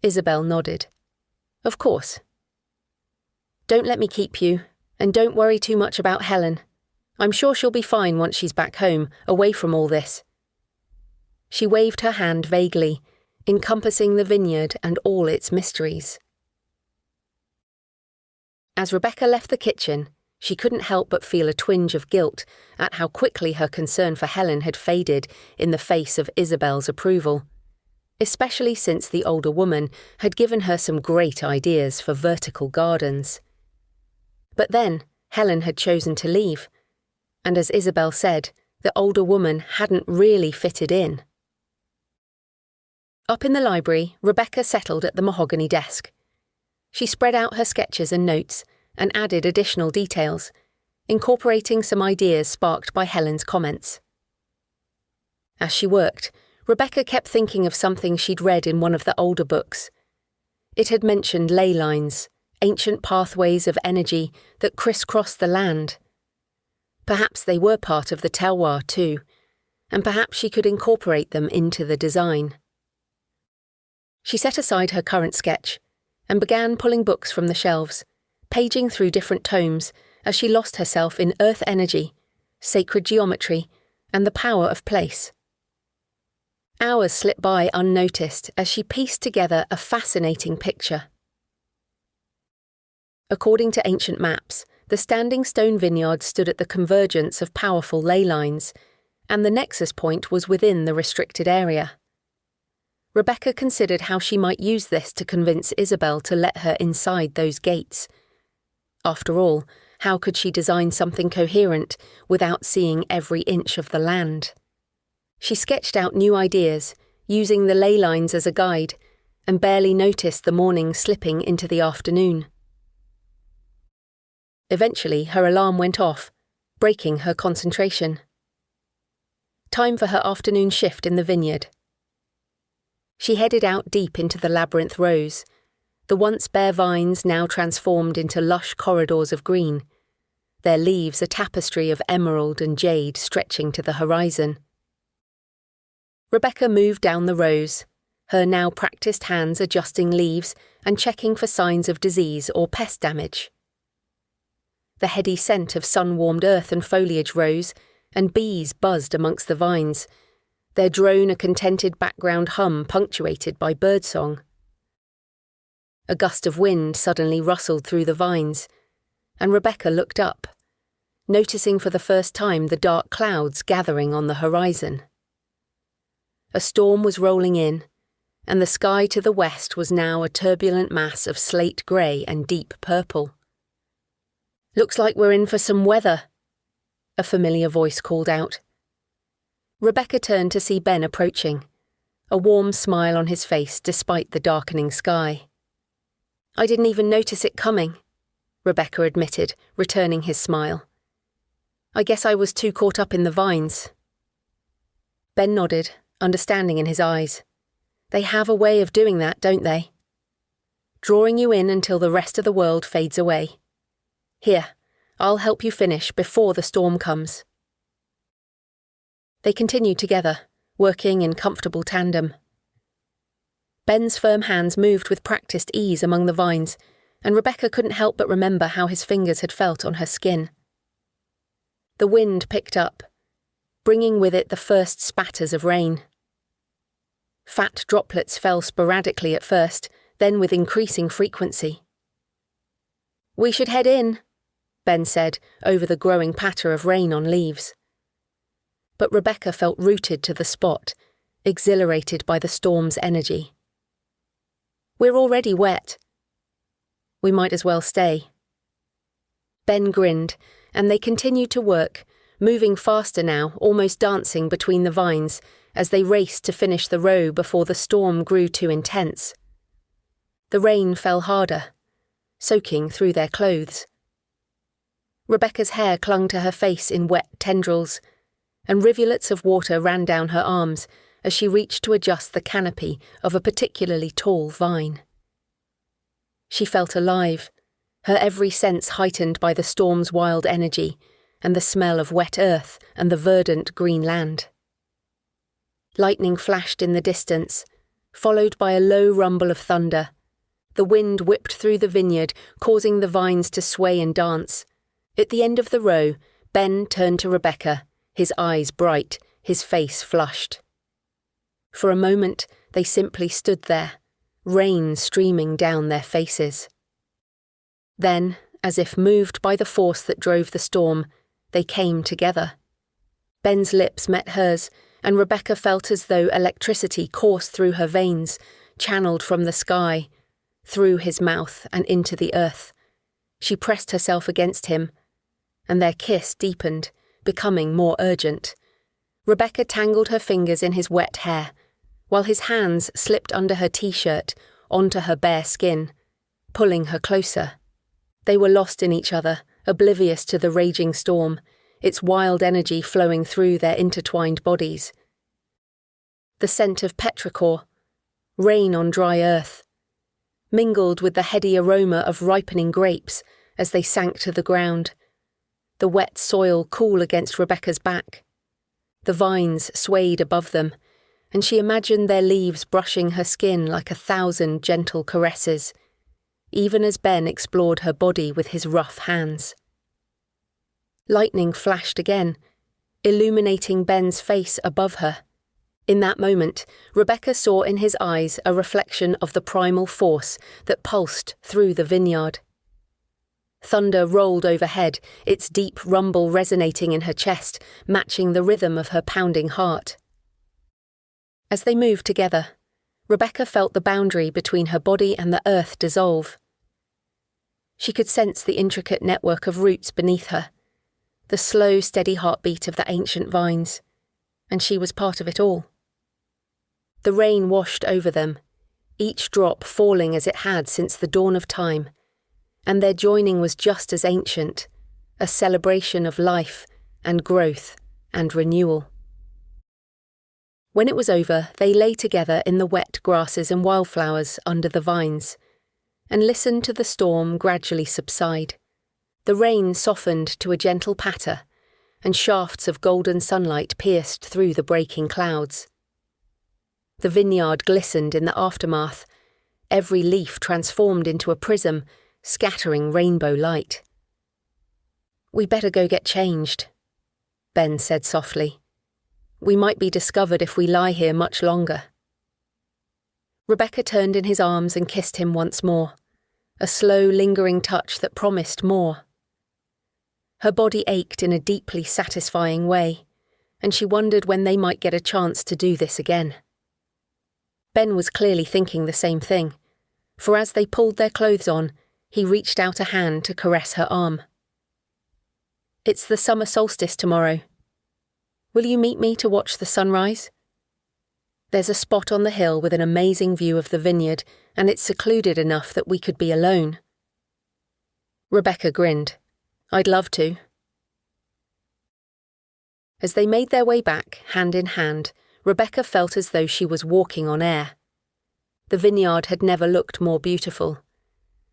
Isabel nodded. "Of course." "Don't let me keep you, and don't worry too much about Helen. I'm sure she'll be fine once she's back home, away from all this." She waved her hand vaguely, encompassing the vineyard and all its mysteries. As Rebecca left the kitchen, she couldn't help but feel a twinge of guilt at how quickly her concern for Helen had faded in the face of Isabel's approval, especially since the older woman had given her some great ideas for vertical gardens. But then, Helen had chosen to leave, and as Isabel said, the older woman hadn't really fitted in. Up in the library, Rebecca settled at the mahogany desk. She spread out her sketches and notes and added additional details, incorporating some ideas sparked by Helen's comments. As she worked, Rebecca kept thinking of something she'd read in one of the older books. It had mentioned ley lines, ancient pathways of energy that crisscrossed the land. Perhaps they were part of the terroir too, and perhaps she could incorporate them into the design. She set aside her current sketch and began pulling books from the shelves, paging through different tomes as she lost herself in earth energy, sacred geometry, and the power of place. Hours slipped by unnoticed as she pieced together a fascinating picture. According to ancient maps, the Standing Stone vineyard stood at the convergence of powerful ley lines, and the nexus point was within the restricted area. Rebecca considered how she might use this to convince Isabel to let her inside those gates. After all, how could she design something coherent without seeing every inch of the land? She sketched out new ideas, using the ley lines as a guide, and barely noticed the morning slipping into the afternoon. Eventually, her alarm went off, breaking her concentration. Time for her afternoon shift in the vineyard. She headed out deep into the labyrinth rows, the once bare vines now transformed into lush corridors of green, their leaves a tapestry of emerald and jade stretching to the horizon. Rebecca moved down the rows, her now practiced hands adjusting leaves and checking for signs of disease or pest damage. The heady scent of sun-warmed earth and foliage rose, and bees buzzed amongst the vines, their drone a contented background hum punctuated by birdsong. A gust of wind suddenly rustled through the vines, and Rebecca looked up, noticing for the first time the dark clouds gathering on the horizon. A storm was rolling in, and the sky to the west was now a turbulent mass of slate grey and deep purple. "Looks like we're in for some weather," a familiar voice called out. Rebecca turned to see Ben approaching, a warm smile on his face despite the darkening sky. "I didn't even notice it coming," Rebecca admitted, returning his smile. "I guess I was too caught up in the vines." Ben nodded, understanding in his eyes. "They have a way of doing that, don't they? Drawing you in until the rest of the world fades away. Here, I'll help you finish before the storm comes." They continued together, working in comfortable tandem. Ben's firm hands moved with practiced ease among the vines, and Rebecca couldn't help but remember how his fingers had felt on her skin. The wind picked up, bringing with it the first spatters of rain. Fat droplets fell sporadically at first, then with increasing frequency. "We should head in," Ben said, over the growing patter of rain on leaves. But Rebecca felt rooted to the spot, exhilarated by the storm's energy. "We're already wet. We might as well stay." Ben grinned, and they continued to work, moving faster now, almost dancing between the vines, as they raced to finish the row before the storm grew too intense. The rain fell harder, soaking through their clothes. Rebecca's hair clung to her face in wet tendrils, and rivulets of water ran down her arms as she reached to adjust the canopy of a particularly tall vine. She felt alive, her every sense heightened by the storm's wild energy and the smell of wet earth and the verdant green land. Lightning flashed in the distance, followed by a low rumble of thunder. The wind whipped through the vineyard, causing the vines to sway and dance. At the end of the row, Ben turned to Rebecca, his eyes bright, his face flushed. For a moment, they simply stood there, rain streaming down their faces. Then, as if moved by the force that drove the storm, they came together. Ben's lips met hers, and Rebecca felt as though electricity coursed through her veins, channeled from the sky, through his mouth and into the earth. She pressed herself against him, and their kiss deepened, becoming more urgent. Rebecca tangled her fingers in his wet hair, while his hands slipped under her t-shirt, onto her bare skin, pulling her closer. They were lost in each other, oblivious to the raging storm, its wild energy flowing through their intertwined bodies. The scent of petrichor, rain on dry earth, mingled with the heady aroma of ripening grapes as they sank to the ground, the wet soil cool against Rebecca's back. The vines swayed above them, and she imagined their leaves brushing her skin like 1,000 gentle caresses, even as Ben explored her body with his rough hands. Lightning flashed again, illuminating Ben's face above her. In that moment, Rebecca saw in his eyes a reflection of the primal force that pulsed through the vineyard. Thunder rolled overhead, its deep rumble resonating in her chest, matching the rhythm of her pounding heart. As they moved together, Rebecca felt the boundary between her body and the earth dissolve. She could sense the intricate network of roots beneath her, the slow, steady heartbeat of the ancient vines, and she was part of it all. The rain washed over them, each drop falling as it had since the dawn of time, and their joining was just as ancient, a celebration of life and growth and renewal. When it was over, they lay together in the wet grasses and wildflowers under the vines, and listened to the storm gradually subside. The rain softened to a gentle patter, and shafts of golden sunlight pierced through the breaking clouds. The vineyard glistened in the aftermath, every leaf transformed into a prism, scattering rainbow light. "We better go get changed," Ben said softly. "We might be discovered if we lie here much longer." Rebecca turned in his arms and kissed him once more, a slow, lingering touch that promised more. Her body ached in a deeply satisfying way, and she wondered when they might get a chance to do this again. Ben was clearly thinking the same thing, for as they pulled their clothes on, he reached out a hand to caress her arm. "It's the summer solstice tomorrow. Will you meet me to watch the sunrise? There's a spot on the hill with an amazing view of the vineyard, and it's secluded enough that we could be alone." Rebecca grinned. "I'd love to." As they made their way back, hand in hand, Rebecca felt as though she was walking on air. The vineyard had never looked more beautiful,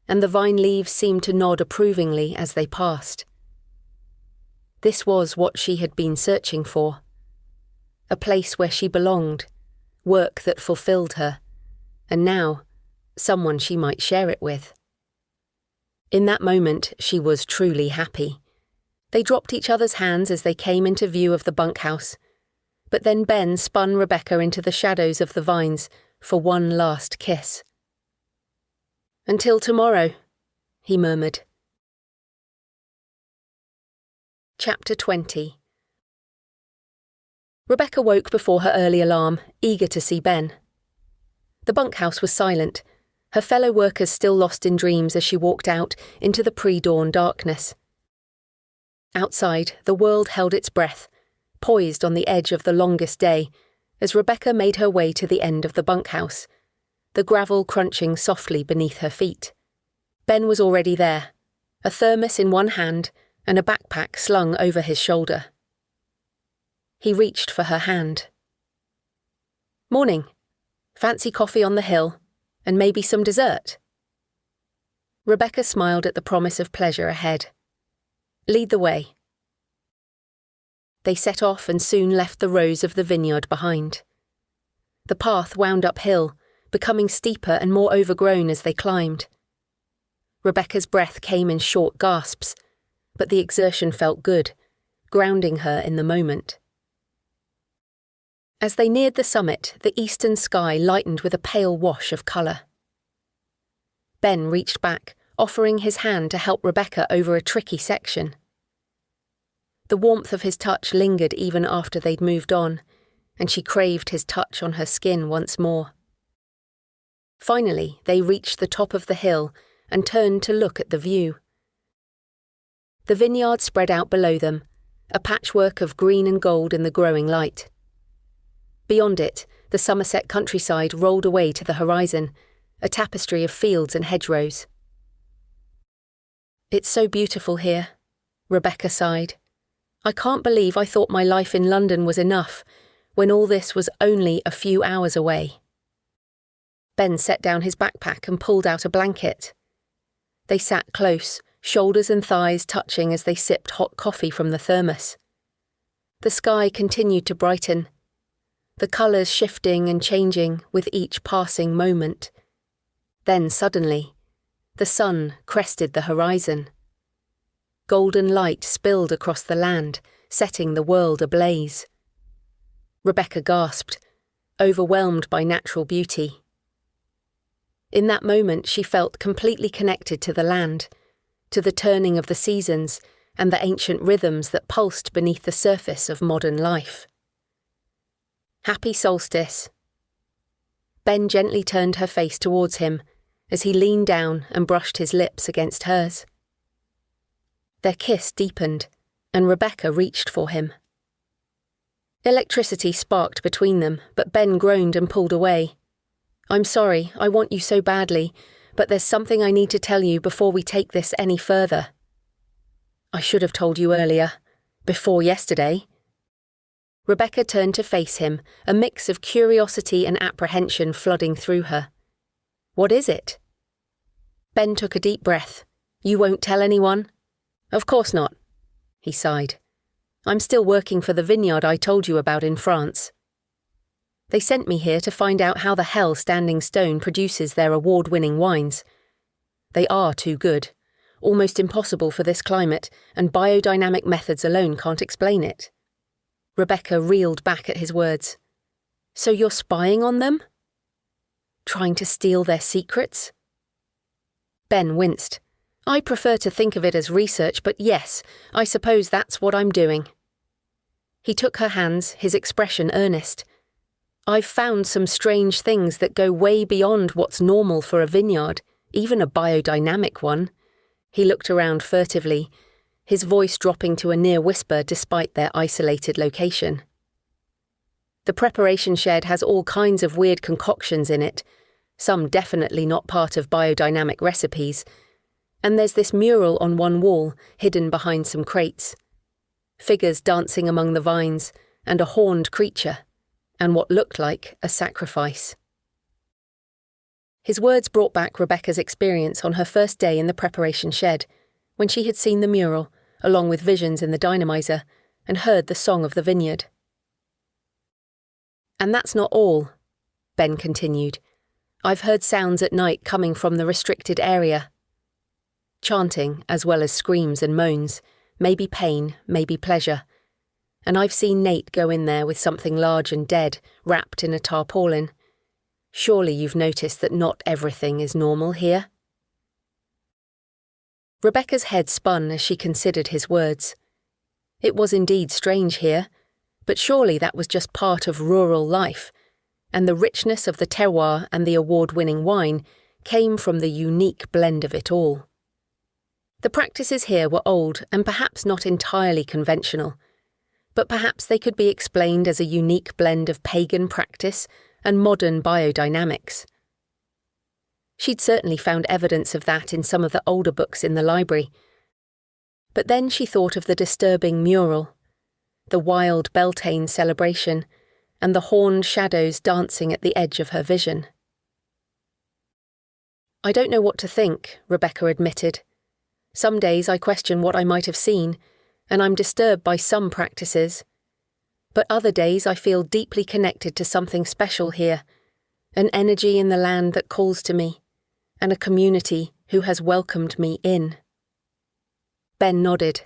and the vine leaves seemed to nod approvingly as they passed. This was what she had been searching for. A place where she belonged, work that fulfilled her, and now, someone she might share it with. In that moment, she was truly happy. They dropped each other's hands as they came into view of the bunkhouse, but then Ben spun Rebecca into the shadows of the vines for one last kiss. "Until tomorrow," he murmured. Chapter 20. Rebecca woke before her early alarm, eager to see Ben. The bunkhouse was silent, her fellow workers still lost in dreams as she walked out into the pre-dawn darkness. Outside, the world held its breath, poised on the edge of the longest day, as Rebecca made her way to the end of the bunkhouse, the gravel crunching softly beneath her feet. Ben was already there, a thermos in one hand and a backpack slung over his shoulder. He reached for her hand. "Morning. Fancy coffee on the hill, and maybe some dessert?" Rebecca smiled at the promise of pleasure ahead. "Lead the way." They set off and soon left the rows of the vineyard behind. The path wound uphill, becoming steeper and more overgrown as they climbed. Rebecca's breath came in short gasps, but the exertion felt good, grounding her in the moment. As they neared the summit, the eastern sky lightened with a pale wash of colour. Ben reached back, offering his hand to help Rebecca over a tricky section. The warmth of his touch lingered even after they'd moved on, and she craved his touch on her skin once more. Finally, they reached the top of the hill and turned to look at the view. The vineyard spread out below them, a patchwork of green and gold in the growing light. Beyond it, the Somerset countryside rolled away to the horizon, a tapestry of fields and hedgerows. "It's so beautiful here," Rebecca sighed. "I can't believe I thought my life in London was enough, when all this was only a few hours away." Ben set down his backpack and pulled out a blanket. They sat close, shoulders and thighs touching as they sipped hot coffee from the thermos. The sky continued to brighten, the colours shifting and changing with each passing moment. Then suddenly, the sun crested the horizon. Golden light spilled across the land, setting the world ablaze. Rebecca gasped, overwhelmed by natural beauty. In that moment, she felt completely connected to the land, to the turning of the seasons and the ancient rhythms that pulsed beneath the surface of modern life. "Happy solstice." Ben gently turned her face towards him as he leaned down and brushed his lips against hers. Their kiss deepened, and Rebecca reached for him. Electricity sparked between them, but Ben groaned and pulled away. "I'm sorry, I want you so badly, but there's something I need to tell you before we take this any further." "I should have told you earlier, before yesterday." Rebecca turned to face him, a mix of curiosity and apprehension flooding through her. "What is it?" Ben took a deep breath. "You won't tell anyone?" "Of course not," he sighed. "I'm still working for the vineyard I told you about in France. They sent me here to find out how the hell Standing Stone produces their award-winning wines. They are too good, almost impossible for this climate, and biodynamic methods alone can't explain it." Rebecca reeled back at his words. "So you're spying on them?" Trying to steal their secrets? Ben winced. I prefer to think of it as research, but yes, I suppose that's what I'm doing. He took her hands, his expression earnest. I've found some strange things that go way beyond what's normal for a vineyard, even a biodynamic one. He looked around furtively, his voice dropping to a near whisper despite their isolated location. The preparation shed has all kinds of weird concoctions in it, some definitely not part of biodynamic recipes, and there's this mural on one wall, hidden behind some crates. Figures dancing among the vines, and a horned creature, and what looked like a sacrifice. His words brought back Rebecca's experience on her first day in the preparation shed, when she had seen the mural, along with visions in the dynamizer, and heard the song of the vineyard. And that's not all, Ben continued. I've heard sounds at night coming from the restricted area. Chanting, as well as screams and moans, maybe pain, maybe pleasure. And I've seen Nate go in there with something large and dead, wrapped in a tarpaulin. Surely you've noticed that not everything is normal here? Rebecca's head spun as she considered his words. It was indeed strange here, but surely that was just part of rural life, and the richness of the terroir and the award-winning wine came from the unique blend of it all. The practices here were old and perhaps not entirely conventional, but perhaps they could be explained as a unique blend of pagan practice and modern biodynamics. She'd certainly found evidence of that in some of the older books in the library, but then she thought of the disturbing mural, the wild Beltane celebration, and the horned shadows dancing at the edge of her vision. I don't know what to think, Rebecca admitted. Some days I question what I might have seen, and I'm disturbed by some practices. But other days I feel deeply connected to something special here, an energy in the land that calls to me, and a community who has welcomed me in. Ben nodded.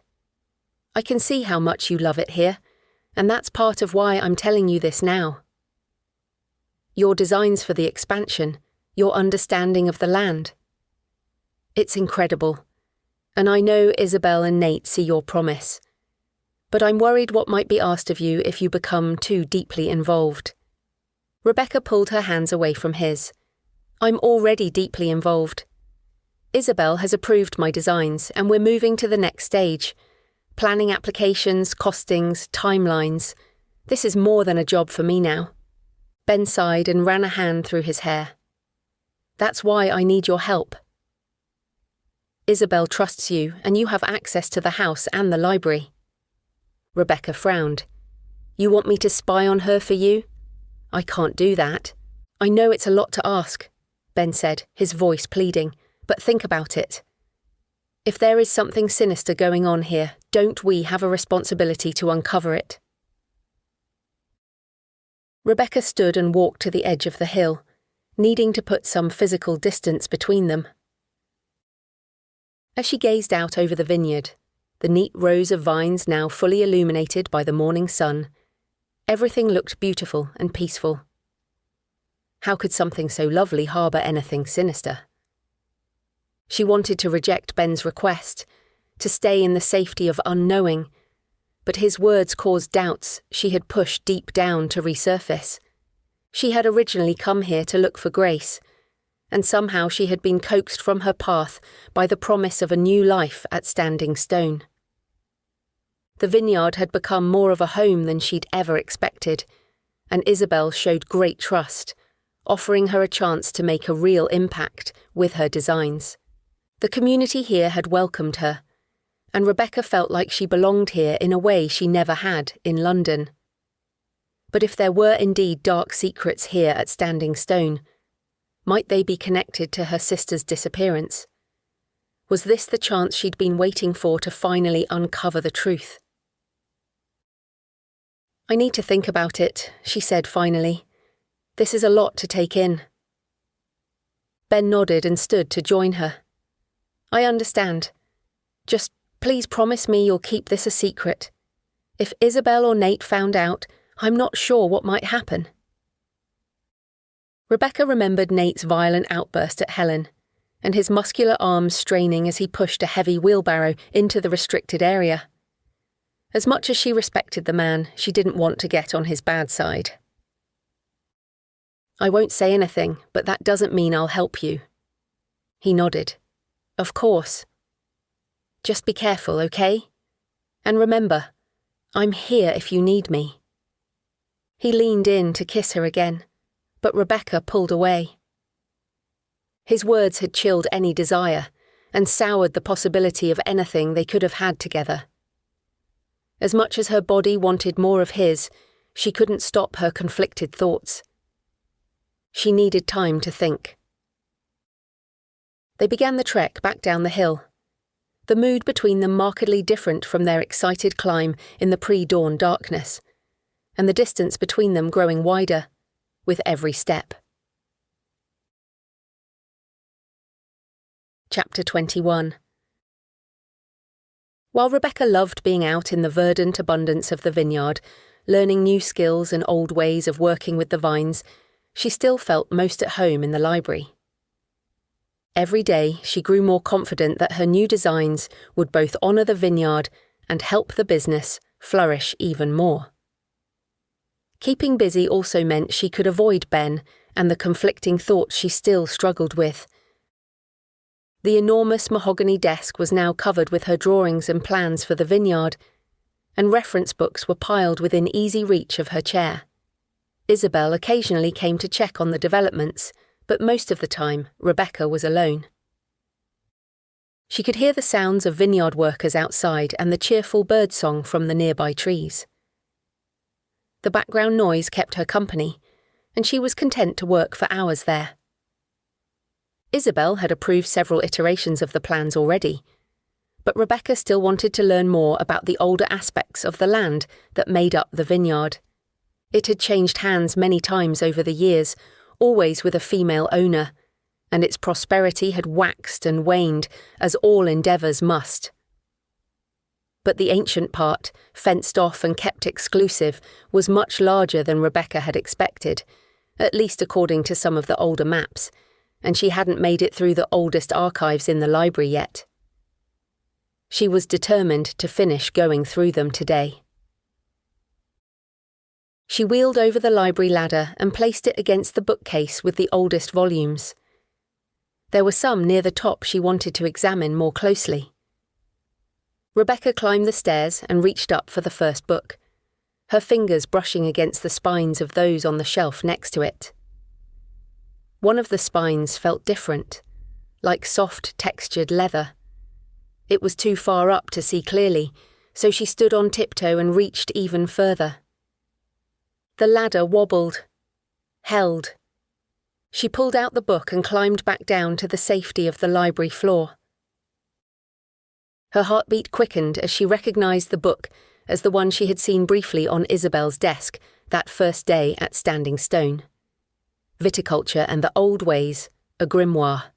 I can see how much you love it here, and that's part of why I'm telling you this now. Your designs for the expansion, your understanding of the land. It's incredible, and I know Isabel and Nate see your promise. But I'm worried what might be asked of you if you become too deeply involved. Rebecca pulled her hands away from his. I'm already deeply involved. Isabel has approved my designs, and we're moving to the next stage. Planning applications, costings, timelines. This is more than a job for me now. Ben sighed and ran a hand through his hair. That's why I need your help. Isabel trusts you, and you have access to the house and the library. Rebecca frowned. You want me to spy on her for you? I can't do that. I know it's a lot to ask, Ben said, his voice pleading, but think about it. If there is something sinister going on here, don't we have a responsibility to uncover it? Rebecca stood and walked to the edge of the hill, needing to put some physical distance between them. As she gazed out over the vineyard, the neat rows of vines now fully illuminated by the morning sun, everything looked beautiful and peaceful. How could something so lovely harbour anything sinister? She wanted to reject Ben's request, to stay in the safety of unknowing, but his words caused doubts she had pushed deep down to resurface. She had originally come here to look for grace, and somehow she had been coaxed from her path by the promise of a new life at Standing Stone. The vineyard had become more of a home than she'd ever expected, and Isabel showed great trust, offering her a chance to make a real impact with her designs. The community here had welcomed her, and Rebecca felt like she belonged here in a way she never had in London. But if there were indeed dark secrets here at Standing Stone, might they be connected to her sister's disappearance? Was this the chance she'd been waiting for to finally uncover the truth? I need to think about it, she said finally. This is a lot to take in. Ben nodded and stood to join her. I understand. Just please promise me you'll keep this a secret. If Isabel or Nate found out, I'm not sure what might happen. Rebecca remembered Nate's violent outburst at Helen, and his muscular arms straining as he pushed a heavy wheelbarrow into the restricted area. As much as she respected the man, she didn't want to get on his bad side. "I won't say anything, but that doesn't mean I'll help you." He nodded. "Of course. Just be careful, okay? And remember, I'm here if you need me." He leaned in to kiss her again, but Rebecca pulled away. His words had chilled any desire and soured the possibility of anything they could have had together. As much as her body wanted more of his, she couldn't stop her conflicted thoughts. She needed time to think. They began the trek back down the hill, the mood between them markedly different from their excited climb in the pre-dawn darkness, and the distance between them growing wider with every step. Chapter 21. While Rebecca loved being out in the verdant abundance of the vineyard, learning new skills and old ways of working with the vines, she still felt most at home in the library. Every day she grew more confident that her new designs would both honour the vineyard and help the business flourish even more. Keeping busy also meant she could avoid Ben and the conflicting thoughts she still struggled with. The enormous mahogany desk was now covered with her drawings and plans for the vineyard, and reference books were piled within easy reach of her chair. Isabel occasionally came to check on the developments, but most of the time Rebecca was alone. She could hear the sounds of vineyard workers outside and the cheerful birdsong from the nearby trees. The background noise kept her company, and she was content to work for hours there. Isabel had approved several iterations of the plans already, but Rebecca still wanted to learn more about the older aspects of the land that made up the vineyard. It had changed hands many times over the years, always with a female owner, and its prosperity had waxed and waned, as all endeavours must. But the ancient part, fenced off and kept exclusive, was much larger than Rebecca had expected, at least according to some of the older maps, and she hadn't made it through the oldest archives in the library yet. She was determined to finish going through them today. She wheeled over the library ladder and placed it against the bookcase with the oldest volumes. There were some near the top she wanted to examine more closely. Rebecca climbed the stairs and reached up for the first book, her fingers brushing against the spines of those on the shelf next to it. One of the spines felt different, like soft, textured leather. It was too far up to see clearly, so she stood on tiptoe and reached even further. The ladder wobbled, held. She pulled out the book and climbed back down to the safety of the library floor. Her heartbeat quickened as she recognised the book as the one she had seen briefly on Isabel's desk that first day at Standing Stone. Viticulture and the Old Ways, a grimoire.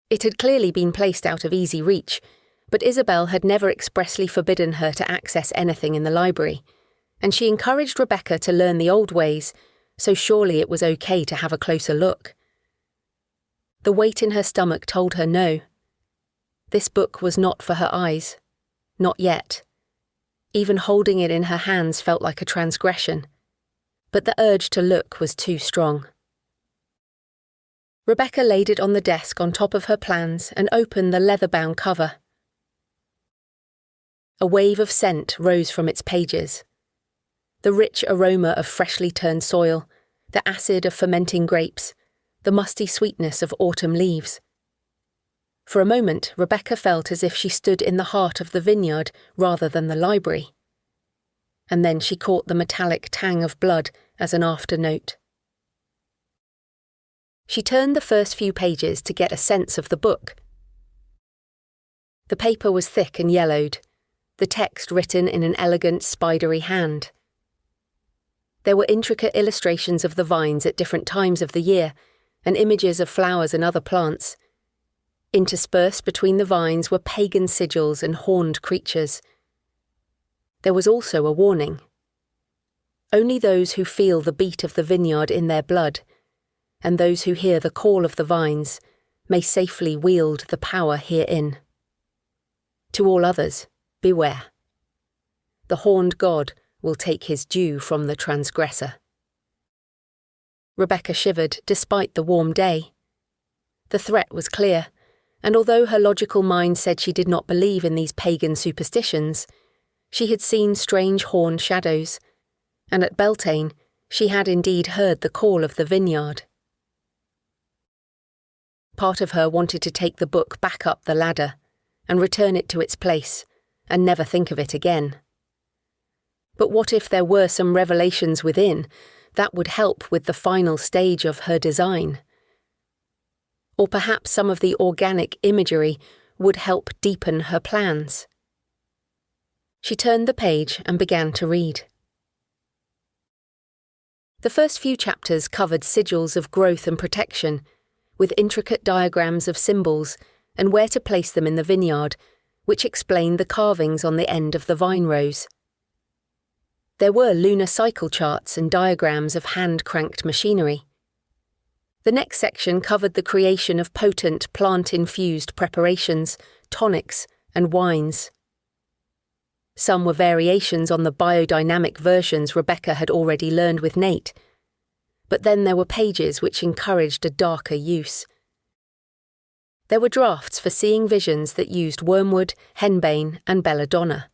It had clearly been placed out of easy reach, but Isabel had never expressly forbidden her to access anything in the library, and she encouraged Rebecca to learn the old ways, so surely it was okay to have a closer look. The weight in her stomach told her no. This book was not for her eyes. Not yet. Even holding it in her hands felt like a transgression. But the urge to look was too strong. Rebecca laid it on the desk on top of her plans and opened the leather-bound cover. A wave of scent rose from its pages. The rich aroma of freshly turned soil, the acid of fermenting grapes, the musty sweetness of autumn leaves. For a moment, Rebecca felt as if she stood in the heart of the vineyard rather than the library. And then she caught the metallic tang of blood as an afternote. She turned the first few pages to get a sense of the book. The paper was thick and yellowed, the text written in an elegant, spidery hand. There were intricate illustrations of the vines at different times of the year, and images of flowers and other plants. Interspersed between the vines were pagan sigils and horned creatures. There was also a warning. Only those who feel the beat of the vineyard in their blood, and those who hear the call of the vines, may safely wield the power herein. To all others, beware. The horned god will take his due from the transgressor. Rebecca shivered despite the warm day. The threat was clear, and although her logical mind said she did not believe in these pagan superstitions, she had seen strange horned shadows, and at Beltane she had indeed heard the call of the vineyard. Part of her wanted to take the book back up the ladder and return it to its place and never think of it again. But what if there were some revelations within that would help with the final stage of her design? Or perhaps some of the organic imagery would help deepen her plans. She turned the page and began to read. The first few chapters covered sigils of growth and protection, with intricate diagrams of symbols and where to place them in the vineyard, which explained the carvings on the end of the vine rows. There were lunar cycle charts and diagrams of hand-cranked machinery. The next section covered the creation of potent plant-infused preparations, tonics, and wines. Some were variations on the biodynamic versions Rebecca had already learned with Nate, but then there were pages which encouraged a darker use. There were drafts for seeing visions that used wormwood, henbane, and belladonna.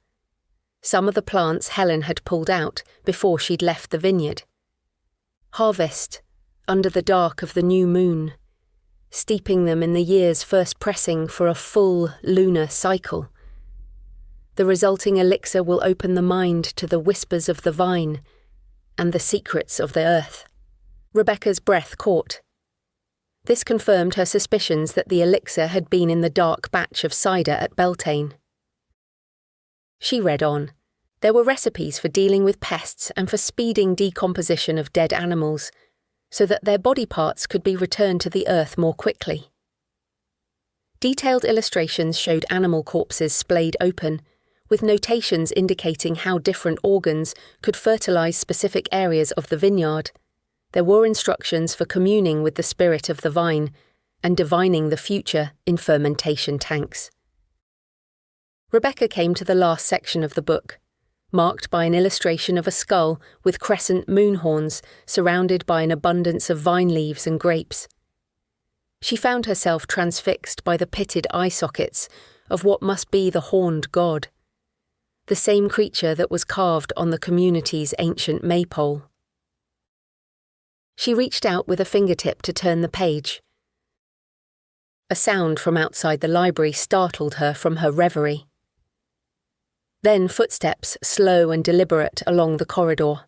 Some of the plants Helen had pulled out before she'd left the vineyard. Harvest, under the dark of the new moon, steeping them in the year's first pressing for a full lunar cycle. The resulting elixir will open the mind to the whispers of the vine and the secrets of the earth. Rebecca's breath caught. This confirmed her suspicions that the elixir had been in the dark batch of cider at Beltane. She read on. There were recipes for dealing with pests and for speeding decomposition of dead animals, so that their body parts could be returned to the earth more quickly. Detailed illustrations showed animal corpses splayed open, with notations indicating how different organs could fertilize specific areas of the vineyard. There were instructions for communing with the spirit of the vine and divining the future in fermentation tanks. Rebecca came to the last section of the book, marked by an illustration of a skull with crescent moon horns surrounded by an abundance of vine leaves and grapes. She found herself transfixed by the pitted eye sockets of what must be the horned god, the same creature that was carved on the community's ancient maypole. She reached out with a fingertip to turn the page. A sound from outside the library startled her from her reverie. Then footsteps, slow and deliberate, along the corridor.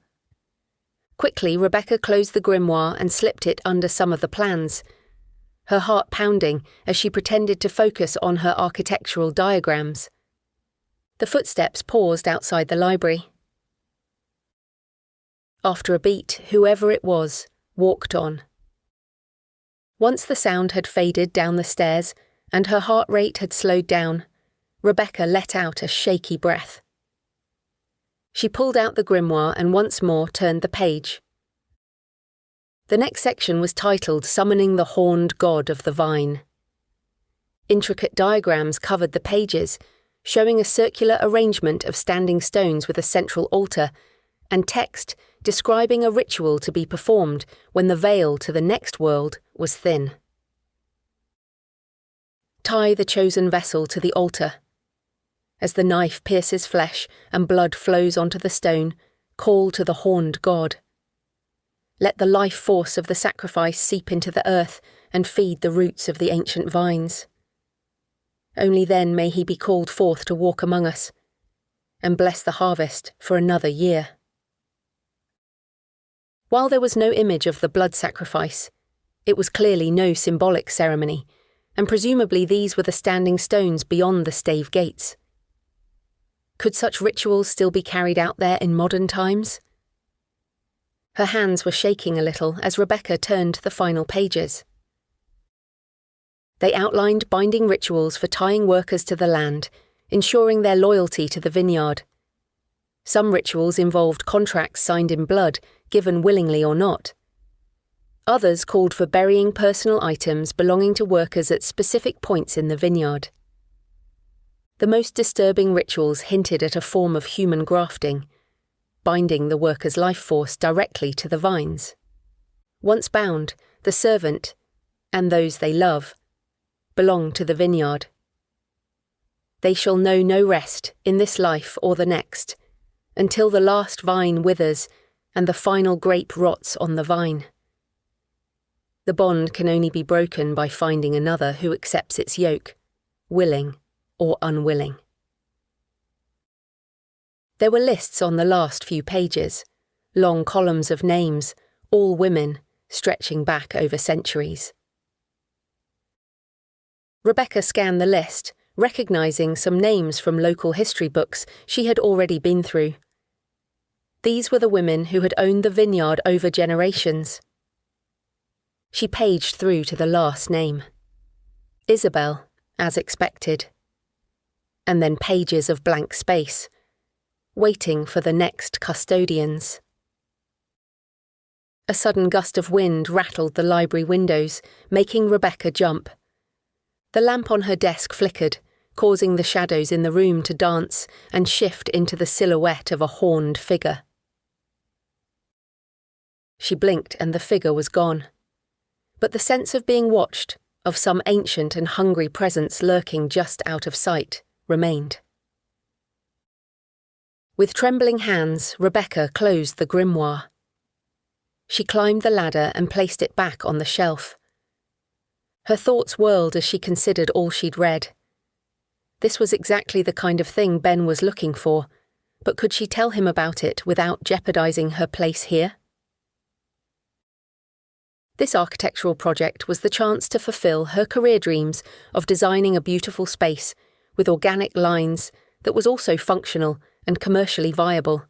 Quickly, Rebecca closed the grimoire and slipped it under some of the plans, her heart pounding as she pretended to focus on her architectural diagrams. The footsteps paused outside the library. After a beat, whoever it was walked on. Once the sound had faded down the stairs and her heart rate had slowed down, Rebecca let out a shaky breath. She pulled out the grimoire and once more turned the page. The next section was titled Summoning the Horned God of the Vine. Intricate diagrams covered the pages, showing a circular arrangement of standing stones with a central altar, and text describing a ritual to be performed when the veil to the next world was thin. Tie the chosen vessel to the altar. As the knife pierces flesh and blood flows onto the stone, call to the horned god. Let the life force of the sacrifice seep into the earth and feed the roots of the ancient vines. Only then may he be called forth to walk among us, and bless the harvest for another year. While there was no image of the blood sacrifice, it was clearly no symbolic ceremony, and presumably these were the standing stones beyond the stave gates. Could such rituals still be carried out there in modern times? Her hands were shaking a little as Rebecca turned to the final pages. They outlined binding rituals for tying workers to the land, ensuring their loyalty to the vineyard. Some rituals involved contracts signed in blood, given willingly or not. Others called for burying personal items belonging to workers at specific points in the vineyard. The most disturbing rituals hinted at a form of human grafting, binding the worker's life force directly to the vines. Once bound, the servant, and those they love, belong to the vineyard. They shall know no rest in this life or the next, until the last vine withers and the final grape rots on the vine. The bond can only be broken by finding another who accepts its yoke, willing or unwilling. There were lists on the last few pages, long columns of names, all women, stretching back over centuries. Rebecca scanned the list, recognizing some names from local history books she had already been through. These were the women who had owned the vineyard over generations. She paged through to the last name. Isabel, as expected. And then pages of blank space, waiting for the next custodians. A sudden gust of wind rattled the library windows, making Rebecca jump. The lamp on her desk flickered, causing the shadows in the room to dance and shift into the silhouette of a horned figure. She blinked and the figure was gone. But the sense of being watched, of some ancient and hungry presence lurking just out of sight, remained. With trembling hands, Rebecca closed the grimoire. She climbed the ladder and placed it back on the shelf. Her thoughts whirled as she considered all she'd read. This was exactly the kind of thing Ben was looking for, but could she tell him about it without jeopardizing her place here? This architectural project was the chance to fulfill her career dreams of designing a beautiful space with organic lines that was also functional and commercially viable.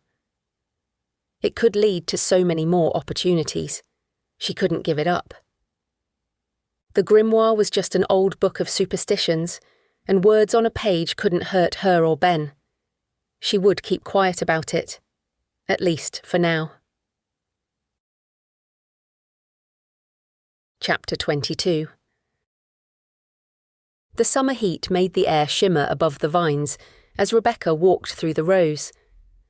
It could lead to so many more opportunities. She couldn't give it up. The grimoire was just an old book of superstitions, and words on a page couldn't hurt her or Ben. She would keep quiet about it, at least for now. Chapter 22. The summer heat made the air shimmer above the vines as Rebecca walked through the rows.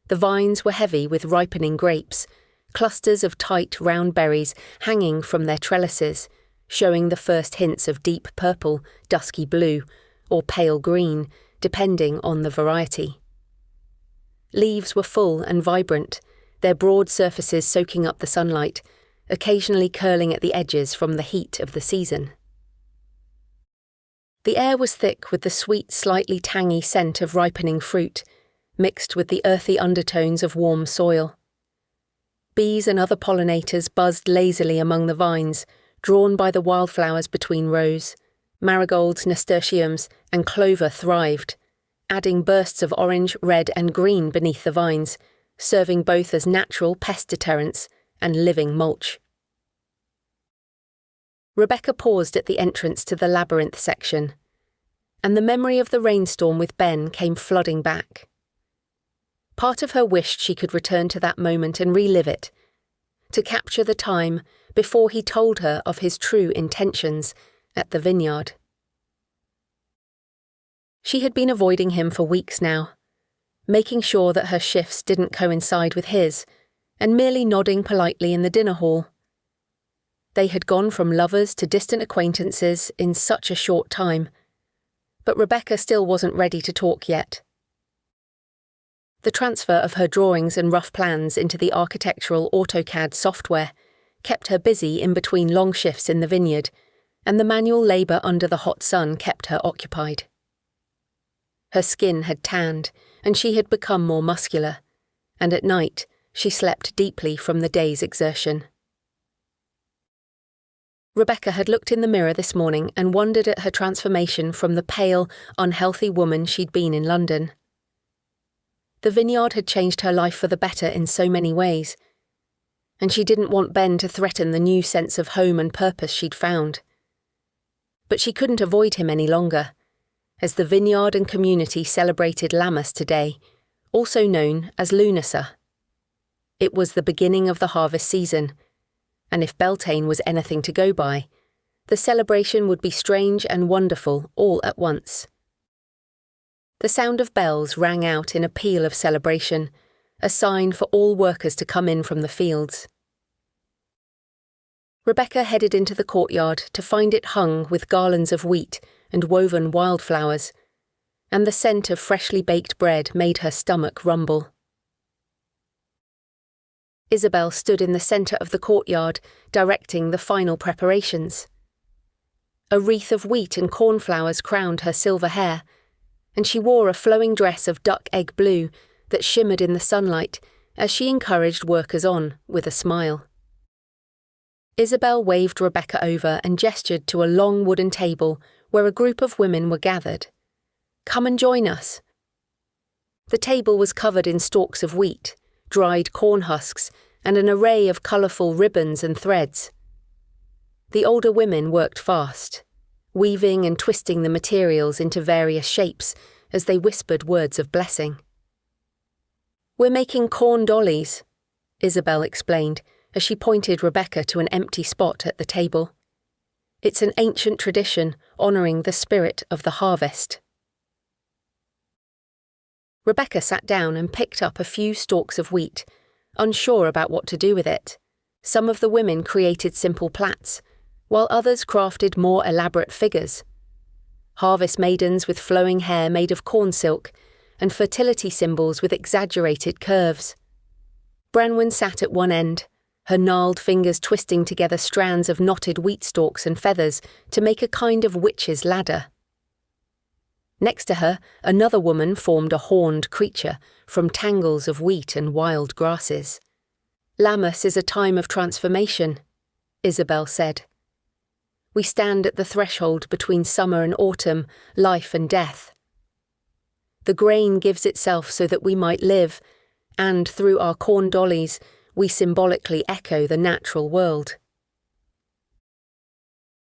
The vines were heavy with ripening grapes, clusters of tight, round berries hanging from their trellises, showing the first hints of deep purple, dusky blue, or pale green, depending on the variety. Leaves were full and vibrant, their broad surfaces soaking up the sunlight, occasionally curling at the edges from the heat of the season. The air was thick with the sweet, slightly tangy scent of ripening fruit, mixed with the earthy undertones of warm soil. Bees and other pollinators buzzed lazily among the vines, drawn by the wildflowers between rows. Marigolds, nasturtiums, and clover thrived, adding bursts of orange, red, and green beneath the vines, serving both as natural pest deterrents and living mulch. Rebecca paused at the entrance to the labyrinth section, and the memory of the rainstorm with Ben came flooding back. Part of her wished she could return to that moment and relive it, to capture the time before he told her of his true intentions at the vineyard. She had been avoiding him for weeks now, making sure that her shifts didn't coincide with his, and merely nodding politely in the dinner hall. They had gone from lovers to distant acquaintances in such a short time, but Rebecca still wasn't ready to talk yet. The transfer of her drawings and rough plans into the architectural AutoCAD software kept her busy in between long shifts in the vineyard, and the manual labour under the hot sun kept her occupied. Her skin had tanned, and she had become more muscular, and at night she slept deeply from the day's exertion. Rebecca had looked in the mirror this morning and wondered at her transformation from the pale, unhealthy woman she'd been in London. The vineyard had changed her life for the better in so many ways, and she didn't want Ben to threaten the new sense of home and purpose she'd found. But she couldn't avoid him any longer, as the vineyard and community celebrated Lammas today, also known as Lunasa. It was the beginning of the harvest season, and if Beltane was anything to go by, the celebration would be strange and wonderful all at once. The sound of bells rang out in a peal of celebration, a sign for all workers to come in from the fields. Rebecca headed into the courtyard to find it hung with garlands of wheat and woven wildflowers, and the scent of freshly baked bread made her stomach rumble. Isabel stood in the centre of the courtyard, directing the final preparations. A wreath of wheat and cornflowers crowned her silver hair, and she wore a flowing dress of duck-egg blue that shimmered in the sunlight as she encouraged workers on with a smile. Isabel waved Rebecca over and gestured to a long wooden table where a group of women were gathered. "Come and join us." The table was covered in stalks of wheat, dried corn husks, and an array of colourful ribbons and threads. The older women worked fast, weaving and twisting the materials into various shapes as they whispered words of blessing. "We're making corn dollies," Isabel explained as she pointed Rebecca to an empty spot at the table. "It's an ancient tradition honouring the spirit of the harvest." Rebecca sat down and picked up a few stalks of wheat, unsure about what to do with it. Some of the women created simple plats, while others crafted more elaborate figures. Harvest maidens with flowing hair made of corn silk, and fertility symbols with exaggerated curves. Branwen sat at one end, her gnarled fingers twisting together strands of knotted wheat stalks and feathers to make a kind of witch's ladder. Next to her, another woman formed a horned creature from tangles of wheat and wild grasses. "Lammas is a time of transformation," Isabel said. "We stand at the threshold between summer and autumn, life and death. The grain gives itself so that we might live, and through our corn dollies, we symbolically echo the natural world."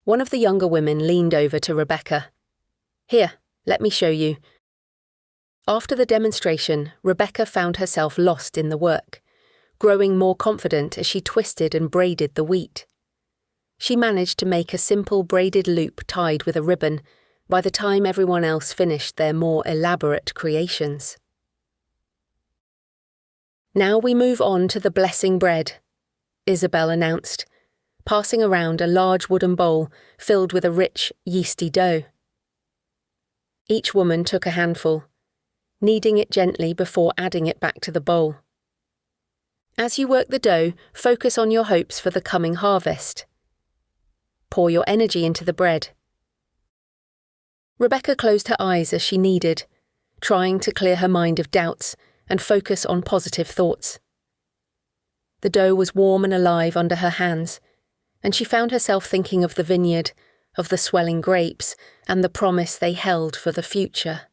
One of the younger women leaned over to Rebecca. "Here, let me show you." After the demonstration, Rebecca found herself lost in the work, growing more confident as she twisted and braided the wheat. She managed to make a simple braided loop tied with a ribbon by the time everyone else finished their more elaborate creations. "Now we move on to the blessing bread," Isabel announced, passing around a large wooden bowl filled with a rich, yeasty dough. Each woman took a handful, kneading it gently before adding it back to the bowl. "As you work the dough, focus on your hopes for the coming harvest. Pour your energy into the bread." Rebecca closed her eyes as she kneaded, trying to clear her mind of doubts and focus on positive thoughts. The dough was warm and alive under her hands, and she found herself thinking of the vineyard, of the swelling grapes, and the promise they held for the future.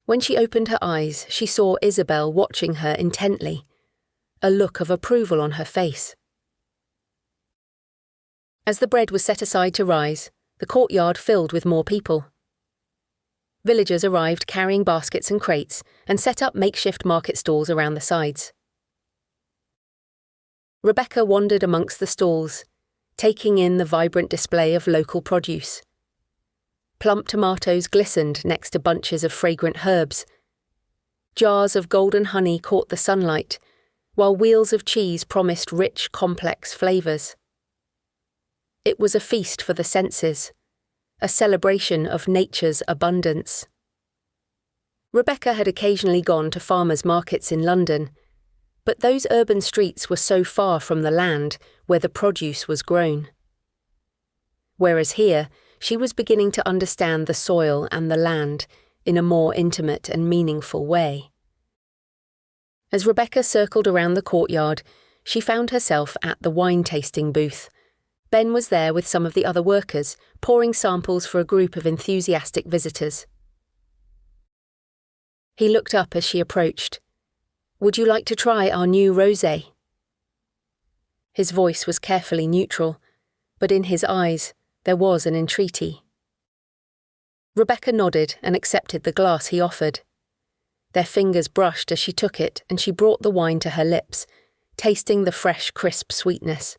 When she opened her eyes, she saw Isabel watching her intently, a look of approval on her face. As the bread was set aside to rise, the courtyard filled with more people. Villagers arrived carrying baskets and crates and set up makeshift market stalls around the sides. Rebecca wandered amongst the stalls, taking in the vibrant display of local produce. Plump tomatoes glistened next to bunches of fragrant herbs. Jars of golden honey caught the sunlight, while wheels of cheese promised rich, complex flavours. It was a feast for the senses, a celebration of nature's abundance. Rebecca had occasionally gone to farmers' markets in London, but those urban streets were so far from the land where the produce was grown. Whereas here, she was beginning to understand the soil and the land in a more intimate and meaningful way. As Rebecca circled around the courtyard, she found herself at the wine-tasting booth. Ben was there with some of the other workers, pouring samples for a group of enthusiastic visitors. He looked up as she approached. "Would you like to try our new rosé?" His voice was carefully neutral, but in his eyes there was an entreaty. Rebecca nodded and accepted the glass he offered. Their fingers brushed as she took it, and she brought the wine to her lips, tasting the fresh, crisp sweetness.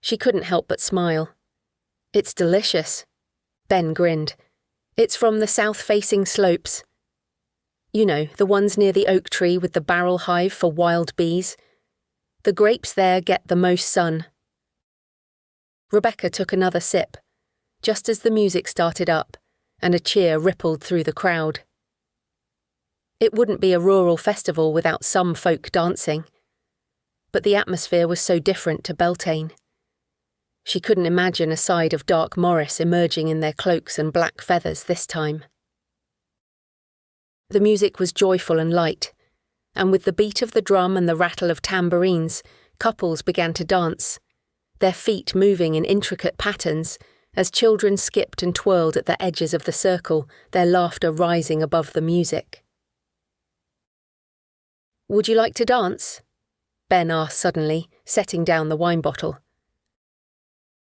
She couldn't help but smile. "It's delicious." Ben grinned. "It's from the south-facing slopes. You know, the ones near the oak tree with the barrel hive for wild bees. The grapes there get the most sun." Rebecca took another sip, just as the music started up, and a cheer rippled through the crowd. It wouldn't be a rural festival without some folk dancing. But the atmosphere was so different to Beltane. She couldn't imagine a side of Dark Morris emerging in their cloaks and black feathers this time. The music was joyful and light, and with the beat of the drum and the rattle of tambourines, couples began to dance, their feet moving in intricate patterns as children skipped and twirled at the edges of the circle, their laughter rising above the music. "Would you like to dance?" Ben asked suddenly, setting down the wine bottle.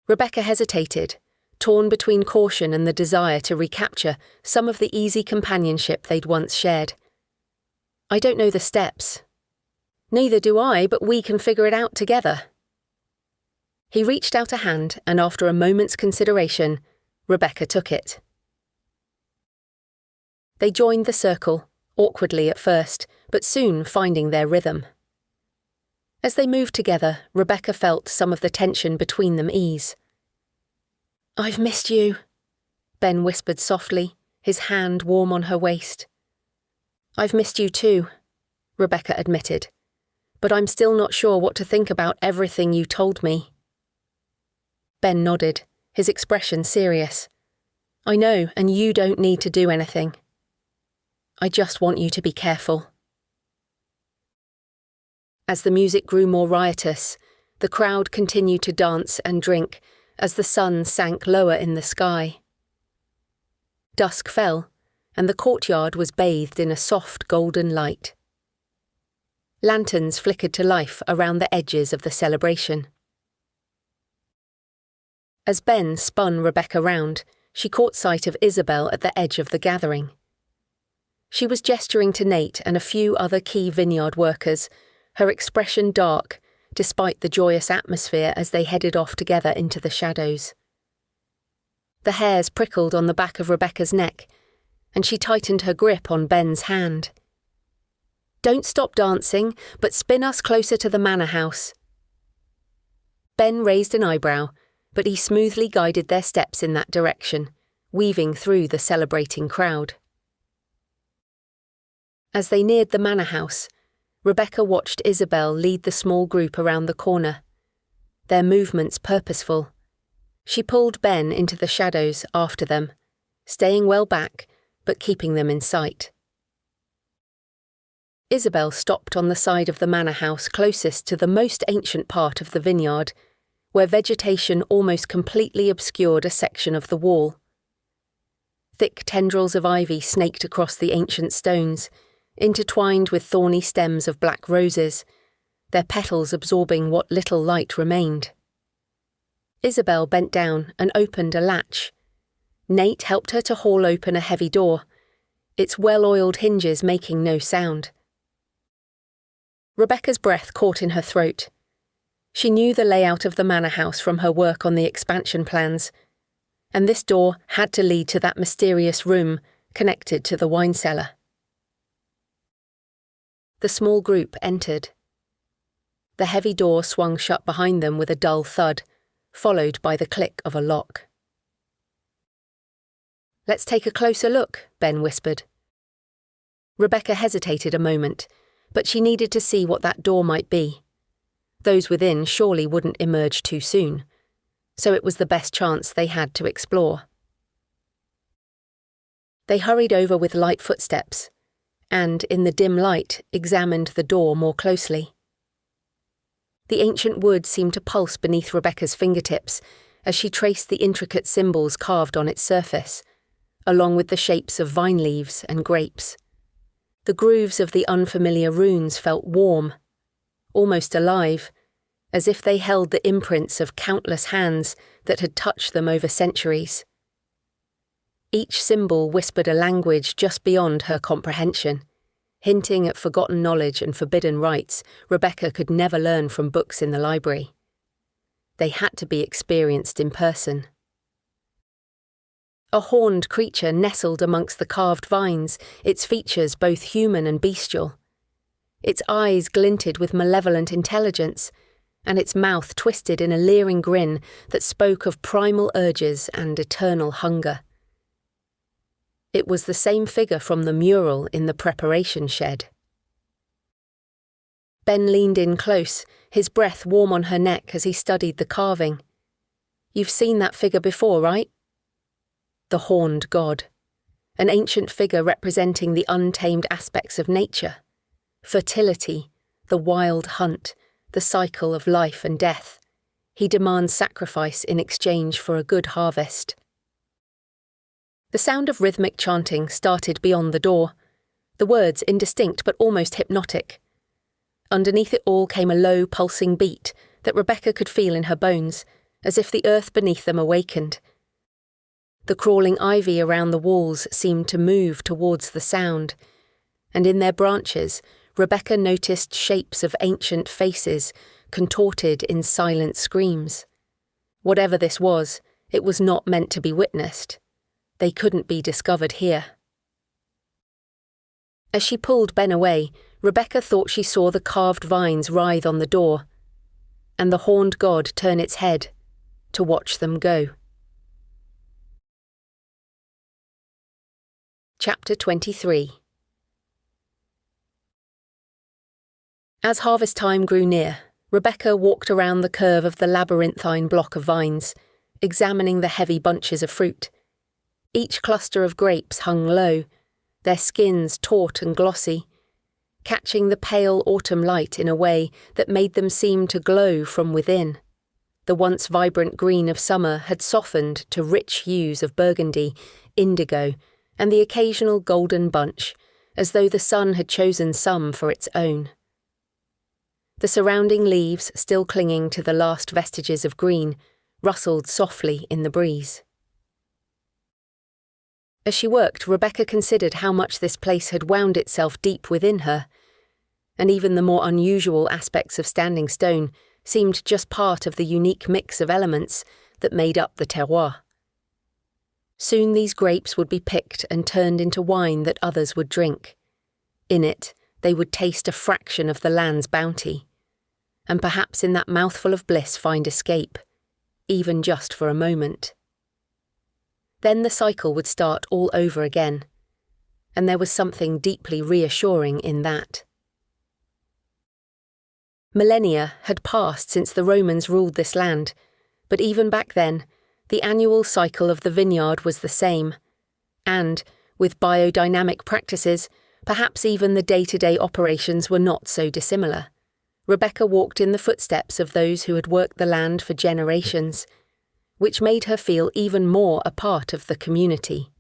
Rebecca hesitated, torn between caution and the desire to recapture some of the easy companionship they'd once shared. "I don't know the steps." "Neither do I, but we can figure it out together." He reached out a hand, and after a moment's consideration, Rebecca took it. They joined the circle, awkwardly at first, but soon finding their rhythm. As they moved together, Rebecca felt some of the tension between them ease. "I've missed you," Ben whispered softly, his hand warm on her waist. "I've missed you too," Rebecca admitted, "but I'm still not sure what to think about everything you told me." Ben nodded, his expression serious. "I know, and you don't need to do anything. I just want you to be careful." As the music grew more riotous, the crowd continued to dance and drink as the sun sank lower in the sky. Dusk fell, and the courtyard was bathed in a soft golden light. Lanterns flickered to life around the edges of the celebration. As Ben spun Rebecca round, she caught sight of Isabel at the edge of the gathering. She was gesturing to Nate and a few other key vineyard workers, her expression dark, despite the joyous atmosphere as they headed off together into the shadows. The hairs prickled on the back of Rebecca's neck, and she tightened her grip on Ben's hand. "Don't stop dancing, but spin us closer to the manor house." Ben raised an eyebrow, but he smoothly guided their steps in that direction, weaving through the celebrating crowd. As they neared the manor house, Rebecca watched Isabel lead the small group around the corner, their movements purposeful. She pulled Ben into the shadows after them, staying well back, but keeping them in sight. Isabel stopped on the side of the manor house closest to the most ancient part of the vineyard, where vegetation almost completely obscured a section of the wall. Thick tendrils of ivy snaked across the ancient stones, intertwined with thorny stems of black roses, their petals absorbing what little light remained. Isabel bent down and opened a latch. Nate helped her to haul open a heavy door, its well-oiled hinges making no sound. Rebecca's breath caught in her throat. She knew the layout of the manor house from her work on the expansion plans, and this door had to lead to that mysterious room connected to the wine cellar. The small group entered. The heavy door swung shut behind them with a dull thud, followed by the click of a lock. "Let's take a closer look," Ben whispered. Rebecca hesitated a moment, but she needed to see what that door might be. Those within surely wouldn't emerge too soon, so it was the best chance they had to explore. They hurried over with light footsteps, and, in the dim light, examined the door more closely. The ancient wood seemed to pulse beneath Rebecca's fingertips as she traced the intricate symbols carved on its surface, along with the shapes of vine leaves and grapes. The grooves of the unfamiliar runes felt warm, almost alive, as if they held the imprints of countless hands that had touched them over centuries. Each symbol whispered a language just beyond her comprehension, hinting at forgotten knowledge and forbidden rites Rebecca could never learn from books in the library. They had to be experienced in person. A horned creature nestled amongst the carved vines, its features both human and bestial. Its eyes glinted with malevolent intelligence, and its mouth twisted in a leering grin that spoke of primal urges and eternal hunger. It was the same figure from the mural in the preparation shed. Ben leaned in close, his breath warm on her neck as he studied the carving. "You've seen that figure before, right?" The horned god, an ancient figure representing the untamed aspects of nature, fertility, the wild hunt, the cycle of life and death. He demands sacrifice in exchange for a good harvest. The sound of rhythmic chanting started beyond the door, the words indistinct but almost hypnotic. Underneath it all came a low, pulsing beat that Rebecca could feel in her bones, as if the earth beneath them awakened. The crawling ivy around the walls seemed to move towards the sound, and in their branches, Rebecca noticed shapes of ancient faces contorted in silent screams. Whatever this was, it was not meant to be witnessed. They couldn't be discovered here. As she pulled Ben away, Rebecca thought she saw the carved vines writhe on the door, and the horned god turn its head to watch them go. Chapter 23. As harvest time grew near, Rebecca walked around the curve of the labyrinthine block of vines, examining the heavy bunches of fruit. Each cluster of grapes hung low, their skins taut and glossy, catching the pale autumn light in a way that made them seem to glow from within. The once vibrant green of summer had softened to rich hues of burgundy, indigo, and the occasional golden bunch, as though the sun had chosen some for its own. The surrounding leaves, still clinging to the last vestiges of green, rustled softly in the breeze. As she worked, Rebecca considered how much this place had wound itself deep within her, and even the more unusual aspects of Standing Stone seemed just part of the unique mix of elements that made up the terroir. Soon these grapes would be picked and turned into wine that others would drink. In it, they would taste a fraction of the land's bounty, and perhaps in that mouthful of bliss find escape, even just for a moment. Then the cycle would start all over again, and there was something deeply reassuring in that. Millennia had passed since the Romans ruled this land, but even back then, the annual cycle of the vineyard was the same, and, with biodynamic practices, perhaps even the day-to-day operations were not so dissimilar. Rebecca walked in the footsteps of those who had worked the land for generations, which made her feel even more a part of the community.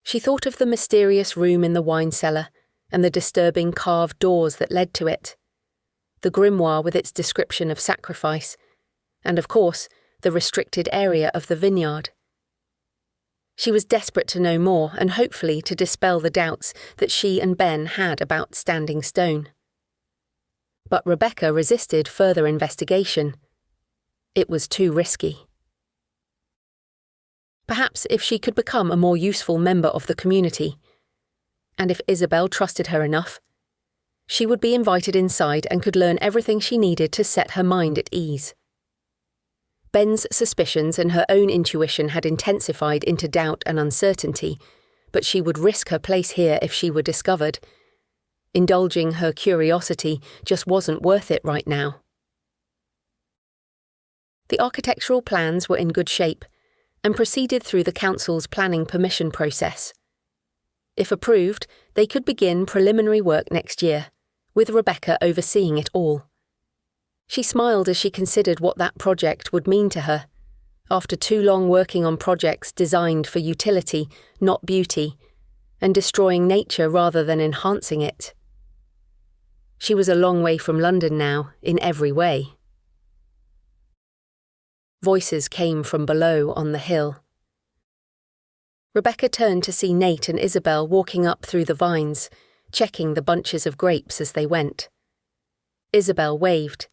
She thought of the mysterious room in the wine cellar and the disturbing carved doors that led to it, the grimoire with its description of sacrifice, and of course, the restricted area of the vineyard. She was desperate to know more and hopefully to dispel the doubts that she and Ben had about Standing Stone. But Rebecca resisted further investigation. It was too risky. Perhaps if she could become a more useful member of the community, and if Isabel trusted her enough, she would be invited inside and could learn everything she needed to set her mind at ease. Ben's suspicions and her own intuition had intensified into doubt and uncertainty, but she would risk her place here if she were discovered. Indulging her curiosity just wasn't worth it right now. The architectural plans were in good shape and proceeded through the council's planning permission process. If approved, they could begin preliminary work next year, with Rebecca overseeing it all. She smiled as she considered what that project would mean to her, after too long working on projects designed for utility, not beauty, and destroying nature rather than enhancing it. She was a long way from London now, in every way. Voices came from below on the hill. Rebecca turned to see Nate and Isabel walking up through the vines, checking the bunches of grapes as they went. Isabel waved.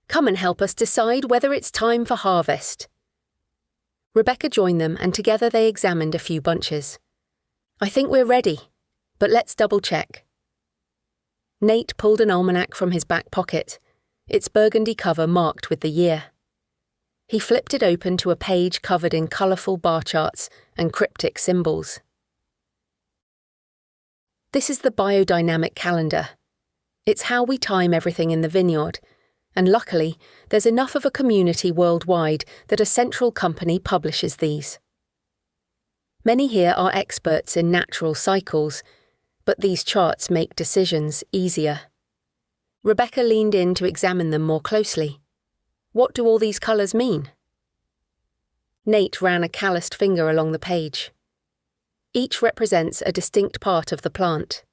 "Come and help us decide whether it's time for harvest." Rebecca joined them and together they examined a few bunches. "I think we're ready, but let's double-check." Nate pulled an almanac from his back pocket, its burgundy cover marked with the year. He flipped it open to a page covered in colourful bar charts and cryptic symbols. This is the biodynamic calendar. It's how we time everything in the vineyard, and luckily, there's enough of a community worldwide that a central company publishes these. Many here are experts in natural cycles, but these charts make decisions easier. Rebecca leaned in to examine them more closely. What do all these colours mean? Nate ran a calloused finger along the page. Each represents a distinct part of the plant.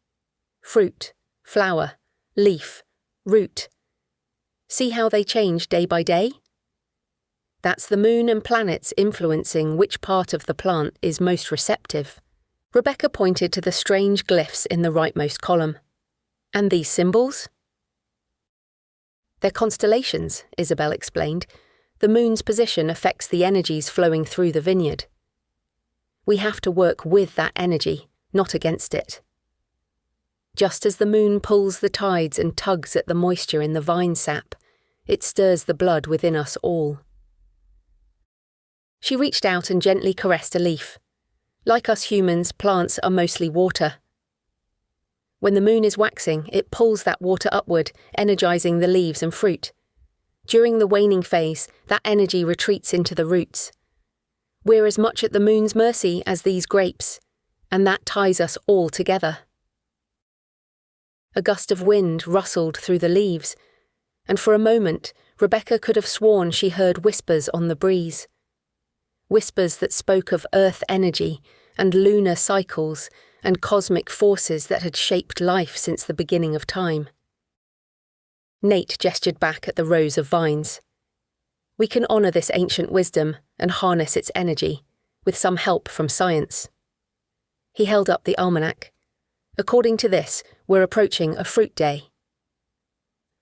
Fruit, flower, leaf, root. See how they change day by day? That's the moon and planets influencing which part of the plant is most receptive. Rebecca pointed to the strange glyphs in the rightmost column. And these symbols? They're constellations, Isabel explained. The moon's position affects the energies flowing through the vineyard. We have to work with that energy, not against it. Just as the moon pulls the tides and tugs at the moisture in the vine sap, it stirs the blood within us all. She reached out and gently caressed a leaf. Like us humans, plants are mostly water. When the moon is waxing, it pulls that water upward, energizing the leaves and fruit. During the waning phase, that energy retreats into the roots. We're as much at the moon's mercy as these grapes, and that ties us all together. A gust of wind rustled through the leaves, and for a moment, Rebecca could have sworn she heard whispers on the breeze. Whispers that spoke of earth energy and lunar cycles and cosmic forces that had shaped life since the beginning of time. Nate gestured back at the rows of vines. We can honour this ancient wisdom and harness its energy, with some help from science. He held up the almanac. According to this, we're approaching a fruit day.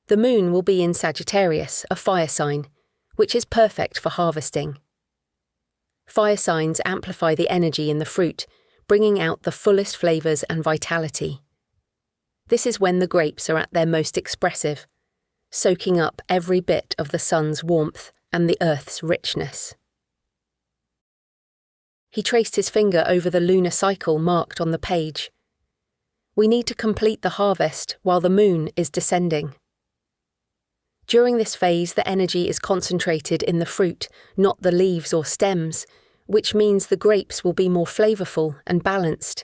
The moon will be in Sagittarius, a fire sign, which is perfect for harvesting. Fire signs amplify the energy in the fruit, bringing out the fullest flavours and vitality. This is when the grapes are at their most expressive, soaking up every bit of the sun's warmth and the earth's richness. He traced his finger over the lunar cycle marked on the page. We need to complete the harvest while the moon is descending. During this phase, the energy is concentrated in the fruit, not the leaves or stems, which means the grapes will be more flavourful and balanced.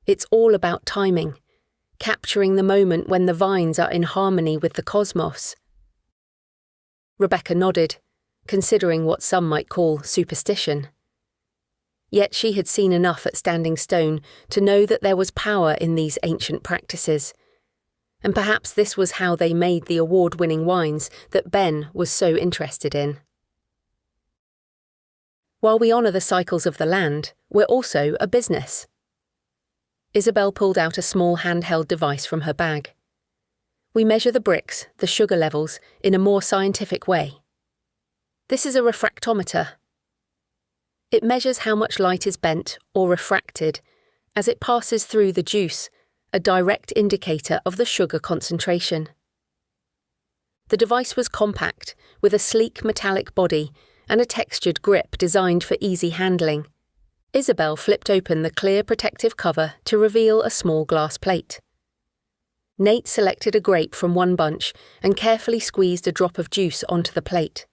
It's all about timing, capturing the moment when the vines are in harmony with the cosmos. Rebecca nodded, considering what some might call superstition. Yet she had seen enough at Standing Stone to know that there was power in these ancient practices. And perhaps this was how they made the award-winning wines that Ben was so interested in. While we honour the cycles of the land, we're also a business. Isabel pulled out a small handheld device from her bag. We measure the bricks, the sugar levels, in a more scientific way. This is a refractometer. It measures how much light is bent or refracted as it passes through the juice, a direct indicator of the sugar concentration. The device was compact, with a sleek metallic body and a textured grip designed for easy handling. Isabel flipped open the clear protective cover to reveal a small glass plate. Nate selected a grape from one bunch and carefully squeezed a drop of juice onto the plate.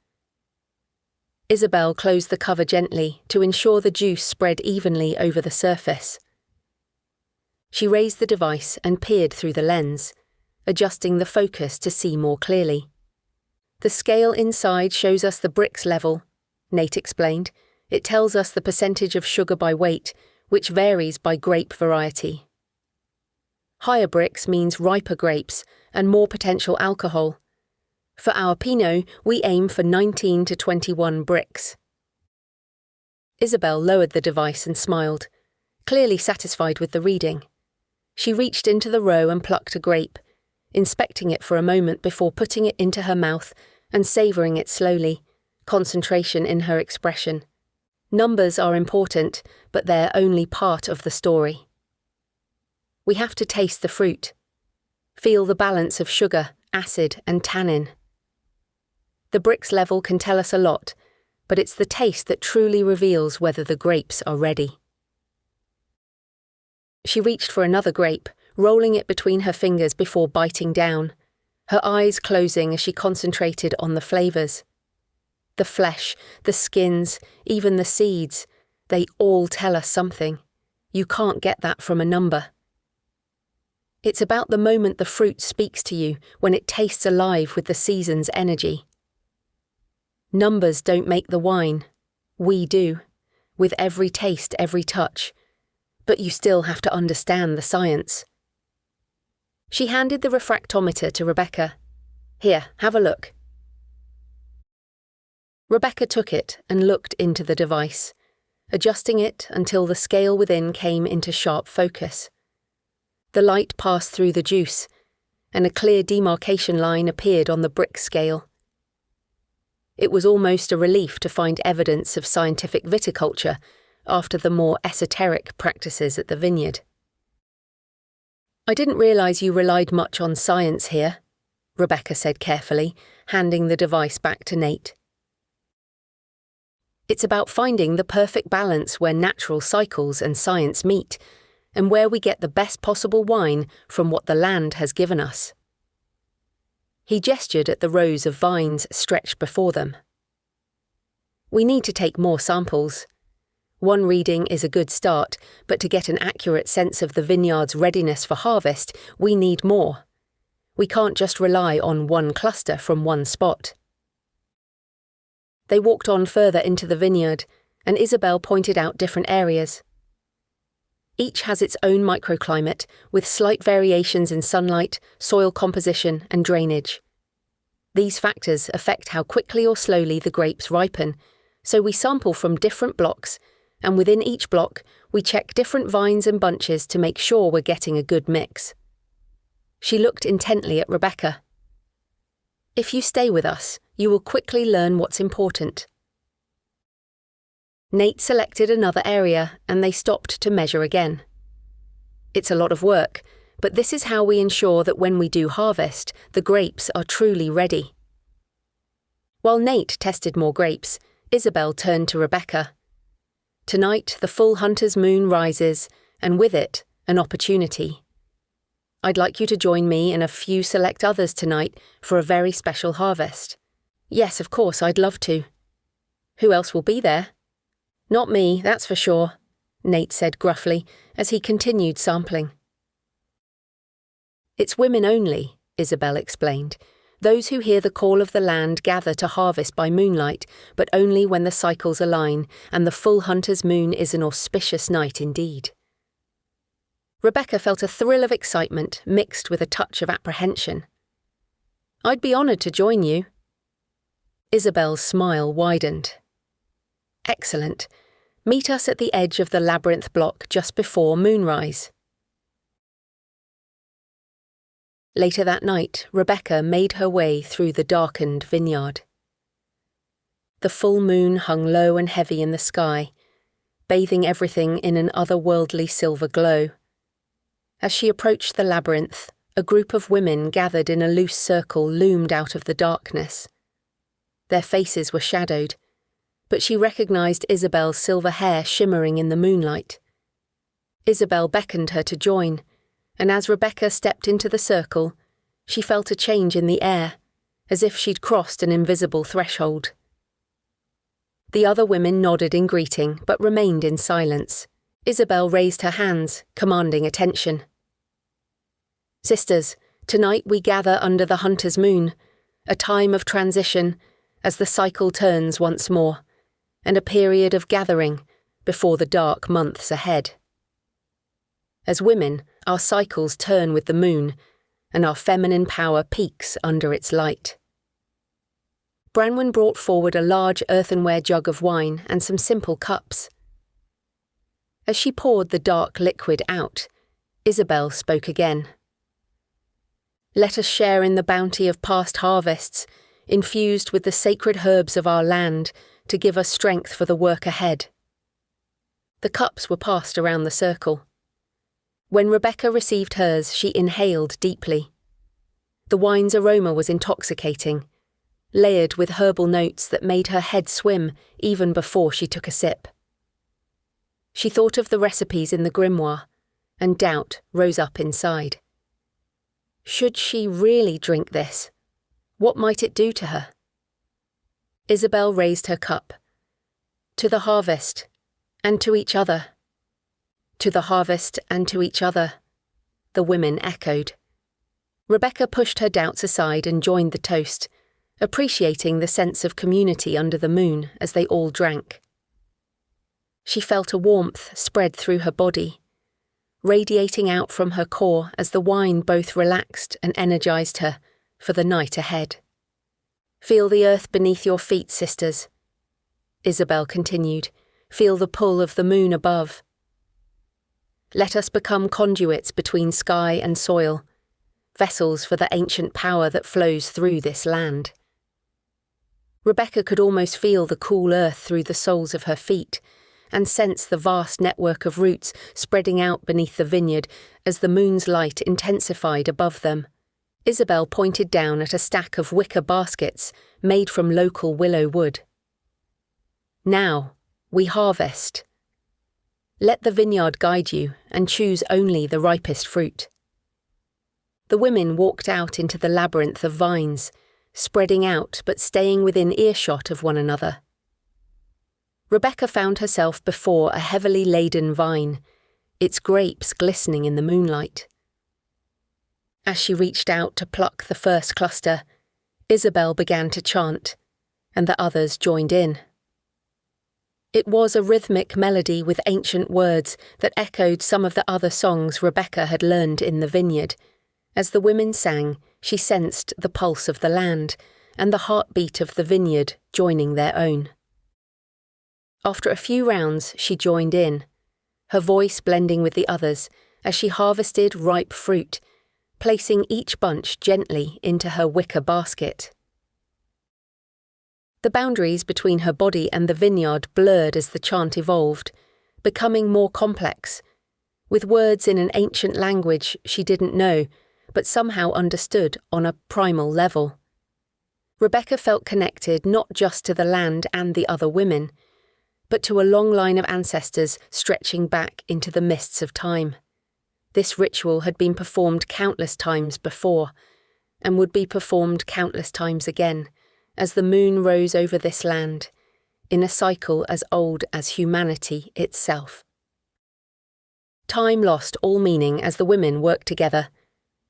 Isabel closed the cover gently to ensure the juice spread evenly over the surface. She raised the device and peered through the lens, adjusting the focus to see more clearly. The scale inside shows us the bricks level, Nate explained. It tells us the percentage of sugar by weight, which varies by grape variety. Higher bricks means riper grapes and more potential alcohol. For our Pinot, we aim for 19 to 21 bricks. Isabel lowered the device and smiled, clearly satisfied with the reading. She reached into the row and plucked a grape, inspecting it for a moment before putting it into her mouth and savouring it slowly, concentration in her expression. Numbers are important, but they're only part of the story. We have to taste the fruit, feel the balance of sugar, acid, and tannin. The brix level can tell us a lot, but it's the taste that truly reveals whether the grapes are ready. She reached for another grape, rolling it between her fingers before biting down, her eyes closing as she concentrated on the flavours. The flesh, the skins, even the seeds, they all tell us something. You can't get that from a number. It's about the moment the fruit speaks to you, when it tastes alive with the season's energy. Numbers don't make the wine. We do, with every taste, every touch. But you still have to understand the science. She handed the refractometer to Rebecca. Here, have a look. Rebecca took it and looked into the device, adjusting it until the scale within came into sharp focus. The light passed through the juice, and a clear demarcation line appeared on the brick scale. It was almost a relief to find evidence of scientific viticulture after the more esoteric practices at the vineyard. I didn't realise you relied much on science here, Rebecca said carefully, handing the device back to Nate. It's about finding the perfect balance where natural cycles and science meet, and where we get the best possible wine from what the land has given us. He gestured at the rows of vines stretched before them. We need to take more samples. One reading is a good start, but to get an accurate sense of the vineyard's readiness for harvest, we need more. We can't just rely on one cluster from one spot. They walked on further into the vineyard, and Isabel pointed out different areas. Each has its own microclimate, with slight variations in sunlight, soil composition, and drainage. These factors affect how quickly or slowly the grapes ripen, so we sample from different blocks, and within each block, we check different vines and bunches to make sure we're getting a good mix. She looked intently at Rebecca. If you stay with us, you will quickly learn what's important. Nate selected another area, and they stopped to measure again. It's a lot of work, but this is how we ensure that when we do harvest, the grapes are truly ready. While Nate tested more grapes, Isabel turned to Rebecca. Tonight, the full hunter's moon rises, and with it, an opportunity. I'd like you to join me and a few select others tonight for a very special harvest. Yes, of course, I'd love to. Who else will be there? Not me, that's for sure, Nate said gruffly as he continued sampling. It's women only, Isabel explained. Those who hear the call of the land gather to harvest by moonlight, but only when the cycles align, and the full hunter's moon is an auspicious night indeed. Rebecca felt a thrill of excitement mixed with a touch of apprehension. I'd be honoured to join you. Isabel's smile widened. Excellent. Meet us at the edge of the labyrinth block just before moonrise. Later that night, Rebecca made her way through the darkened vineyard. The full moon hung low and heavy in the sky, bathing everything in an otherworldly silver glow. As she approached the labyrinth, a group of women gathered in a loose circle loomed out of the darkness. Their faces were shadowed, but she recognised Isabel's silver hair shimmering in the moonlight. Isabel beckoned her to join, and as Rebecca stepped into the circle, she felt a change in the air, as if she'd crossed an invisible threshold. The other women nodded in greeting, but remained in silence. Isabel raised her hands, commanding attention. Sisters, tonight we gather under the hunter's moon, a time of transition, as the cycle turns once more, and a period of gathering before the dark months ahead. As women, our cycles turn with the moon, and our feminine power peaks under its light. Branwen brought forward a large earthenware jug of wine and some simple cups. As she poured the dark liquid out, Isabel spoke again. Let us share in the bounty of past harvests, infused with the sacred herbs of our land, to give us strength for the work ahead. The cups were passed around the circle. When Rebecca received hers, she inhaled deeply. The wine's aroma was intoxicating, layered with herbal notes that made her head swim even before she took a sip. She thought of the recipes in the grimoire, and doubt rose up inside. Should she really drink this? What might it do to her? Isabel raised her cup. To the harvest, and to each other. To the harvest and to each other, the women echoed. Rebecca pushed her doubts aside and joined the toast, appreciating the sense of community under the moon as they all drank. She felt a warmth spread through her body, radiating out from her core as the wine both relaxed and energized her for the night ahead. Feel the earth beneath your feet, sisters, Isabel continued. Feel the pull of the moon above. Let us become conduits between sky and soil, vessels for the ancient power that flows through this land. Rebecca could almost feel the cool earth through the soles of her feet, and sense the vast network of roots spreading out beneath the vineyard as the moon's light intensified above them. Isabel pointed down at a stack of wicker baskets made from local willow wood. Now, we harvest. Let the vineyard guide you and choose only the ripest fruit. The women walked out into the labyrinth of vines, spreading out but staying within earshot of one another. Rebecca found herself before a heavily laden vine, its grapes glistening in the moonlight. As she reached out to pluck the first cluster, Isabel began to chant, and the others joined in. It was a rhythmic melody with ancient words that echoed some of the other songs Rebecca had learned in the vineyard. As the women sang, she sensed the pulse of the land and the heartbeat of the vineyard joining their own. After a few rounds, she joined in, her voice blending with the others as she harvested ripe fruit, placing each bunch gently into her wicker basket. The boundaries between her body and the vineyard blurred as the chant evolved, becoming more complex, with words in an ancient language she didn't know, but somehow understood on a primal level. Rebecca felt connected not just to the land and the other women, but to a long line of ancestors stretching back into the mists of time. This ritual had been performed countless times before, and would be performed countless times again, as the moon rose over this land, in a cycle as old as humanity itself. Time lost all meaning as the women worked together,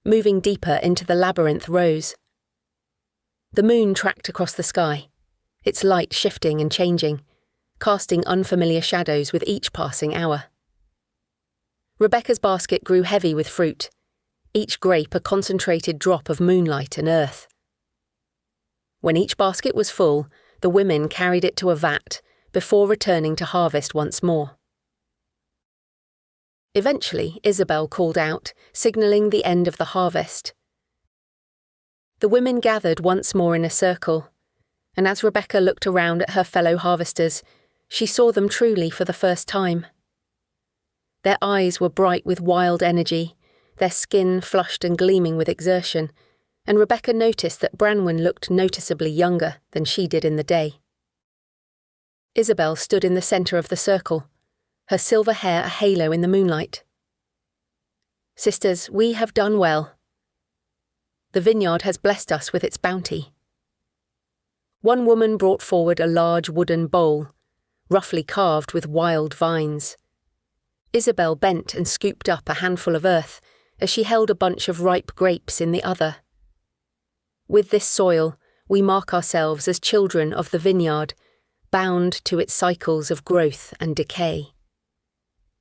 moving deeper into the labyrinth rose. The moon tracked across the sky, its light shifting and changing, casting unfamiliar shadows with each passing hour. Rebecca's basket grew heavy with fruit, each grape a concentrated drop of moonlight and earth. When each basket was full, the women carried it to a vat before returning to harvest once more. Eventually, Isabel called out, signalling the end of the harvest. The women gathered once more in a circle, and as Rebecca looked around at her fellow harvesters, she saw them truly for the first time. Their eyes were bright with wild energy, their skin flushed and gleaming with exertion, and Rebecca noticed that Branwen looked noticeably younger than she did in the day. Isabel stood in the centre of the circle, her silver hair a halo in the moonlight. Sisters, we have done well. The vineyard has blessed us with its bounty. One woman brought forward a large wooden bowl, roughly carved with wild vines. Isabel bent and scooped up a handful of earth as she held a bunch of ripe grapes in the other. With this soil, we mark ourselves as children of the vineyard, bound to its cycles of growth and decay.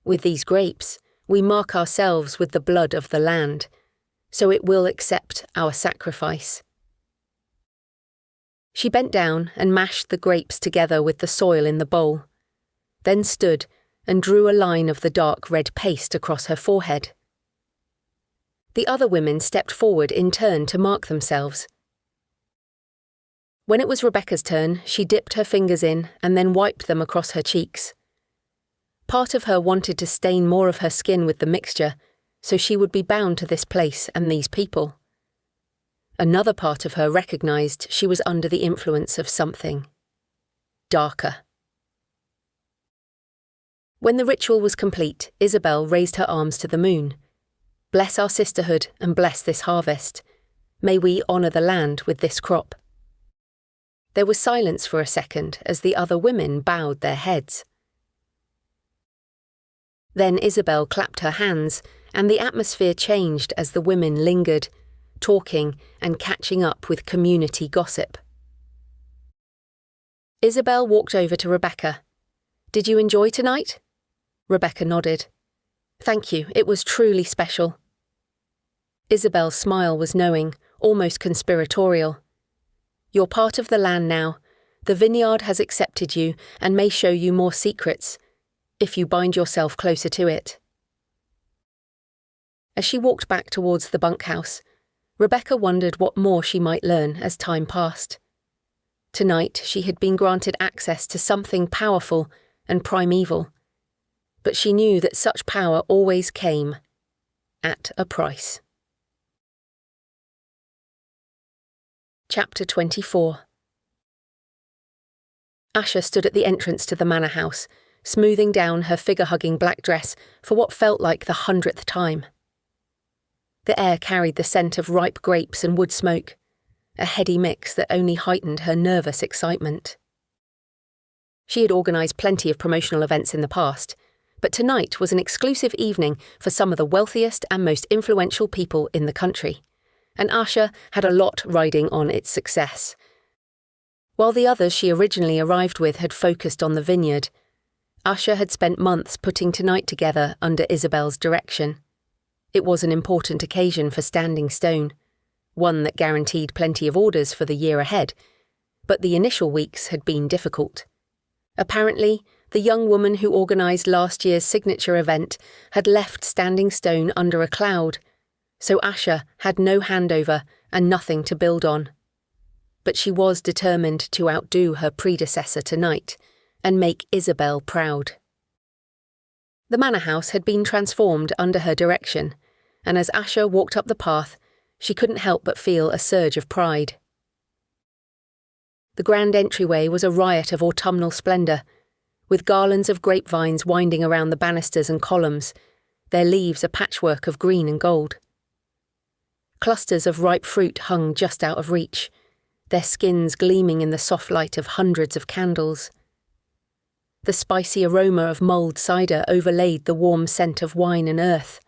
With these grapes, we mark ourselves with the blood of the land, so it will accept our sacrifice. She bent down and mashed the grapes together with the soil in the bowl, then stood and drew a line of the dark red paste across her forehead. The other women stepped forward in turn to mark themselves. When it was Rebecca's turn, she dipped her fingers in and then wiped them across her cheeks. Part of her wanted to stain more of her skin with the mixture, so she would be bound to this place and these people. Another part of her recognised she was under the influence of something darker. When the ritual was complete, Isabel raised her arms to the moon. Bless our sisterhood and bless this harvest. May we honour the land with this crop. There was silence for a second as the other women bowed their heads. Then Isabel clapped her hands, and the atmosphere changed as the women lingered, talking and catching up with community gossip. Isabel walked over to Rebecca. "Did you enjoy tonight?" Rebecca nodded. "Thank you, it was truly special." Isabel's smile was knowing, almost conspiratorial. "You're part of the land now. The vineyard has accepted you and may show you more secrets, if you bind yourself closer to it." As she walked back towards the bunkhouse, Rebecca wondered what more she might learn as time passed. Tonight she had been granted access to something powerful and primeval, but she knew that such power always came at a price. Chapter 24. Asha stood at the entrance to the manor house, smoothing down her figure-hugging black dress for what felt like the 100th time. The air carried the scent of ripe grapes and wood smoke, a heady mix that only heightened her nervous excitement. She had organised plenty of promotional events in the past, but tonight was an exclusive evening for some of the wealthiest and most influential people in the country, and Asha had a lot riding on its success. While the others she originally arrived with had focused on the vineyard, Asha had spent months putting tonight together under Isabel's direction. It was an important occasion for Standing Stone, one that guaranteed plenty of orders for the year ahead, but the initial weeks had been difficult. Apparently, the young woman who organised last year's signature event had left Standing Stone under a cloud, so Asha had no handover and nothing to build on. But she was determined to outdo her predecessor tonight and make Isabel proud. The manor house had been transformed under her direction, and as Asha walked up the path, she couldn't help but feel a surge of pride. The grand entryway was a riot of autumnal splendour, with garlands of grapevines winding around the banisters and columns, their leaves a patchwork of green and gold. Clusters of ripe fruit hung just out of reach, their skins gleaming in the soft light of hundreds of candles. The spicy aroma of mulled cider overlaid the warm scent of wine and earth.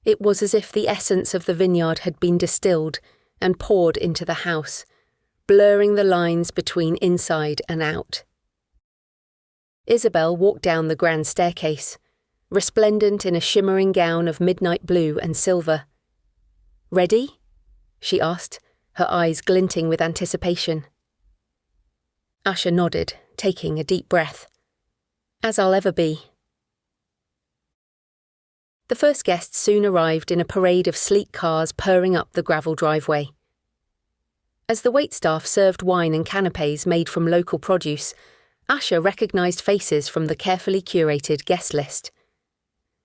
It was as if the essence of the vineyard had been distilled and poured into the house, blurring the lines between inside and out. Isabel walked down the grand staircase, resplendent in a shimmering gown of midnight blue and silver. "Ready?" she asked, her eyes glinting with anticipation. Asha nodded, taking a deep breath. "As I'll ever be." The first guests soon arrived in a parade of sleek cars purring up the gravel driveway. As the waitstaff served wine and canapés made from local produce, Asha recognised faces from the carefully curated guest list.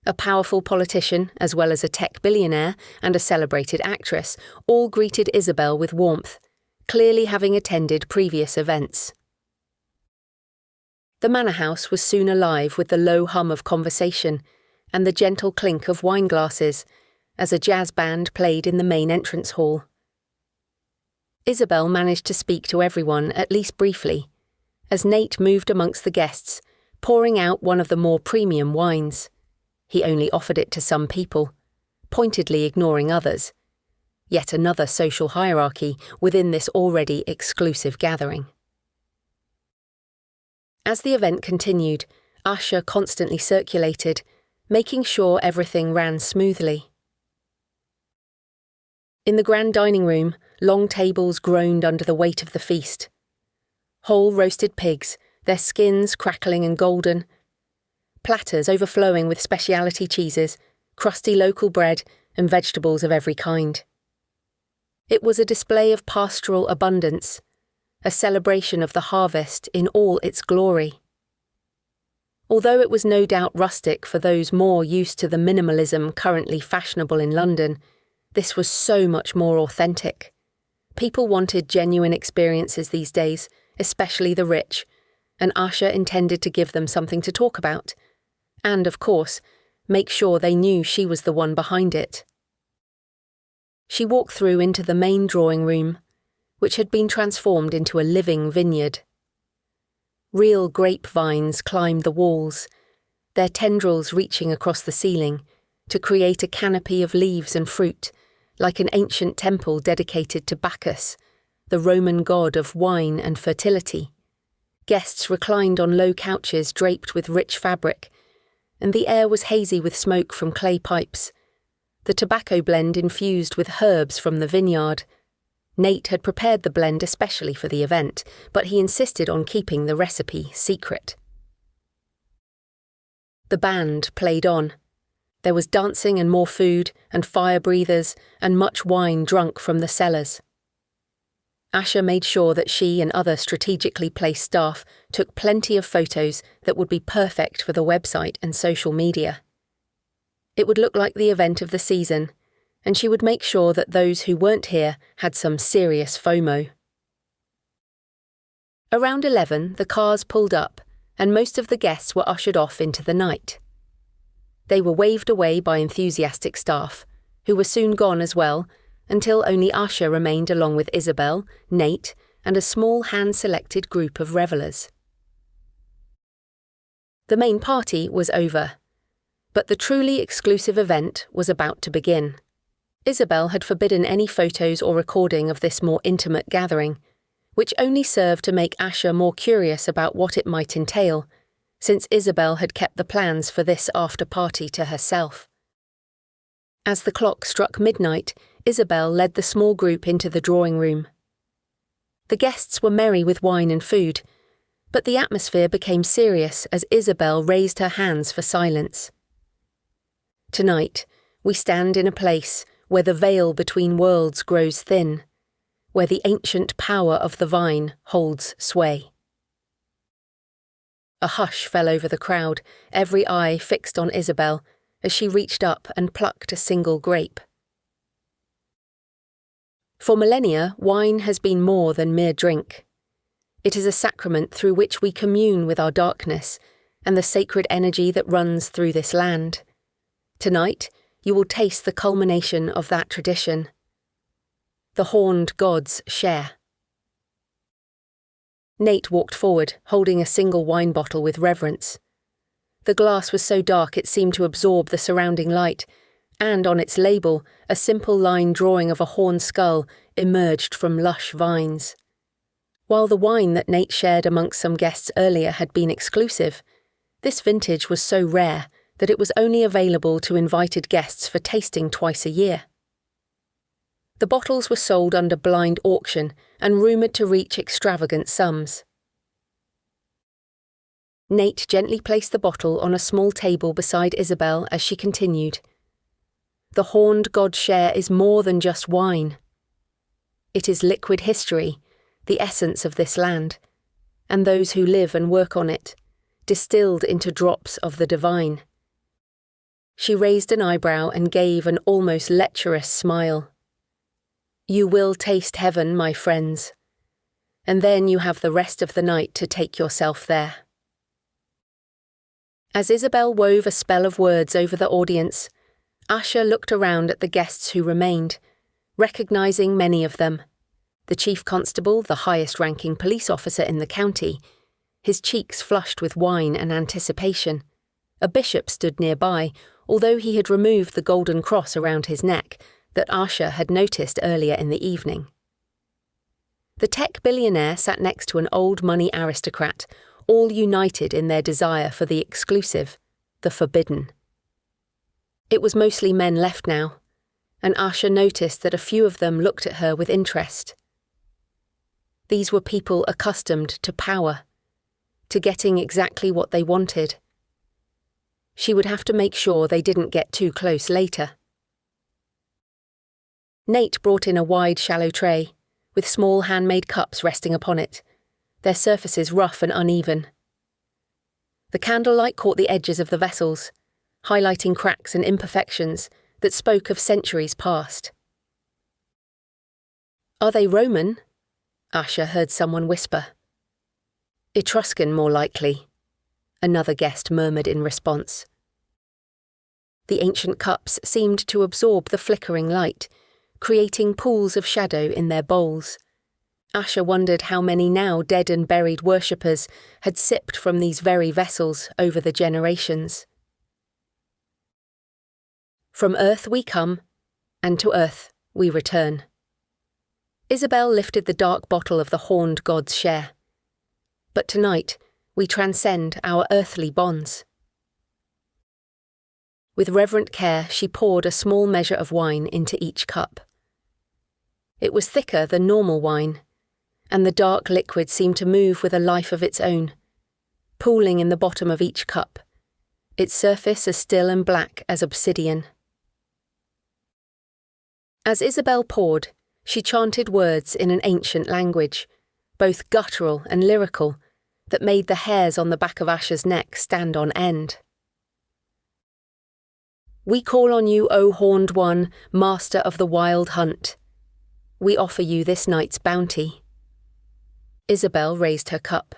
A powerful politician, as well as a tech billionaire and a celebrated actress, all greeted Isabel with warmth, clearly having attended previous events. The manor house was soon alive with the low hum of conversation and the gentle clink of wine glasses as a jazz band played in the main entrance hall. Isabel managed to speak to everyone, at least briefly, as Nate moved amongst the guests, pouring out one of the more premium wines. He only offered it to some people, pointedly ignoring others. Yet another social hierarchy within this already exclusive gathering. As the event continued, Asha constantly circulated, making sure everything ran smoothly. In the grand dining room, long tables groaned under the weight of the feast. Whole roasted pigs, their skins crackling and golden, platters overflowing with specialty cheeses, crusty local bread, and vegetables of every kind. It was a display of pastoral abundance, a celebration of the harvest in all its glory. Although it was no doubt rustic for those more used to the minimalism currently fashionable in London, this was so much more authentic. People wanted genuine experiences these days, especially the rich, and Asha intended to give them something to talk about, and, of course, make sure they knew she was the one behind it. She walked through into the main drawing room, which had been transformed into a living vineyard. Real grapevines climbed the walls, their tendrils reaching across the ceiling to create a canopy of leaves and fruit, like an ancient temple dedicated to Bacchus, the Roman god of wine and fertility. Guests reclined on low couches draped with rich fabric, and the air was hazy with smoke from clay pipes, the tobacco blend infused with herbs from the vineyard. Nate had prepared the blend especially for the event, but he insisted on keeping the recipe secret. The band played on. There was dancing and more food, and fire breathers, and much wine drunk from the cellars. Asha made sure that she and other strategically placed staff took plenty of photos that would be perfect for the website and social media. It would look like the event of the season, and she would make sure that those who weren't here had some serious FOMO. Around 11, the cars pulled up, and most of the guests were ushered off into the night. They were waved away by enthusiastic staff, who were soon gone as well, until only Asha remained along with Isabel, Nate, and a small hand-selected group of revellers. The main party was over, but the truly exclusive event was about to begin. Isabel had forbidden any photos or recording of this more intimate gathering, which only served to make Asha more curious about what it might entail, since Isabel had kept the plans for this after-party to herself. As the clock struck midnight, Isabel led the small group into the drawing room. The guests were merry with wine and food, but the atmosphere became serious as Isabel raised her hands for silence. Tonight, we stand in a place where the veil between worlds grows thin, where the ancient power of the vine holds sway. A hush fell over the crowd, every eye fixed on Isabel as she reached up and plucked a single grape. For millennia, wine has been more than mere drink. It is a sacrament through which we commune with our darkness and the sacred energy that runs through this land. Tonight, you will taste the culmination of that tradition. The horned gods share. Nate walked forward, holding a single wine bottle with reverence. The glass was so dark it seemed to absorb the surrounding light, and on its label, a simple line drawing of a horned skull emerged from lush vines. While the wine that Nate shared amongst some guests earlier had been exclusive, this vintage was so rare that it was only available to invited guests for tasting twice a year. The bottles were sold under blind auction and rumoured to reach extravagant sums. Nate gently placed the bottle on a small table beside Isabel as she continued. The horned god share is more than just wine. It is liquid history, the essence of this land, and those who live and work on it, distilled into drops of the divine. She raised an eyebrow and gave an almost lecherous smile. You will taste heaven, my friends, and then you have the rest of the night to take yourself there. As Isabel wove a spell of words over the audience, Asha looked around at the guests who remained, recognising many of them. The chief constable, the highest-ranking police officer in the county, his cheeks flushed with wine and anticipation. A bishop stood nearby, although he had removed the golden cross around his neck that Asha had noticed earlier in the evening. The tech billionaire sat next to an old money aristocrat, all united in their desire for the exclusive, the forbidden. It was mostly men left now, and Asha noticed that a few of them looked at her with interest. These were people accustomed to power, to getting exactly what they wanted. She would have to make sure they didn't get too close later. Nate brought in a wide, shallow tray, with small handmade cups resting upon it, their surfaces rough and uneven. The candlelight caught the edges of the vessels, highlighting cracks and imperfections that spoke of centuries past. "Are they Roman?" Asher heard someone whisper. "Etruscan, more likely," another guest murmured in response. The ancient cups seemed to absorb the flickering light, creating pools of shadow in their bowls. Asher wondered how many now dead and buried worshippers had sipped from these very vessels over the generations. "From earth we come, and to earth we return." Isabel lifted the dark bottle of the horned god's share. "But tonight we transcend our earthly bonds." With reverent care, she poured a small measure of wine into each cup. It was thicker than normal wine, and the dark liquid seemed to move with a life of its own, pooling in the bottom of each cup, its surface as still and black as obsidian. As Isabel poured, she chanted words in an ancient language, both guttural and lyrical, that made the hairs on the back of Asher's neck stand on end. "We call on you, O horned one, master of the wild hunt. We offer you this night's bounty." Isabel raised her cup.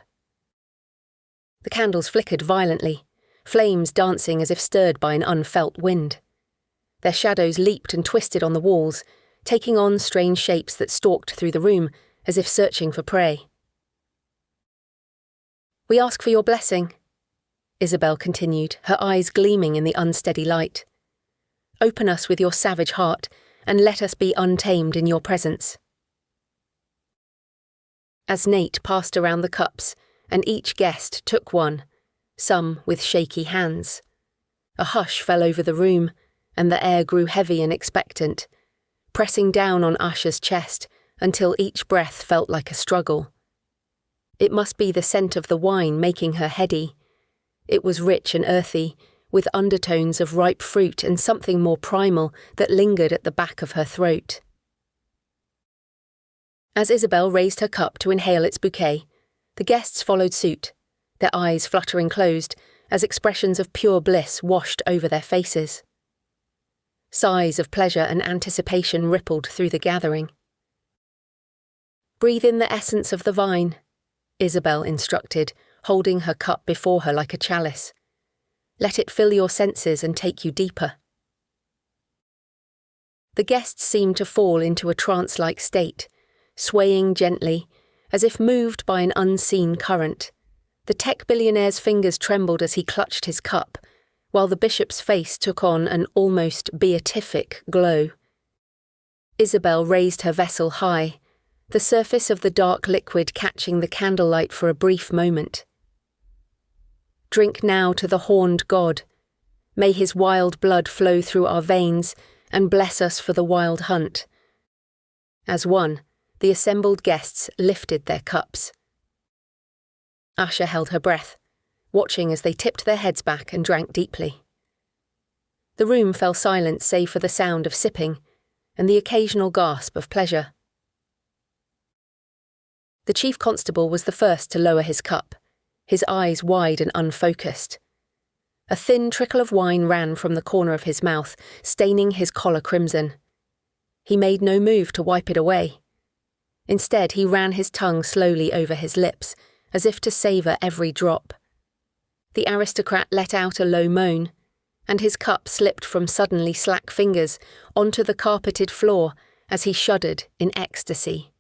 The candles flickered violently, flames dancing as if stirred by an unfelt wind. Their shadows leaped and twisted on the walls, taking on strange shapes that stalked through the room as if searching for prey. "We ask for your blessing," Isabel continued, her eyes gleaming in the unsteady light. "Open us with your savage heart, and let us be untamed in your presence." As Nate passed around the cups, and each guest took one, some with shaky hands, a hush fell over the room, and the air grew heavy and expectant, pressing down on Asher's chest until each breath felt like a struggle. It must be the scent of the wine making her heady. It was rich and earthy, with undertones of ripe fruit and something more primal that lingered at the back of her throat. As Isabel raised her cup to inhale its bouquet, the guests followed suit, their eyes fluttering closed as expressions of pure bliss washed over their faces. Sighs of pleasure and anticipation rippled through the gathering. "Breathe in the essence of the vine," Isabel instructed, holding her cup before her like a chalice. "Let it fill your senses and take you deeper." The guests seemed to fall into a trance-like state, swaying gently, as if moved by an unseen current. The tech billionaire's fingers trembled as he clutched his cup, while the bishop's face took on an almost beatific glow. Isabel raised her vessel high, the surface of the dark liquid catching the candlelight for a brief moment. "Drink now to the horned god. May his wild blood flow through our veins and bless us for the wild hunt." As one, the assembled guests lifted their cups. Asher held her breath, watching as they tipped their heads back and drank deeply. The room fell silent save for the sound of sipping and the occasional gasp of pleasure. The chief constable was the first to lower his cup, his eyes wide and unfocused. A thin trickle of wine ran from the corner of his mouth, staining his collar crimson. He made no move to wipe it away. Instead, he ran his tongue slowly over his lips, as if to savour every drop. The aristocrat let out a low moan, and his cup slipped from suddenly slack fingers onto the carpeted floor as he shuddered in ecstasy.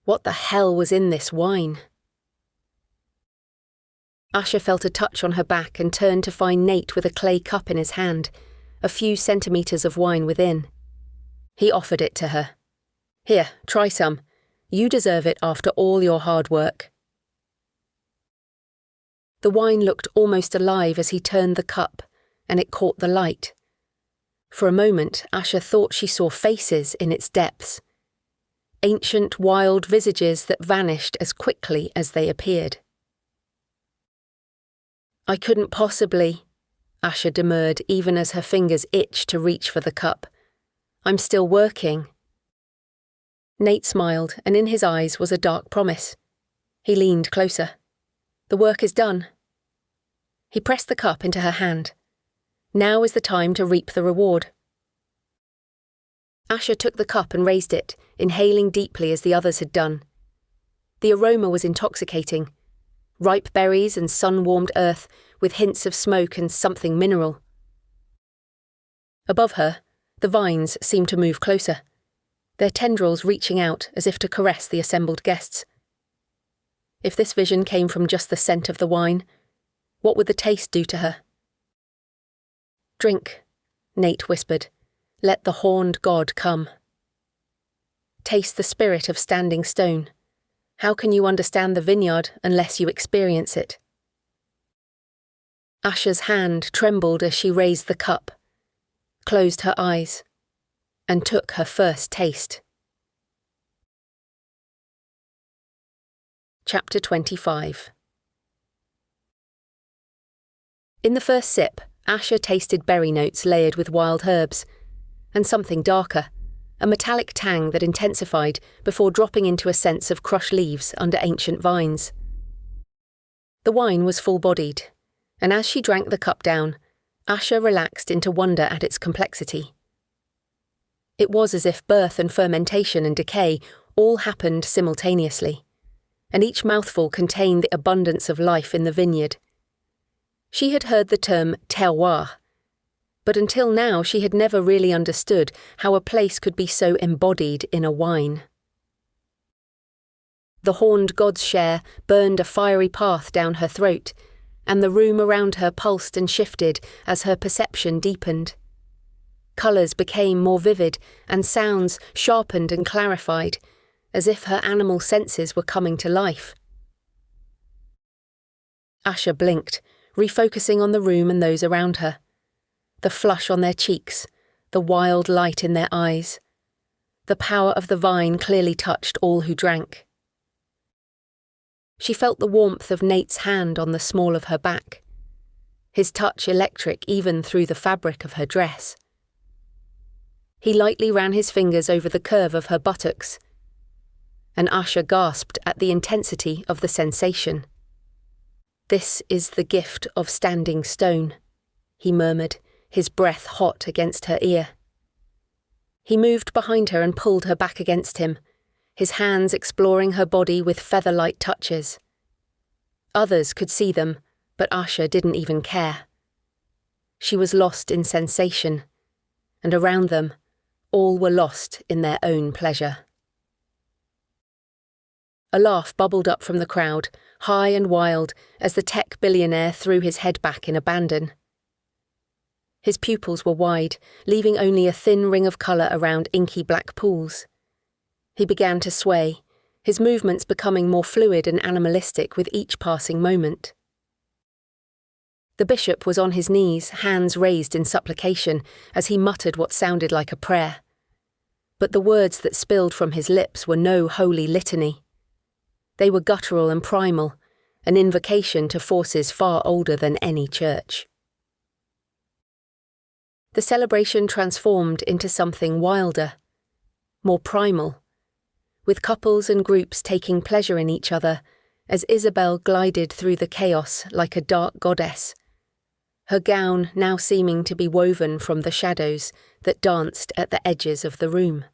What the hell was in this wine? Asher felt a touch on her back and turned to find Nate with a clay cup in his hand, a few centimetres of wine within. He offered it to her. "Here, try some. You deserve it after all your hard work." The wine looked almost alive as he turned the cup, and it caught the light. For a moment, Asher thought she saw faces in its depths. Ancient, wild visages that vanished as quickly as they appeared. "I couldn't possibly," Asher demurred even as her fingers itched to reach for the cup. I'm still working. Nate smiled, and in his eyes was a dark promise. He leaned closer. The work is done. He pressed the cup into her hand. Now is the time to reap the reward. Asher took the cup and raised it, inhaling deeply as the others had done. The aroma was intoxicating. Ripe berries and sun-warmed earth, with hints of smoke and something mineral. Above her, the vines seemed to move closer, their tendrils reaching out as if to caress the assembled guests. If this vision came from just the scent of the wine, what would the taste do to her? "Drink," Nate whispered. "Let the horned god come." Taste the spirit of Standing Stone. How can you understand the vineyard unless you experience it? Asher's hand trembled as she raised the cup, closed her eyes, and took her first taste. Chapter 25. In the first sip, Asher tasted berry notes layered with wild herbs, and something darker, a metallic tang that intensified before dropping into a sense of crushed leaves under ancient vines. The wine was full-bodied, and as she drank the cup down, Asher relaxed into wonder at its complexity. It was as if birth and fermentation and decay all happened simultaneously, and each mouthful contained the abundance of life in the vineyard. She had heard the term terroir, but until now she had never really understood how a place could be so embodied in a wine. The horned god's share burned a fiery path down her throat, and the room around her pulsed and shifted as her perception deepened. Colours became more vivid, and sounds sharpened and clarified, as if her animal senses were coming to life. Asher blinked, refocusing on the room and those around her. The flush on their cheeks, the wild light in their eyes. The power of the vine clearly touched all who drank. She felt the warmth of Nate's hand on the small of her back, his touch electric even through the fabric of her dress. He lightly ran his fingers over the curve of her buttocks, and Asher gasped at the intensity of the sensation. "This is the gift of Standing Stone," he murmured, his breath hot against her ear. He moved behind her and pulled her back against him, his hands exploring her body with feather-light touches. Others could see them, but Asher didn't even care. She was lost in sensation, and around them, all were lost in their own pleasure. A laugh bubbled up from the crowd, high and wild, as the tech billionaire threw his head back in abandon. His pupils were wide, leaving only a thin ring of colour around inky black pools. He began to sway, his movements becoming more fluid and animalistic with each passing moment. The bishop was on his knees, hands raised in supplication, as he muttered what sounded like a prayer. But the words that spilled from his lips were no holy litany. They were guttural and primal, an invocation to forces far older than any church. The celebration transformed into something wilder, more primal, with couples and groups taking pleasure in each other as Isabel glided through the chaos like a dark goddess, her gown now seeming to be woven from the shadows that danced at the edges of the room.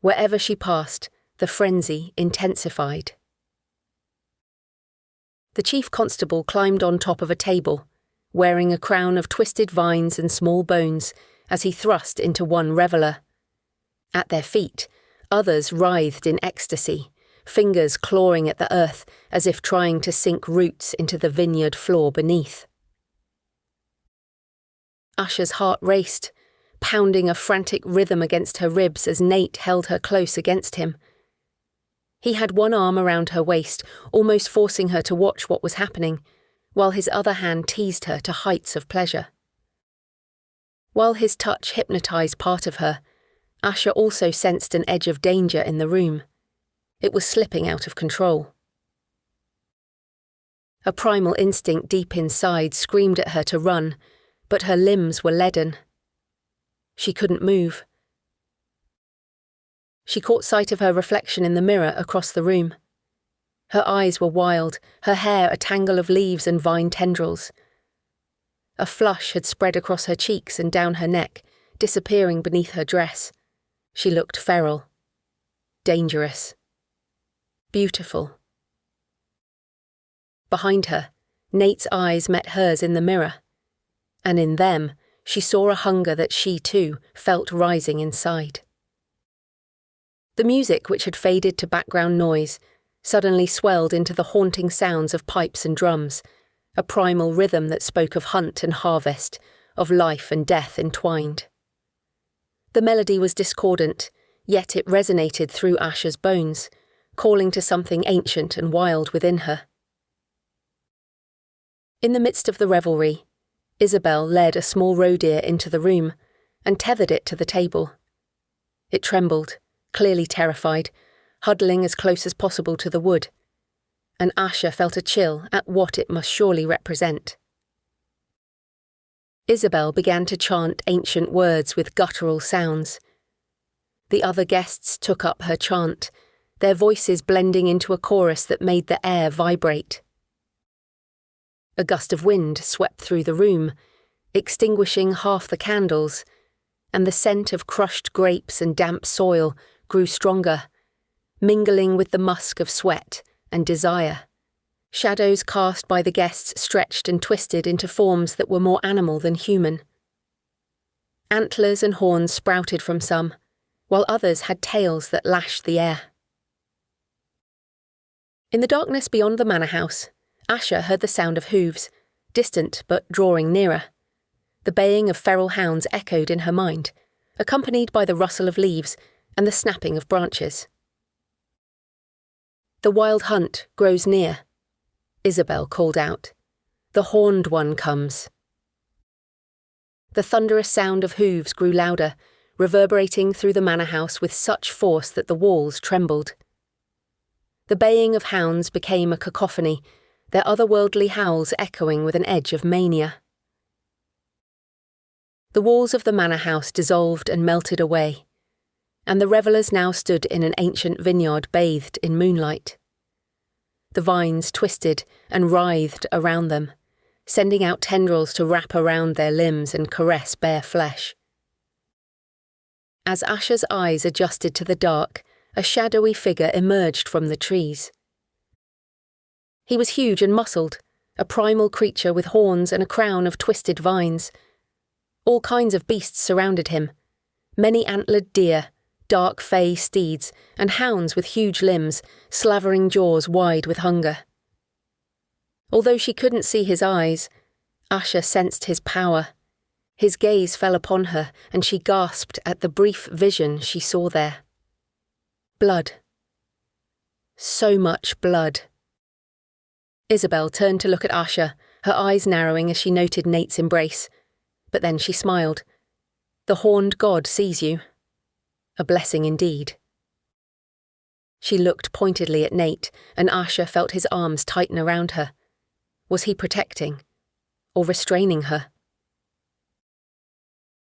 Wherever she passed, the frenzy intensified. The chief constable climbed on top of a table, wearing a crown of twisted vines and small bones, as he thrust into one reveller. At their feet, others writhed in ecstasy, fingers clawing at the earth as if trying to sink roots into the vineyard floor beneath. Asher's heart raced, pounding a frantic rhythm against her ribs as Nate held her close against him. He had one arm around her waist, almost forcing her to watch what was happening, while his other hand teased her to heights of pleasure. While his touch hypnotized part of her, Asher also sensed an edge of danger in the room. It was slipping out of control. A primal instinct deep inside screamed at her to run, but her limbs were leaden. She couldn't move, She caught sight of her reflection in the mirror across the room. Her eyes were wild, her hair a tangle of leaves and vine tendrils. A flush had spread across her cheeks and down her neck, disappearing beneath her dress. She looked feral, dangerous, beautiful. Behind her, Nate's eyes met hers in the mirror, and in them she saw a hunger that she too felt rising inside. The music, which had faded to background noise, suddenly swelled into the haunting sounds of pipes and drums, a primal rhythm that spoke of hunt and harvest, of life and death entwined. The melody was discordant, yet it resonated through Asha's bones, calling to something ancient and wild within her. In the midst of the revelry, Isabel led a small roe deer into the room and tethered it to the table. It trembled, clearly terrified, huddling as close as possible to the wood, and Asha felt a chill at what it must surely represent. Isabel began to chant ancient words with guttural sounds. The other guests took up her chant, their voices blending into a chorus that made the air vibrate. A gust of wind swept through the room, extinguishing half the candles, and the scent of crushed grapes and damp soil grew stronger, mingling with the musk of sweat and desire. Shadows cast by the guests stretched and twisted into forms that were more animal than human. Antlers and horns sprouted from some, while others had tails that lashed the air. In the darkness beyond the manor house, Asha heard the sound of hooves, distant but drawing nearer. The baying of feral hounds echoed in her mind, accompanied by the rustle of leaves and the snapping of branches. "The wild hunt grows near," Isabel called out. "The horned one comes." The thunderous sound of hooves grew louder, reverberating through the manor house with such force that the walls trembled. The baying of hounds became a cacophony, their otherworldly howls echoing with an edge of mania. The walls of the manor house dissolved and melted away, and the revellers now stood in an ancient vineyard bathed in moonlight. The vines twisted and writhed around them, sending out tendrils to wrap around their limbs and caress bare flesh. As Asha's eyes adjusted to the dark, a shadowy figure emerged from the trees. He was huge and muscled, a primal creature with horns and a crown of twisted vines. All kinds of beasts surrounded him, many antlered deer, dark fey steeds, and hounds with huge limbs, slavering jaws wide with hunger. Although she couldn't see his eyes, Asha sensed his power. His gaze fell upon her, and she gasped at the brief vision she saw there. Blood. So much blood. Isabel turned to look at Asha, her eyes narrowing as she noted Nate's embrace. But then she smiled. "The horned god sees you. A blessing indeed." She looked pointedly at Nate, and Asha felt his arms tighten around her. Was he protecting or restraining her?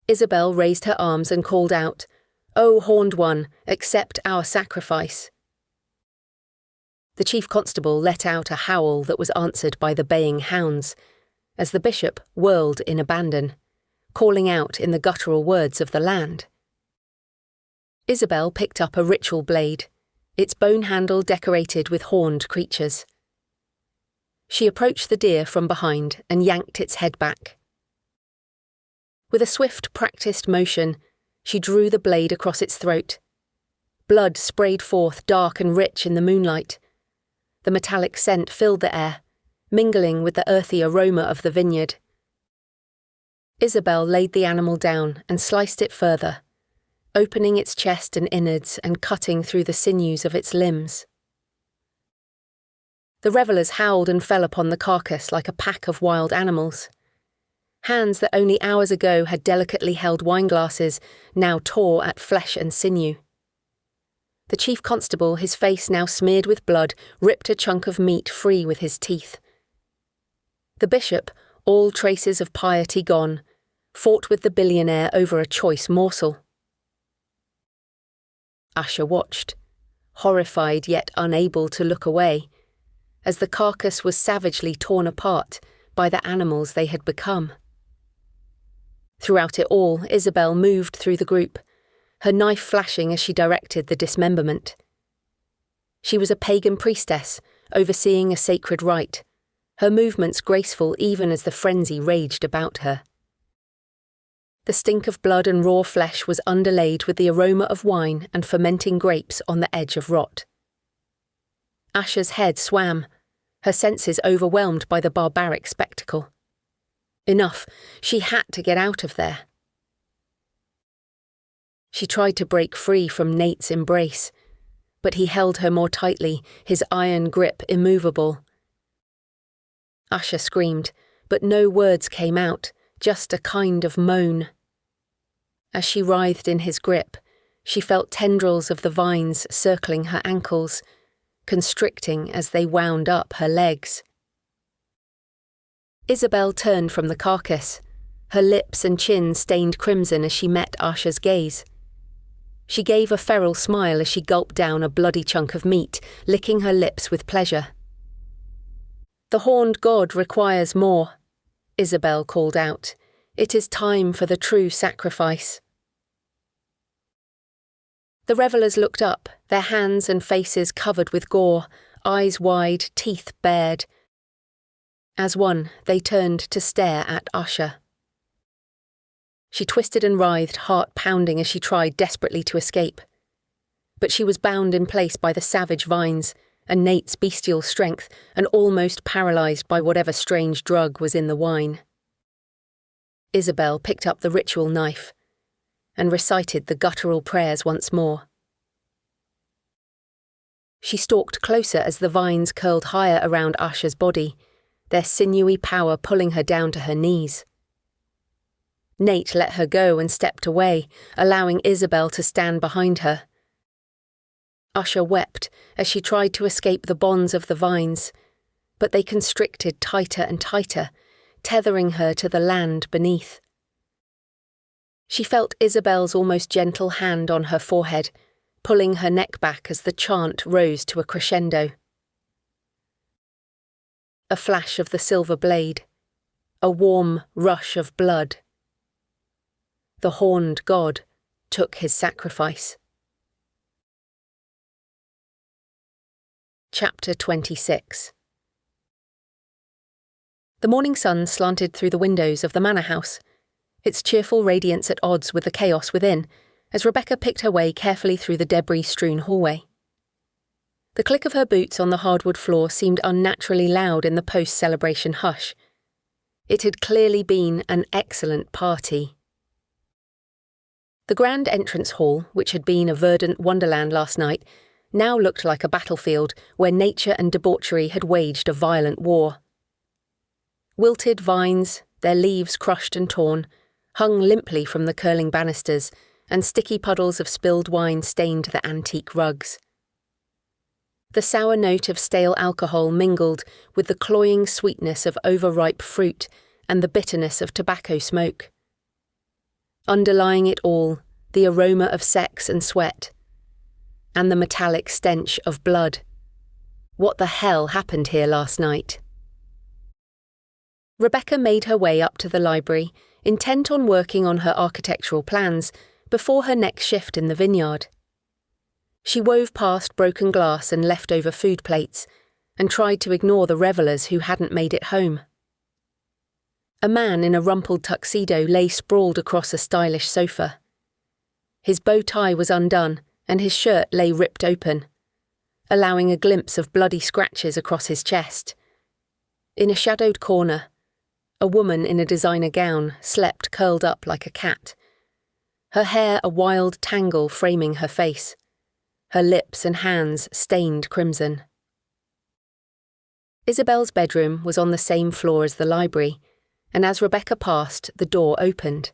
Isabel raised her arms and called out, "O horned one, accept our sacrifice." The chief constable let out a howl that was answered by the baying hounds, as the bishop whirled in abandon, calling out in the guttural words of the land. Isabel picked up a ritual blade, its bone handle decorated with horned creatures. She approached the deer from behind and yanked its head back. With a swift, practiced motion, she drew the blade across its throat. Blood sprayed forth dark and rich in the moonlight. The metallic scent filled the air, mingling with the earthy aroma of the vineyard. Isabel laid the animal down and sliced it further, opening its chest and innards and cutting through the sinews of its limbs. The revellers howled and fell upon the carcass like a pack of wild animals. Hands that only hours ago had delicately held wineglasses now tore at flesh and sinew. The chief constable, his face now smeared with blood, ripped a chunk of meat free with his teeth. The bishop, all traces of piety gone, fought with the billionaire over a choice morsel. Usher watched, horrified yet unable to look away, as the carcass was savagely torn apart by the animals they had become. Throughout it all, Isabel moved through the group, her knife flashing as she directed the dismemberment. She was a pagan priestess, overseeing a sacred rite, her movements graceful even as the frenzy raged about her. The stink of blood and raw flesh was underlaid with the aroma of wine and fermenting grapes on the edge of rot. Asha's head swam, her senses overwhelmed by the barbaric spectacle. Enough, she had to get out of there. She tried to break free from Nate's embrace, but he held her more tightly, his iron grip immovable. Asha screamed, but no words came out, just a kind of moan. As she writhed in his grip, she felt tendrils of the vines circling her ankles, constricting as they wound up her legs. Isabel turned from the carcass, her lips and chin stained crimson as she met Asha's gaze. She gave a feral smile as she gulped down a bloody chunk of meat, licking her lips with pleasure. "The horned god requires more," Isabel called out. "It is time for the true sacrifice." The revellers looked up, their hands and faces covered with gore, eyes wide, teeth bared. As one, they turned to stare at Asha. She twisted and writhed, heart pounding as she tried desperately to escape. But she was bound in place by the savage vines, and Nate's bestial strength, and almost paralysed by whatever strange drug was in the wine. Isabel picked up the ritual knife and recited the guttural prayers once more. She stalked closer as the vines curled higher around Asha's body, their sinewy power pulling her down to her knees. Nate let her go and stepped away, allowing Isabel to stand behind her. Asha wept as she tried to escape the bonds of the vines, but they constricted tighter and tighter, tethering her to the land beneath. She felt Isabel's almost gentle hand on her forehead, pulling her neck back as the chant rose to a crescendo. A flash of the silver blade, a warm rush of blood. The horned god took his sacrifice. Chapter 26. The morning sun slanted through the windows of the manor house, its cheerful radiance at odds with the chaos within, as Rebecca picked her way carefully through the debris-strewn hallway. The click of her boots on the hardwood floor seemed unnaturally loud in the post-celebration hush. It had clearly been an excellent party. The grand entrance hall, which had been a verdant wonderland last night, now looked like a battlefield where nature and debauchery had waged a violent war. Wilted vines, their leaves crushed and torn, hung limply from the curling banisters, and sticky puddles of spilled wine stained the antique rugs. The sour note of stale alcohol mingled with the cloying sweetness of overripe fruit and the bitterness of tobacco smoke. Underlying it all, the aroma of sex and sweat, and the metallic stench of blood. What the hell happened here last night? Rebecca made her way up to the library, intent on working on her architectural plans before her next shift in the vineyard. She wove past broken glass and leftover food plates, and tried to ignore the revellers who hadn't made it home. A man in a rumpled tuxedo lay sprawled across a stylish sofa. His bow tie was undone, and his shirt lay ripped open, allowing a glimpse of bloody scratches across his chest. In a shadowed corner, a woman in a designer gown slept curled up like a cat, her hair a wild tangle framing her face, her lips and hands stained crimson. Isabel's bedroom was on the same floor as the library, and as Rebecca passed, the door opened.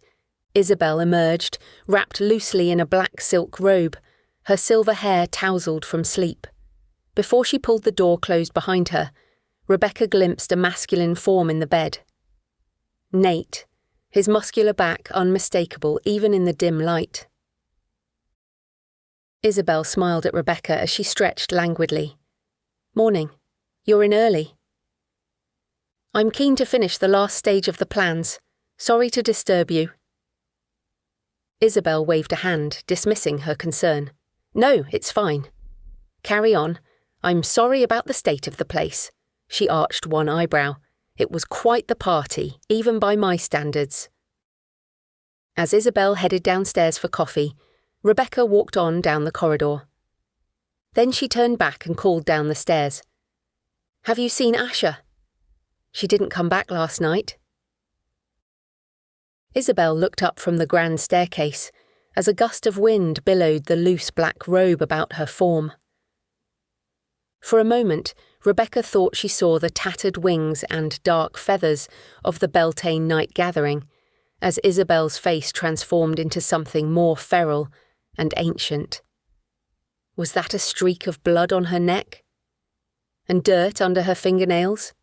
Isabel emerged, wrapped loosely in a black silk robe, her silver hair tousled from sleep. Before she pulled the door closed behind her, Rebecca glimpsed a masculine form in the bed. Nate, his muscular back unmistakable even in the dim light. Isabel smiled at Rebecca as she stretched languidly. "Morning. You're in early." "I'm keen to finish the last stage of the plans. Sorry to disturb you." Isabel waved a hand, dismissing her concern. "No, it's fine. Carry on. I'm sorry about the state of the place." She arched one eyebrow. It was quite the party, even by my standards. As Isabel headed downstairs for coffee, Rebecca walked on down the corridor. Then she turned back and called down the stairs. "Have you seen Asher? She didn't come back last night." Isabel looked up from the grand staircase as a gust of wind billowed the loose black robe about her form. For a moment, Rebecca thought she saw the tattered wings and dark feathers of the Beltane night gathering, as Isabel's face transformed into something more feral and ancient. Was that a streak of blood on her neck? And dirt under her fingernails?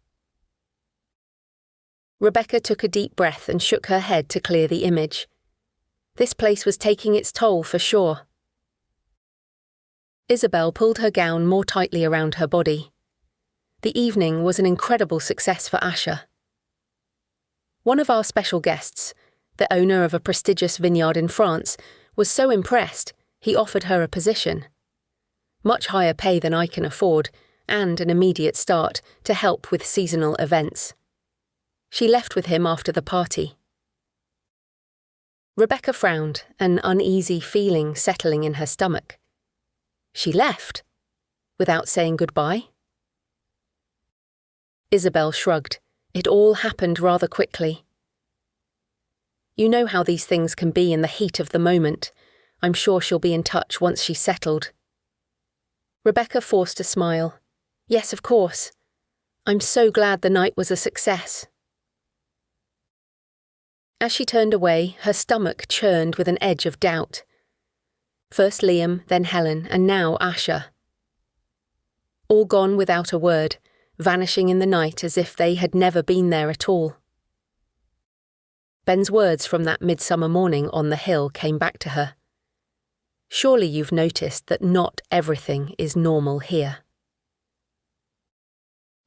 Rebecca took a deep breath and shook her head to clear the image. This place was taking its toll for sure. Isabel pulled her gown more tightly around her body. The evening was an incredible success for Asher. One of our special guests, the owner of a prestigious vineyard in France, was so impressed he offered her a position. Much higher pay than I can afford, and an immediate start to help with seasonal events. She left with him after the party. Rebecca frowned, an uneasy feeling settling in her stomach. She left? Without saying goodbye? Isabel shrugged. It all happened rather quickly. "You know how these things can be in the heat of the moment. I'm sure she'll be in touch once she's settled." Rebecca forced a smile. "Yes, of course. I'm so glad the night was a success." As she turned away, her stomach churned with an edge of doubt. First Liam, then Helen, and now Asher. All gone without a word, vanishing in the night as if they had never been there at all. Ben's words from that midsummer morning on the hill came back to her. "Surely you've noticed that not everything is normal here."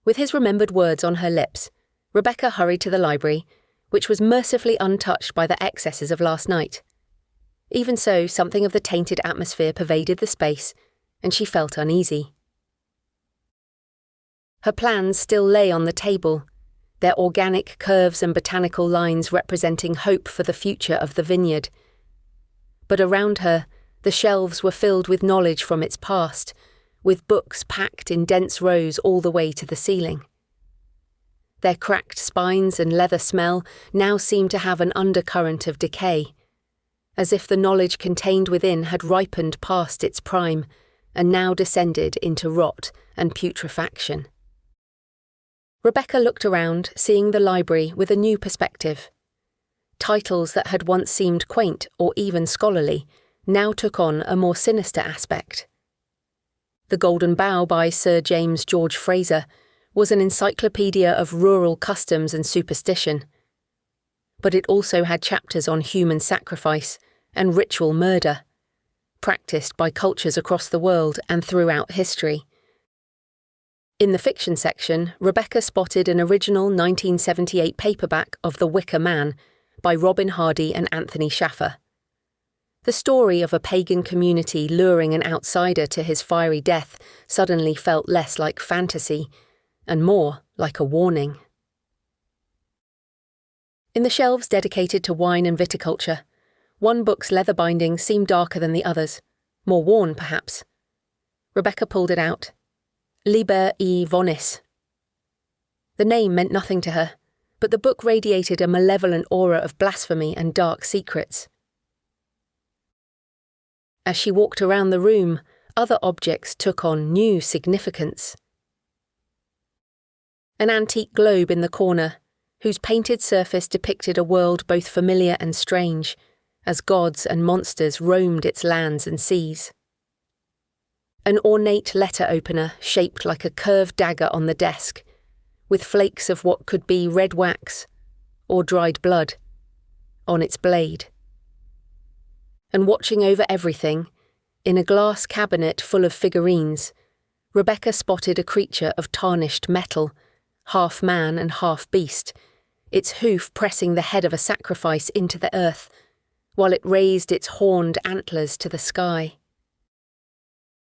With his remembered words on her lips, Rebecca hurried to the library, which was mercifully untouched by the excesses of last night. Even so, something of the tainted atmosphere pervaded the space, and she felt uneasy. Her plans still lay on the table, their organic curves and botanical lines representing hope for the future of the vineyard. But around her, the shelves were filled with knowledge from its past, with books packed in dense rows all the way to the ceiling. Their cracked spines and leather smell now seemed to have an undercurrent of decay, as if the knowledge contained within had ripened past its prime and now descended into rot and putrefaction. Rebecca looked around, seeing the library with a new perspective. Titles that had once seemed quaint or even scholarly now took on a more sinister aspect. The Golden Bough by Sir James George Fraser was an encyclopedia of rural customs and superstition. But it also had chapters on human sacrifice and ritual murder, practiced by cultures across the world and throughout history. In the fiction section, Rebecca spotted an original 1978 paperback of The Wicker Man by Robin Hardy and Anthony Shaffer. The story of a pagan community luring an outsider to his fiery death suddenly felt less like fantasy and more like a warning. In the shelves dedicated to wine and viticulture, one book's leather binding seemed darker than the others, more worn perhaps. Rebecca pulled it out. Liber e Vonis. The name meant nothing to her, but the book radiated a malevolent aura of blasphemy and dark secrets. As she walked around the room, other objects took on new significance. An antique globe in the corner, whose painted surface depicted a world both familiar and strange, as gods and monsters roamed its lands and seas. An ornate letter opener shaped like a curved dagger on the desk, with flakes of what could be red wax or dried blood on its blade. And watching over everything, In a glass cabinet full of figurines, Rebecca spotted a creature of tarnished metal, half man and half beast, its hoof pressing the head of a sacrifice into the earth, while it raised its horned antlers to the sky.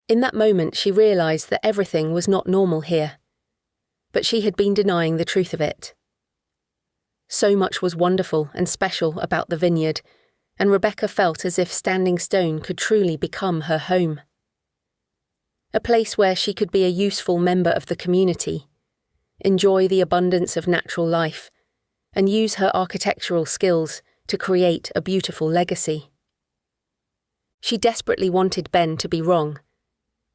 In that moment she realised that everything was not normal here, but she had been denying the truth of it. So much was wonderful and special about the vineyard, and Rebecca felt as if Standing Stone could truly become her home. A place where she could be a useful member of the community, enjoy the abundance of natural life, and use her architectural skills to create a beautiful legacy. She desperately wanted Ben to be wrong,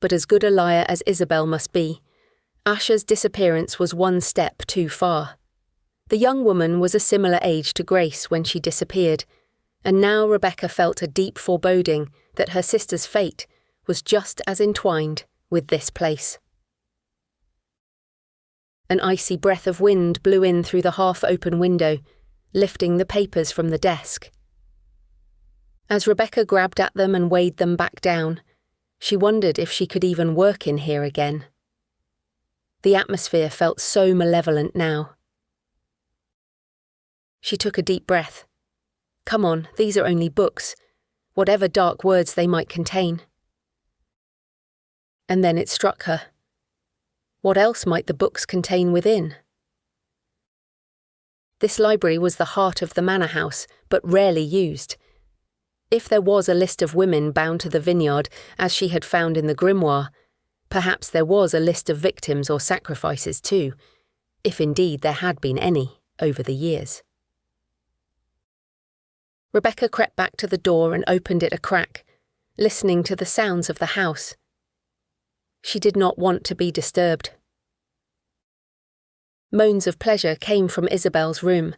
but as good a liar as Isabel must be, Asha's disappearance was one step too far. The young woman was a similar age to Grace when she disappeared, and now Rebecca felt a deep foreboding that her sister's fate was just as entwined with this place. An icy breath of wind blew in through the half-open window, lifting the papers from the desk. As Rebecca grabbed at them and weighed them back down, she wondered if she could even work in here again. The atmosphere felt so malevolent now. She took a deep breath. Come on, these are only books, whatever dark words they might contain. And then it struck her. What else might the books contain within? This library was the heart of the manor house, but rarely used. If there was a list of women bound to the vineyard, as she had found in the grimoire, perhaps there was a list of victims or sacrifices too, if indeed there had been any over the years. Rebecca crept back to the door and opened it a crack, listening to the sounds of the house. She did not want to be disturbed. Moans of pleasure came from Isabel's room,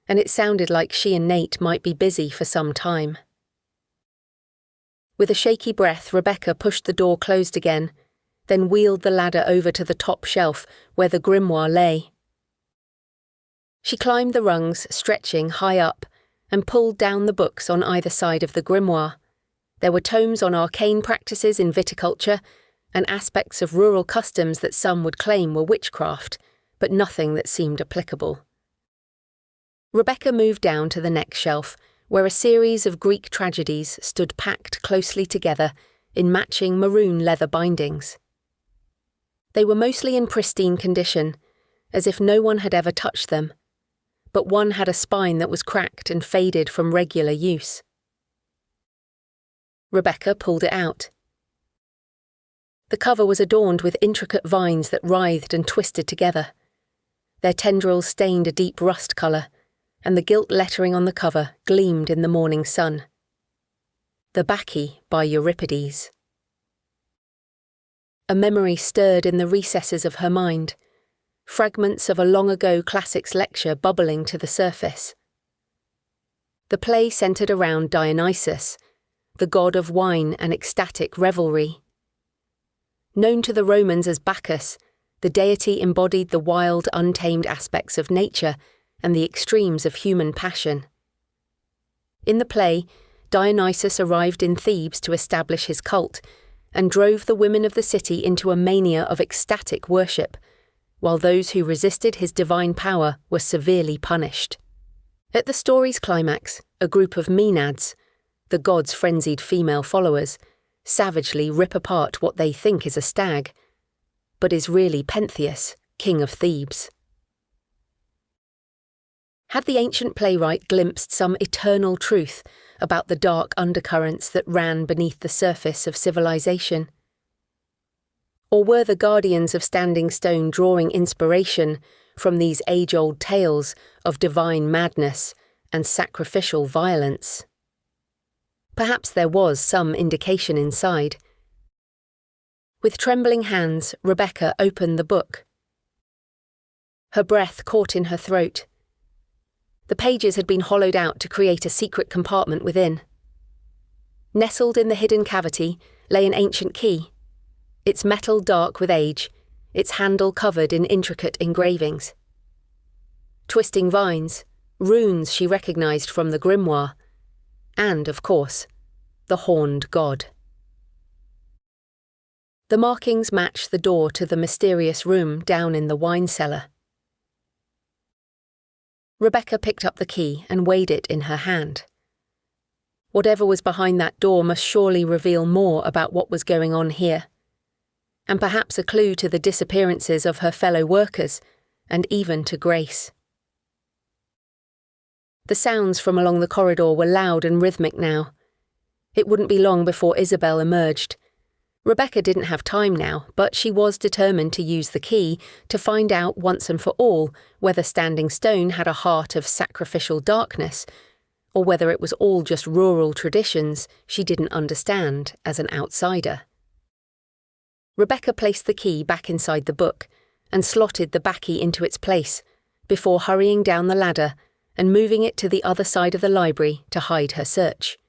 and it sounded like she and Nate might be busy for some time. With a shaky breath, Rebecca pushed the door closed again, then wheeled the ladder over to the top shelf where the grimoire lay. She climbed the rungs, stretching high up, and pulled down the books on either side of the grimoire. There were tomes on arcane practices in viticulture, and aspects of rural customs that some would claim were witchcraft, but nothing that seemed applicable. Rebecca moved down to the next shelf, where a series of Greek tragedies stood packed closely together in matching maroon leather bindings. They were mostly in pristine condition, as if no one had ever touched them, but one had a spine that was cracked and faded from regular use. Rebecca pulled it out. The cover was adorned with intricate vines that writhed and twisted together. Their tendrils stained a deep rust colour, and the gilt lettering on the cover gleamed in the morning sun. The Bacchae by Euripides. A memory stirred in the recesses of her mind, fragments of a long-ago classics lecture bubbling to the surface. The play centred around Dionysus, the god of wine and ecstatic revelry. Known to the Romans as Bacchus, the deity embodied the wild, untamed aspects of nature and the extremes of human passion. In the play, Dionysus arrived in Thebes to establish his cult and drove the women of the city into a mania of ecstatic worship, while those who resisted his divine power were severely punished. At the story's climax, a group of maenads, the god's frenzied female followers, savagely rip apart what they think is a stag, but is really Pentheus, king of Thebes. Had the ancient playwright glimpsed some eternal truth about the dark undercurrents that ran beneath the surface of civilization? Or were the guardians of Standing Stone drawing inspiration from these age-old tales of divine madness and sacrificial violence? Perhaps there was some indication inside. With trembling hands, Rebecca opened the book. Her breath caught in her throat. The pages had been hollowed out to create a secret compartment within. Nestled in the hidden cavity lay an ancient key, its metal dark with age, its handle covered in intricate engravings. Twisting vines, runes she recognised from the grimoire, and, of course, the horned god. The markings matched the door to the mysterious room down in the wine cellar. Rebecca picked up the key and weighed it in her hand. Whatever was behind that door must surely reveal more about what was going on here, and perhaps a clue to the disappearances of her fellow workers, and even to Grace. The sounds from along the corridor were loud and rhythmic now. It wouldn't be long before Isabel emerged. Rebecca didn't have time now, but she was determined to use the key to find out once and for all whether Standing Stone had a heart of sacrificial darkness, or whether it was all just rural traditions she didn't understand as an outsider. Rebecca placed the key back inside the book and slotted the backy into its place before hurrying down the ladder and moving it to the other side of the library to hide her search.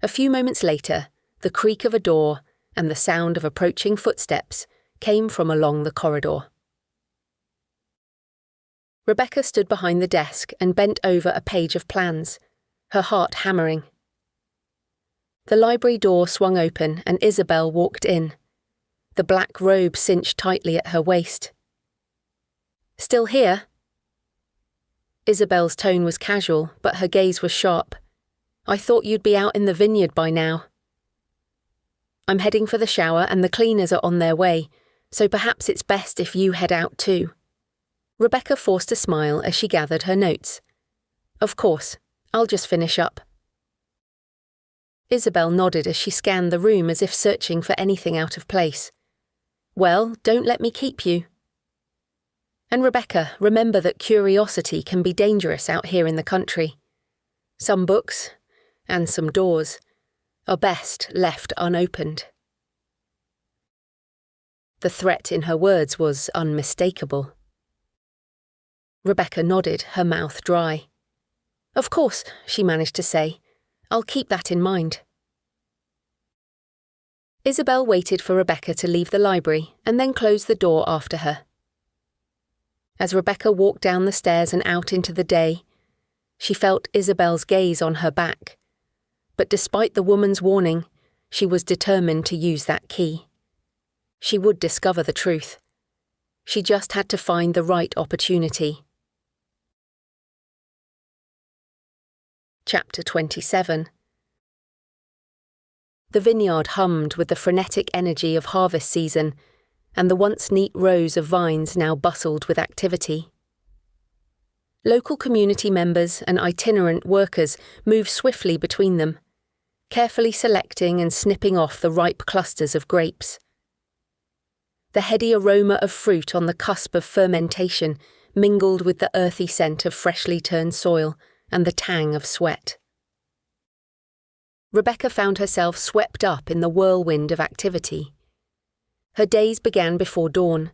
A few moments later, the creak of a door and the sound of approaching footsteps came from along the corridor. Rebecca stood behind the desk and bent over a page of plans, her heart hammering. The library door swung open and Isabel walked in, the black robe cinched tightly at her waist. "Still here?" Isabel's tone was casual, but her gaze was sharp. "I thought you'd be out in the vineyard by now." "I'm heading for the shower and the cleaners are on their way, so perhaps it's best if you head out too." Rebecca forced a smile as she gathered her notes. "Of course, I'll just finish up." Isabel nodded as she scanned the room as if searching for anything out of place. "Well, don't let me keep you." And Rebecca, remember that curiosity can be dangerous out here in the country. Some books, and some doors, are best left unopened. The threat in her words was unmistakable. Rebecca nodded, her mouth dry. "Of course," she managed to say. "I'll keep that in mind." Isabel waited for Rebecca to leave the library and then closed the door after her. As Rebecca walked down the stairs and out into the day, she felt Isabel's gaze on her back. But despite the woman's warning, she was determined to use that key. She would discover the truth. She just had to find the right opportunity. Chapter 27. The vineyard hummed with the frenetic energy of harvest season, and the once neat rows of vines now bustled with activity. Local community members and itinerant workers moved swiftly between them, carefully selecting and snipping off the ripe clusters of grapes. The heady aroma of fruit on the cusp of fermentation mingled with the earthy scent of freshly turned soil and the tang of sweat. Rebecca found herself swept up in the whirlwind of activity. Her days began before dawn,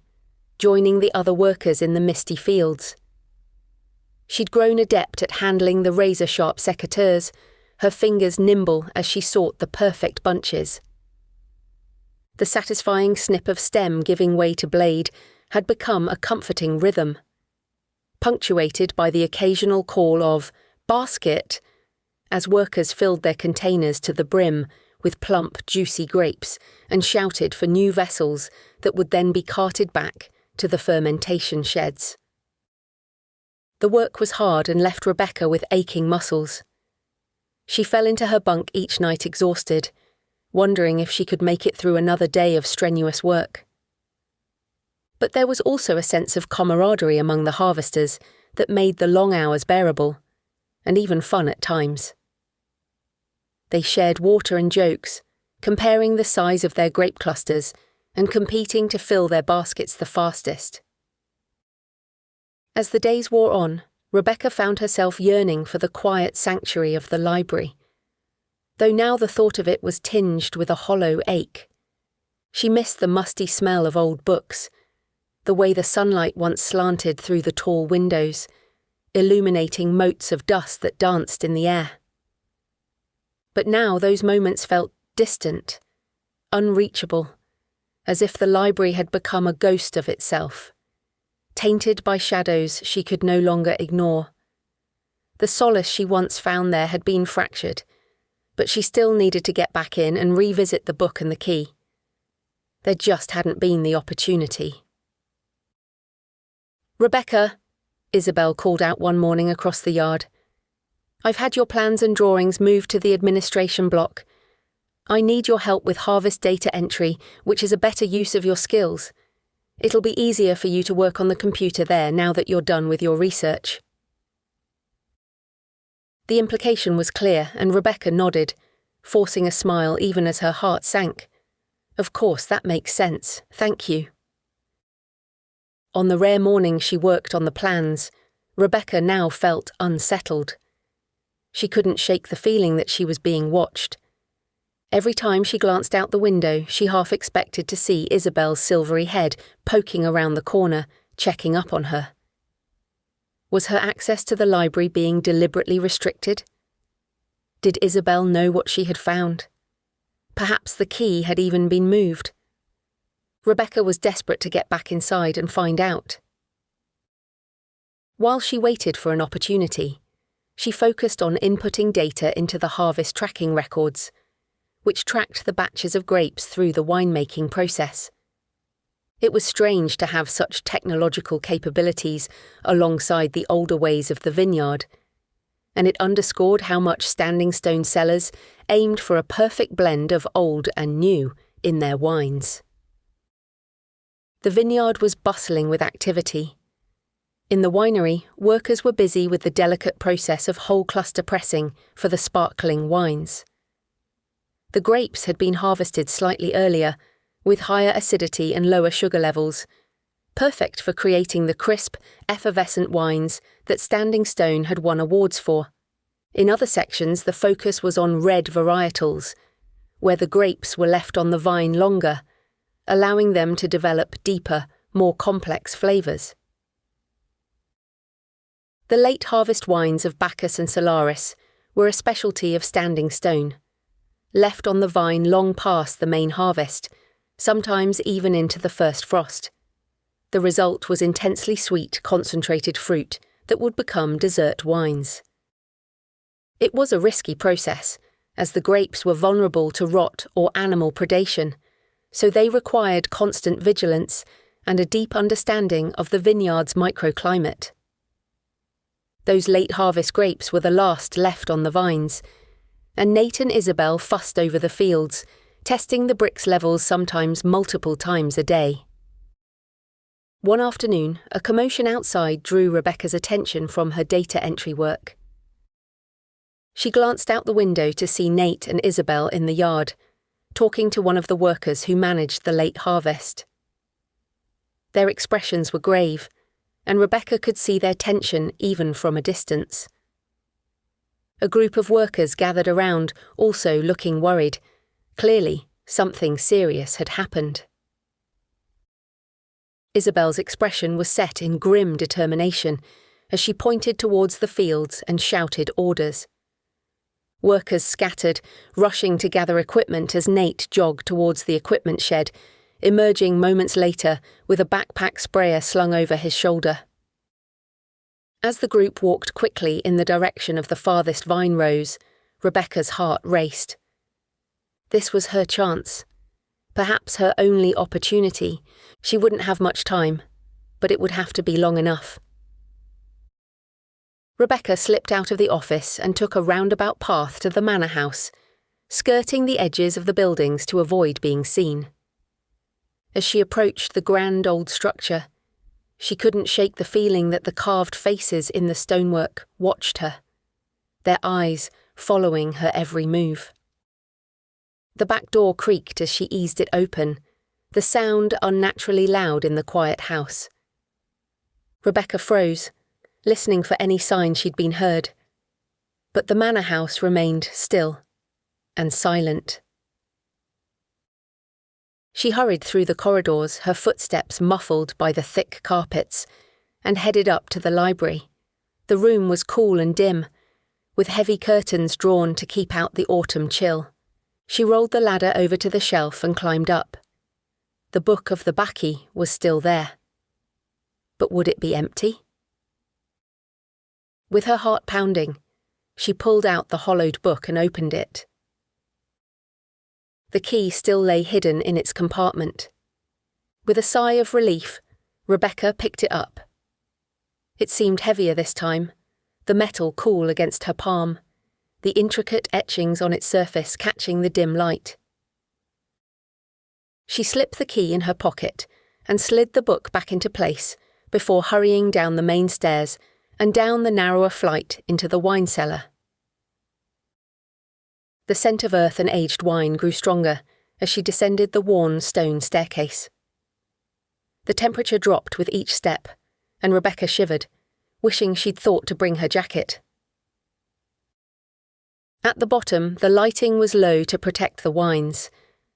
joining the other workers in the misty fields. She'd grown adept at handling the razor-sharp secateurs, her fingers nimble as she sought the perfect bunches. The satisfying snip of stem giving way to blade had become a comforting rhythm, punctuated by the occasional call of "basket" as workers filled their containers to the brim with plump, juicy grapes and shouted for new vessels that would then be carted back to the fermentation sheds. The work was hard and left Rebecca with aching muscles. She fell into her bunk each night exhausted, wondering if she could make it through another day of strenuous work. But there was also a sense of camaraderie among the harvesters that made the long hours bearable, and even fun at times. They shared water and jokes, comparing the size of their grape clusters and competing to fill their baskets the fastest. As the days wore on, Rebecca found herself yearning for the quiet sanctuary of the library, though now the thought of it was tinged with a hollow ache. She missed the musty smell of old books, the way the sunlight once slanted through the tall windows, illuminating motes of dust that danced in the air. But now those moments felt distant, unreachable, as if the library had become a ghost of itself, tainted by shadows she could no longer ignore. The solace she once found there had been fractured, but she still needed to get back in and revisit the book and the key. There just hadn't been the opportunity. "Rebecca," Isabel called out one morning across the yard. "I've had your plans and drawings moved to the administration block. I need your help with harvest data entry, which is a better use of your skills. It'll be easier for you to work on the computer there now that you're done with your research." The implication was clear, and Rebecca nodded, forcing a smile even as her heart sank. "Of course, that makes sense. Thank you." On the rare morning she worked on the plans, Rebecca now felt unsettled. She couldn't shake the feeling that she was being watched. Every time she glanced out the window, she half expected to see Isabel's silvery head poking around the corner, checking up on her. Was her access to the library being deliberately restricted? Did Isabel know what she had found? Perhaps the key had even been moved. Rebecca was desperate to get back inside and find out. While she waited for an opportunity, she focused on inputting data into the harvest tracking records, which tracked the batches of grapes through the winemaking process. It was strange to have such technological capabilities alongside the older ways of the vineyard, and it underscored how much Standing Stone Cellars aimed for a perfect blend of old and new in their wines. The vineyard was bustling with activity. In the winery, workers were busy with the delicate process of whole cluster pressing for the sparkling wines. The grapes had been harvested slightly earlier, with higher acidity and lower sugar levels, perfect for creating the crisp, effervescent wines that Standing Stone had won awards for. In other sections, the focus was on red varietals, where the grapes were left on the vine longer, allowing them to develop deeper, more complex flavours. The late harvest wines of Bacchus and Solaris were a specialty of Standing Stone, left on the vine long past the main harvest, sometimes even into the first frost. The result was intensely sweet, concentrated fruit that would become dessert wines. It was a risky process, as the grapes were vulnerable to rot or animal predation, so they required constant vigilance and a deep understanding of the vineyard's microclimate. Those late harvest grapes were the last left on the vines, and Nate and Isabel fussed over the fields, testing the brix levels sometimes multiple times a day. One afternoon, a commotion outside drew Rebecca's attention from her data entry work. She glanced out the window to see Nate and Isabel in the yard, talking to one of the workers who managed the late harvest. Their expressions were grave, and Rebecca could see their tension even from a distance. A group of workers gathered around, also looking worried. Clearly, something serious had happened. Isabel's expression was set in grim determination as she pointed towards the fields and shouted orders. Workers scattered, rushing to gather equipment as Nate jogged towards the equipment shed, emerging moments later with a backpack sprayer slung over his shoulder. As the group walked quickly in the direction of the farthest vine rows, Rebecca's heart raced. This was her chance. Perhaps her only opportunity. She wouldn't have much time, but it would have to be long enough. Rebecca slipped out of the office and took a roundabout path to the manor house, skirting the edges of the buildings to avoid being seen. As she approached the grand old structure, she couldn't shake the feeling that the carved faces in the stonework watched her, their eyes following her every move. The back door creaked as she eased it open, the sound unnaturally loud in the quiet house. Rebecca froze, listening for any sign she'd been heard. But the manor house remained still and silent. She hurried through the corridors, her footsteps muffled by the thick carpets, and headed up to the library. The room was cool and dim, with heavy curtains drawn to keep out the autumn chill. She rolled the ladder over to the shelf and climbed up. The book of the Bacchae was still there. But would it be empty? With her heart pounding, she pulled out the hollowed book and opened it. The key still lay hidden in its compartment, With a sigh of relief, Rebecca picked it up. It seemed heavier this time, the metal cool against her palm, the intricate etchings on its surface catching the dim light. She slipped the key in her pocket and slid the book back into place before hurrying down the main stairs and down the narrower flight into the wine cellar. The scent of earth and aged wine grew stronger as she descended the worn stone staircase. The temperature dropped with each step, and Rebecca shivered, wishing she'd thought to bring her jacket. At the bottom, the lighting was low to protect the wines,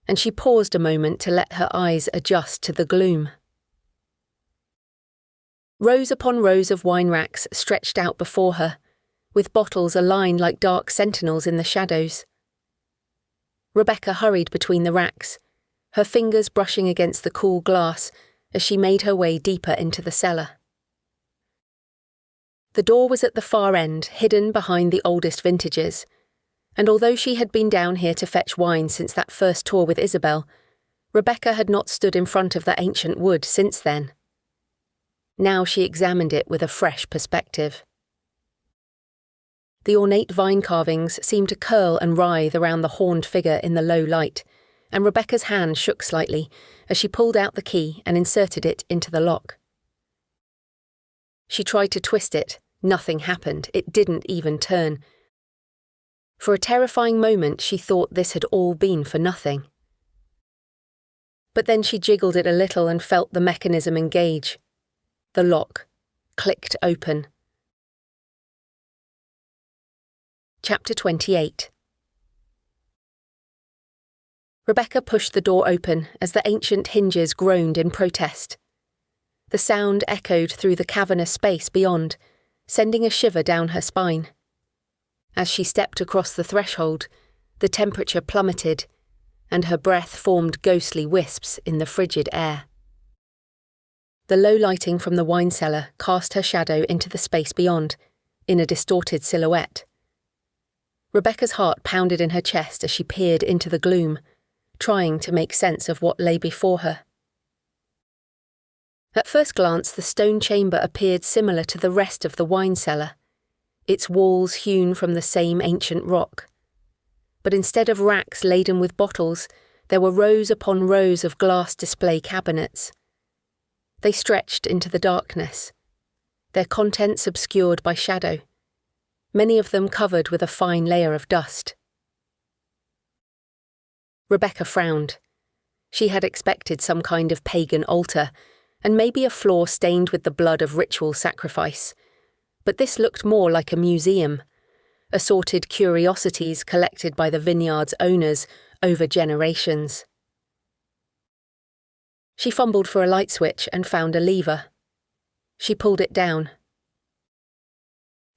and she paused a moment to let her eyes adjust to the gloom. Rows upon rows of wine racks stretched out before her, with bottles aligned like dark sentinels in the shadows. Rebecca hurried between the racks, her fingers brushing against the cool glass as she made her way deeper into the cellar. The door was at the far end, hidden behind the oldest vintages, and although she had been down here to fetch wine since that first tour with Isabel, Rebecca had not stood in front of the ancient wood since then. Now she examined it with a fresh perspective. The ornate vine carvings seemed to curl and writhe around the horned figure in the low light, and Rebecca's hand shook slightly as she pulled out the key and inserted it into the lock. She tried to twist it. Nothing happened. It didn't even turn. For a terrifying moment, she thought this had all been for nothing. But then she jiggled it a little and felt the mechanism engage. The lock clicked open. Chapter 28. Rebecca pushed the door open as the ancient hinges groaned in protest. The sound echoed through the cavernous space beyond, sending a shiver down her spine. As she stepped across the threshold, the temperature plummeted, and her breath formed ghostly wisps in the frigid air. The low lighting from the wine cellar cast her shadow into the space beyond, in a distorted silhouette. Rebecca's heart pounded in her chest as she peered into the gloom, trying to make sense of what lay before her. At first glance, the stone chamber appeared similar to the rest of the wine cellar, its walls hewn from the same ancient rock. But instead of racks laden with bottles, there were rows upon rows of glass display cabinets. They stretched into the darkness, their contents obscured by shadow, many of them covered with a fine layer of dust. Rebecca frowned. She had expected some kind of pagan altar, and maybe a floor stained with the blood of ritual sacrifice. But this looked more like a museum, assorted curiosities collected by the vineyard's owners over generations. She fumbled for a light switch and found a lever. She pulled it down.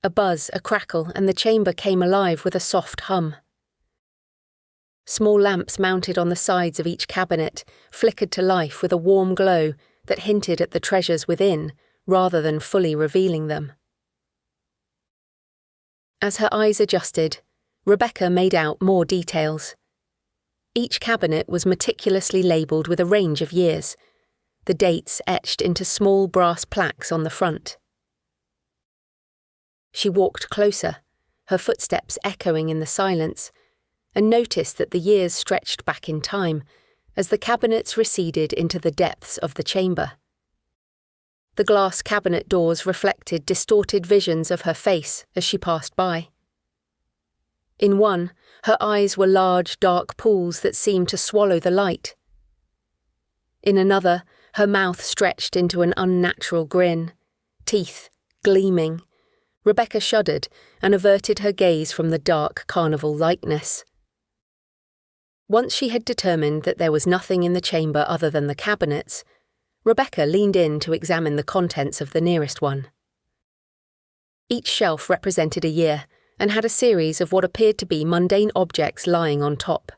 A buzz, a crackle, and the chamber came alive with a soft hum. Small lamps mounted on the sides of each cabinet flickered to life with a warm glow that hinted at the treasures within, rather than fully revealing them. As her eyes adjusted, Rebecca made out more details. Each cabinet was meticulously labelled with a range of years, the dates etched into small brass plaques on the front. She walked closer, her footsteps echoing in the silence, and noticed that the years stretched back in time as the cabinets receded into the depths of the chamber. The glass cabinet doors reflected distorted visions of her face as she passed by. In one, her eyes were large, dark pools that seemed to swallow the light. In another, her mouth stretched into an unnatural grin, teeth gleaming. Rebecca shuddered and averted her gaze from the dark carnival likeness. Once she had determined that there was nothing in the chamber other than the cabinets, Rebecca leaned in to examine the contents of the nearest one. Each shelf represented a year and had a series of what appeared to be mundane objects lying on top.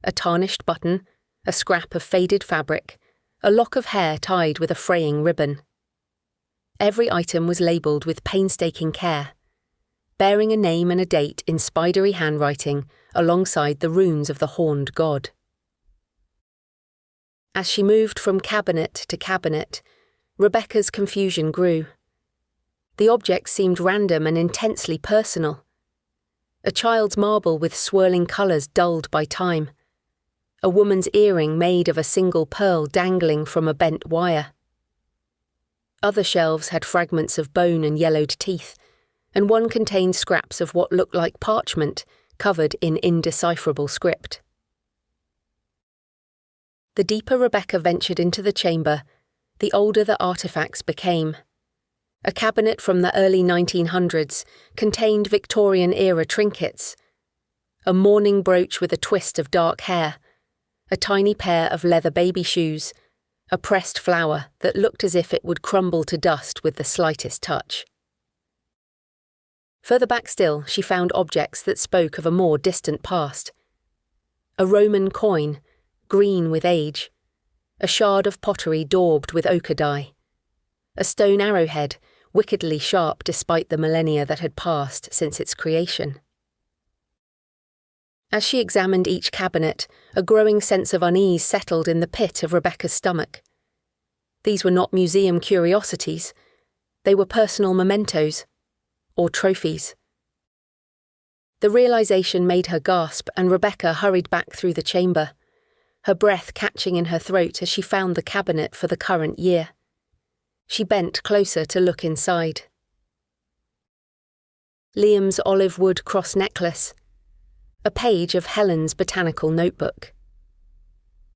A tarnished button, a scrap of faded fabric, a lock of hair tied with a fraying ribbon. Every item was labelled with painstaking care, bearing a name and a date in spidery handwriting alongside the runes of the horned god. As she moved from cabinet to cabinet, Rebecca's confusion grew. The objects seemed random and intensely personal. A child's marble with swirling colours dulled by time. A woman's earring made of a single pearl dangling from a bent wire. Other shelves had fragments of bone and yellowed teeth, and one contained scraps of what looked like parchment covered in indecipherable script. The deeper Rebecca ventured into the chamber, the older the artefacts became. A cabinet from the early 1900s contained Victorian-era trinkets, a mourning brooch with a twist of dark hair, a tiny pair of leather baby shoes, a pressed flower that looked as if it would crumble to dust with the slightest touch. Further back still, she found objects that spoke of a more distant past. A Roman coin, green with age, a shard of pottery daubed with ochre dye, a stone arrowhead, wickedly sharp despite the millennia that had passed since its creation. As she examined each cabinet, a growing sense of unease settled in the pit of Rebecca's stomach. These were not museum curiosities, they were personal mementos, or trophies. The realization made her gasp, and Rebecca hurried back through the chamber, her breath catching in her throat as she found the cabinet for the current year. She bent closer to look inside. Liam's olive wood cross necklace, a page of Helen's botanical notebook,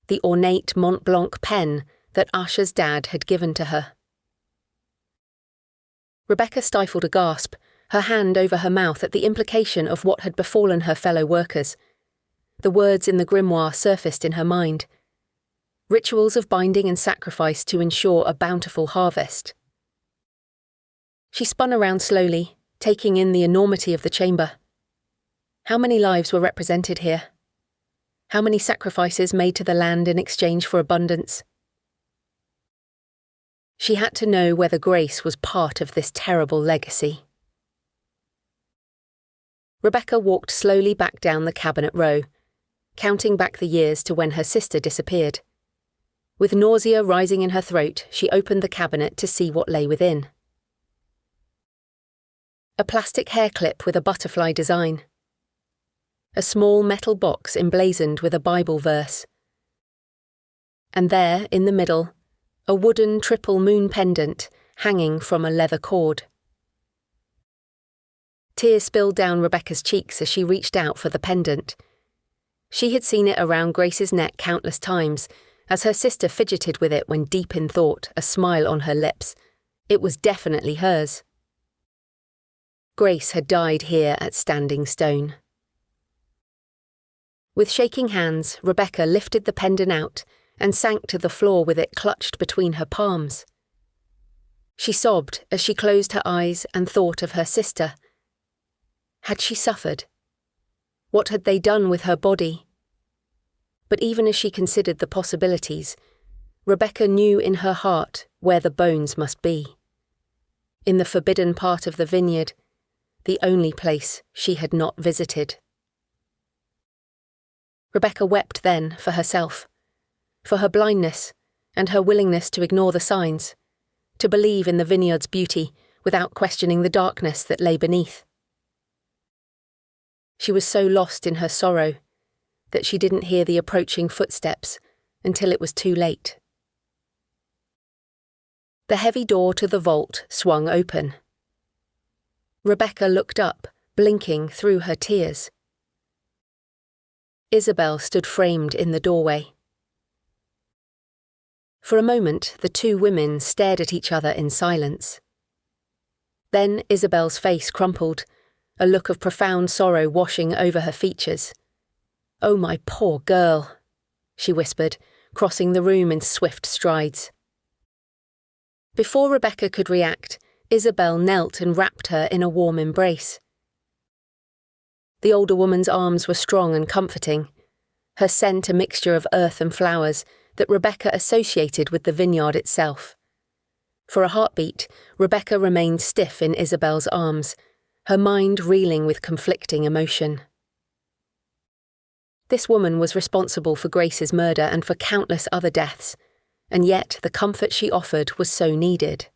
the ornate Mont Blanc pen that Usher's dad had given to her. Rebecca stifled a gasp, her hand over her mouth at the implication of what had befallen her fellow workers. The words in the grimoire surfaced in her mind. Rituals of binding and sacrifice to ensure a bountiful harvest. She spun around slowly, taking in the enormity of the chamber. How many lives were represented here? How many sacrifices made to the land in exchange for abundance? She had to know whether Grace was part of this terrible legacy. Rebecca walked slowly back down the cabinet row, counting back the years to when her sister disappeared. With nausea rising in her throat, she opened the cabinet to see what lay within. A plastic hair clip with a butterfly design. A small metal box emblazoned with a Bible verse. And there, in the middle, a wooden triple moon pendant hanging from a leather cord. Tears spilled down Rebecca's cheeks as she reached out for the pendant. She had seen it around Grace's neck countless times, as her sister fidgeted with it when deep in thought, a smile on her lips. It was definitely hers. Grace had died here at Standing Stone. With shaking hands, Rebecca lifted the pendant out and sank to the floor with it clutched between her palms. She sobbed as she closed her eyes and thought of her sister. Had she suffered? What had they done with her body? But even as she considered the possibilities, Rebecca knew in her heart where the bones must be. In the forbidden part of the vineyard, the only place she had not visited. Rebecca wept then for herself, for her blindness and her willingness to ignore the signs, to believe in the vineyard's beauty without questioning the darkness that lay beneath. She was so lost in her sorrow that she didn't hear the approaching footsteps until it was too late. The heavy door to the vault swung open. Rebecca looked up, blinking through her tears. Isabel stood framed in the doorway. For a moment, the two women stared at each other in silence. Then Isabel's face crumpled, a look of profound sorrow washing over her features. "Oh, my poor girl," she whispered, crossing the room in swift strides. Before Rebecca could react, Isabel knelt and wrapped her in a warm embrace. The older woman's arms were strong and comforting, her scent a mixture of earth and flowers that Rebecca associated with the vineyard itself. For a heartbeat, Rebecca remained stiff in Isabel's arms, her mind reeling with conflicting emotion. This woman was responsible for Grace's murder and for countless other deaths, and yet the comfort she offered was so needed.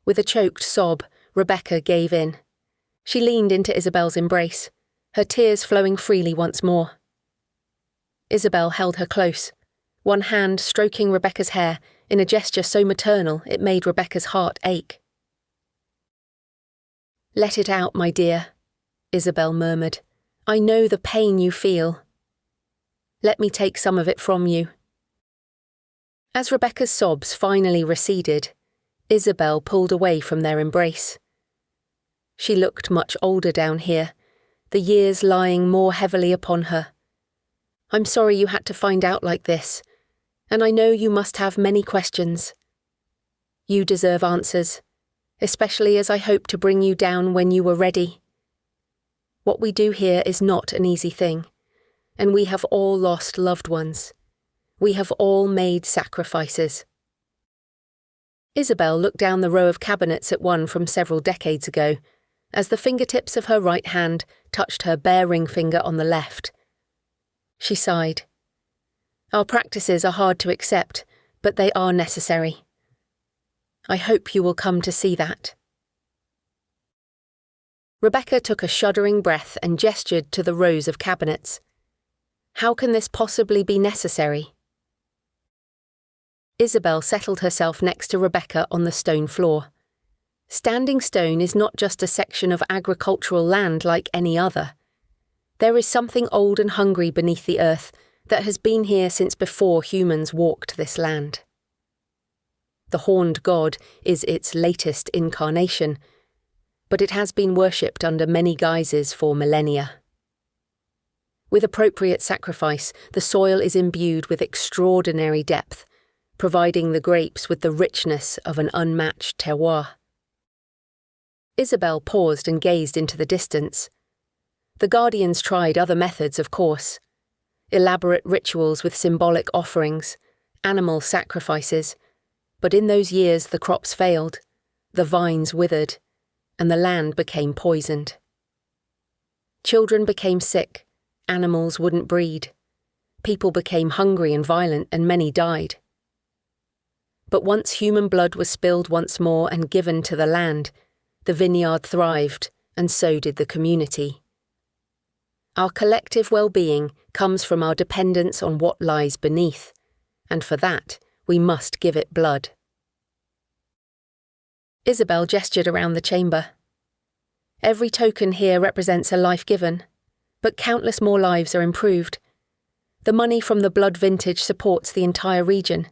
With a choked sob, Rebecca gave in. She leaned into Isabel's embrace, her tears flowing freely once more. Isabel held her close, one hand stroking Rebecca's hair in a gesture so maternal it made Rebecca's heart ache. "Let it out, my dear," Isabel murmured. "I know the pain you feel. Let me take some of it from you." As Rebecca's sobs finally receded, Isabel pulled away from their embrace. She looked much older down here, the years lying more heavily upon her. "I'm sorry you had to find out like this, and I know you must have many questions. You deserve answers, especially as I hope to bring you down when you were ready. What we do here is not an easy thing, and we have all lost loved ones. We have all made sacrifices." Isabel looked down the row of cabinets at one from several decades ago, as the fingertips of her right hand touched her bare ring finger on the left. She sighed. "Our practices are hard to accept, but they are necessary. I hope you will come to see that." Rebecca took a shuddering breath and gestured to the rows of cabinets. "How can this possibly be necessary?" Isabel settled herself next to Rebecca on the stone floor. Standing Stone is not just a section of agricultural land like any other. There is something old and hungry beneath the earth that has been here since before humans walked this land. The horned god is its latest incarnation, but it has been worshipped under many guises for millennia. With appropriate sacrifice, the soil is imbued with extraordinary depth, providing the grapes with the richness of an unmatched terroir. Isabel paused and gazed into the distance. The Guardians tried other methods, of course. Elaborate rituals with symbolic offerings, animal sacrifices, but in those years the crops failed, the vines withered, and the land became poisoned. Children became sick, animals wouldn't breed, people became hungry and violent, and many died. But once human blood was spilled once more and given to the land, the vineyard thrived, and so did the community. Our collective well-being comes from our dependence on what lies beneath, and for that, we must give it blood. Isabel gestured around the chamber. Every token here represents a life given, but countless more lives are improved. The money from the blood vintage supports the entire region.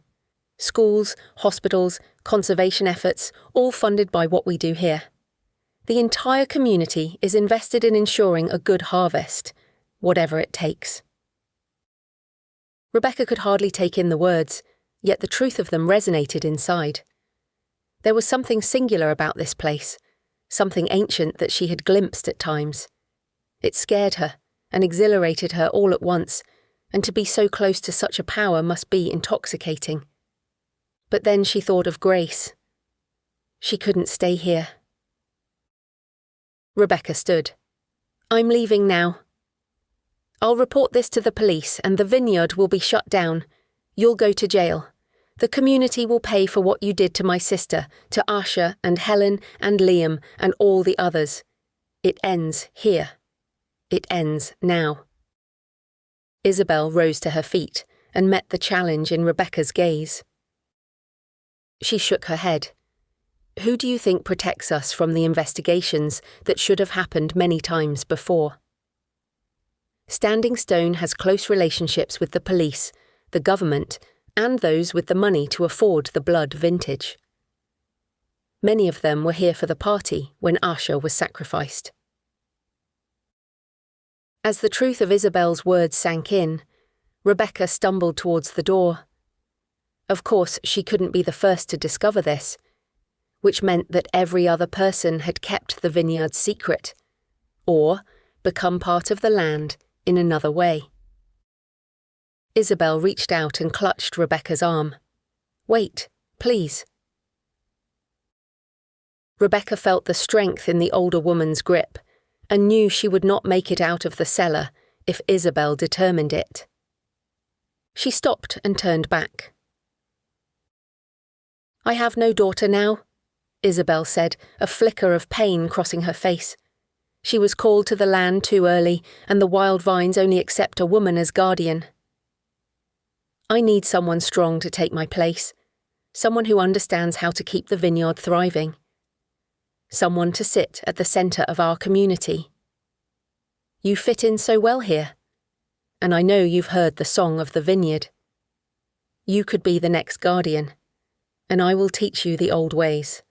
Schools, hospitals, conservation efforts, all funded by what we do here. The entire community is invested in ensuring a good harvest, whatever it takes. Rebecca could hardly take in the words, yet the truth of them resonated inside. There was something singular about this place, something ancient that she had glimpsed at times. It scared her and exhilarated her all at once, and to be so close to such a power must be intoxicating. But then she thought of Grace. She couldn't stay here. Rebecca stood. "I'm leaving now. I'll report this to the police and the vineyard will be shut down. You'll go to jail. The community will pay for what you did to my sister, to Asha and Helen and Liam and all the others. It ends here. It ends now." Isabel rose to her feet and met the challenge in Rebecca's gaze. She shook her head. "Who do you think protects us from the investigations that should have happened many times before?" Standing Stone has close relationships with the police, the government, and those with the money to afford the blood vintage. Many of them were here for the party when Asha was sacrificed. As the truth of Isabel's words sank in, Rebecca stumbled towards the door. Of course, she couldn't be the first to discover this, which meant that every other person had kept the vineyard secret, or become part of the land in another way. Isabel reached out and clutched Rebecca's arm. "Wait, please." Rebecca felt the strength in the older woman's grip, and knew she would not make it out of the cellar, if Isabel determined it. She stopped and turned back. "I have no daughter now," Isabel said, a flicker of pain crossing her face. She was called to the land too early, and the wild vines only accept a woman as guardian. "I need someone strong to take my place, someone who understands how to keep the vineyard thriving. Someone to sit at the centre of our community. You fit in so well here, and I know you've heard the song of the vineyard. You could be the next guardian, and I will teach you the old ways,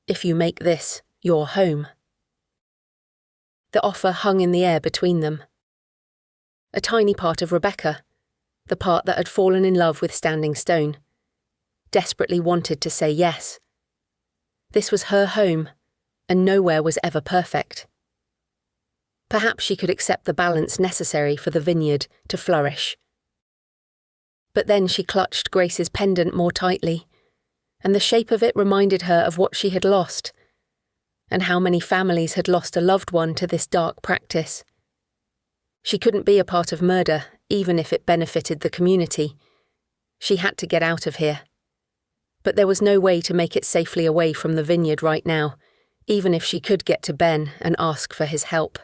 if you make this your home." The offer hung in the air between them. A tiny part of Rebecca, the part that had fallen in love with Standing Stone, desperately wanted to say yes. This was her home, and nowhere was ever perfect. Perhaps she could accept the balance necessary for the vineyard to flourish. But then she clutched Grace's pendant more tightly, and the shape of it reminded her of what she had lost, and how many families had lost a loved one to this dark practice. She couldn't be a part of murder, even if it benefited the community. She had to get out of here. But there was no way to make it safely away from the vineyard right now, even if she could get to Ben and ask for his help.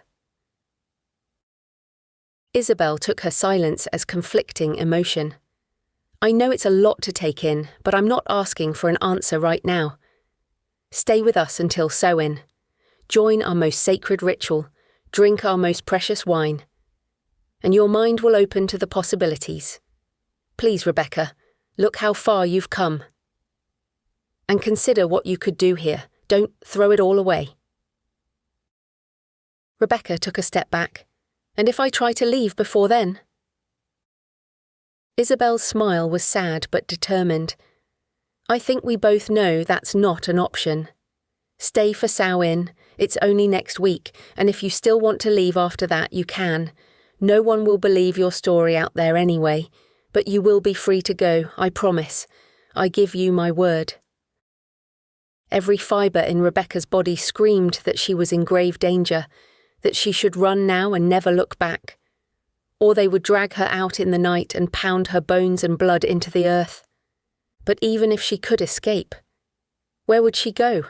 Isabel took her silence as conflicting emotion. "I know it's a lot to take in, but I'm not asking for an answer right now. Stay with us until Samhain. Join our most sacred ritual, drink our most precious wine, and your mind will open to the possibilities. Please, Rebecca, look how far you've come. And consider what you could do here. Don't throw it all away." Rebecca took a step back. "And if I try to leave before then?" Isabel's smile was sad but determined. "I think we both know that's not an option. Stay for Samhain. It's only next week, and if you still want to leave after that, you can. No one will believe your story out there anyway, but you will be free to go, I promise. I give you my word." Every fibre in Rebecca's body screamed that she was in grave danger, that she should run now and never look back. Or they would drag her out in the night and pound her bones and blood into the earth. But even if she could escape, where would she go?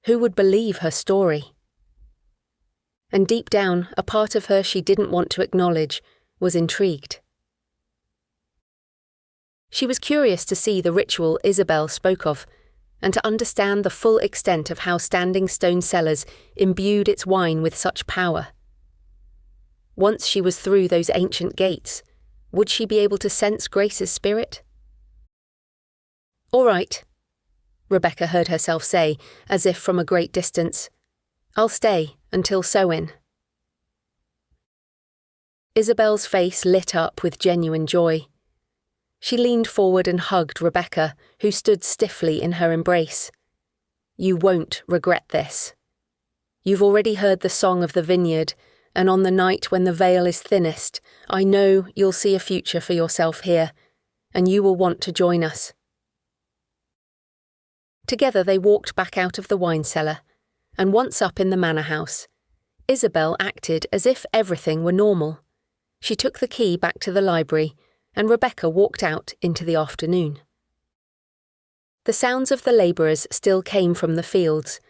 Who would believe her story? And deep down, a part of her she didn't want to acknowledge was intrigued. She was curious to see the ritual Isabel spoke of, and to understand the full extent of how Standing Stone Cellars imbued its wine with such power. Once she was through those ancient gates, would she be able to sense Grace's spirit? "All right," Rebecca heard herself say, as if from a great distance. "I'll stay until Samhain." Isabel's face lit up with genuine joy. She leaned forward and hugged Rebecca, who stood stiffly in her embrace. "You won't regret this. You've already heard the song of the vineyard, and on the night when the veil is thinnest, I know you'll see a future for yourself here, and you will want to join us." Together they walked back out of the wine cellar, and once up in the manor house, Isabel acted as if everything were normal. She took the key back to the library, and Rebecca walked out into the afternoon. The sounds of the labourers still came from the fields,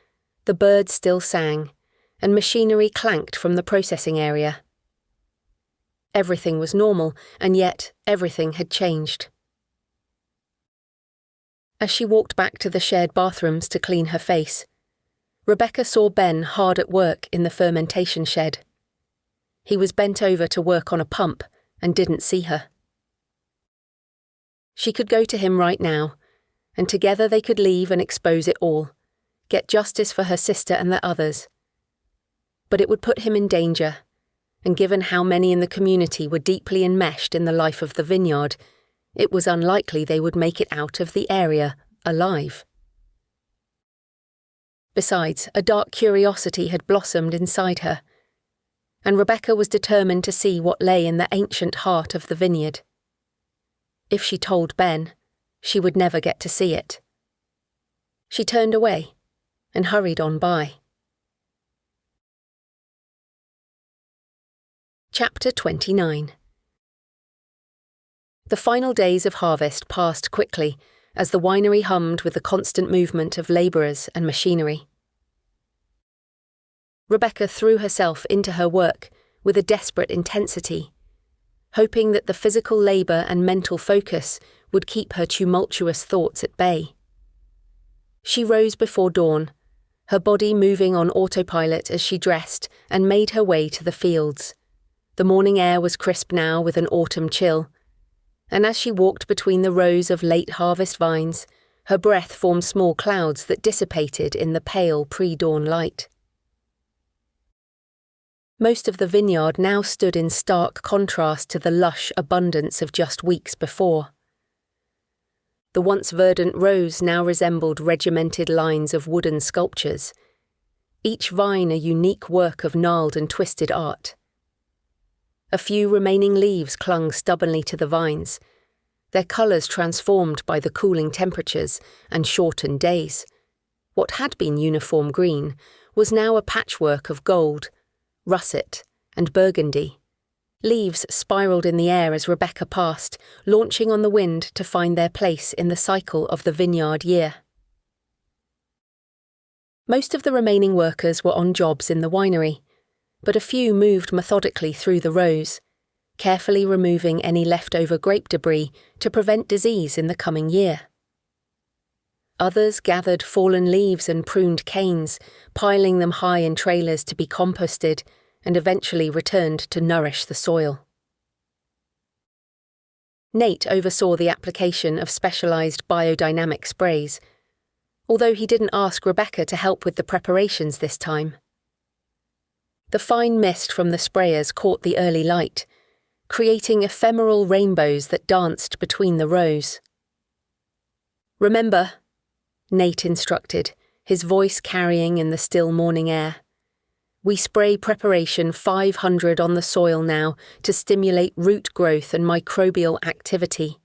the birds still sang, and machinery clanked from the processing area. Everything was normal, and yet everything had changed. As she walked back to the shared bathrooms to clean her face, Rebecca saw Ben hard at work in the fermentation shed. He was bent over to work on a pump and didn't see her. She could go to him right now, and together they could leave and expose it all, get justice for her sister and the others. But it would put him in danger, and given how many in the community were deeply enmeshed in the life of the vineyard, it was unlikely they would make it out of the area alive. Besides, a dark curiosity had blossomed inside her, and Rebecca was determined to see what lay in the ancient heart of the vineyard. If she told Ben, she would never get to see it. She turned away and hurried on by. Chapter 29. The final days of harvest passed quickly as the winery hummed with the constant movement of labourers and machinery. Rebecca threw herself into her work with a desperate intensity, hoping that the physical labour and mental focus would keep her tumultuous thoughts at bay. She rose before dawn, her body moving on autopilot as she dressed and made her way to the fields. The morning air was crisp now with an autumn chill, and as she walked between the rows of late harvest vines, her breath formed small clouds that dissipated in the pale pre-dawn light. Most of the vineyard now stood in stark contrast to the lush abundance of just weeks before. The once verdant rows now resembled regimented lines of wooden sculptures, each vine a unique work of gnarled and twisted art. A few remaining leaves clung stubbornly to the vines, their colours transformed by the cooling temperatures and shortened days. What had been uniform green was now a patchwork of gold, russet, and burgundy. Leaves spiralled in the air as Rebecca passed, launching on the wind to find their place in the cycle of the vineyard year. Most of the remaining workers were on jobs in the winery, but a few moved methodically through the rows, carefully removing any leftover grape debris to prevent disease in the coming year. Others gathered fallen leaves and pruned canes, piling them high in trailers to be composted and eventually returned to nourish the soil. Nate oversaw the application of specialised biodynamic sprays, although he didn't ask Rebecca to help with the preparations this time. The fine mist from the sprayers caught the early light, creating ephemeral rainbows that danced between the rows. "Remember," Nate instructed, his voice carrying in the still morning air, "we spray preparation 500 on the soil now to stimulate root growth and microbial activity.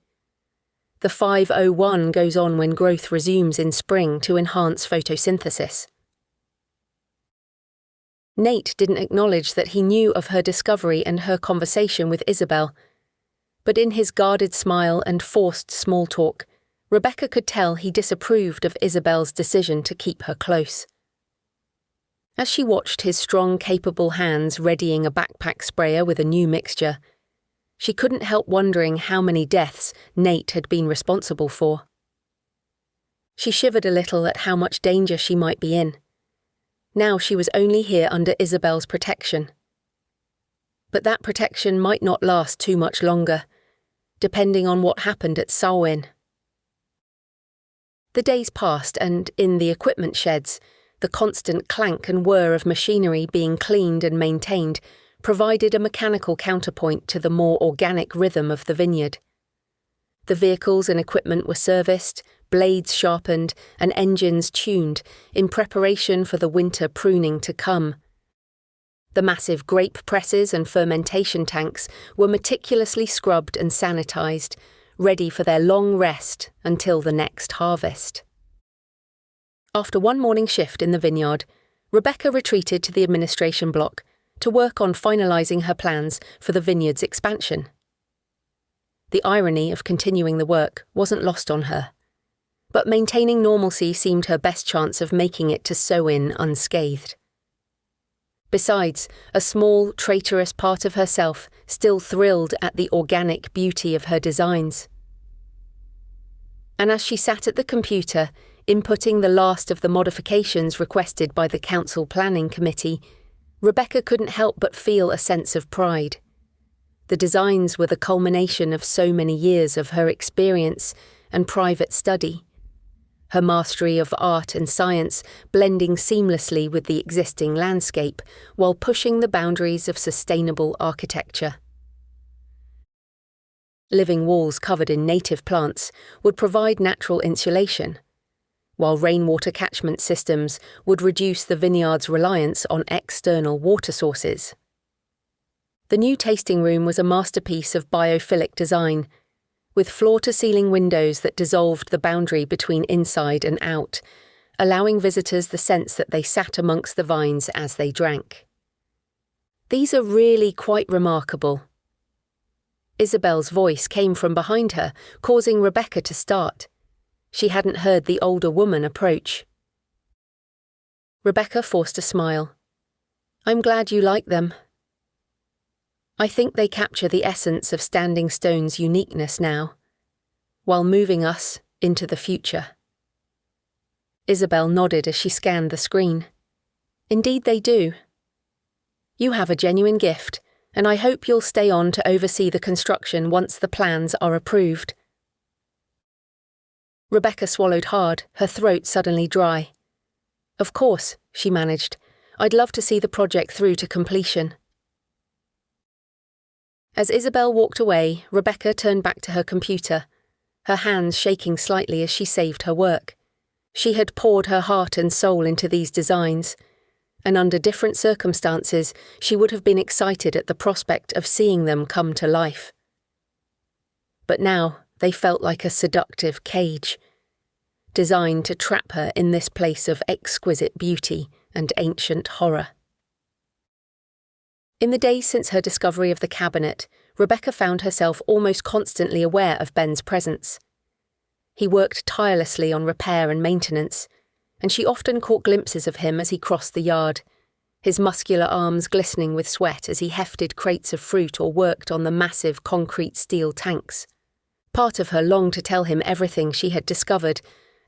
The 501 goes on when growth resumes in spring to enhance photosynthesis." Nate didn't acknowledge that he knew of her discovery and her conversation with Isabel, but in his guarded smile and forced small talk, Rebecca could tell he disapproved of Isabel's decision to keep her close. As she watched his strong, capable hands readying a backpack sprayer with a new mixture, she couldn't help wondering how many deaths Nate had been responsible for. She shivered a little at how much danger she might be in. Now she was only here under Isabel's protection. But that protection might not last too much longer, depending on what happened at Samhain. The days passed, and in the equipment sheds, the constant clank and whir of machinery being cleaned and maintained provided a mechanical counterpoint to the more organic rhythm of the vineyard. The vehicles and equipment were serviced, blades sharpened, and engines tuned in preparation for the winter pruning to come. The massive grape presses and fermentation tanks were meticulously scrubbed and sanitized, ready for their long rest until the next harvest. After one morning shift in the vineyard, Rebecca retreated to the administration block to work on finalizing her plans for the vineyard's expansion. The irony of continuing the work wasn't lost on her, but maintaining normalcy seemed her best chance of making it to Samhain unscathed. Besides, a small, traitorous part of herself still thrilled at the organic beauty of her designs. And as she sat at the computer, inputting the last of the modifications requested by the Council Planning Committee, Rebecca couldn't help but feel a sense of pride. The designs were the culmination of so many years of her experience and private study, her mastery of art and science blending seamlessly with the existing landscape while pushing the boundaries of sustainable architecture. Living walls covered in native plants would provide natural insulation, while rainwater catchment systems would reduce the vineyard's reliance on external water sources. The new tasting room was a masterpiece of biophilic design, with floor-to-ceiling windows that dissolved the boundary between inside and out, allowing visitors the sense that they sat amongst the vines as they drank. These are really quite remarkable. Isabel's voice came from behind her, causing Rebecca to start. She hadn't heard the older woman approach. Rebecca forced a smile. I'm glad you like them. I think they capture the essence of Standing Stone's uniqueness now, while moving us into the future. Isabel nodded as she scanned the screen. Indeed they do. You have a genuine gift, and I hope you'll stay on to oversee the construction once the plans are approved. Rebecca swallowed hard, her throat suddenly dry. Of course, she managed. I'd love to see the project through to completion. As Isabel walked away, Rebecca turned back to her computer, her hands shaking slightly as she saved her work. She had poured her heart and soul into these designs, and under different circumstances, she would have been excited at the prospect of seeing them come to life. But now they felt like a seductive cage, designed to trap her in this place of exquisite beauty and ancient horror. In the days since her discovery of the cabinet, Rebecca found herself almost constantly aware of Ben's presence. He worked tirelessly on repair and maintenance, and she often caught glimpses of him as he crossed the yard, his muscular arms glistening with sweat as he hefted crates of fruit or worked on the massive concrete steel tanks. Part of her longed to tell him everything she had discovered,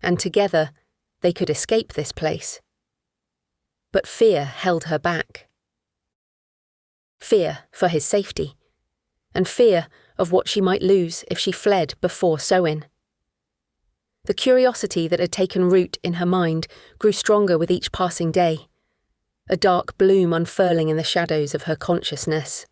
and together they could escape this place. But fear held her back. Fear for his safety, and fear of what she might lose if she fled before Samhain. The curiosity that had taken root in her mind grew stronger with each passing day, a dark bloom unfurling in the shadows of her consciousness.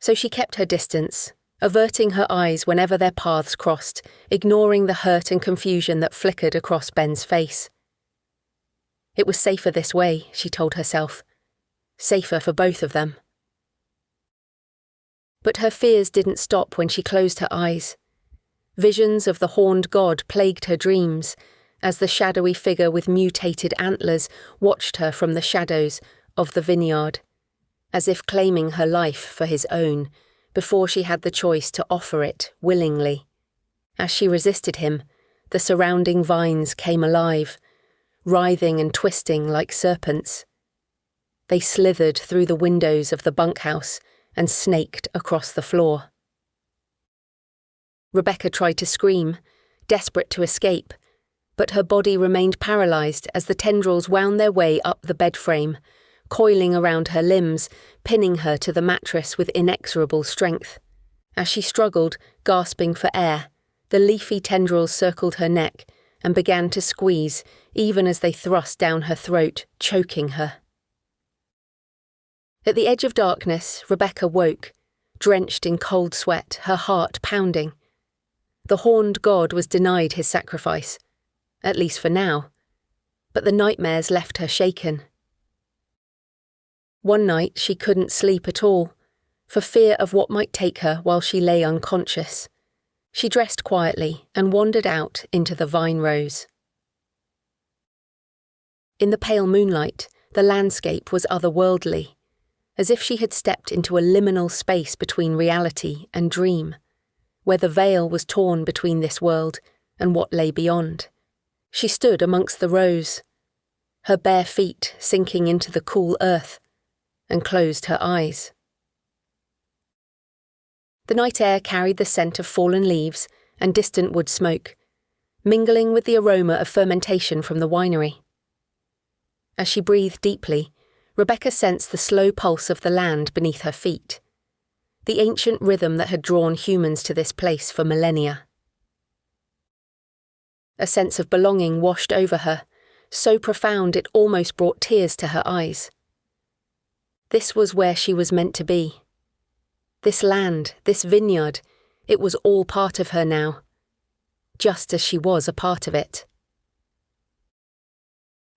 So she kept her distance, averting her eyes whenever their paths crossed, ignoring the hurt and confusion that flickered across Ben's face. It was safer this way, she told herself. Safer for both of them. But her fears didn't stop when she closed her eyes. Visions of the horned god plagued her dreams, as the shadowy figure with mutated antlers watched her from the shadows of the vineyard, as if claiming her life for his own, before she had the choice to offer it willingly. As she resisted him, the surrounding vines came alive, writhing and twisting like serpents. They slithered through the windows of the bunkhouse and snaked across the floor. Rebecca tried to scream, desperate to escape, but her body remained paralysed as the tendrils wound their way up the bed frame, coiling around her limbs, pinning her to the mattress with inexorable strength. As she struggled, gasping for air, the leafy tendrils circled her neck and began to squeeze, even as they thrust down her throat, choking her. At the edge of darkness, Rebecca woke, drenched in cold sweat, her heart pounding. The horned god was denied his sacrifice, at least for now, but the nightmares left her shaken. One night she couldn't sleep at all, for fear of what might take her while she lay unconscious. She dressed quietly and wandered out into the vine rows. In the pale moonlight, the landscape was otherworldly, as if she had stepped into a liminal space between reality and dream, where the veil was torn between this world and what lay beyond. She stood amongst the rows, her bare feet sinking into the cool earth, and closed her eyes. The night air carried the scent of fallen leaves and distant wood smoke, mingling with the aroma of fermentation from the winery. As she breathed deeply, Rebecca sensed the slow pulse of the land beneath her feet, the ancient rhythm that had drawn humans to this place for millennia. A sense of belonging washed over her, so profound it almost brought tears to her eyes. This was where she was meant to be. This land, this vineyard, it was all part of her now, just as she was a part of it.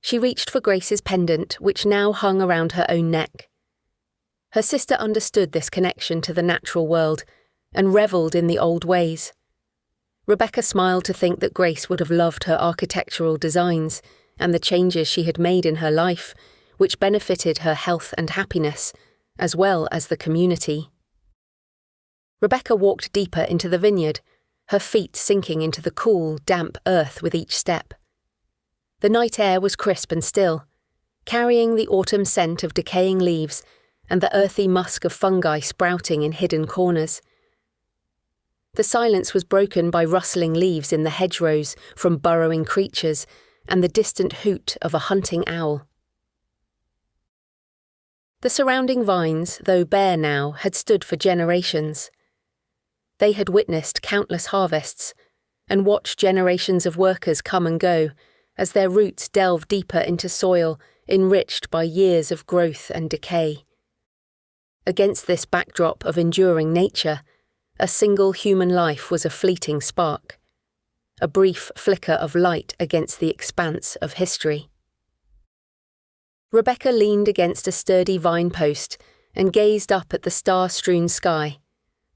She reached for Grace's pendant, which now hung around her own neck. Her sister understood this connection to the natural world and revelled in the old ways. Rebecca smiled to think that Grace would have loved her architectural designs and the changes she had made in her life, which benefited her health and happiness, as well as the community. Rebecca walked deeper into the vineyard, her feet sinking into the cool, damp earth with each step. The night air was crisp and still, carrying the autumn scent of decaying leaves and the earthy musk of fungi sprouting in hidden corners. The silence was broken by rustling leaves in the hedgerows from burrowing creatures and the distant hoot of a hunting owl. The surrounding vines, though bare now, had stood for generations. They had witnessed countless harvests and watched generations of workers come and go as their roots delved deeper into soil enriched by years of growth and decay. Against this backdrop of enduring nature, a single human life was a fleeting spark, a brief flicker of light against the expanse of history. Rebecca leaned against a sturdy vine post and gazed up at the star-strewn sky,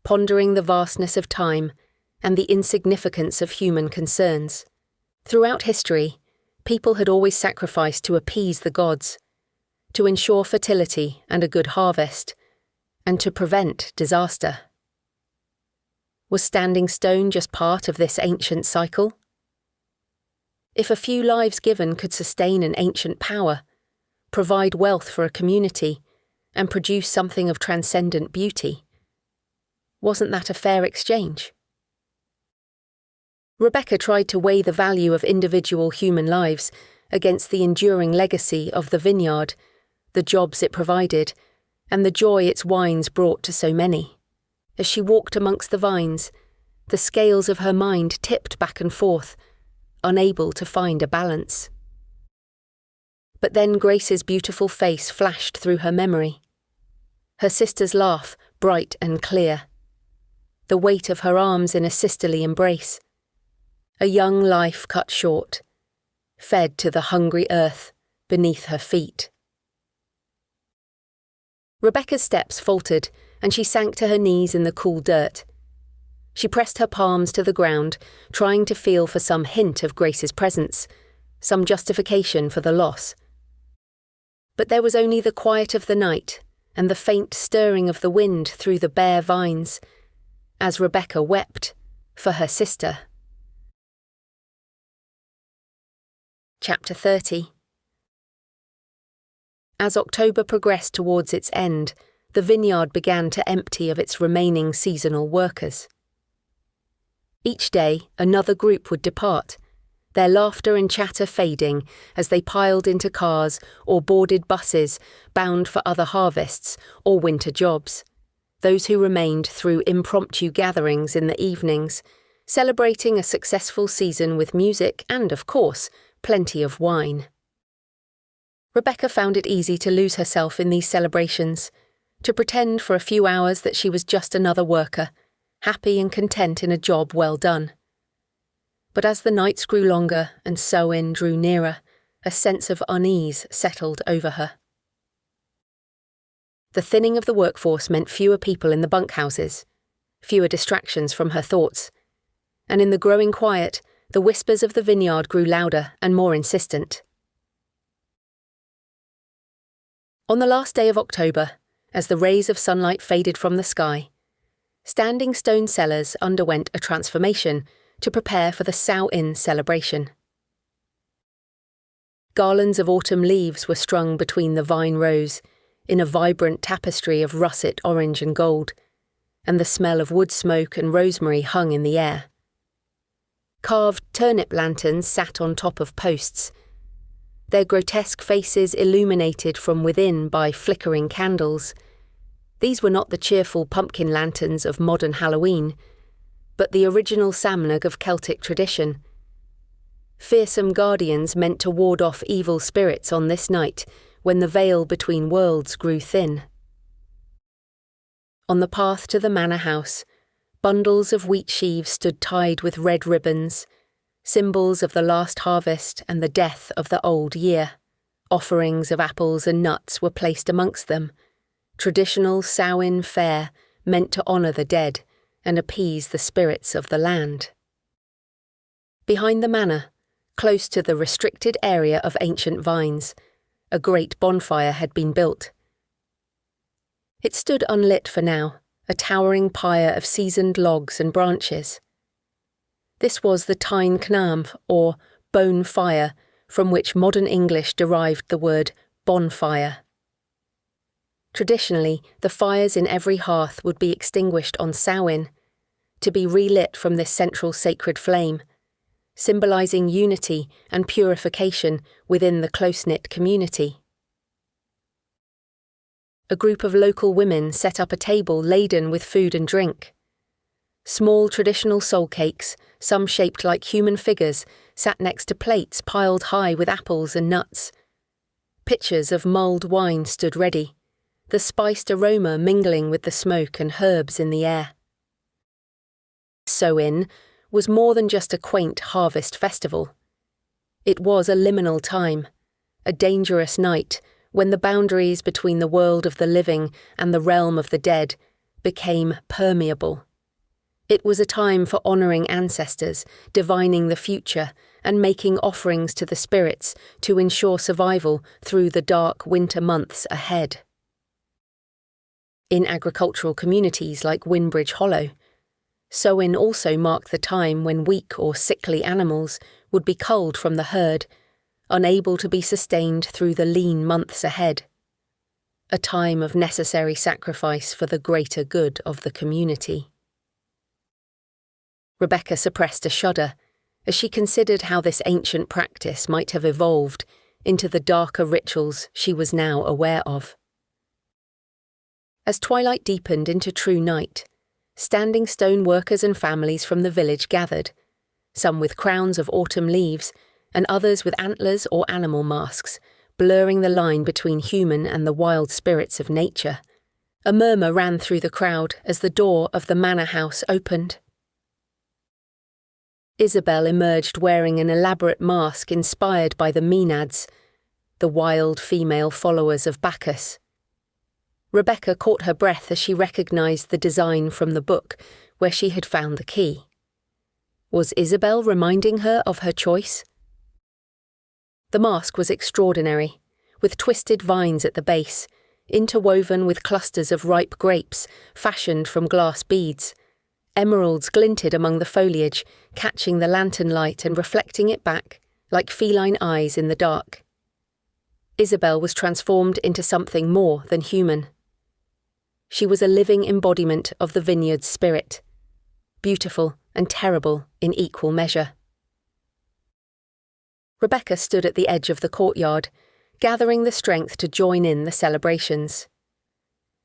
pondering the vastness of time and the insignificance of human concerns. Throughout history, people had always sacrificed to appease the gods, to ensure fertility and a good harvest, and to prevent disaster. Was Standing Stone just part of this ancient cycle? If a few lives given could sustain an ancient power, provide wealth for a community, and produce something of transcendent beauty, wasn't that a fair exchange? Rebecca tried to weigh the value of individual human lives against the enduring legacy of the vineyard, the jobs it provided, and the joy its wines brought to so many. As she walked amongst the vines, the scales of her mind tipped back and forth, unable to find a balance. But then Grace's beautiful face flashed through her memory. Her sister's laugh, bright and clear. The weight of her arms in a sisterly embrace. A young life cut short, fed to the hungry earth beneath her feet. Rebecca's steps faltered, and she sank to her knees in the cool dirt. She pressed her palms to the ground, trying to feel for some hint of Grace's presence, some justification for the loss. But there was only the quiet of the night and the faint stirring of the wind through the bare vines, as Rebecca wept for her sister. Chapter 30. As October progressed towards its end, the vineyard began to empty of its remaining seasonal workers. Each day, another group would depart, their laughter and chatter fading as they piled into cars or boarded buses bound for other harvests or winter jobs. Those who remained through impromptu gatherings in the evenings, celebrating a successful season with music and, of course, plenty of wine. Rebecca found it easy to lose herself in these celebrations, to pretend for a few hours that she was just another worker, happy and content in a job well done. But as the nights grew longer and Samhain drew nearer, a sense of unease settled over her. The thinning of the workforce meant fewer people in the bunkhouses, fewer distractions from her thoughts, and in the growing quiet, the whispers of the vineyard grew louder and more insistent. On the last day of October, as the rays of sunlight faded from the sky, Standing Stone Cellars underwent a transformation to prepare for the Samhain celebration. Garlands of autumn leaves were strung between the vine rows, in a vibrant tapestry of russet orange and gold, and the smell of wood smoke and rosemary hung in the air. Carved turnip lanterns sat on top of posts, their grotesque faces illuminated from within by flickering candles. These were not the cheerful pumpkin lanterns of modern Halloween, but the original Samhain of Celtic tradition. Fearsome guardians meant to ward off evil spirits on this night when the veil between worlds grew thin. On the path to the manor house, bundles of wheat sheaves stood tied with red ribbons, symbols of the last harvest and the death of the old year. Offerings of apples and nuts were placed amongst them, traditional Samhain fare meant to honour the dead and appease the spirits of the land. Behind the manor, close to the restricted area of ancient vines, A great bonfire had been built. It stood unlit for now, a towering pyre of seasoned logs and branches. This was the Tyne Cnamh, or bone fire, from which modern English derived the word bonfire. Traditionally, the fires in every hearth would be extinguished on Samhain, to be relit from this central sacred flame, symbolising unity and purification within the close-knit community. A group of local women set up a table laden with food and drink. Small traditional soul cakes, some shaped like human figures, sat next to plates piled high with apples and nuts. Pitchers of mulled wine stood ready, the spiced aroma mingling with the smoke and herbs in the air. Samhain was more than just a quaint harvest festival. It was a liminal time, a dangerous night when the boundaries between the world of the living and the realm of the dead became permeable. It was a time for honouring ancestors, divining the future, and making offerings to the spirits to ensure survival through the dark winter months ahead. In agricultural communities like Winbridge Hollow, Samhain also marked the time when weak or sickly animals would be culled from the herd, unable to be sustained through the lean months ahead. A time of necessary sacrifice for the greater good of the community. Rebecca suppressed a shudder as she considered how this ancient practice might have evolved into the darker rituals she was now aware of. As twilight deepened into true night, Standing Stone workers and families from the village gathered, some with crowns of autumn leaves and others with antlers or animal masks, blurring the line between human and the wild spirits of nature. A murmur ran through the crowd as the door of the manor house opened. Isabel emerged wearing an elaborate mask inspired by the Maenads, the wild female followers of Bacchus. Rebecca caught her breath as she recognised the design from the book where she had found the key. Was Isabel reminding her of her choice? The mask was extraordinary, with twisted vines at the base, interwoven with clusters of ripe grapes fashioned from glass beads. Emeralds glinted among the foliage, catching the lantern light and reflecting it back, like feline eyes in the dark. Isabel was transformed into something more than human. She was a living embodiment of the vineyard's spirit, beautiful and terrible in equal measure. Rebecca stood at the edge of the courtyard, gathering the strength to join in the celebrations.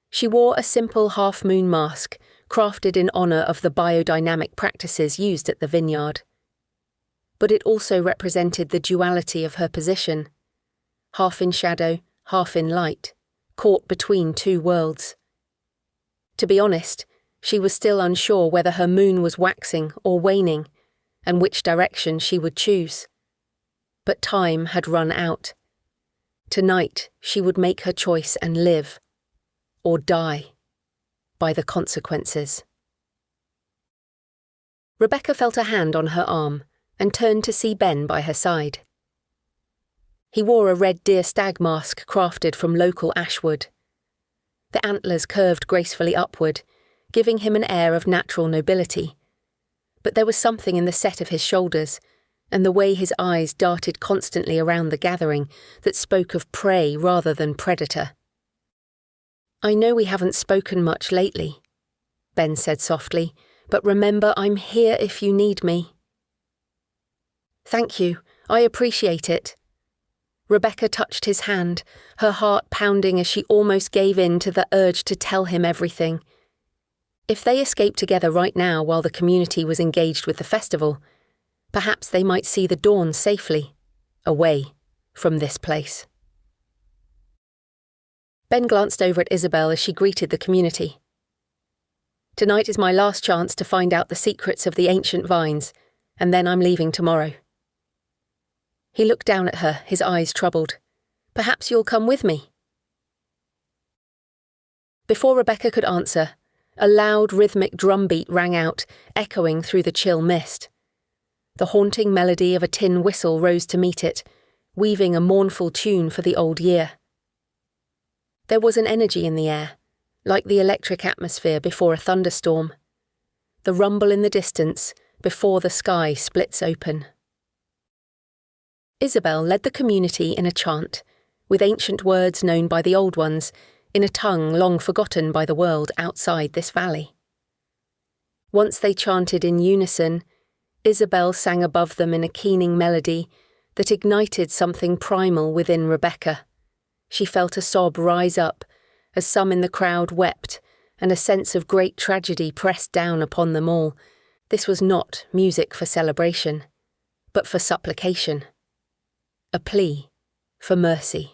She wore a simple half-moon mask, crafted in honour of the biodynamic practices used at the vineyard. But it also represented the duality of her position, half in shadow, half in light, caught between two worlds. To be honest, she was still unsure whether her moon was waxing or waning, and which direction she would choose. But time had run out. Tonight she would make her choice and live, or die, by the consequences. Rebecca felt a hand on her arm and turned to see Ben by her side. He wore a red deer stag mask crafted from local ashwood. The antlers curved gracefully upward, giving him an air of natural nobility. But there was something in the set of his shoulders, and the way his eyes darted constantly around the gathering, that spoke of prey rather than predator. "I know we haven't spoken much lately," Ben said softly, "but remember I'm here if you need me." "Thank you, I appreciate it." Rebecca touched his hand, her heart pounding as she almost gave in to the urge to tell him everything. If they escaped together right now while the community was engaged with the festival, perhaps they might see the dawn safely, away from this place. Ben glanced over at Isabel as she greeted the community. "Tonight is my last chance to find out the secrets of the ancient vines, and then I'm leaving tomorrow." He looked down at her, his eyes troubled. "Perhaps you'll come with me?" Before Rebecca could answer, a loud rhythmic drumbeat rang out, echoing through the chill mist. The haunting melody of a tin whistle rose to meet it, weaving a mournful tune for the old year. There was an energy in the air, like the electric atmosphere before a thunderstorm. The rumble in the distance before the sky splits open. Isabel led the community in a chant, with ancient words known by the old ones, in a tongue long forgotten by the world outside this valley. Once they chanted in unison, Isabel sang above them in a keening melody that ignited something primal within Rebecca. She felt a sob rise up as some in the crowd wept, and a sense of great tragedy pressed down upon them all. This was not music for celebration, but for supplication. A plea for mercy.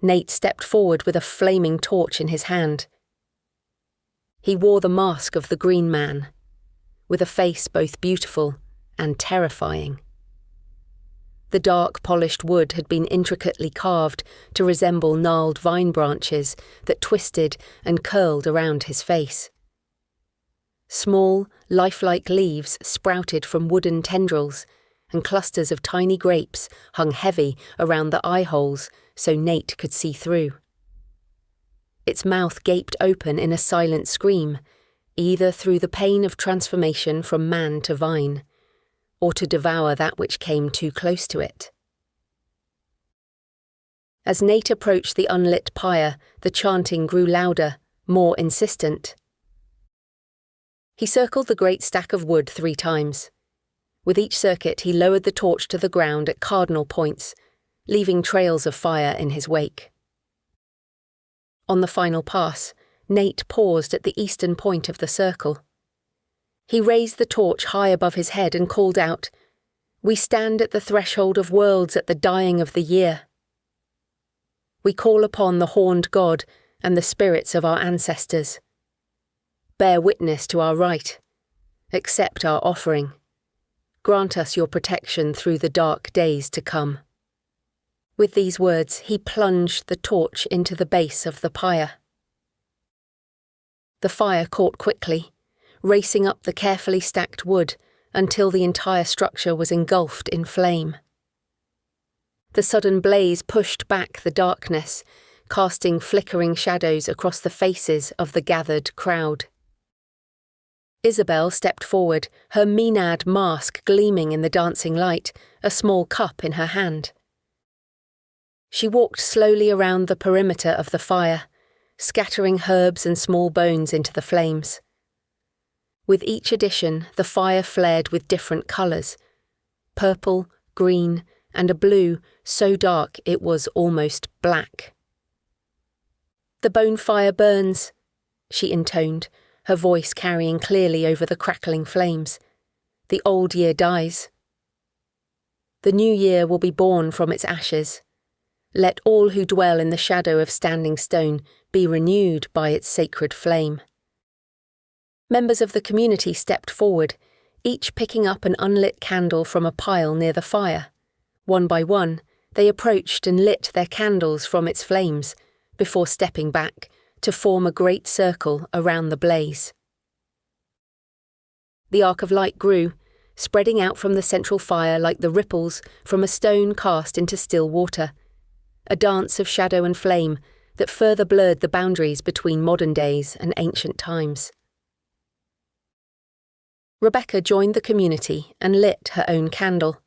Nate stepped forward with a flaming torch in his hand. He wore the mask of the Green Man, with a face both beautiful and terrifying. The dark, polished wood had been intricately carved to resemble gnarled vine branches that twisted and curled around his face. Small, lifelike leaves sprouted from wooden tendrils, and clusters of tiny grapes hung heavy around the eye holes so Nate could see through. Its mouth gaped open in a silent scream, either through the pain of transformation from man to vine, or to devour that which came too close to it. As Nate approached the unlit pyre, the chanting grew louder, more insistent. He circled the great stack of wood 3 times. With each circuit, he lowered the torch to the ground at cardinal points, leaving trails of fire in his wake. On the final pass, Nate paused at the eastern point of the circle. He raised the torch high above his head and called out, "We stand at the threshold of worlds at the dying of the year. We call upon the horned god and the spirits of our ancestors. Bear witness to our rite. Accept our offering. Grant us your protection through the dark days to come." With these words, he plunged the torch into the base of the pyre. The fire caught quickly, racing up the carefully stacked wood until the entire structure was engulfed in flame. The sudden blaze pushed back the darkness, casting flickering shadows across the faces of the gathered crowd. Isabel stepped forward, her Maenad mask gleaming in the dancing light, a small cup in her hand. She walked slowly around the perimeter of the fire, scattering herbs and small bones into the flames. With each addition, the fire flared with different colours: purple, green, and a blue so dark it was almost black. "The bonfire burns," she intoned, her voice carrying clearly over the crackling flames. "The old year dies. The new year will be born from its ashes. Let all who dwell in the shadow of Standing Stone be renewed by its sacred flame." Members of the community stepped forward, each picking up an unlit candle from a pile near the fire. One by one, they approached and lit their candles from its flames, before stepping back to form a great circle around the blaze. The arc of light grew, spreading out from the central fire like the ripples from a stone cast into still water, a dance of shadow and flame that further blurred the boundaries between modern days and ancient times. Rebecca joined the community and lit her own candle,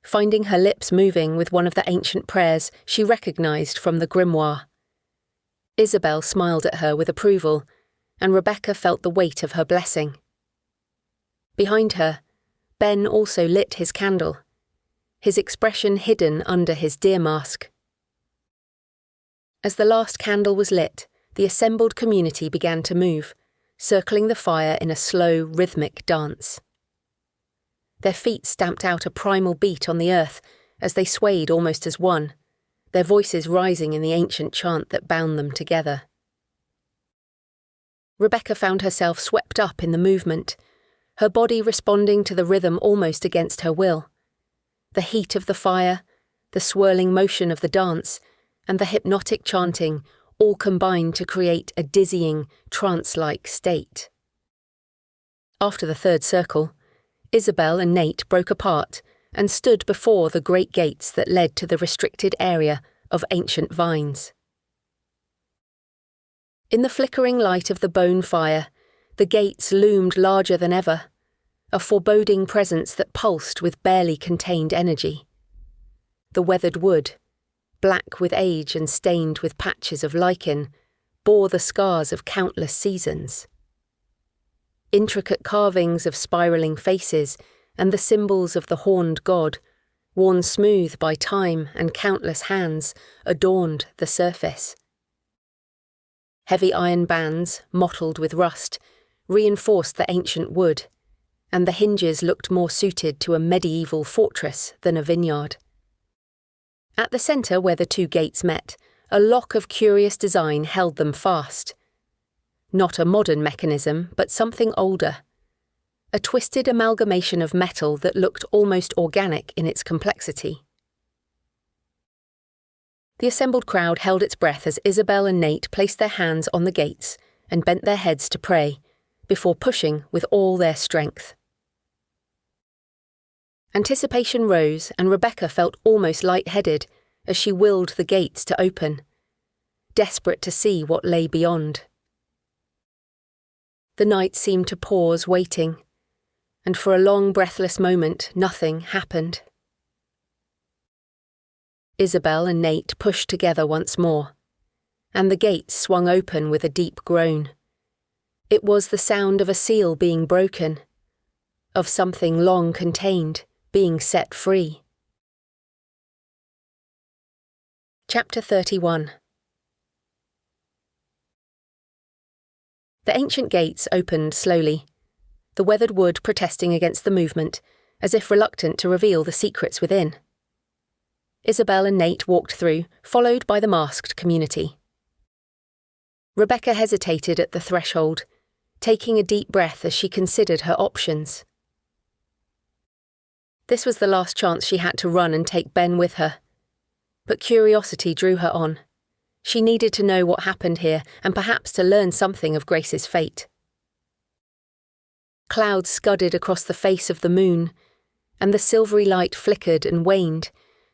finding her lips moving with one of the ancient prayers she recognised from the grimoire. Isabel smiled at her with approval, and Rebecca felt the weight of her blessing. Behind her, Ben also lit his candle, his expression hidden under his deer mask. As the last candle was lit, the assembled community began to move, circling the fire in a slow, rhythmic dance. Their feet stamped out a primal beat on the earth as they swayed almost as one, their voices rising in the ancient chant that bound them together. Rebecca found herself swept up in the movement, her body responding to the rhythm almost against her will. The heat of the fire, the swirling motion of the dance, and the hypnotic chanting all combined to create a dizzying, trance-like state. After the third circle, Isabel and Nate broke apart, and stood before the great gates that led to the restricted area of ancient vines. In the flickering light of the bone fire, the gates loomed larger than ever, a foreboding presence that pulsed with barely contained energy. The weathered wood, black with age and stained with patches of lichen, bore the scars of countless seasons. Intricate carvings of spiralling faces and the symbols of the horned god, worn smooth by time and countless hands, adorned the surface. Heavy iron bands, mottled with rust, reinforced the ancient wood, and the hinges looked more suited to a medieval fortress than a vineyard. At the centre where the two gates met, a lock of curious design held them fast. Not a modern mechanism, but something older. A twisted amalgamation of metal that looked almost organic in its complexity. The assembled crowd held its breath as Isabel and Nate placed their hands on the gates and bent their heads to pray, before pushing with all their strength. Anticipation rose, and Rebecca felt almost light-headed as she willed the gates to open, desperate to see what lay beyond. The night seemed to pause, waiting, and for a long, breathless moment, nothing happened. Isabel and Nate pushed together once more, and the gates swung open with a deep groan. It was the sound of a seal being broken, of something long contained being set free. Chapter 31. The ancient gates opened slowly, the weathered wood protesting against the movement, as if reluctant to reveal the secrets within. Isabel and Nate walked through, followed by the masked community. Rebecca hesitated at the threshold, taking a deep breath as she considered her options. This was the last chance she had to run and take Ben with her. But curiosity drew her on. She needed to know what happened here, and perhaps to learn something of Grace's fate. Clouds scudded across the face of the moon, and the silvery light flickered and waned,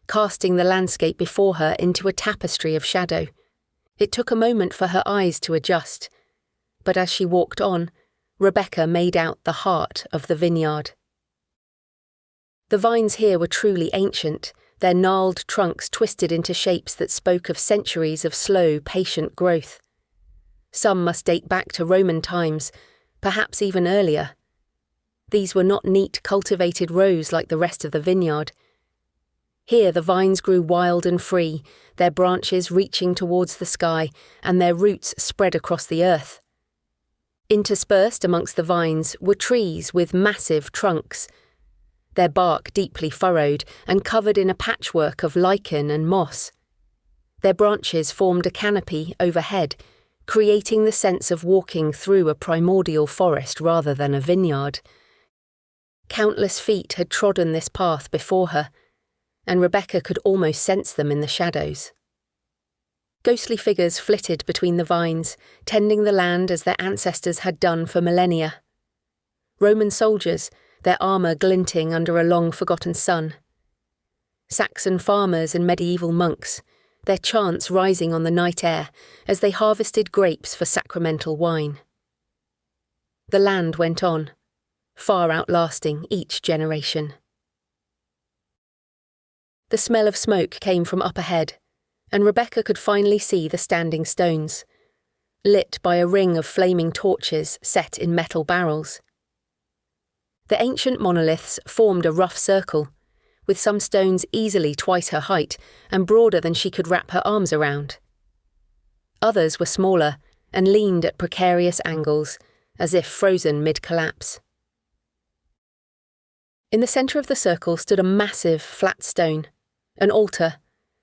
casting the landscape before her into a tapestry of shadow. It took a moment for her eyes to adjust, but as she walked on, Rebecca made out the heart of the vineyard. The vines here were truly ancient, their gnarled trunks twisted into shapes that spoke of centuries of slow, patient growth. Some must date back to Roman times, perhaps even earlier. These were not neat, cultivated rows like the rest of the vineyard. Here the vines grew wild and free, their branches reaching towards the sky and their roots spread across the earth. Interspersed amongst the vines were trees with massive trunks, their bark deeply furrowed and covered in a patchwork of lichen and moss. Their branches formed a canopy overhead, creating the sense of walking through a primordial forest rather than a vineyard. Countless feet had trodden this path before her, and Rebecca could almost sense them in the shadows. Ghostly figures flitted between the vines, tending the land as their ancestors had done for millennia. Roman soldiers, their armour glinting under a long-forgotten sun. Saxon farmers and medieval monks, their chants rising on the night air as they harvested grapes for sacramental wine. The land went on, far outlasting each generation. The smell of smoke came from up ahead, and Rebecca could finally see the standing stones, lit by a ring of flaming torches set in metal barrels. The ancient monoliths formed a rough circle, with some stones easily twice her height and broader than she could wrap her arms around. Others were smaller and leaned at precarious angles, as if frozen mid-collapse. In the centre of the circle stood a massive flat stone, an altar,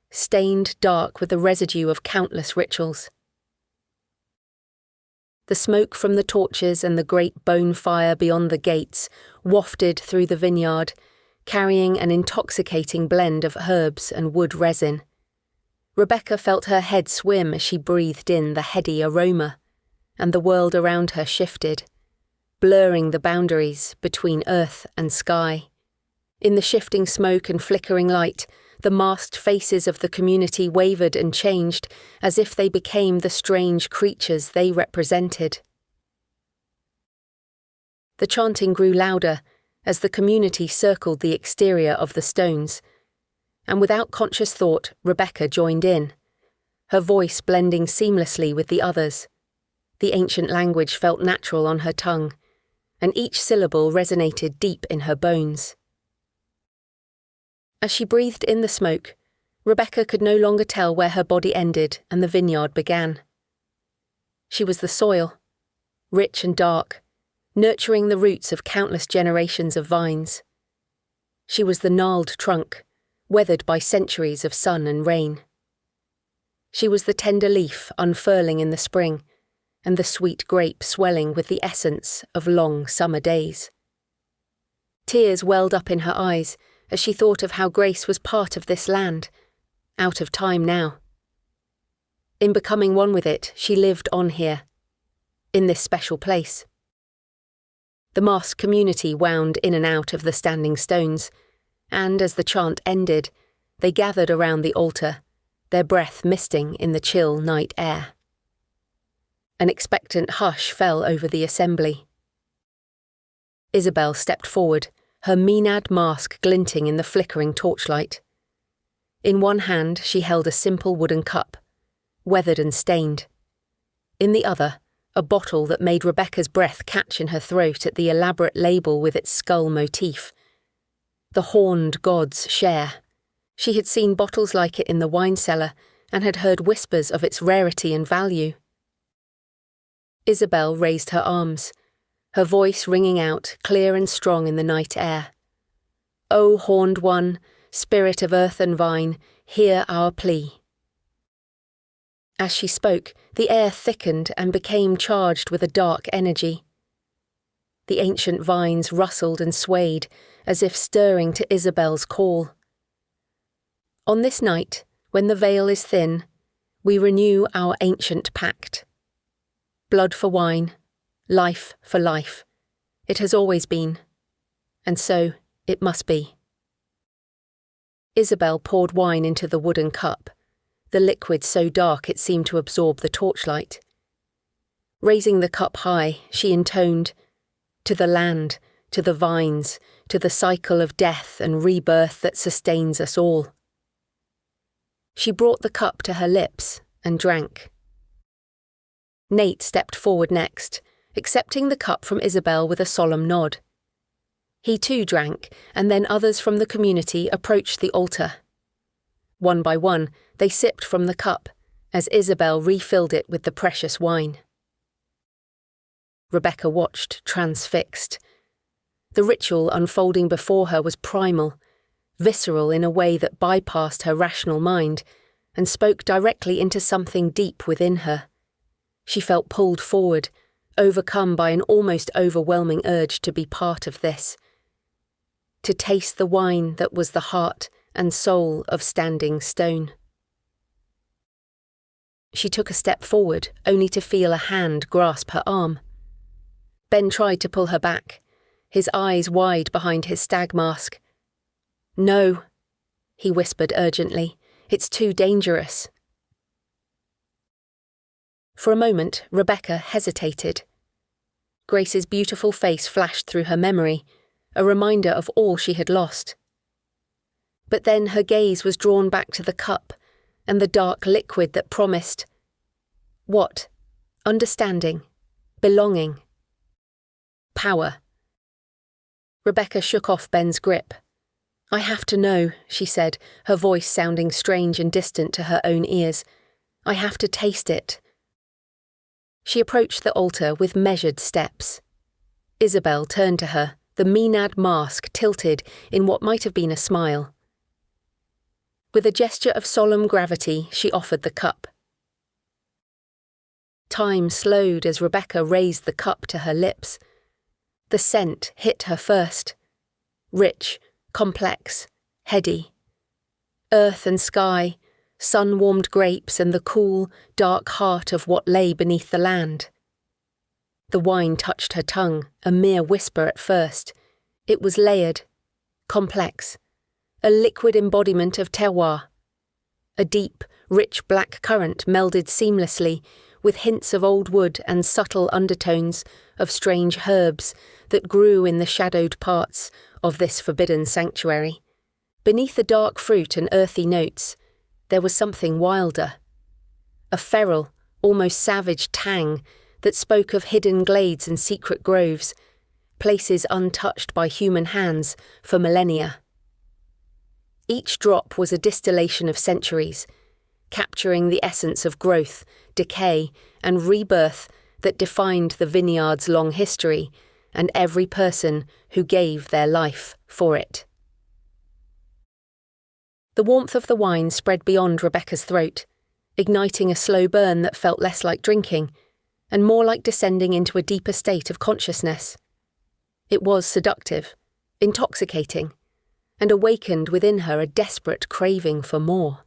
stained dark with the residue of countless rituals. The smoke from the torches and the great bone fire beyond the gates wafted through the vineyard, carrying an intoxicating blend of herbs and wood resin. Rebecca felt her head swim as she breathed in the heady aroma, and the world around her shifted, blurring the boundaries between earth and sky. In the shifting smoke and flickering light, the masked faces of the community wavered and changed, as if they became the strange creatures they represented. The chanting grew louder as the community circled the exterior of the stones, and without conscious thought, Rebecca joined in, her voice blending seamlessly with the others. The ancient language felt natural on her tongue, and each syllable resonated deep in her bones. As she breathed in the smoke, Rebecca could no longer tell where her body ended and the vineyard began. She was the soil, rich and dark, nurturing the roots of countless generations of vines. She was the gnarled trunk, weathered by centuries of sun and rain. She was the tender leaf unfurling in the spring, and the sweet grape swelling with the essence of long summer days. Tears welled up in her eyes as she thought of how Grace was part of this land, out of time now. In becoming one with it, she lived on here, in this special place. The masked community wound in and out of the standing stones, and as the chant ended, they gathered around the altar, their breath misting in the chill night air. An expectant hush fell over the assembly. Isabel stepped forward, her Maenad mask glinting in the flickering torchlight. In one hand she held a simple wooden cup, weathered and stained. In the other, a bottle that made Rebecca's breath catch in her throat at the elaborate label with its skull motif. The horned god's share. She had seen bottles like it in the wine cellar and had heard whispers of its rarity and value. Isabel raised her arms, her voice ringing out clear and strong in the night air. "O horned one, spirit of earth and vine, hear our plea." As she spoke, the air thickened and became charged with a dark energy. The ancient vines rustled and swayed, as if stirring to Isabel's call. On this night, when the veil is thin, we renew our ancient pact. Blood for wine, life for life. It has always been, and so it must be. Isabel poured wine into the wooden cup, the liquid so dark it seemed to absorb the torchlight. Raising the cup high, she intoned, "To the land, to the vines, to the cycle of death and rebirth that sustains us all." She brought the cup to her lips and drank. Nate stepped forward next, accepting the cup from Isabel with a solemn nod. He too drank, and then others from the community approached the altar. One by one, they sipped from the cup, as Isabel refilled it with the precious wine. Rebecca watched, transfixed. The ritual unfolding before her was primal, visceral in a way that bypassed her rational mind, and spoke directly into something deep within her. She felt pulled forward, overcome by an almost overwhelming urge to be part of this. To taste the wine that was the heart and soul of Standing Stone. She took a step forward, only to feel a hand grasp her arm. Ben tried to pull her back, his eyes wide behind his stag mask. "No," he whispered urgently, "it's too dangerous." For a moment, Rebecca hesitated. Grace's beautiful face flashed through her memory, a reminder of all she had lost. But then her gaze was drawn back to the cup and the dark liquid that promised. What? Understanding. Belonging. Power. Rebecca shook off Ben's grip. "I have to know," she said, her voice sounding strange and distant to her own ears. "I have to taste it." She approached the altar with measured steps. Isabel turned to her, the Maenad mask tilted in what might have been a smile. With a gesture of solemn gravity, she offered the cup. Time slowed as Rebecca raised the cup to her lips. The scent hit her first. Rich, complex, heady. Earth and sky, sun-warmed grapes and the cool, dark heart of what lay beneath the land. The wine touched her tongue, a mere whisper at first. It was layered, complex, a liquid embodiment of terroir. A deep, rich black current melded seamlessly with hints of old wood and subtle undertones of strange herbs that grew in the shadowed parts of this forbidden sanctuary. Beneath the dark fruit and earthy notes, there was something wilder. A feral, almost savage tang that spoke of hidden glades and secret groves, places untouched by human hands for millennia. Each drop was a distillation of centuries, capturing the essence of growth, decay, and rebirth that defined the vineyard's long history and every person who gave their life for it. The warmth of the wine spread beyond Rebecca's throat, igniting a slow burn that felt less like drinking and more like descending into a deeper state of consciousness. It was seductive, intoxicating, and awakened within her a desperate craving for more.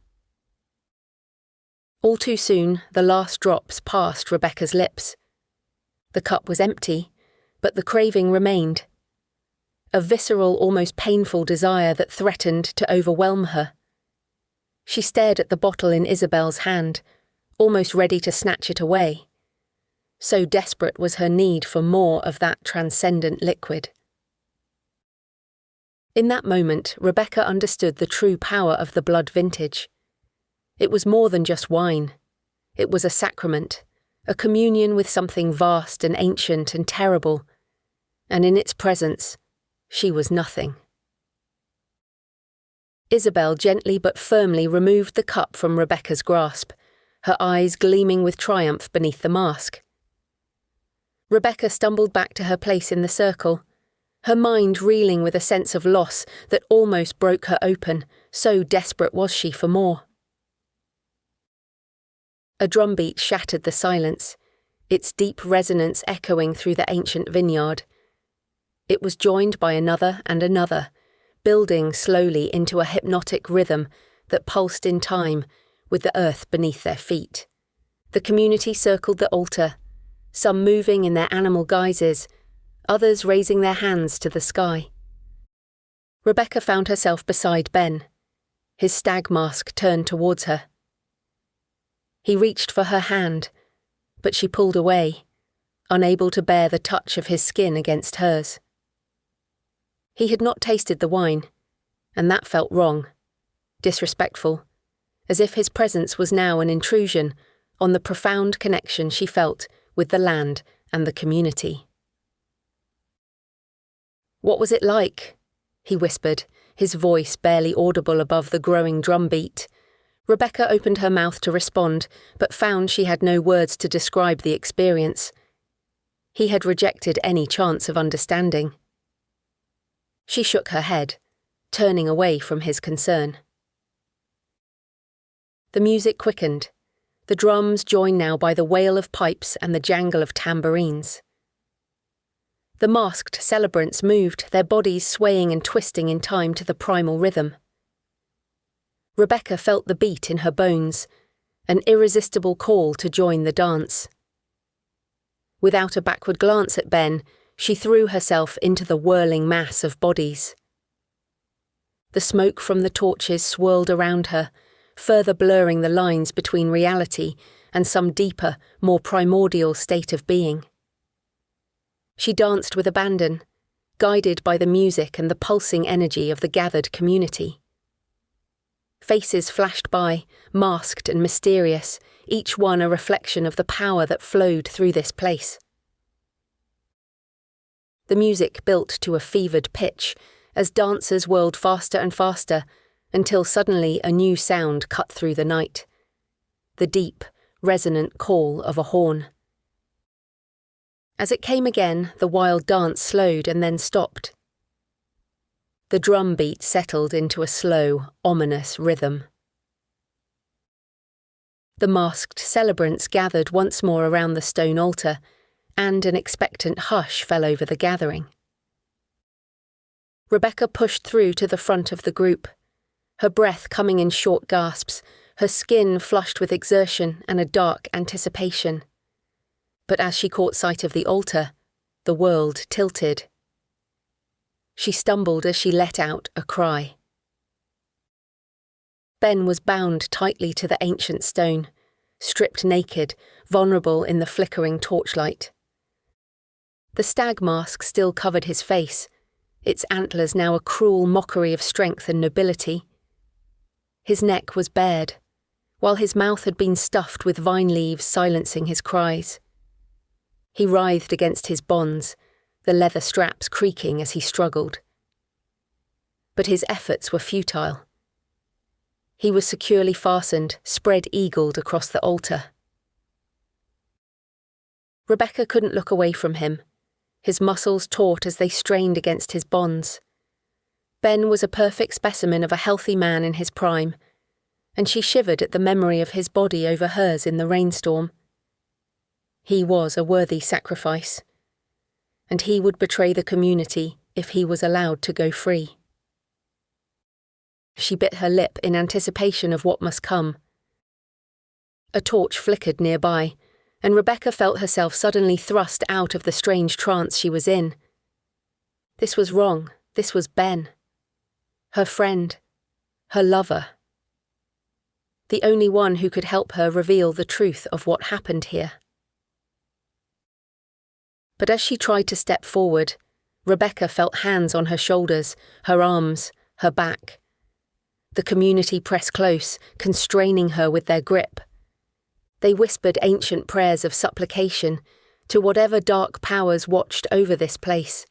All too soon, the last drops passed Rebecca's lips. The cup was empty, but the craving remained. A visceral, almost painful desire that threatened to overwhelm her. She stared at the bottle in Isabel's hand, almost ready to snatch it away. So desperate was her need for more of that transcendent liquid. In that moment, Rebecca understood the true power of the blood vintage. It was more than just wine. It was a sacrament, a communion with something vast and ancient and terrible, and in its presence, she was nothing. Isabel gently but firmly removed the cup from Rebecca's grasp, her eyes gleaming with triumph beneath the mask. Rebecca stumbled back to her place in the circle, her mind reeling with a sense of loss that almost broke her open, so desperate was she for more. A drumbeat shattered the silence, its deep resonance echoing through the ancient vineyard. It was joined by another and another, building slowly into a hypnotic rhythm that pulsed in time with the earth beneath their feet. The community circled the altar, some moving in their animal guises, others raising their hands to the sky. Rebecca found herself beside Ben, his stag mask turned towards her. He reached for her hand, but she pulled away, unable to bear the touch of his skin against hers. He had not tasted the wine, and that felt wrong, disrespectful, as if his presence was now an intrusion on the profound connection she felt with the land and the community. "What was it like?" he whispered, his voice barely audible above the growing drumbeat. Rebecca opened her mouth to respond, but found she had no words to describe the experience. He had rejected any chance of understanding. She shook her head, turning away from his concern. The music quickened, the drums joined now by the wail of pipes and the jangle of tambourines. The masked celebrants moved, their bodies swaying and twisting in time to the primal rhythm. Rebecca felt the beat in her bones, an irresistible call to join the dance. Without a backward glance at Ben, she threw herself into the whirling mass of bodies. The smoke from the torches swirled around her, further blurring the lines between reality and some deeper, more primordial state of being. She danced with abandon, guided by the music and the pulsing energy of the gathered community. Faces flashed by, masked and mysterious, each one a reflection of the power that flowed through this place. The music built to a fevered pitch as dancers whirled faster and faster until suddenly a new sound cut through the night. The deep, resonant call of a horn. As it came again, the wild dance slowed and then stopped. The drum beat settled into a slow, ominous rhythm. The masked celebrants gathered once more around the stone altar, and an expectant hush fell over the gathering. Rebecca pushed through to the front of the group, her breath coming in short gasps, her skin flushed with exertion and a dark anticipation. But as she caught sight of the altar, the world tilted. She stumbled as she let out a cry. Ben was bound tightly to the ancient stone, stripped naked, vulnerable in the flickering torchlight. The stag mask still covered his face, its antlers now a cruel mockery of strength and nobility. His neck was bared, while his mouth had been stuffed with vine leaves silencing his cries. He writhed against his bonds, the leather straps creaking as he struggled. But his efforts were futile. He was securely fastened, spread-eagled across the altar. Rebecca couldn't look away from him, his muscles taut as they strained against his bonds. Ben was a perfect specimen of a healthy man in his prime, and she shivered at the memory of his body over hers in the rainstorm. He was a worthy sacrifice, and he would betray the community if he was allowed to go free. She bit her lip in anticipation of what must come. A torch flickered nearby, and Rebecca felt herself suddenly thrust out of the strange trance she was in. This was wrong. This was Ben. Her friend. Her lover. The only one who could help her reveal the truth of what happened here. But as she tried to step forward, Rebecca felt hands on her shoulders, her arms, her back. The community pressed close, constraining her with their grip. They whispered ancient prayers of supplication to whatever dark powers watched over this place.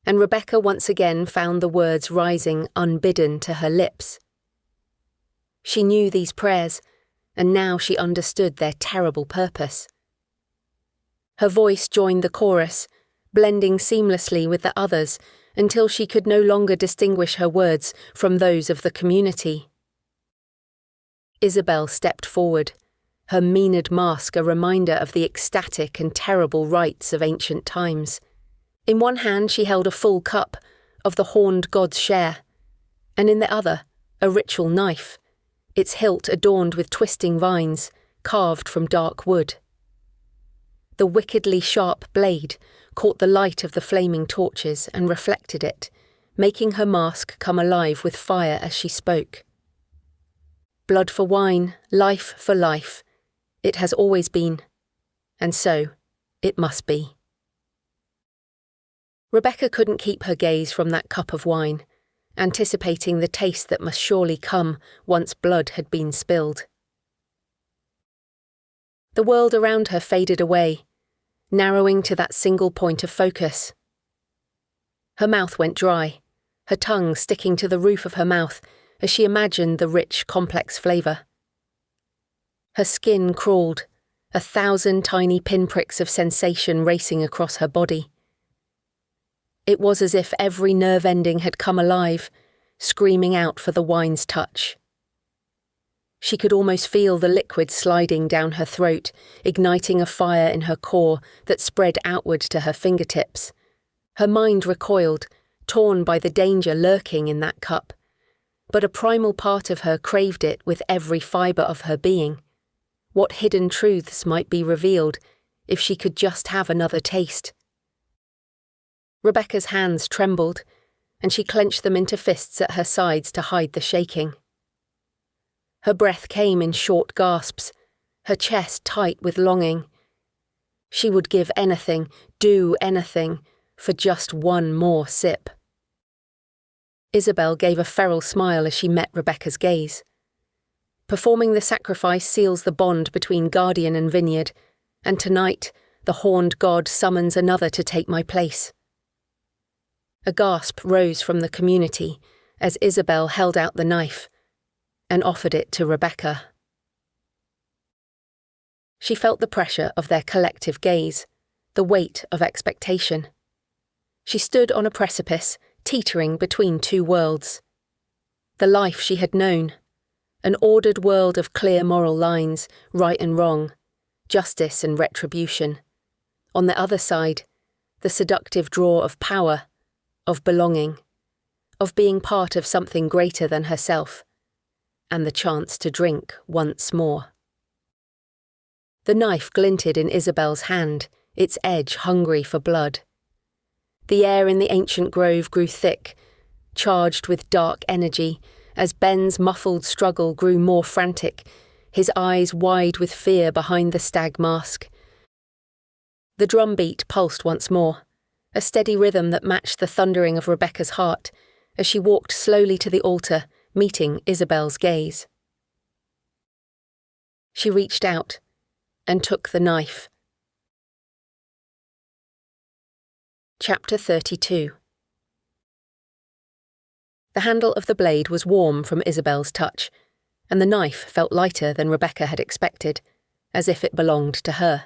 And Rebecca once again found the words rising unbidden to her lips. She knew these prayers, and now she understood their terrible purpose. Her voice joined the chorus, blending seamlessly with the others until she could no longer distinguish her words from those of the community. Isabel stepped forward, her menad mask a reminder of the ecstatic and terrible rites of ancient times. In one hand she held a full cup of the horned god's share, and in the other a ritual knife, its hilt adorned with twisting vines, carved from dark wood. The wickedly sharp blade caught the light of the flaming torches and reflected it, making her mask come alive with fire as she spoke. Blood for wine, life for life. It has always been, and so it must be. Rebecca couldn't keep her gaze from that cup of wine, anticipating the taste that must surely come once blood had been spilled. The world around her faded away, narrowing to that single point of focus. Her mouth went dry, her tongue sticking to the roof of her mouth as she imagined the rich, complex flavour. Her skin crawled, 1,000 tiny pinpricks of sensation racing across her body. It was as if every nerve ending had come alive, screaming out for the wine's touch. She could almost feel the liquid sliding down her throat, igniting a fire in her core that spread outward to her fingertips. Her mind recoiled, torn by the danger lurking in that cup. But a primal part of her craved it with every fibre of her being. What hidden truths might be revealed if she could just have another taste? Rebecca's hands trembled, and she clenched them into fists at her sides to hide the shaking. Her breath came in short gasps, her chest tight with longing. She would give anything, do anything, for just one more sip. Isabel gave a feral smile as she met Rebecca's gaze. Performing the sacrifice seals the bond between guardian and vineyard, and tonight the horned god summons another to take my place. A gasp rose from the community as Isabel held out the knife and offered it to Rebecca. She felt the pressure of their collective gaze, the weight of expectation. She stood on a precipice, teetering between two worlds. The life she had known, an ordered world of clear moral lines, right and wrong, justice and retribution. On the other side, the seductive draw of power, of belonging, of being part of something greater than herself, and the chance to drink once more. The knife glinted in Isabel's hand, its edge hungry for blood. The air in the ancient grove grew thick, charged with dark energy, as Ben's muffled struggle grew more frantic, his eyes wide with fear behind the stag mask. The drumbeat pulsed once more, a steady rhythm that matched the thundering of Rebecca's heart, as she walked slowly to the altar, meeting Isabel's gaze. She reached out and took the knife. Chapter 32. The handle of the blade was warm from Isabel's touch, and the knife felt lighter than Rebecca had expected, as if it belonged to her.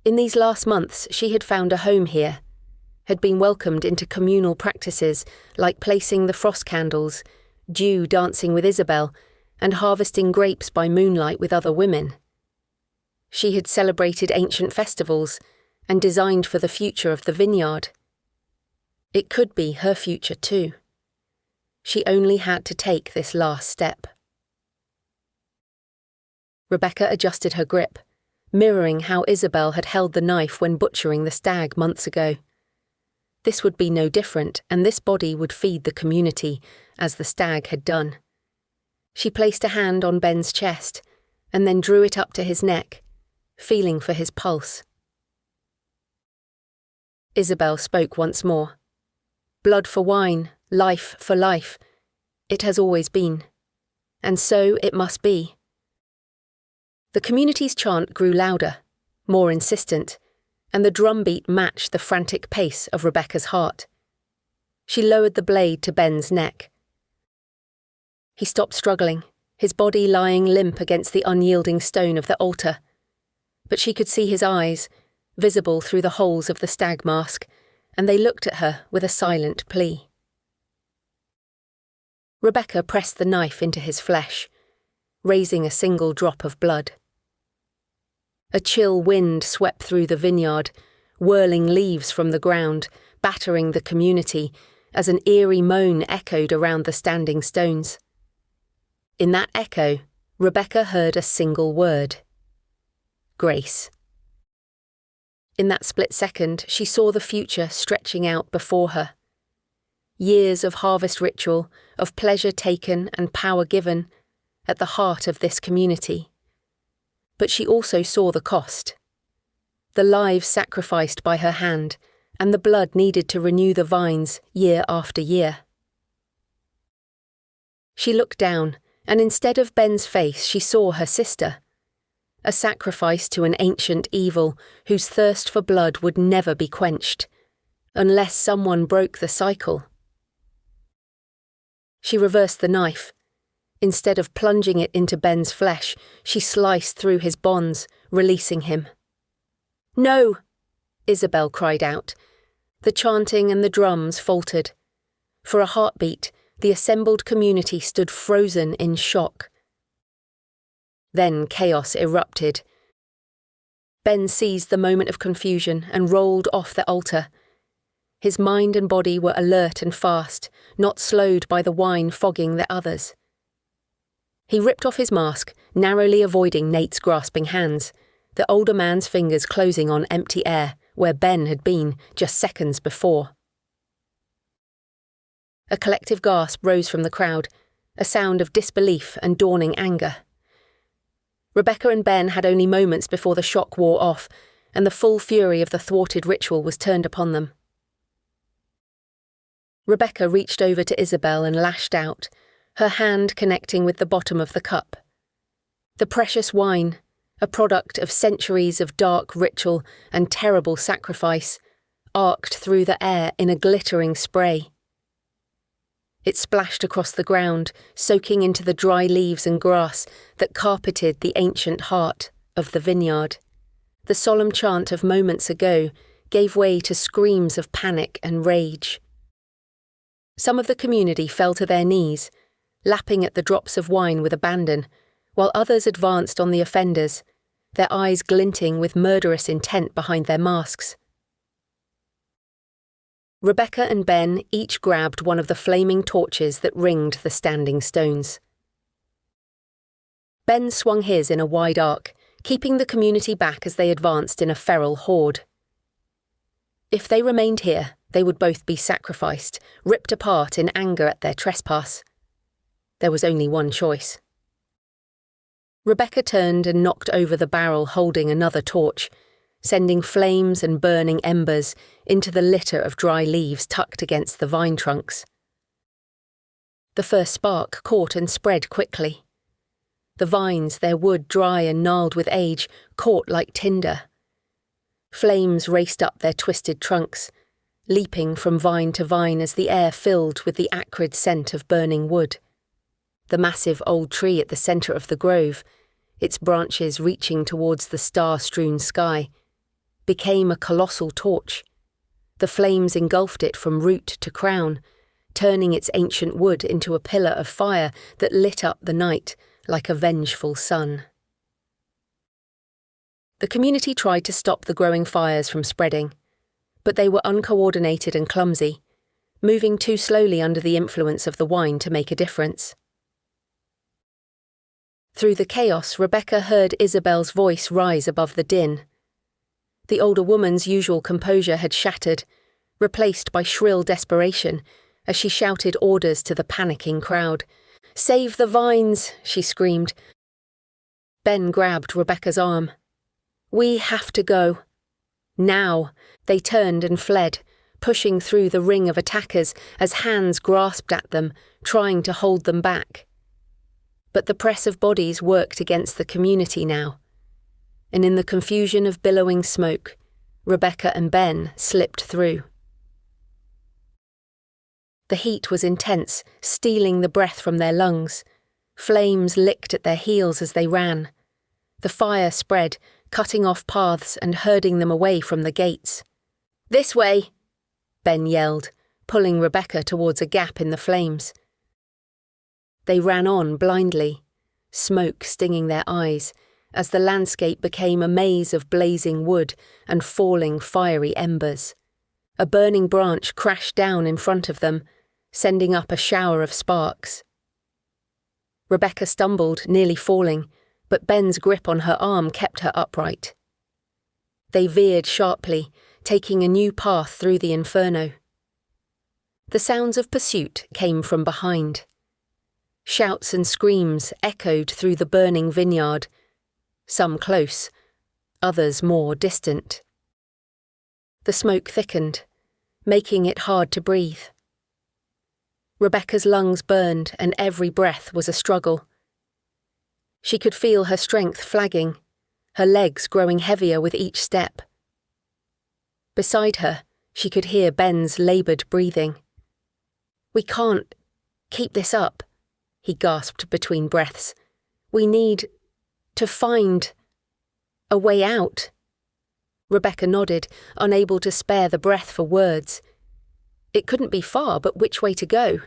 In these last months, she had found a home here, had been welcomed into communal practices like placing the frost candles, dew dancing with Isabel, and harvesting grapes by moonlight with other women. She had celebrated ancient festivals and designed for the future of the vineyard. It could be her future too. She only had to take this last step. Rebecca adjusted her grip, mirroring how Isabel had held the knife when butchering the stag months ago. This would be no different, and this body would feed the community, as the stag had done. She placed a hand on Ben's chest, and then drew it up to his neck, feeling for his pulse. Isabel spoke once more. Blood for wine, life for life. It has always been. And so it must be. The community's chant grew louder, more insistent, and the drumbeat matched the frantic pace of Rebecca's heart. She lowered the blade to Ben's neck. He stopped struggling, his body lying limp against the unyielding stone of the altar. But she could see his eyes, visible through the holes of the stag mask, and they looked at her with a silent plea. Rebecca pressed the knife into his flesh, raising a single drop of blood. A chill wind swept through the vineyard, whirling leaves from the ground, battering the community, as an eerie moan echoed around the standing stones. In that echo, Rebecca heard a single word. Grace. In that split second, she saw the future stretching out before her. Years of harvest ritual, of pleasure taken and power given, at the heart of this community. But she also saw the cost. The lives sacrificed by her hand, and the blood needed to renew the vines year after year. She looked down, and instead of Ben's face, she saw her sister. A sacrifice to an ancient evil whose thirst for blood would never be quenched, unless someone broke the cycle. She reversed the knife. Instead of plunging it into Ben's flesh, she sliced through his bonds, releasing him. "No!" Isabel cried out. The chanting and the drums faltered. For a heartbeat, the assembled community stood frozen in shock. Then chaos erupted. Ben seized the moment of confusion and rolled off the altar. His mind and body were alert and fast, not slowed by the wine fogging the others. He ripped off his mask, narrowly avoiding Nate's grasping hands, the older man's fingers closing on empty air, where Ben had been just seconds before. A collective gasp rose from the crowd, a sound of disbelief and dawning anger. Rebecca and Ben had only moments before the shock wore off, and the full fury of the thwarted ritual was turned upon them. Rebecca reached over to Isabel and lashed out, her hand connecting with the bottom of the cup. The precious wine, a product of centuries of dark ritual and terrible sacrifice, arced through the air in a glittering spray. It splashed across the ground, soaking into the dry leaves and grass that carpeted the ancient heart of the vineyard. The solemn chant of moments ago gave way to screams of panic and rage. Some of the community fell to their knees, lapping at the drops of wine with abandon, while others advanced on the offenders, their eyes glinting with murderous intent behind their masks. Rebecca and Ben each grabbed one of the flaming torches that ringed the standing stones. Ben swung his in a wide arc, keeping the community back as they advanced in a feral horde. If they remained here, they would both be sacrificed, ripped apart in anger at their trespass. There was only one choice. Rebecca turned and knocked over the barrel holding another torch, sending flames and burning embers into the litter of dry leaves tucked against the vine trunks. The first spark caught and spread quickly. The vines, their wood dry and gnarled with age, caught like tinder. Flames raced up their twisted trunks, leaping from vine to vine as the air filled with the acrid scent of burning wood. The massive old tree at the centre of the grove, its branches reaching towards the star-strewn sky, became a colossal torch. The flames engulfed it from root to crown, turning its ancient wood into a pillar of fire that lit up the night like a vengeful sun. The community tried to stop the growing fires from spreading, but they were uncoordinated and clumsy, moving too slowly under the influence of the wine to make a difference. Through the chaos, Rebecca heard Isabel's voice rise above the din. The older woman's usual composure had shattered, replaced by shrill desperation, as she shouted orders to the panicking crowd. "Save the vines!" she screamed. Ben grabbed Rebecca's arm. "We have to go." Now! They turned and fled, pushing through the ring of attackers as hands grasped at them, trying to hold them back. But the press of bodies worked against the community now, and in the confusion of billowing smoke, Rebecca and Ben slipped through. The heat was intense, stealing the breath from their lungs. Flames licked at their heels as they ran. The fire spread, cutting off paths and herding them away from the gates. "This way!" Ben yelled, pulling Rebecca towards a gap in the flames. They ran on blindly, smoke stinging their eyes, as the landscape became a maze of blazing wood and falling fiery embers. A burning branch crashed down in front of them, sending up a shower of sparks. Rebecca stumbled, nearly falling, but Ben's grip on her arm kept her upright. They veered sharply, taking a new path through the inferno. The sounds of pursuit came from behind. Shouts and screams echoed through the burning vineyard, some close, others more distant. The smoke thickened, making it hard to breathe. Rebecca's lungs burned and every breath was a struggle. She could feel her strength flagging, her legs growing heavier with each step. Beside her, she could hear Ben's laboured breathing. "We can't keep this up," he gasped between breaths. "We need to find a way out." Rebecca nodded, unable to spare the breath for words. It couldn't be far, but which way to go?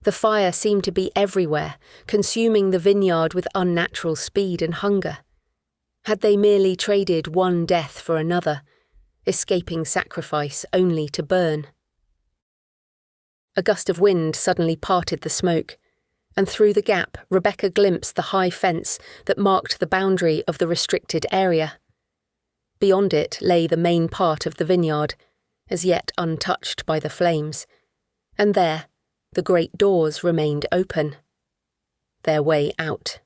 The fire seemed to be everywhere, consuming the vineyard with unnatural speed and hunger. Had they merely traded one death for another, escaping sacrifice only to burn? A gust of wind suddenly parted the smoke, and through the gap Rebecca glimpsed the high fence that marked the boundary of the restricted area. Beyond it lay the main part of the vineyard, as yet untouched by the flames, and there the great doors remained open. Their way out.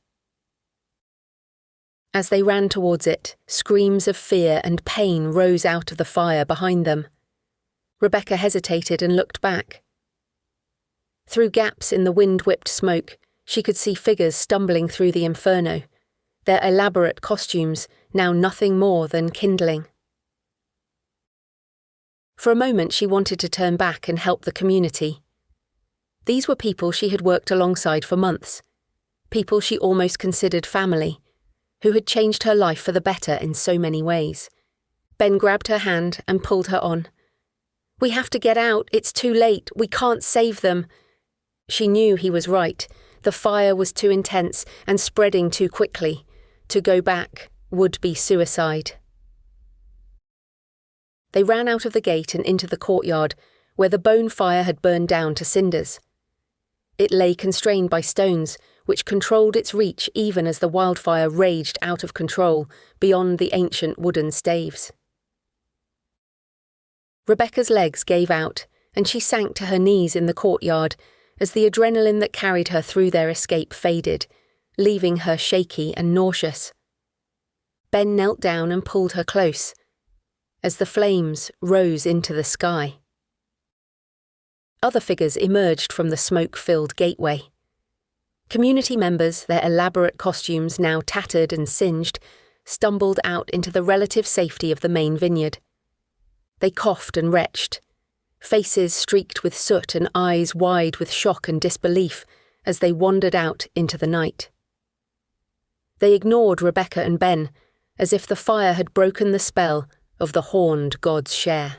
As they ran towards it, screams of fear and pain rose out of the fire behind them. Rebecca hesitated and looked back. Through gaps in the wind-whipped smoke, she could see figures stumbling through the inferno, their elaborate costumes now nothing more than kindling. For a moment she wanted to turn back and help the community. These were people she had worked alongside for months, people she almost considered family, who had changed her life for the better in so many ways. Ben grabbed her hand and pulled her on. "We have to get out, it's too late, we can't save them." She knew he was right. The fire was too intense and spreading too quickly. To go back would be suicide. They ran out of the gate and into the courtyard, where the bone fire had burned down to cinders. It lay constrained by stones, which controlled its reach even as the wildfire raged out of control beyond the ancient wooden staves. Rebecca's legs gave out, and she sank to her knees in the courtyard as the adrenaline that carried her through their escape faded, leaving her shaky and nauseous. Ben knelt down and pulled her close, as the flames rose into the sky. Other figures emerged from the smoke-filled gateway. Community members, their elaborate costumes now tattered and singed, stumbled out into the relative safety of the main vineyard. They coughed and retched, faces streaked with soot and eyes wide with shock and disbelief as they wandered out into the night. They ignored Rebecca and Ben, as if the fire had broken the spell of the horned god's share.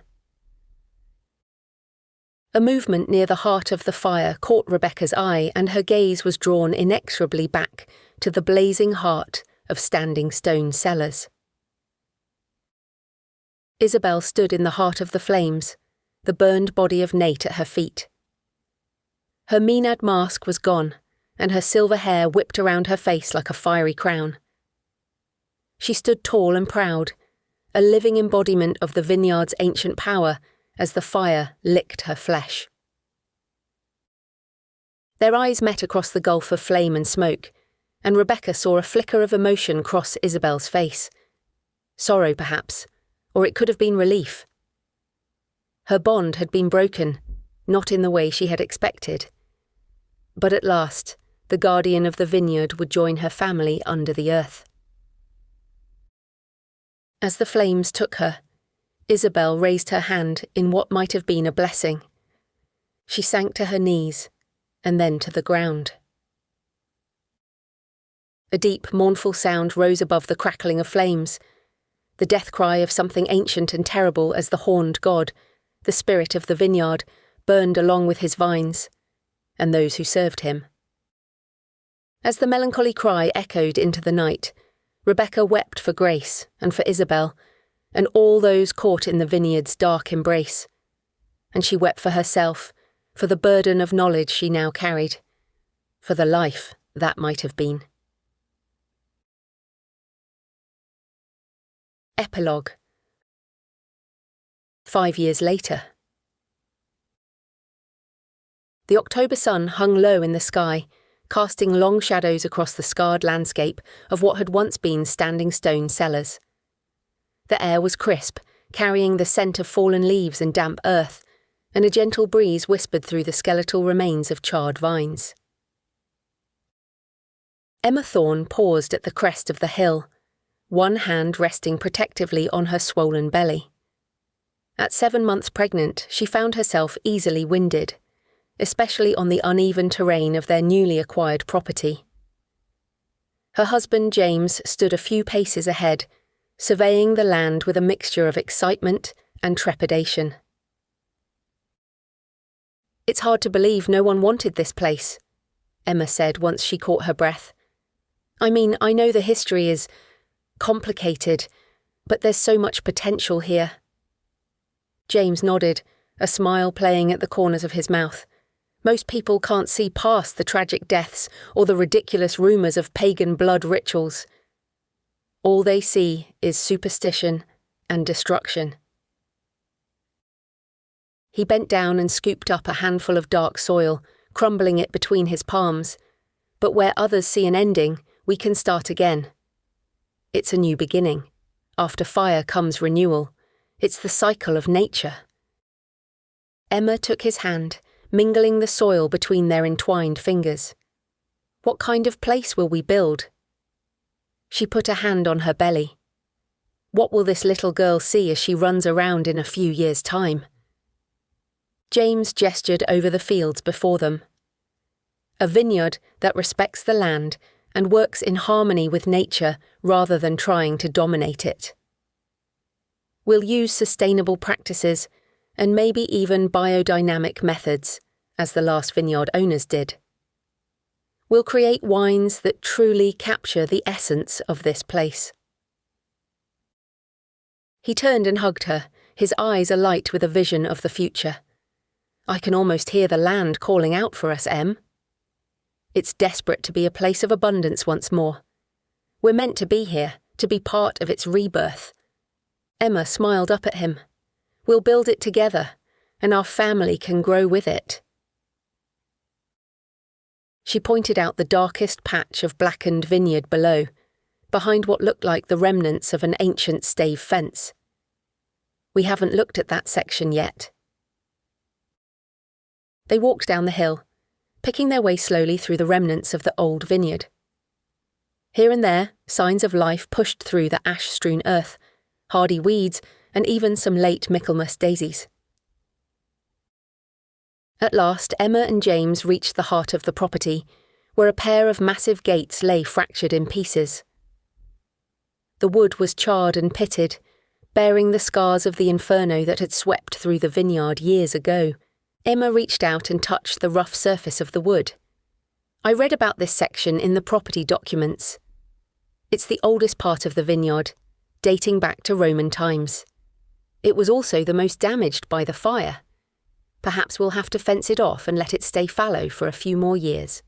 A movement near the heart of the fire caught Rebecca's eye, and her gaze was drawn inexorably back to the blazing heart of Standing Stone Cellars. Isabel stood in the heart of the flames, the burned body of Nate at her feet. Her Maenad mask was gone, and her silver hair whipped around her face like a fiery crown. She stood tall and proud, a living embodiment of the vineyard's ancient power, as the fire licked her flesh. Their eyes met across the gulf of flame and smoke, and Rebecca saw a flicker of emotion cross Isabel's face. Sorrow, perhaps, or it could have been relief. Her bond had been broken, not in the way she had expected. But at last, the guardian of the vineyard would join her family under the earth. As the flames took her, Isabel raised her hand in what might have been a blessing. She sank to her knees, and then to the ground. A deep, mournful sound rose above the crackling of flames, the death cry of something ancient and terrible as the horned god, the spirit of the vineyard, burned along with his vines, and those who served him. As the melancholy cry echoed into the night, Rebecca wept for Grace and for Isabel, and all those caught in the vineyard's dark embrace. And she wept for herself, for the burden of knowledge she now carried, for the life that might have been. Epilogue. 5 years later. The October sun hung low in the sky, casting long shadows across the scarred landscape of what had once been Standing Stone Cellars. The air was crisp, carrying the scent of fallen leaves and damp earth, and a gentle breeze whispered through the skeletal remains of charred vines. Emma Thorne paused at the crest of the hill, one hand resting protectively on her swollen belly. At 7 months pregnant, she found herself easily winded, especially on the uneven terrain of their newly acquired property. Her husband James stood a few paces ahead, surveying the land with a mixture of excitement and trepidation. "It's hard to believe no one wanted this place," Emma said once she caught her breath. "I mean, I know the history is complicated, but there's so much potential here." James nodded, a smile playing at the corners of his mouth. Most people can't see past the tragic deaths or the ridiculous rumours of pagan blood rituals. All they see is superstition and destruction. He bent down and scooped up a handful of dark soil, crumbling it between his palms. But where others see an ending, we can start again. It's a new beginning. After fire comes renewal. It's the cycle of nature. Emma took his hand, mingling the soil between their entwined fingers. "What kind of place will we build?" She put a hand on her belly. "What will this little girl see as she runs around in a few years' time?" James gestured over the fields before them. A vineyard that respects the land and works in harmony with nature rather than trying to dominate it. "We'll use sustainable practices and maybe even biodynamic methods, as the last vineyard owners did. We'll create wines that truly capture the essence of this place." He turned and hugged her, his eyes alight with a vision of the future. "I can almost hear the land calling out for us, Em. It's desperate to be a place of abundance once more. We're meant to be here, to be part of its rebirth." Emma smiled up at him. We'll build it together, and our family can grow with it." She pointed out the darkest patch of blackened vineyard below, behind what looked like the remnants of an ancient stave fence. "We haven't looked at that section yet." They walked down the hill, picking their way slowly through the remnants of the old vineyard. Here and there, signs of life pushed through the ash-strewn earth, hardy weeds, and even some late Michaelmas daisies. At last, Emma and James reached the heart of the property, where a pair of massive gates lay fractured in pieces. The wood was charred and pitted, bearing the scars of the inferno that had swept through the vineyard years ago. Emma reached out and touched the rough surface of the wood. "I read about this section in the property documents. It's the oldest part of the vineyard, dating back to Roman times. It was also the most damaged by the fire. Perhaps we'll have to fence it off and let it stay fallow for a few more years."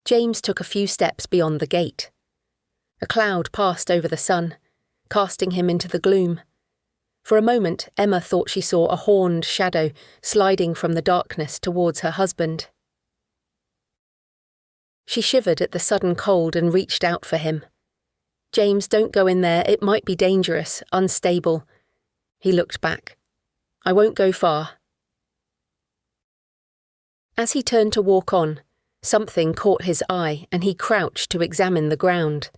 James took a few steps beyond the gate. A cloud passed over the sun, casting him into the gloom. For a moment, Emma thought she saw a horned shadow sliding from the darkness towards her husband. She shivered at the sudden cold and reached out for him. "James, don't go in there. It might be dangerous, unstable." He looked back. "I won't go far." As he turned to walk on, something caught his eye and he crouched to examine the ground.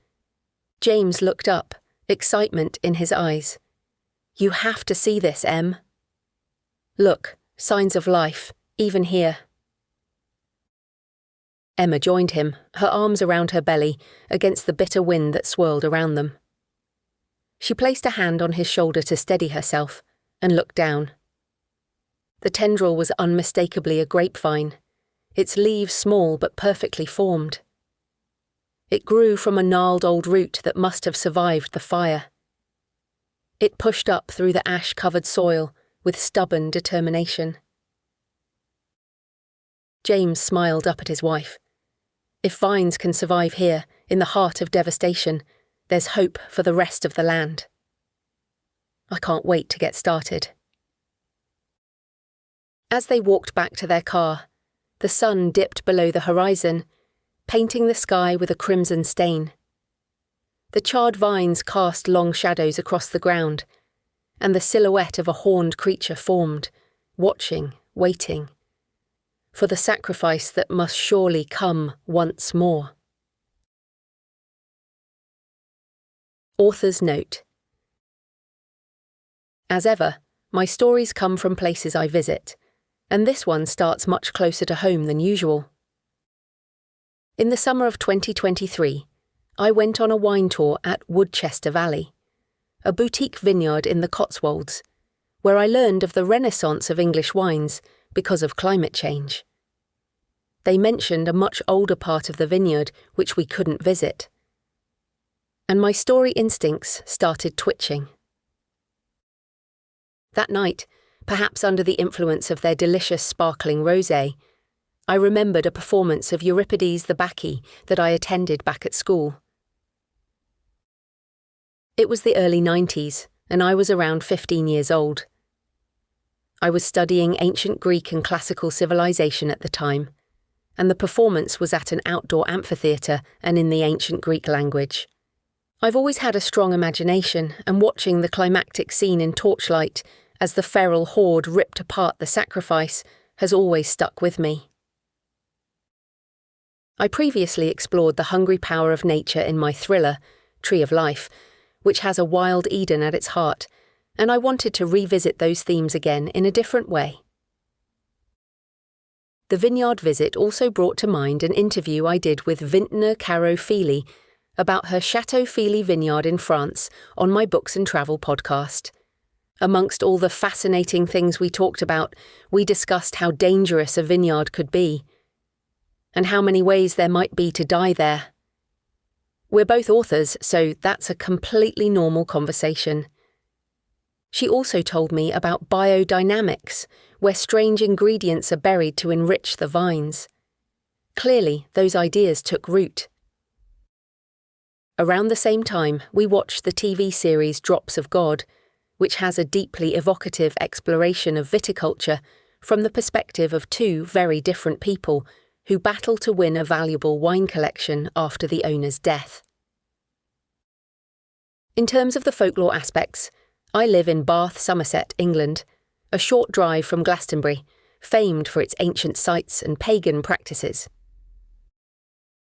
James looked up, excitement in his eyes. "You have to see this, Em." "Look, signs of life, even here." Emma joined him, her arms around her belly, against the bitter wind that swirled around them. She placed a hand on his shoulder to steady herself, and looked down. The tendril was unmistakably a grapevine, its leaves small but perfectly formed. It grew from a gnarled old root that must have survived the fire. It pushed up through the ash-covered soil with stubborn determination. James smiled up at his wife. "If vines can survive here, in the heart of devastation, there's hope for the rest of the land. I can't wait to get started." As they walked back to their car, the sun dipped below the horizon, painting the sky with a crimson stain. The charred vines cast long shadows across the ground, and the silhouette of a horned creature formed, watching, waiting, for the sacrifice that must surely come once more. Author's note. As ever, my stories come from places I visit, and this one starts much closer to home than usual. In the summer of 2023, I went on a wine tour at Woodchester Valley, a boutique vineyard in the Cotswolds, where I learned of the renaissance of English wines because of climate change. They mentioned a much older part of the vineyard which we couldn't visit. And my story instincts started twitching. That night, perhaps under the influence of their delicious sparkling rosé, I remembered a performance of Euripides the Bacchae that I attended back at school. It was the early 90s, and I was around 15 years old. I was studying ancient Greek and classical civilization at the time, and the performance was at an outdoor amphitheatre and in the ancient Greek language. I've always had a strong imagination, and watching the climactic scene in torchlight as the feral horde ripped apart the sacrifice has always stuck with me. I previously explored the hungry power of nature in my thriller, Tree of Life, which has a wild Eden at its heart, and I wanted to revisit those themes again in a different way. The vineyard visit also brought to mind an interview I did with vintner Caro Feely about her Chateau Feely vineyard in France on my Books and Travel podcast. Amongst all the fascinating things we talked about, we discussed how dangerous a vineyard could be, and how many ways there might be to die there. We're both authors, so that's a completely normal conversation. She also told me about biodynamics, where strange ingredients are buried to enrich the vines. Clearly, those ideas took root. Around the same time, we watched the TV series Drops of God, which has a deeply evocative exploration of viticulture from the perspective of two very different people who battle to win a valuable wine collection after the owner's death. In terms of the folklore aspects, I live in Bath, Somerset, England, a short drive from Glastonbury, famed for its ancient sites and pagan practices.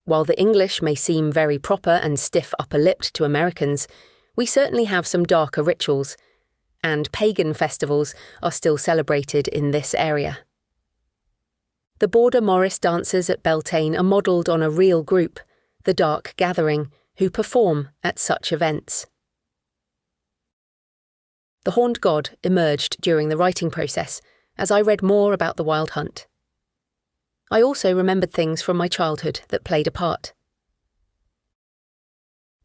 While the English may seem very proper and stiff upper-lipped to Americans, we certainly have some darker rituals, and pagan festivals are still celebrated in this area. The Border Morris dancers at Beltane are modelled on a real group, the Dark Gathering, who perform at such events. The horned god emerged during the writing process as I read more about the wild hunt. I also remembered things from my childhood that played a part.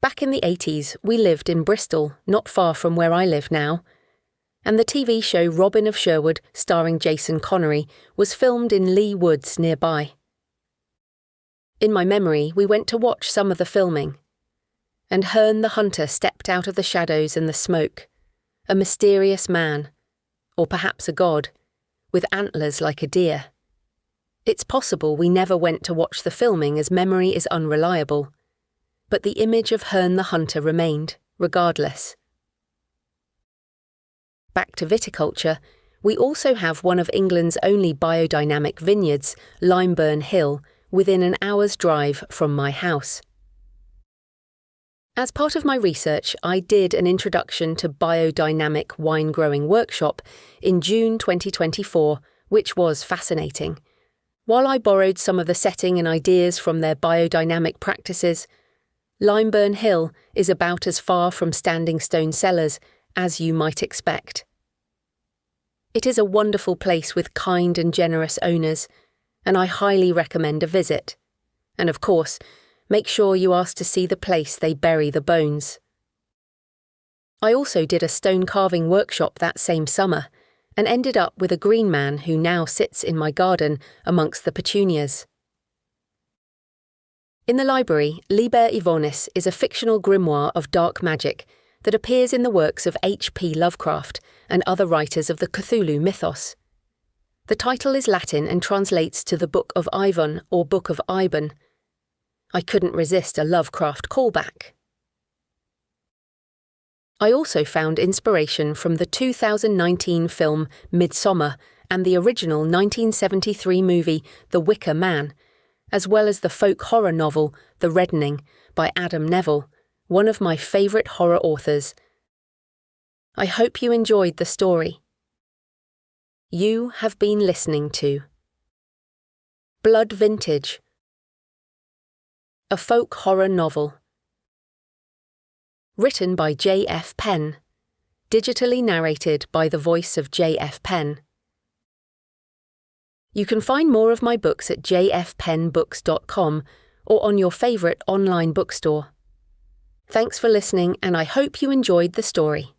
Back in the 80s, we lived in Bristol, not far from where I live now, and the TV show Robin of Sherwood, starring Jason Connery, was filmed in Lee Woods nearby. In my memory, we went to watch some of the filming, and Herne the Hunter stepped out of the shadows and the smoke, a mysterious man, or perhaps a god, with antlers like a deer. It's possible we never went to watch the filming as memory is unreliable, but the image of Herne the Hunter remained, regardless. Back to viticulture, we also have one of England's only biodynamic vineyards, Limeburn Hill, within an hour's drive from my house. As part of my research, I did an introduction to biodynamic wine growing workshop in June 2024, which was fascinating. While I borrowed some of the setting and ideas from their biodynamic practices, Limeburn Hill is about as far from Standing Stone Cellars as you might expect. It is a wonderful place with kind and generous owners, and I highly recommend a visit. And of course, make sure you ask to see the place they bury the bones. I also did a stone carving workshop that same summer, and ended up with a green man who now sits in my garden amongst the petunias. In the library, Liber Ivonis is a fictional grimoire of dark magic that appears in the works of H.P. Lovecraft and other writers of the Cthulhu mythos. The title is Latin and translates to the Book of Ivon or Book of Ibon. I couldn't resist a Lovecraft callback. I also found inspiration from the 2019 film Midsommar and the original 1973 movie The Wicker Man, as well as the folk horror novel The Reddening by Adam Neville, one of my favourite horror authors. I hope you enjoyed the story. You have been listening to Blood Vintage, a folk horror novel. Written by J.F. Penn. Digitally narrated by the voice of J.F. Penn. You can find more of my books at jfpennbooks.com or on your favourite online bookstore. Thanks for listening, and I hope you enjoyed the story.